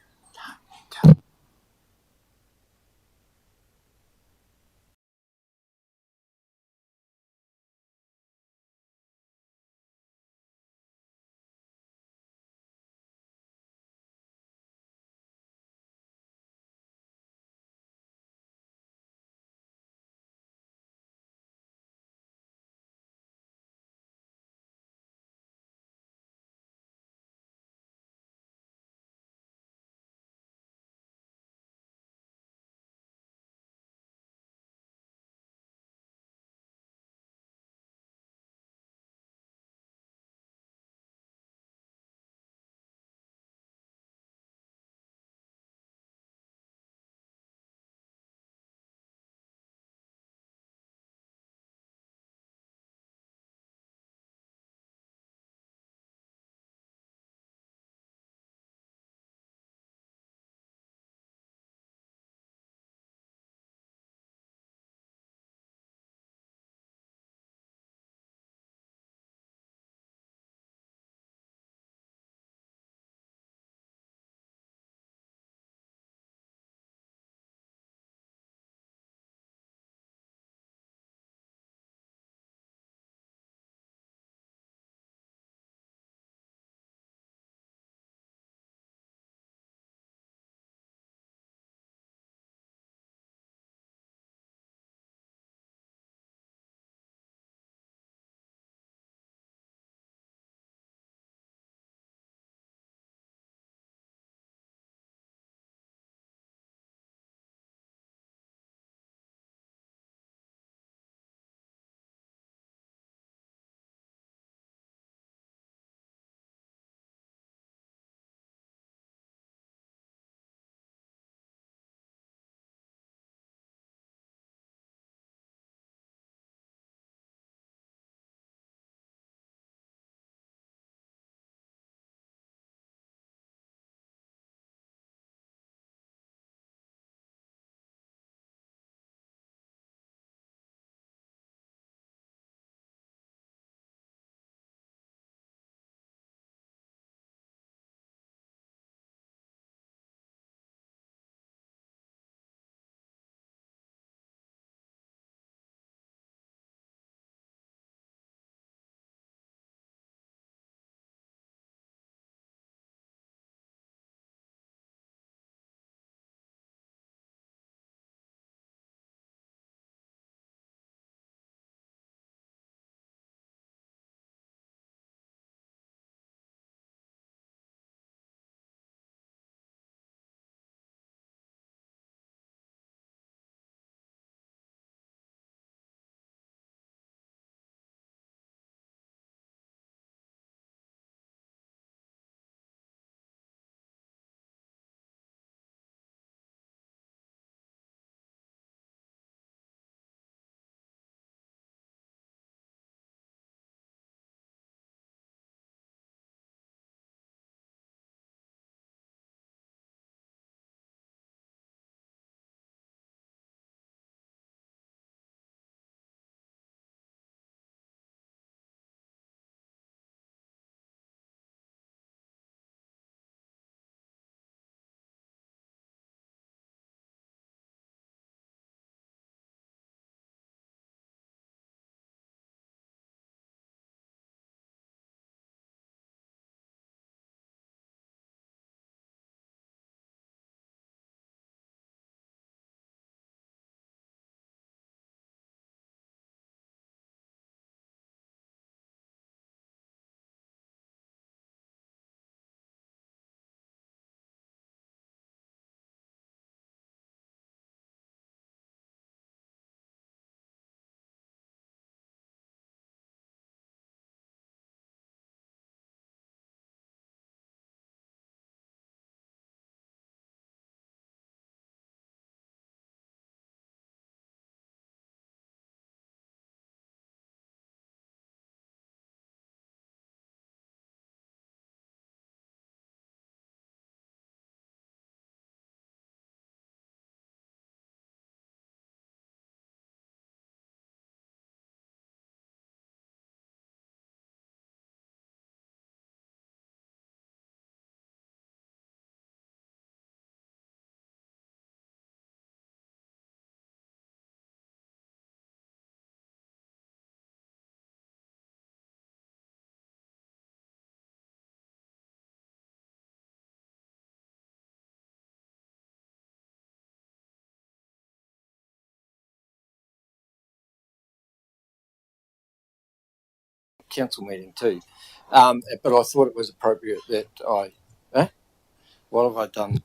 council meeting too. But I thought it was appropriate that what have I done?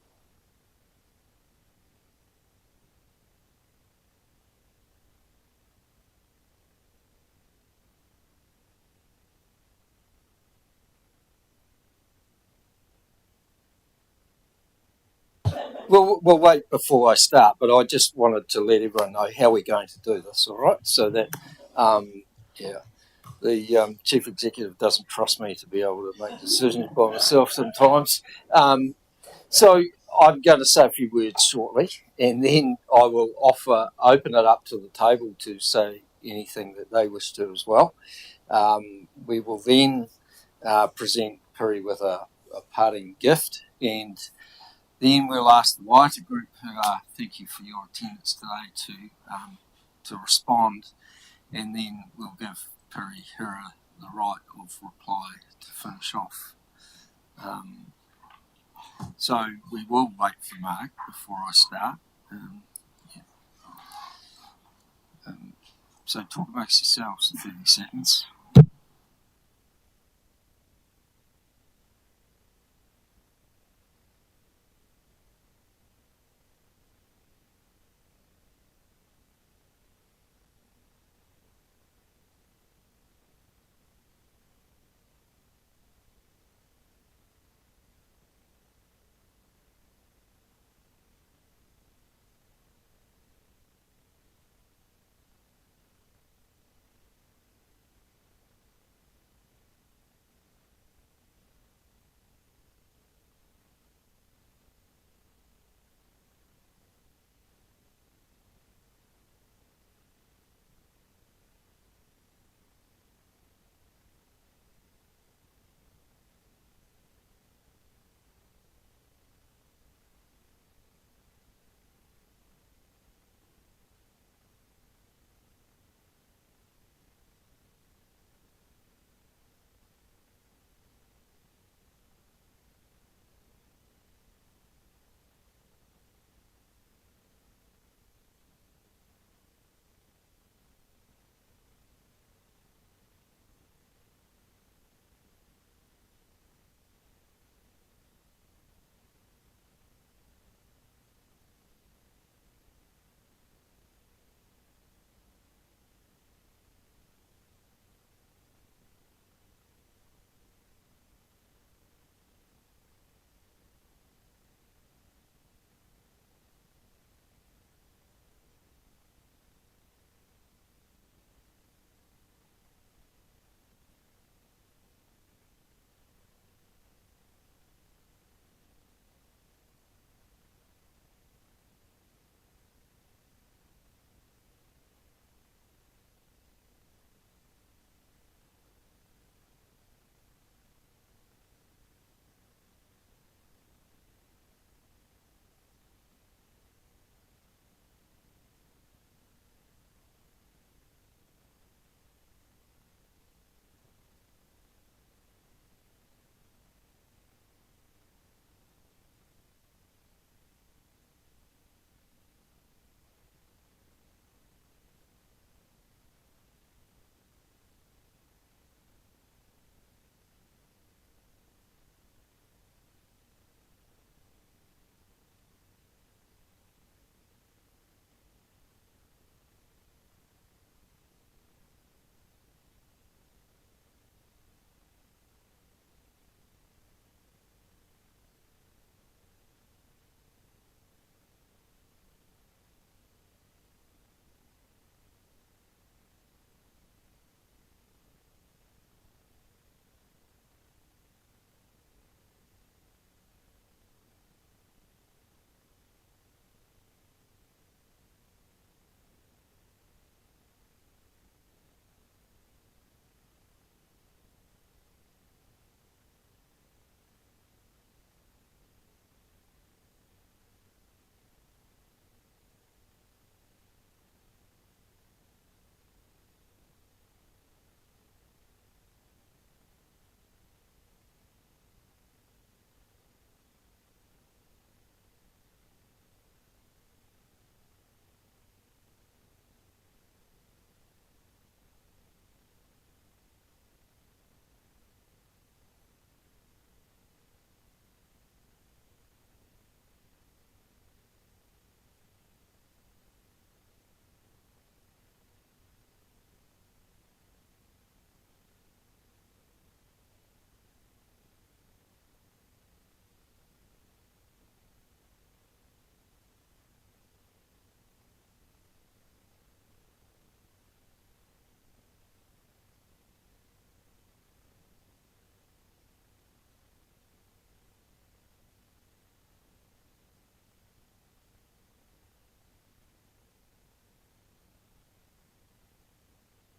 We'll wait before I start, but I just wanted to let everyone know how we're going to do this, all right? So that, the chief executive doesn't trust me to be able to make decisions by myself sometimes. So I'm going to say a few words shortly, and then I will open it up to the table to say anything that they wish to as well. We will then present Piri with a parting gift, and then we'll ask the wider group, who thank you for your attendance today, to respond, and then we'll give Piri the right of reply to finish off. So we will wait for Mark before I start. So talk amongst yourselves in 30 seconds.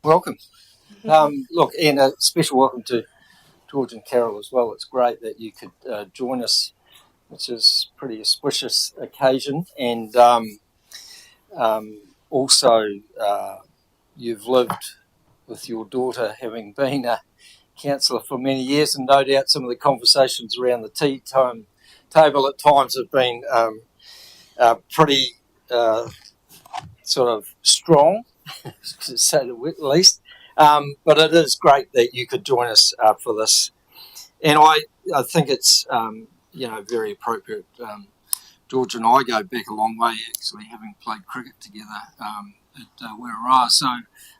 Welcome. Look, and a special welcome to George and Carol as well. It's great that you could join us, which is a pretty auspicious occasion. And also, you've lived with your daughter, having been a councillor for many years, and no doubt some of the conversations around the tea time table at times have been pretty sort of strong, to say the least. But it is great that you could join us for this, and I think it's very appropriate. George and I go back a long way, actually, having played cricket together at Werra. So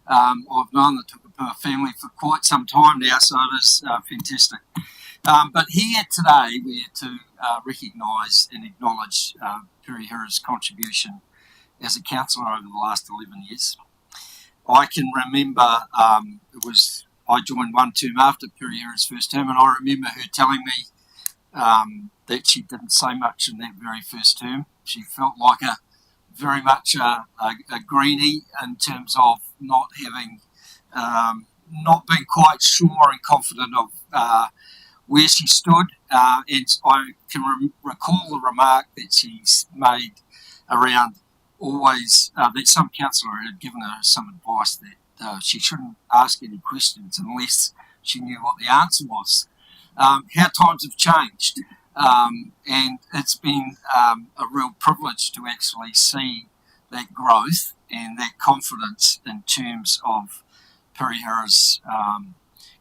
I've known the Tukapua family for quite some time now, so it is fantastic. But here today, we're to recognise and acknowledge Perihira's contribution as a councillor over the last 11 years. I can remember I joined one term after Perihira's first term, and I remember her telling me that she didn't say much in that very first term. She felt like very much a greenie in terms of not being quite sure and confident of where she stood. And I can recall the remark that she's made around always that some councillor had given her some advice that she shouldn't ask any questions unless she knew what the answer was. How times have changed, and it's been a real privilege to actually see that growth and that confidence in terms of Perihira's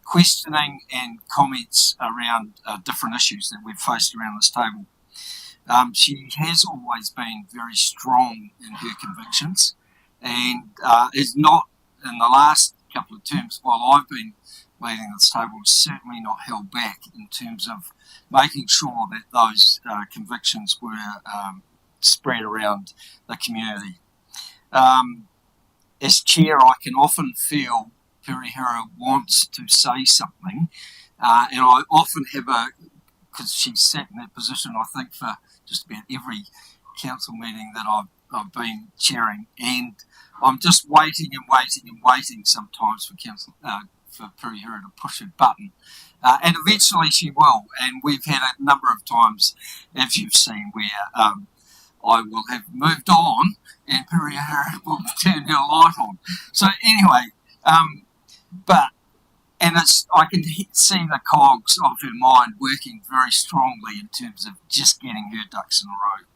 questioning and comments around different issues that we've faced around this table. She has always been very strong in her convictions, and is not, in the last couple of terms while I've been leading this table, certainly not held back in terms of making sure that those convictions were spread around the community. As chair, I can often feel Perihira wants to say something, and I often have because she's sat in that position, I think, for just about every council meeting that I've been chairing, and I'm just waiting sometimes for Perihira to push her button, and eventually she will. And we've had a number of times, as you've seen, where I will have moved on and Perihira will turn her light on. So anyway, I can see the cogs of her mind working very strongly in terms of just getting her ducks in a row.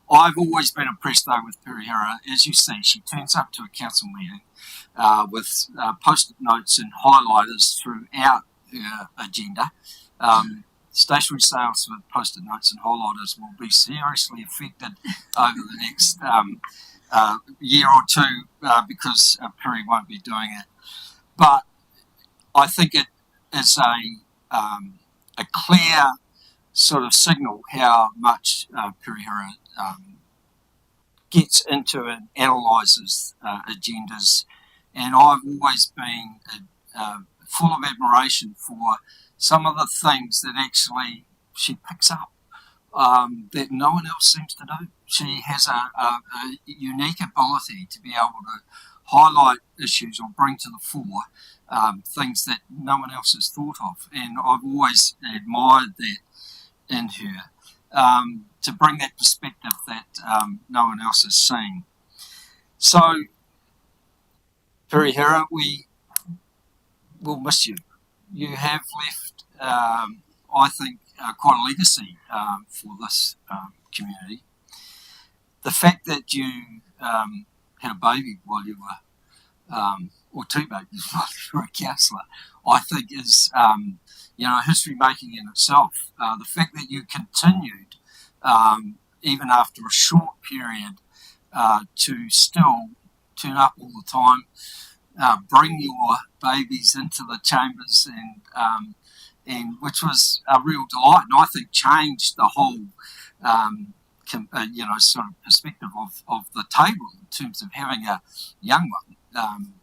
I've always been impressed, though, with Perihira. As you see, she turns up to a council meeting with post-it notes and highlighters throughout her agenda. Stationery sales with post-it notes and highlighters will be seriously affected over the next year or two because Peri won't be doing it. But I think it is a clear sort of signal how much Perihira gets into and analyses agendas, and I've always been full of admiration for some of the things that actually she picks up that no one else seems to do. She has a unique ability to be able to highlight issues or bring to the fore things that no one else has thought of, and I've always admired that in her, to bring that perspective that no one else has seen. So, Perihira, we will miss you. You have left, I think, quite a legacy for this community. The fact that you had a baby while you were, or two babies while you were a councillor, I think is, history making in itself. The fact that you continued, even after a short period, to still turn up all the time, bring your babies into the chambers, and which was a real delight, and I think changed the whole, sort of perspective of the table in terms of having a young one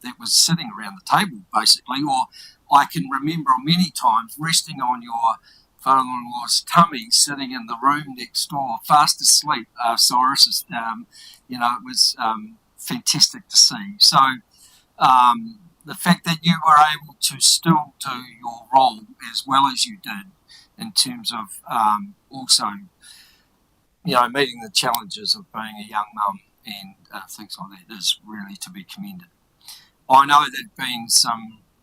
that was sitting around the table, basically. Or I can remember many times resting on your father-in-law's tummy, sitting in the room next door, fast asleep. It was fantastic to see. So, the fact that you were able to still do your role as well as you did in terms of also, meeting the challenges of being a young mum and things like that is really to be commended. I know there have been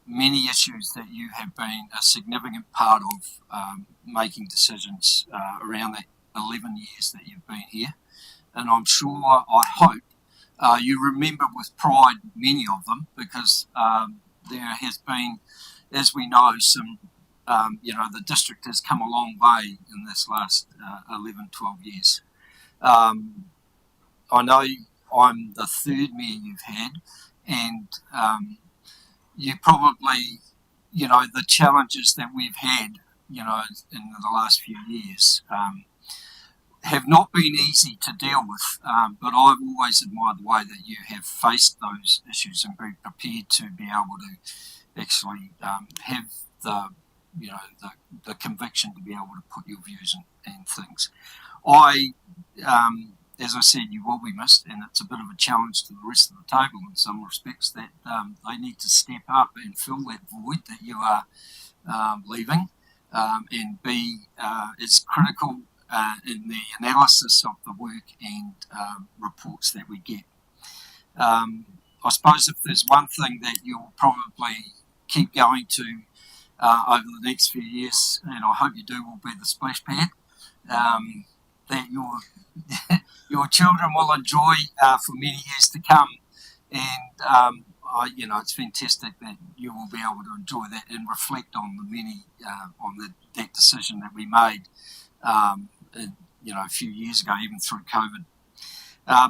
many issues that you have been a significant part of making decisions around that 11 years that you've been here. And I'm sure, I hope, you remember with pride many of them, because there has been, as we know, the district has come a long way in this last 11, 12 years. I know I'm the third mayor you've had, and you probably, the challenges that we've had, in the last few years have not been easy to deal with, but I've always admired the way that you have faced those issues and been prepared to be able to actually have the conviction to be able to put your views and things. As I said, you will be missed, and it's a bit of a challenge to the rest of the table in some respects that they need to step up and fill that void that you are leaving, and be as critical in the analysis of the work and reports that we get. I suppose if there's one thing that you'll probably keep going to over the next few years, and I hope you do, will be the splash pad that your children will enjoy for many years to come. And it's fantastic that you will be able to enjoy that and reflect on the many that decision that we made a few years ago, even through COVID.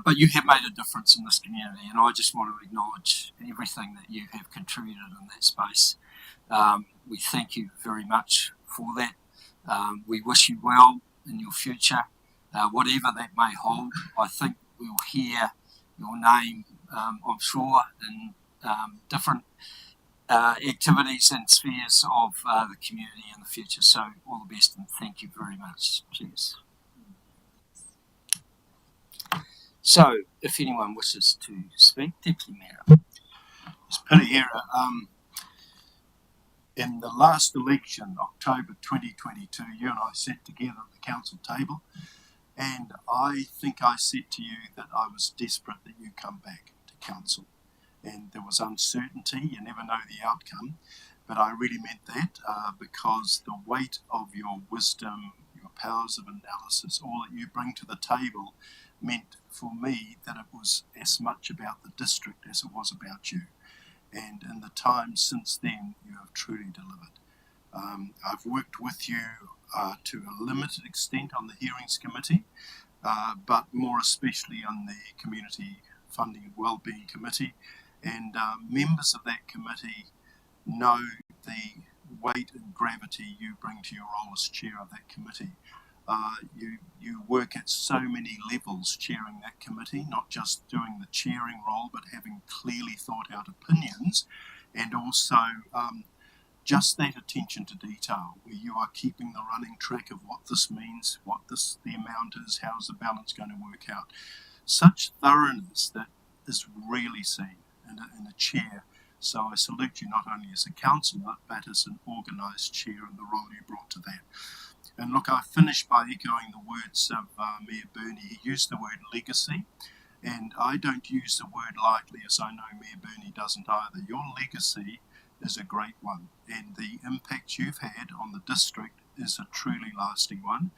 But you have made a difference in this community, and I just want to acknowledge everything that you have contributed in that space. We thank you very much for that. We wish you well in your future, whatever that may hold. I think we'll hear your name, I'm sure, in different activities and spheres of the community in the future. So all the best, and thank you very much. Cheers. So, if anyone wishes to speak, Deputy Mayor. It's Piriera. In the last election, October 2022, you and I sat together at the council table, and I think I said to you that I was desperate that you come back to council. And there was uncertainty, you never know the outcome, but I really meant that because the weight of your wisdom, your powers of analysis, all that you bring to the table meant for me that it was as much about the district as it was about you. And in the time since then, you have truly delivered. I've worked with you to a limited extent on the hearings committee, but more especially on the community funding and wellbeing committee. And members of that committee know the weight and gravity you bring to your role as chair of that committee. You work at so many levels chairing that committee, not just doing the chairing role, but having clearly thought out opinions, and also just that attention to detail, where you are keeping the running track of what this means, what the amount is, how's the balance going to work out. Such thoroughness that is really seen in a chair. So I salute you not only as a councillor, but as an organised chair and the role you brought to that. And look, I finished by echoing the words of Mayor Burney. He used the word legacy, and I don't use the word lightly, as I know Mayor Burney doesn't either. Your legacy is a great one, and the impact you've had on the district is a truly lasting one.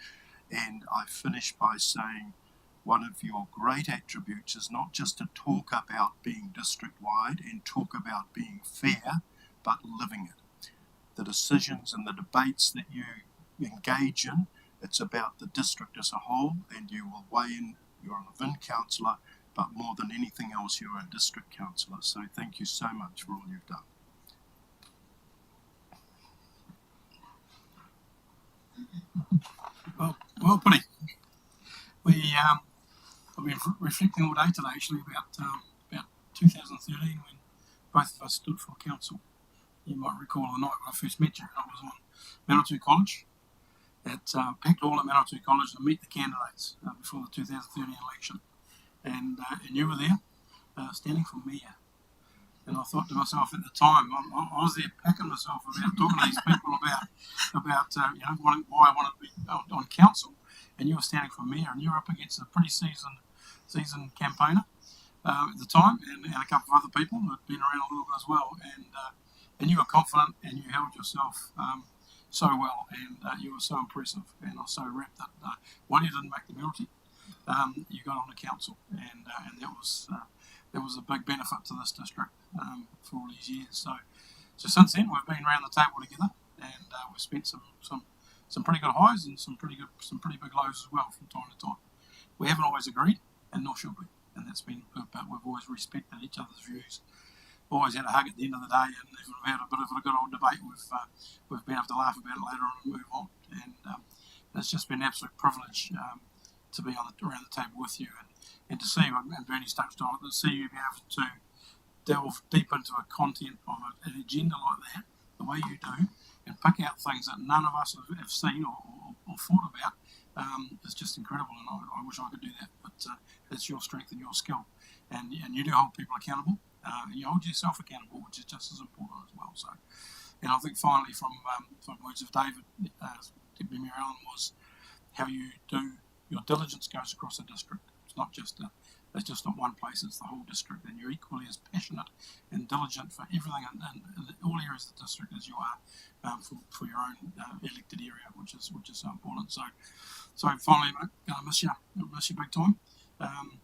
And I finish by saying one of your great attributes is not just to talk about being district-wide and talk about being fair, but living it. The decisions and the debates that you engage in, it's about the district as a whole, and you will weigh in. You're a Vin councillor, but more than anything else, you're a district councillor. So thank you so much for all you've done. Well, Piri, I've been reflecting all day today actually about 2013 when both of us stood for council. You might recall the night when I first met you. I was on Manawatu College, at packed hall at Manawatu College to meet the candidates before the 2013 election, and you were there standing for mayor. And I thought to myself at the time, I was there packing myself about talking to these people about why I wanted to be on council. And you were standing for mayor, and you were up against a pretty seasoned campaigner at the time, and a couple of other people who had been around a little bit as well. And you were confident, and you held yourself so well, and you were so impressive. And I was so rapt that one, you didn't make the Mayoralty, you got on the council, and that was a big benefit to this district for all these years. So since then we've been around the table together, and we've spent some pretty good highs and some pretty big lows as well from time to time. We haven't always agreed, and nor should we, and that's been good. But we've always respected each other's views. Always had a hug at the end of the day, and if we've had a bit of a good old debate, we've been able to laugh about it later on and move on. And it's just been an absolute privilege to be around the table with you, and to see, and Bernie's touched on it, to see you be able to delve deep into a content of an agenda like that, the way you do, and pick out things that none of us have seen or thought about, is just incredible. And I wish I could do that, but it's your strength and your skill, and you do hold people accountable. You hold yourself accountable, which is just as important as well. So, and I think finally from words of David, Deputy Mayor Allen, was how you do your diligence goes across the district. It's not just it's just not one place; it's the whole district, and you're equally as passionate and diligent for everything in all areas of the district as you are for your own elected area, which is so important. So finally, mate, gonna miss you big time.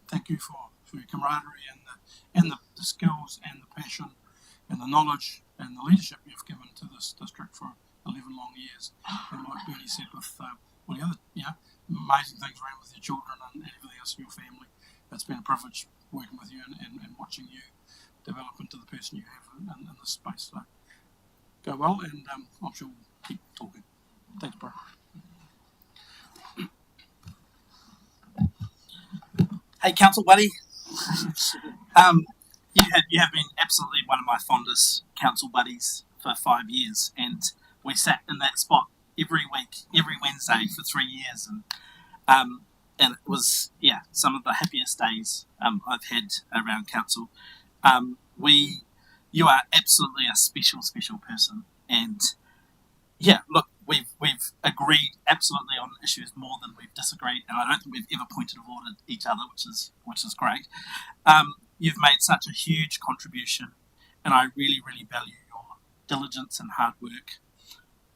Thank you for your camaraderie and the skills and the passion and the knowledge and the leadership you've given to this district for 11 long years. And like Bernie said, with all the other amazing things around with your children and everything else in your family, it's been a privilege working with you and watching you develop into the person you have in this space. So go well, and I'm sure we'll keep talking. Thanks, bro. Hey, Council Buddy. You have been absolutely one of my fondest council buddies for 5 years, and we sat in that spot every week, every Wednesday for 3 years, and it was some of the happiest days I've had around council. You are absolutely a special person, and look, we've agreed absolutely on issues more than we've disagreed, and I don't think we've ever pointed of order at each other, which is great. You've made such a huge contribution, and I really, really value your diligence and hard work.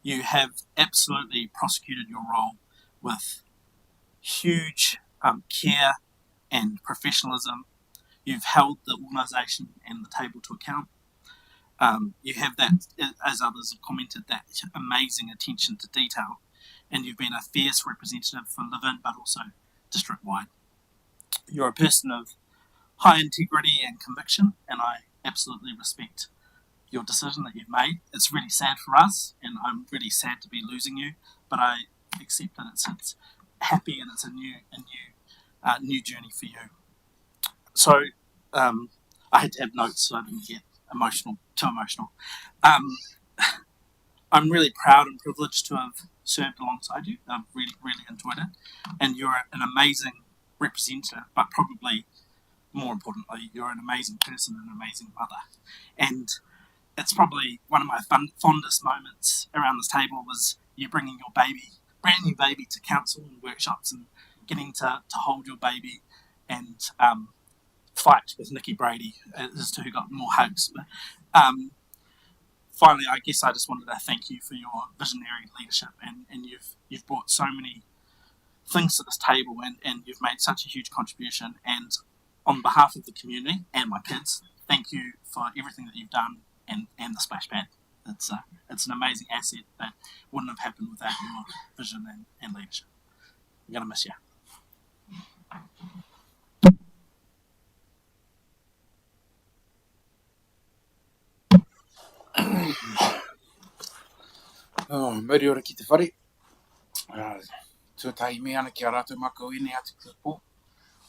You have absolutely prosecuted your role with huge care and professionalism. You've held the organisation and the table to account. You have that, as others have commented, that amazing attention to detail, and you've been a fierce representative for Liven, but also district-wide. You're a person of high integrity and conviction, and I absolutely respect your decision that you've made. It's really sad for us, and I'm really sad to be losing you, but I accept that it's happy and it's a new journey for you. So I had to have notes so I didn't get too emotional. I'm really proud and privileged to have served alongside you. I've really, really enjoyed it, and you're an amazing representative, but probably more importantly, you're an amazing person and an amazing mother. And it's probably one of my fondest moments around this table was you bringing your brand new baby to council and workshops, and getting to hold your baby and fight with Nikki Brady as to who got more hugs. But finally, I guess I just wanted to thank you for your visionary leadership, and you've brought so many things to this table, and you've made such a huge contribution. And on behalf of the community and my kids, thank you for everything that you've done, and the splash pad. It's an amazing asset that wouldn't have happened without your vision and leadership. I'm going to miss you. Meri ora ki te whare. Tuatai me ana ki a rātou makau ene atu ki te pō.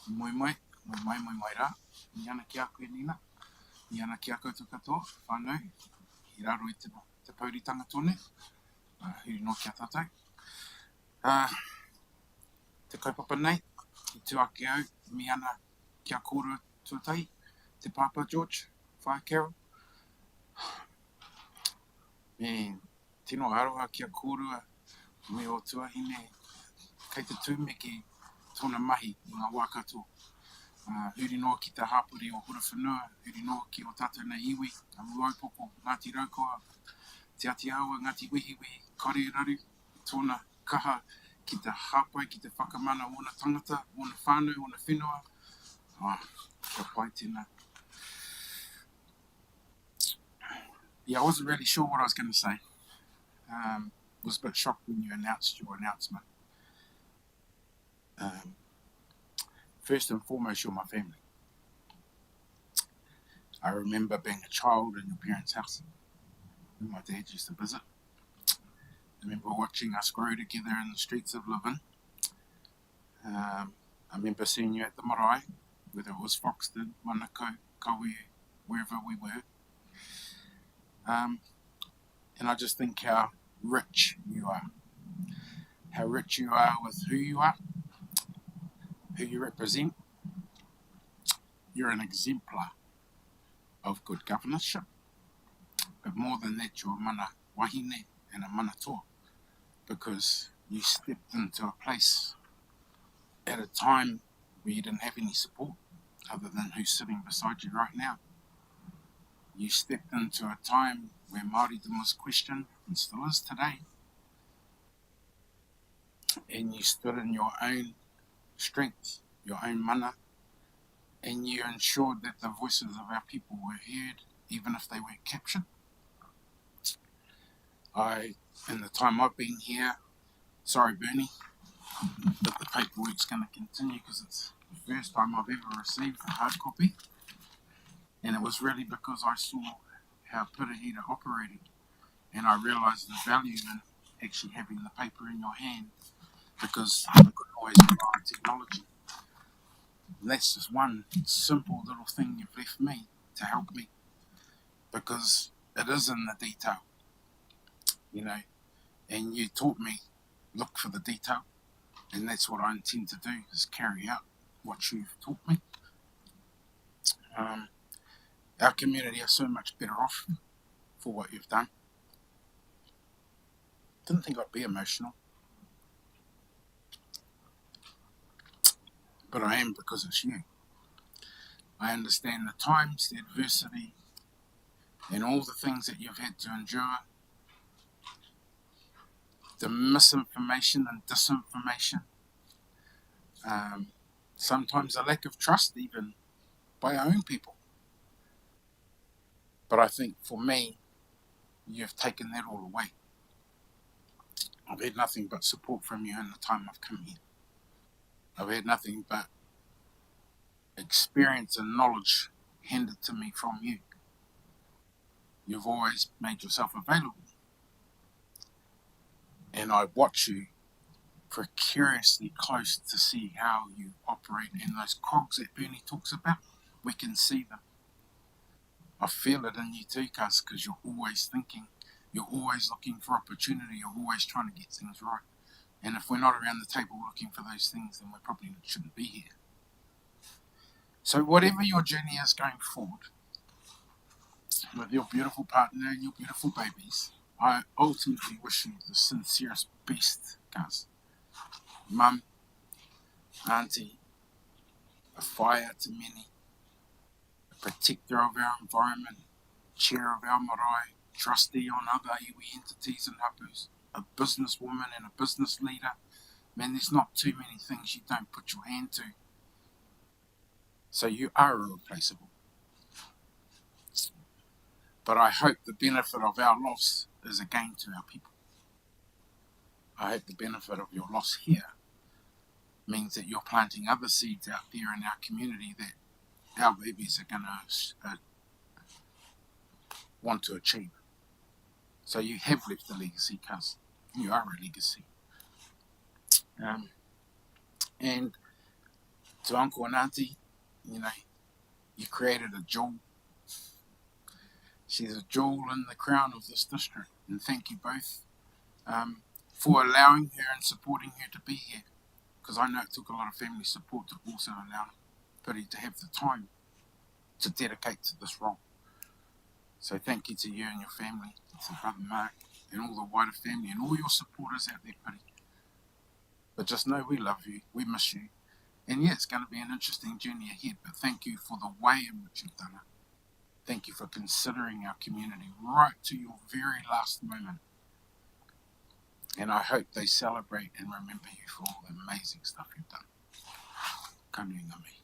Moi rā. Ni ana ki a koe nina. Ni ana ki a koutou katoa. Whānau. I raro i te pauritanga tōne. Huri no ki a tātou. Te kaupapa nei. I tuake au. Mi ana ki a kōrua tuatai. Te Papa George. Whae Carol. Me, tino aroha kia kōrua, me o tuahine, kei te tūmeke tōna mahi i ngā wā katoa. Huri noa ki te hapori o hura whanua, huri noa ki o tātou nei iwi, a muaupoko, Ngāti Raukawa, te Atiawa, Ngāti Wehiwehi, Kore Raru, tōna kaha ki te hāpai, ki te whakamana o na tangata, o na whānau, o na whenua. Ka pai tēnā. Yeah, I wasn't really sure what I was going to say. Was a bit shocked when you announced your announcement. First and foremost, you're my family. I remember being a child in your parents' house when my dad used to visit. I remember watching us grow together in the streets of Levin. I remember seeing you at the marae, whether it was Foxton, Manukau, Kawe, wherever we were. And I just think how rich you are. How rich you are with who you are, who you represent. You're an exemplar of good governorship. But more than that, you're a mana wahine and a mana toa, because you stepped into a place at a time where you didn't have any support other than who's sitting beside you right now. You stepped into a time where Māoridom was questioned, and still is today. And you stood in your own strength, your own mana, and you ensured that the voices of our people were heard, even if they weren't captured. In the time I've been here, sorry Bernie, but the paperwork's going to continue because it's the first time I've ever received a hard copy. And it was really because I saw how Pirahira operated, and I realised the value in actually having the paper in your hand, because I could always rely on technology. And that's just one simple little thing you've left me to help me, because it is in the detail, you know, and you taught me, look for the detail, and that's what I intend to do, is carry out what you've taught me. Our community are so much better off for what you've done. Didn't think I'd be emotional, but I am, because it's you. I understand the times, the adversity, and all the things that you've had to endure, the misinformation and disinformation, sometimes a lack of trust even by our own people. But I think for me, you've taken that all away. I've had nothing but support from you in the time I've come here. I've had nothing but experience and knowledge handed to me from you. You've always made yourself available. And I watch you precariously close to see how you operate, and those cogs that Bernie talks about, we can see them. I feel it in you too, cuz, because you're always thinking, you're always looking for opportunity, you're always trying to get things right. And if we're not around the table looking for those things, then we probably shouldn't be here. So whatever your journey is going forward, with your beautiful partner and your beautiful babies, I ultimately wish you the sincerest best, guys. Mum, auntie, a fire to many, a protector of our environment, chair of our marae, trustee on other iwi entities and hapus, a businesswoman and a business leader. Man, there's not too many things you don't put your hand to. So you are irreplaceable. But I hope the benefit of our loss is a gain to our people. I hope the benefit of your loss here means that you're planting other seeds out there in our community that our babies are going to want to achieve. So you have left a legacy, cuz. You are a legacy. And to Uncle and Auntie, you know, you created a jewel. She's a jewel in the crown of this district. And thank you both for allowing her and supporting her to be here. Because I know it took a lot of family support to also allow Piri to have the time to dedicate to this role. So thank you to you and your family, to Brother Mark and all the wider family and all your supporters out there, Piri. But just know we love you, we miss you. And yeah, it's going to be an interesting journey ahead, but thank you for the way in which you've done it. Thank you for considering our community right to your very last moment. And I hope they celebrate and remember you for all the amazing stuff you've done. Ka nui ngā mihi.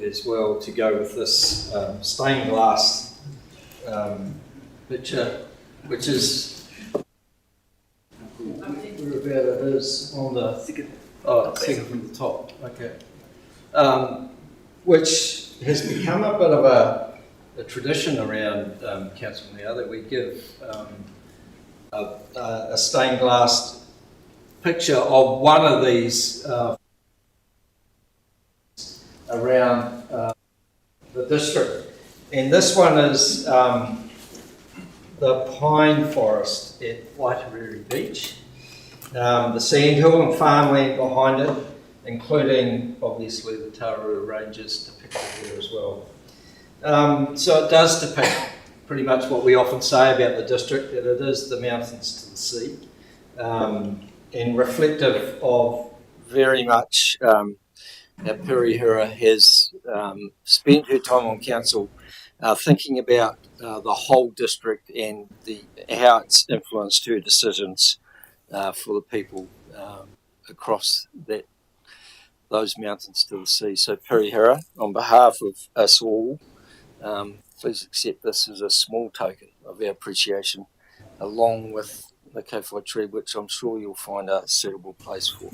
As well to go with this stained glass picture, which is whereabout it is on the second from the top. Okay, which has become a bit of a tradition around Council now that we give a stained glass picture of one of these around the district. And this one is the pine forest at Waitariri Beach, the sandhill and farmland behind it, including obviously the Tararua Ranges depicted there as well. So it does depict pretty much what we often say about the district, that it is the mountains to the sea, and reflective of very much that Pirihira has spent her time on council thinking about the whole district and how it's influenced her decisions for the people across those mountains to the sea. So Pirihira, on behalf of us all, please accept this as a small token of our appreciation, along with the kowhai tree, which I'm sure you'll find a suitable place for.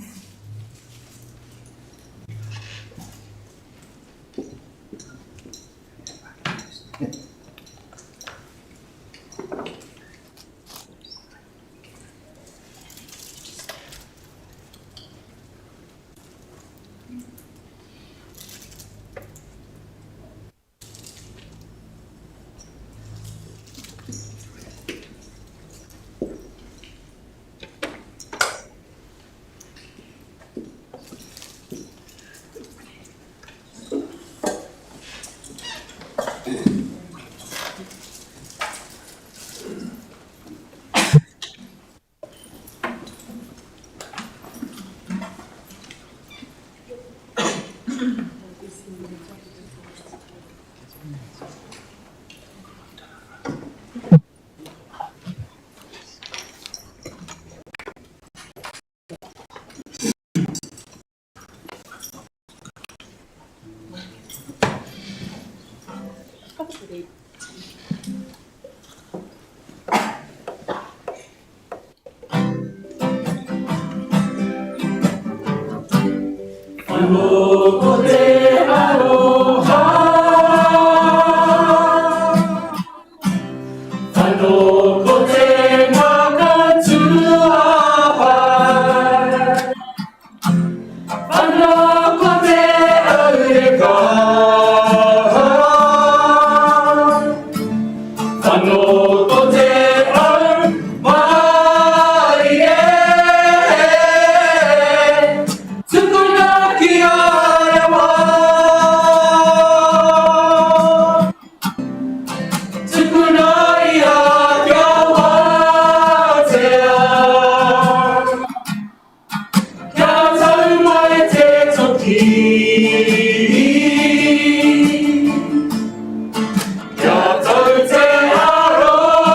Kia tau te aro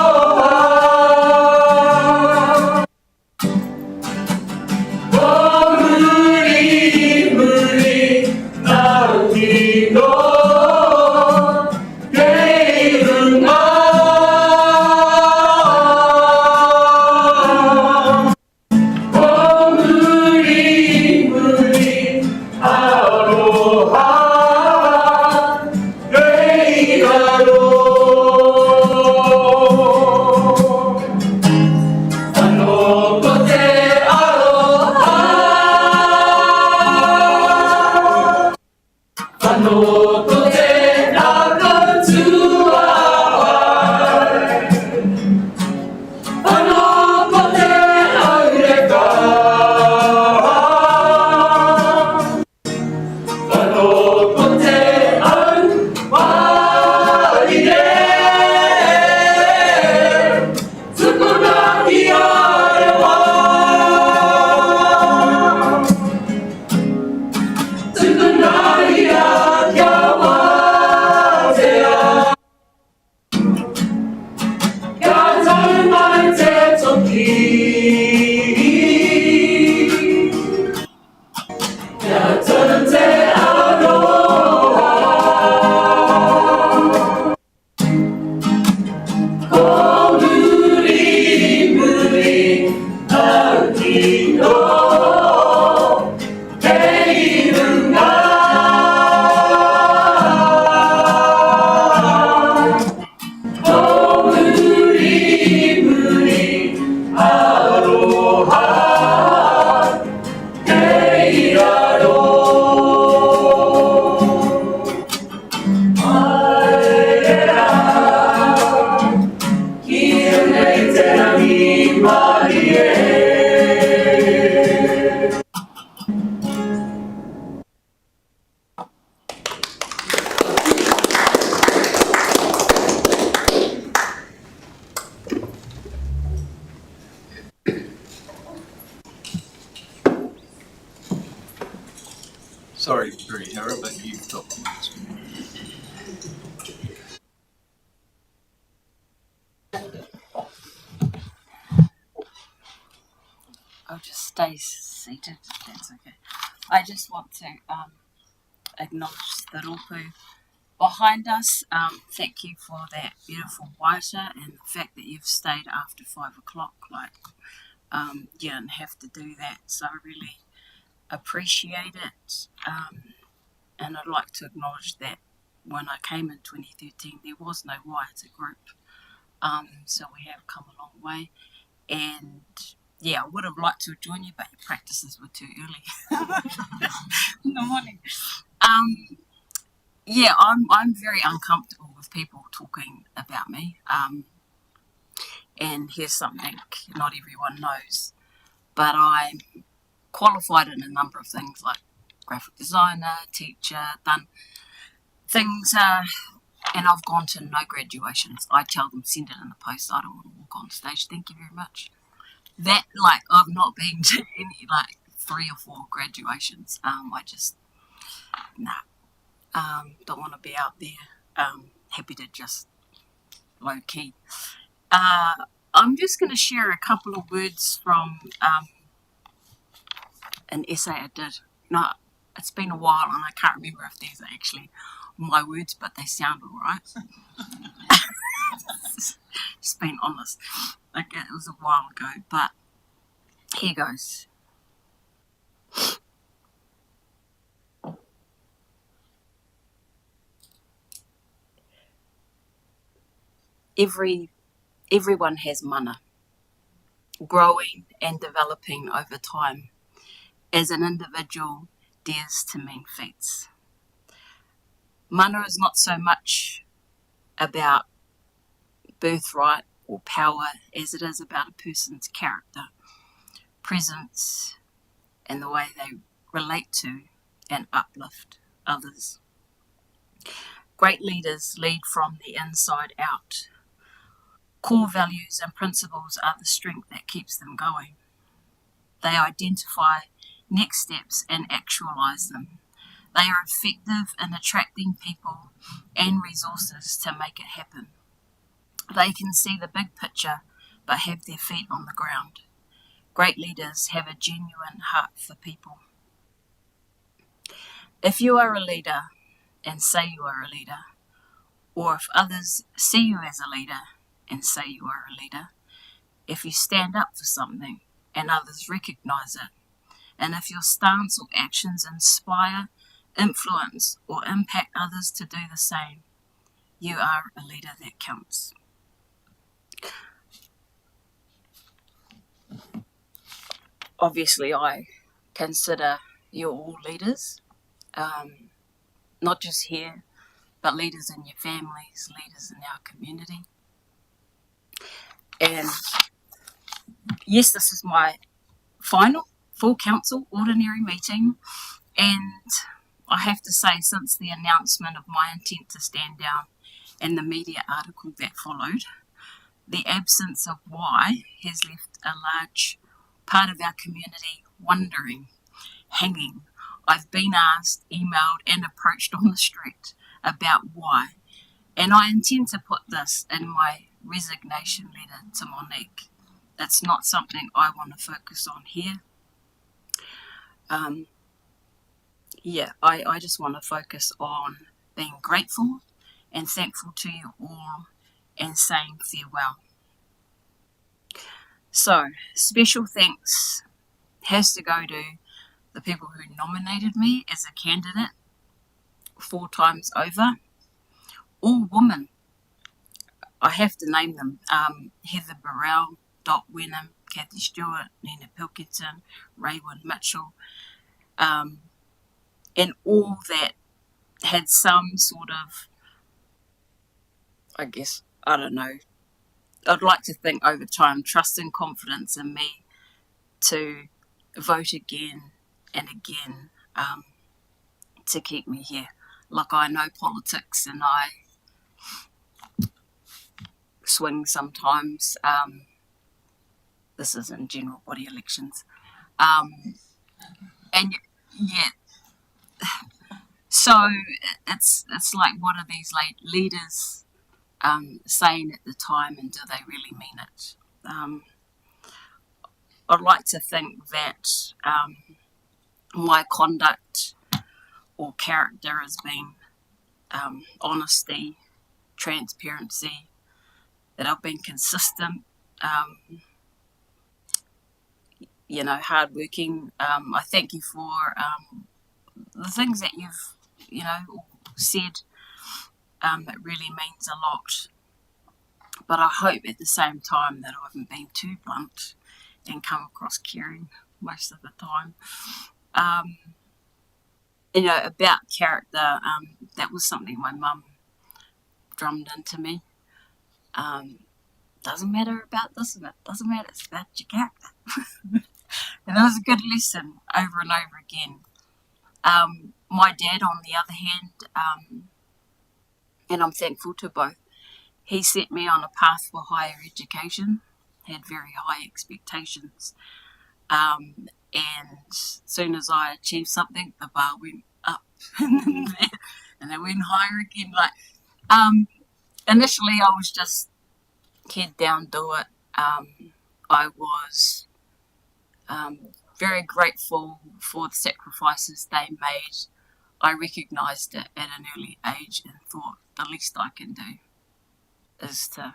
Sorry, Hera, but you've got the next. I'll just stay seated, if that's okay. I just want to acknowledge the rōpū behind us. Thank you for that beautiful waiter and the fact that you've stayed after 5 o'clock. You didn't have to do that, so I really appreciate it. And I'd like to acknowledge that when I came in 2013, there was no Waiata group. So we have come a long way. And yeah, I would have liked to join you, but your practices were too early in the morning. Yeah, I'm very uncomfortable with people talking about me. And here's something not everyone knows, but I'm qualified in a number of things like graphic designer, teacher, done things, and I've gone to no graduations. I tell them, send it in the post, I don't want to walk on stage, thank you very much. That, I've not been to any, 3 or 4 graduations. I just, don't want to be out there. Happy to just low key. I'm just going to share a couple of words from an essay I did. No, it's been a while and I can't remember if these are actually my words, but they sound alright. Just being honest. It was a while ago, but here goes. Everyone has mana, growing and developing over time as an individual dares to mean feats. Mana is not so much about birthright or power as it is about a person's character, presence, and the way they relate to and uplift others. Great leaders lead from the inside out. Core values and principles are the strength that keeps them going. They identify next steps and actualize them. They are effective in attracting people and resources to make it happen. They can see the big picture but have their feet on the ground. Great leaders have a genuine heart for people. If you are a leader and say you are a leader, or if others see you as a leader and say you are a leader, if you stand up for something and others recognise it, and if your stance or actions inspire, influence, or impact others to do the same, you are a leader that counts. Obviously, I consider you all leaders, not just here, but leaders in your families, leaders in our community. And yes, this is my final full council ordinary meeting, and I have to say, since the announcement of my intent to stand down and the media article that followed, the absence of why has left a large part of our community wondering, hanging. I've been asked, emailed and approached on the street about why, and I intend to put this in my resignation letter to Monique. It's not something I want to focus on here. I just want to focus on being grateful and thankful to you all and saying farewell. So, special thanks has to go to the people who nominated me as a candidate 4 times over. All women. I have to name them. Heather Burrell, Dot Wenham, Kathy Stewart, Nina Pilkington, Raywin Mitchell, and all that had some sort of, I guess, I don't know, I'd like to think over time, trust and confidence in me to vote again and again to keep me here. Like, I know politics and I swing sometimes. This is in general body elections. And yeah, so it's like, what are these leaders saying at the time, and do they really mean it? I'd like to think that my conduct or character has been honesty, transparency, that I've been consistent, hardworking. I thank you for the things that you've, said. It really means a lot. But I hope at the same time that I haven't been too blunt and come across caring most of the time. About character, that was something my mum drummed into me. Doesn't matter about this and it doesn't matter, it's about your character. And that was a good lesson over and over again. My dad, on the other hand, and I'm thankful to both, he set me on a path for higher education, had very high expectations. And as soon as I achieved something, the bar went up and then went higher again. Initially I was just head down, do it. I was very grateful for the sacrifices they made. I recognised it at an early age and thought the least I can do is to,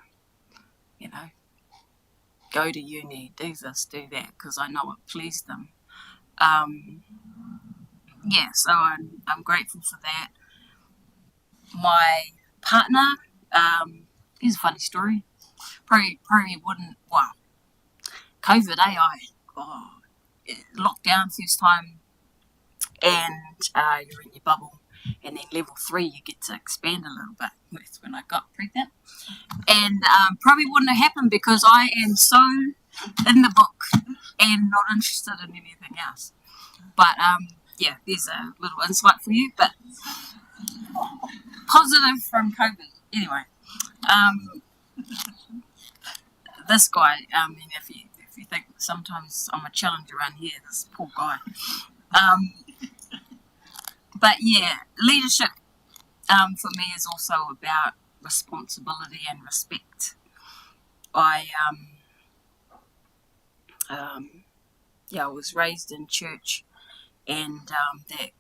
go to uni, do this, do that, because I know it pleased them. So I'm grateful for that. My partner, here's a funny story. Probably wouldn't, COVID, lockdown first time, and you're in your bubble, and then level 3 you get to expand a little bit. That's when I got pregnant, and probably wouldn't have happened because I am so in the book and not interested in anything else. But there's a little insight for you, but positive from COVID. Anyway, this guy, if you think sometimes I'm a challenge around here, this poor guy. But yeah, leadership for me is also about responsibility and respect. I was raised in church, and that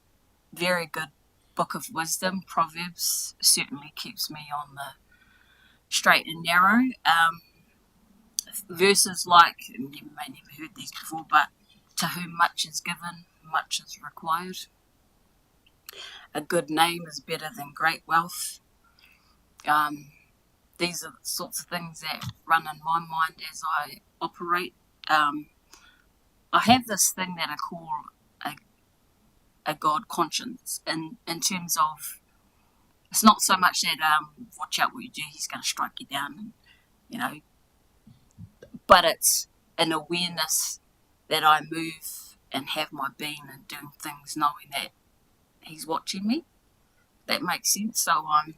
very good book of wisdom, Proverbs, certainly keeps me on the straight and narrow. Verses like, and you may never heard these before, but to whom much is given, much is required. A good name is better than great wealth. These are the sorts of things that run in my mind as I operate. I have this thing that I call a God conscience, in terms of, it's not so much that watch out what you do, he's going to strike you down, and, but it's an awareness that I move and have my being and doing things knowing that he's watching me. That makes sense. So I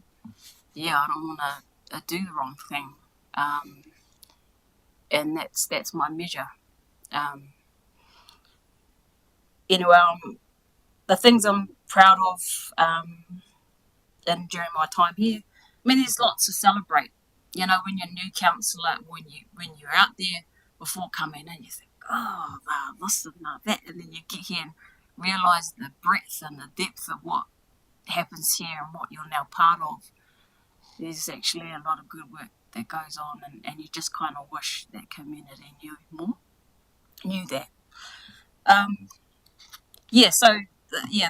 don't want to do the wrong thing, and that's my measure. The things I'm proud of, and during my time here, there's lots to celebrate. When you're new councillor, when you're out there before coming in, you think, oh, wow, this and that, and then you get here and realise the breadth and the depth of what happens here and what you're now part of. There's actually a lot of good work that goes on, and you just kind of wish that community knew that.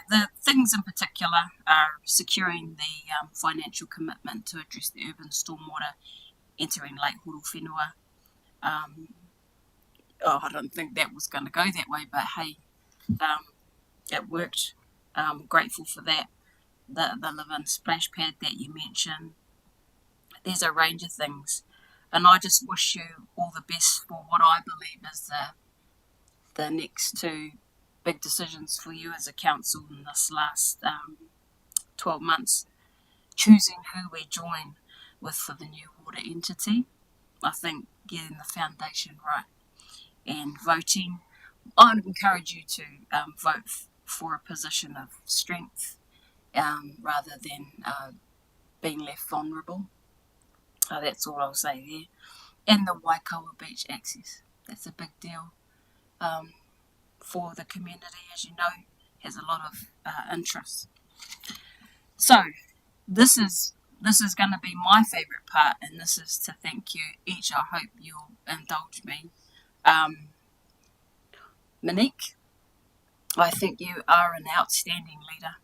The things in particular are securing the financial commitment to address the urban stormwater entering Lake Horowhenua. I don't think that was going to go that way, but hey, it worked. I'm grateful for that. The live-in splash pad that you mentioned. There's a range of things, and I just wish you all the best for what I believe is the next two big decisions for you as a council in this last 12 months. Choosing who we join with for the new water entity. I think getting the foundation right and voting. I would encourage you to vote for a position of strength rather than being left vulnerable. That's all I'll say there. And the Waikawa Beach access. That's a big deal for the community, as you know, has a lot of interest. So this is going to be my favourite part, and this is to thank you each. I hope you'll indulge me. Monique, I think you are an outstanding leader.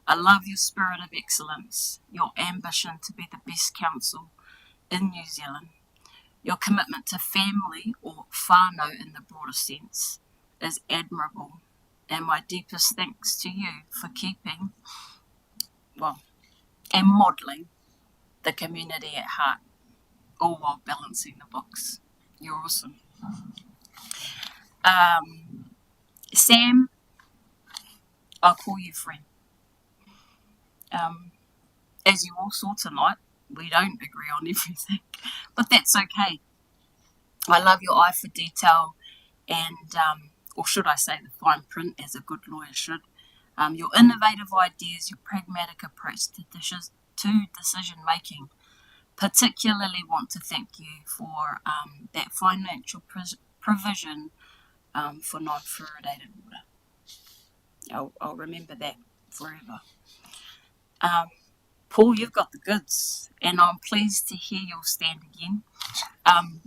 I love your spirit of excellence, your ambition to be the best council in New Zealand. Your commitment to family, or whānau in the broader sense, is admirable. And my deepest thanks to you for keeping, and modelling the community at heart, all while balancing the books. You're awesome. Sam, I'll call you friend. As you all saw tonight, we don't agree on everything, but that's okay. I love your eye for detail and, or should I say the fine print, as a good lawyer should. Your innovative ideas, your pragmatic approach to decision making. Particularly want to thank you for that financial provision for non-fluoridated water. I'll remember that forever. Paul, you've got the goods, and I'm pleased to hear you'll stand again. I've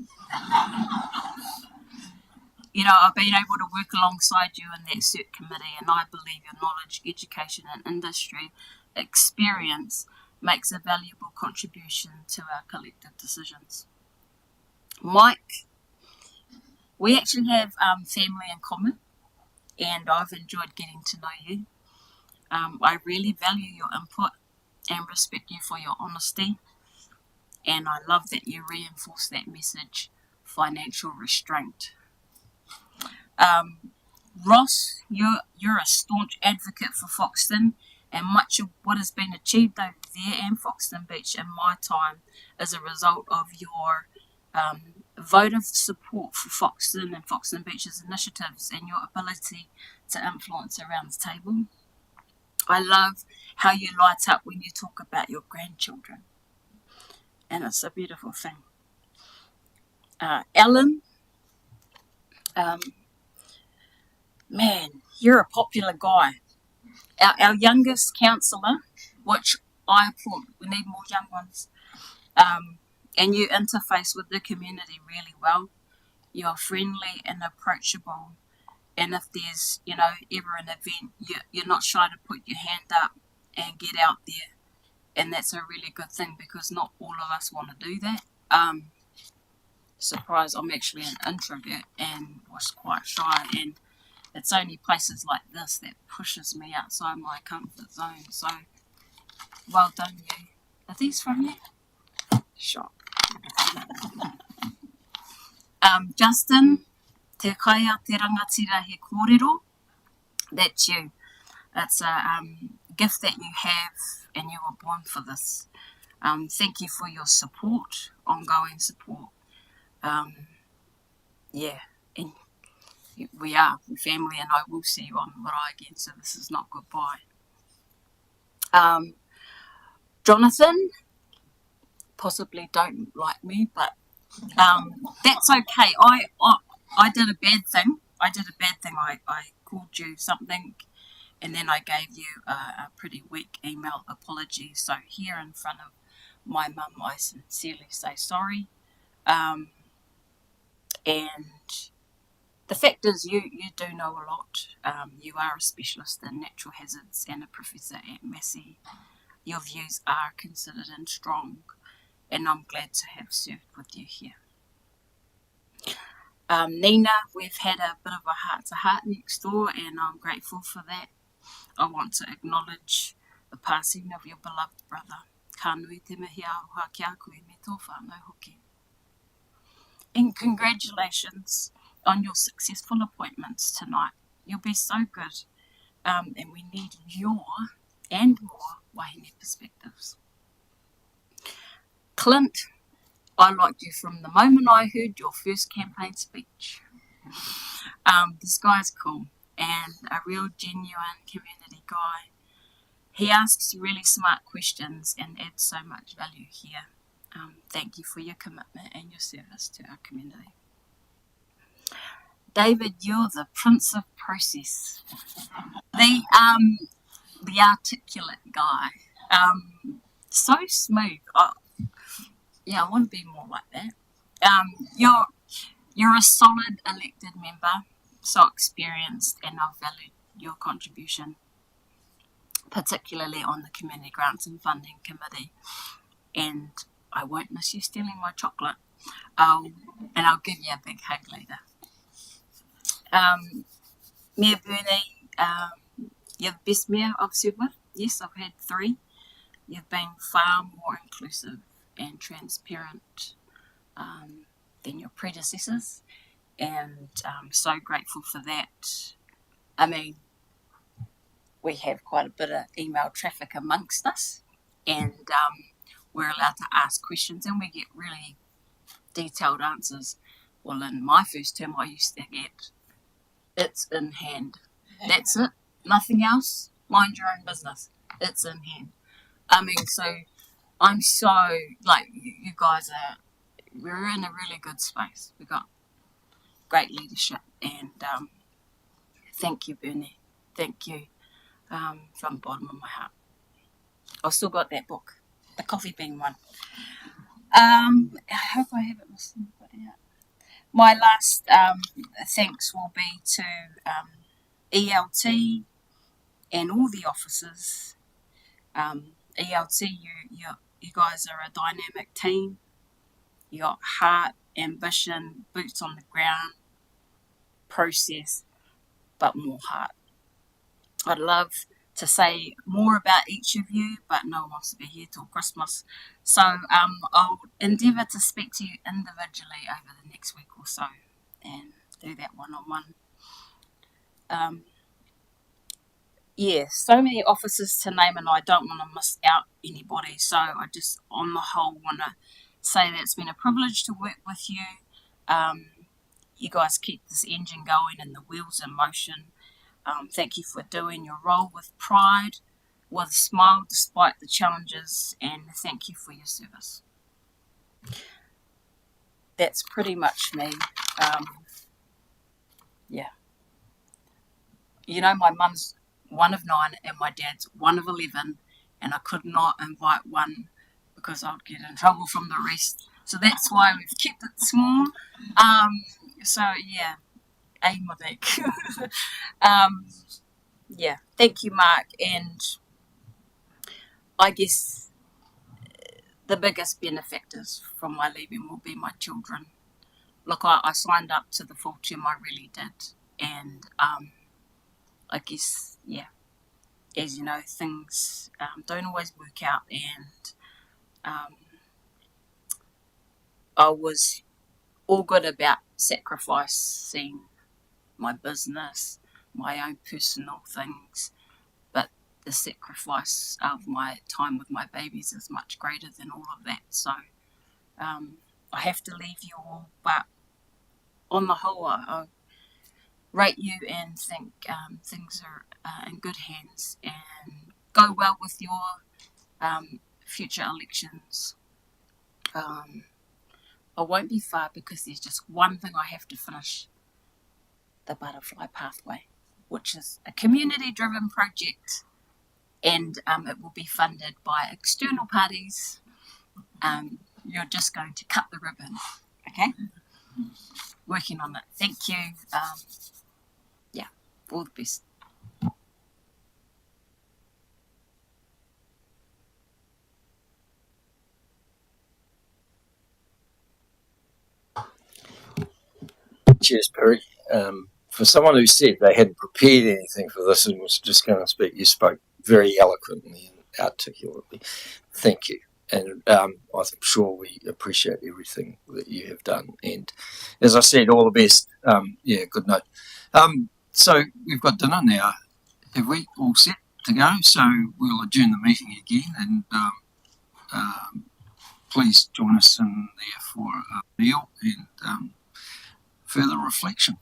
been able to work alongside you in that CERT committee, and I believe your knowledge, education, and industry experience makes a valuable contribution to our collective decisions. Mike, we actually have family in common, and I've enjoyed getting to know you. I really value your input and respect you for your honesty, and I love that you reinforce that message, financial restraint. Ross, you're a staunch advocate for Foxton, and much of what has been achieved over there and Foxton Beach in my time is a result of your vote of support for Foxton and Foxton Beach's initiatives and your ability to influence around the table. I love how you light up when you talk about your grandchildren, and it's a beautiful thing. Ellen, man, you're a popular guy. Our youngest councillor, which I applaud, we need more young ones, and you interface with the community really well. You're friendly and approachable, and if there's, ever an event, you're not shy to put your hand up and get out there, and that's a really good thing because not all of us want to do that. Surprise, I'm actually an introvert and was quite shy, and it's only places like this that pushes me outside my comfort zone. So, well done, you. Are these from you? Shock. Justin, te kaia te rangatira he kōrero. That's you. It's a gift that you have, and you were born for this. Thank you for your support, ongoing support. And we are family, and I will see you on Marae again, so this is not goodbye. Jonathan, possibly don't like me, but that's okay. I did a bad thing. I called you something, and then I gave you a pretty weak email apology. So here in front of my mum, I sincerely say sorry. And the fact is, you do know a lot. You are a specialist in natural hazards and a professor at Massey. Your views are considered and strong, and I'm glad to have served with you here. Nina, we've had a bit of a heart-to-heart next door, and I'm grateful for that. I want to acknowledge the passing of your beloved brother. Ka nui te mihi aroha ki a koe me tō whānau hoki. And congratulations on your successful appointments tonight. You'll be so good, and we need your and more wahine perspectives. Clint, I liked you from the moment I heard your first campaign speech. This guy's cool and a real genuine community guy. He asks really smart questions and adds so much value here. Thank you for your commitment and your service to our community. David, you're the prince of process. The articulate guy. So smooth. I want to be more like that. You're a solid elected member, so experienced, and I've valued your contribution, particularly on the Community Grants and Funding Committee. And I won't miss you stealing my chocolate. And I'll give you a big hug later. Mayor Bernie, you're the best mayor I've served with. Yes, I've had 3. You've been far more inclusive and transparent than your predecessors, and I'm so grateful for that. I mean, we have quite a bit of email traffic amongst us, and we're allowed to ask questions, and we get really detailed answers. Well, in my first term, I used to get, it's in hand. That's it. Nothing else. Mind your own business. It's in hand. I mean, so I'm so, like, you guys are, we're in a really good space. We've got great leadership, and thank you, Bernie. Thank you from the bottom of my heart. I've still got that book, the coffee bean one. I hope I haven't missed anybody out. My last thanks will be to ELT and all the officers. ELT, you guys are a dynamic team. You got heart, ambition, boots on the ground, process, but more heart. I'd love to say more about each of you, but no one wants to be here till Christmas. So I'll endeavour to speak to you individually over the next week or so and do that one-on-one. So many officers to name, and I don't want to miss out anybody. So I just, on the whole, want to say that it's been a privilege to work with you. You guys keep this engine going and the wheels in motion. Thank you for doing your role with pride, with a smile despite the challenges, and thank you for your service. That's pretty much me. You know, my mum's one of 9 and my dad's one of 11, and I could not invite one because I'd get in trouble from the rest. So that's why we've kept it small. Aim with it. Thank you, Mark. And I guess the biggest benefactors from my leaving will be my children. Look, I signed up to the full term, I really did. And I guess, as you know, things don't always work out. And I was all good about sacrificing my business, my own personal things, but the sacrifice of my time with my babies is much greater than all of that. So I have to leave you all, but on the whole, I rate you and think things are in good hands and go well with your future elections. I won't be far because there's just one thing I have to finish, the Butterfly Pathway, which is a community-driven project, and it will be funded by external parties you're just going to cut the ribbon. Okay? Working on it. Thank you. Yeah, all the best. Cheers, Perry. For someone who said they hadn't prepared anything for this and was just going to speak, you spoke very eloquently and articulately. Thank you. And I'm sure we appreciate everything that you have done. And as I said, all the best. Yeah, good night. So we've got dinner now. Have we all set to go? So we'll adjourn the meeting again, and please join us in there for a meal and further reflection.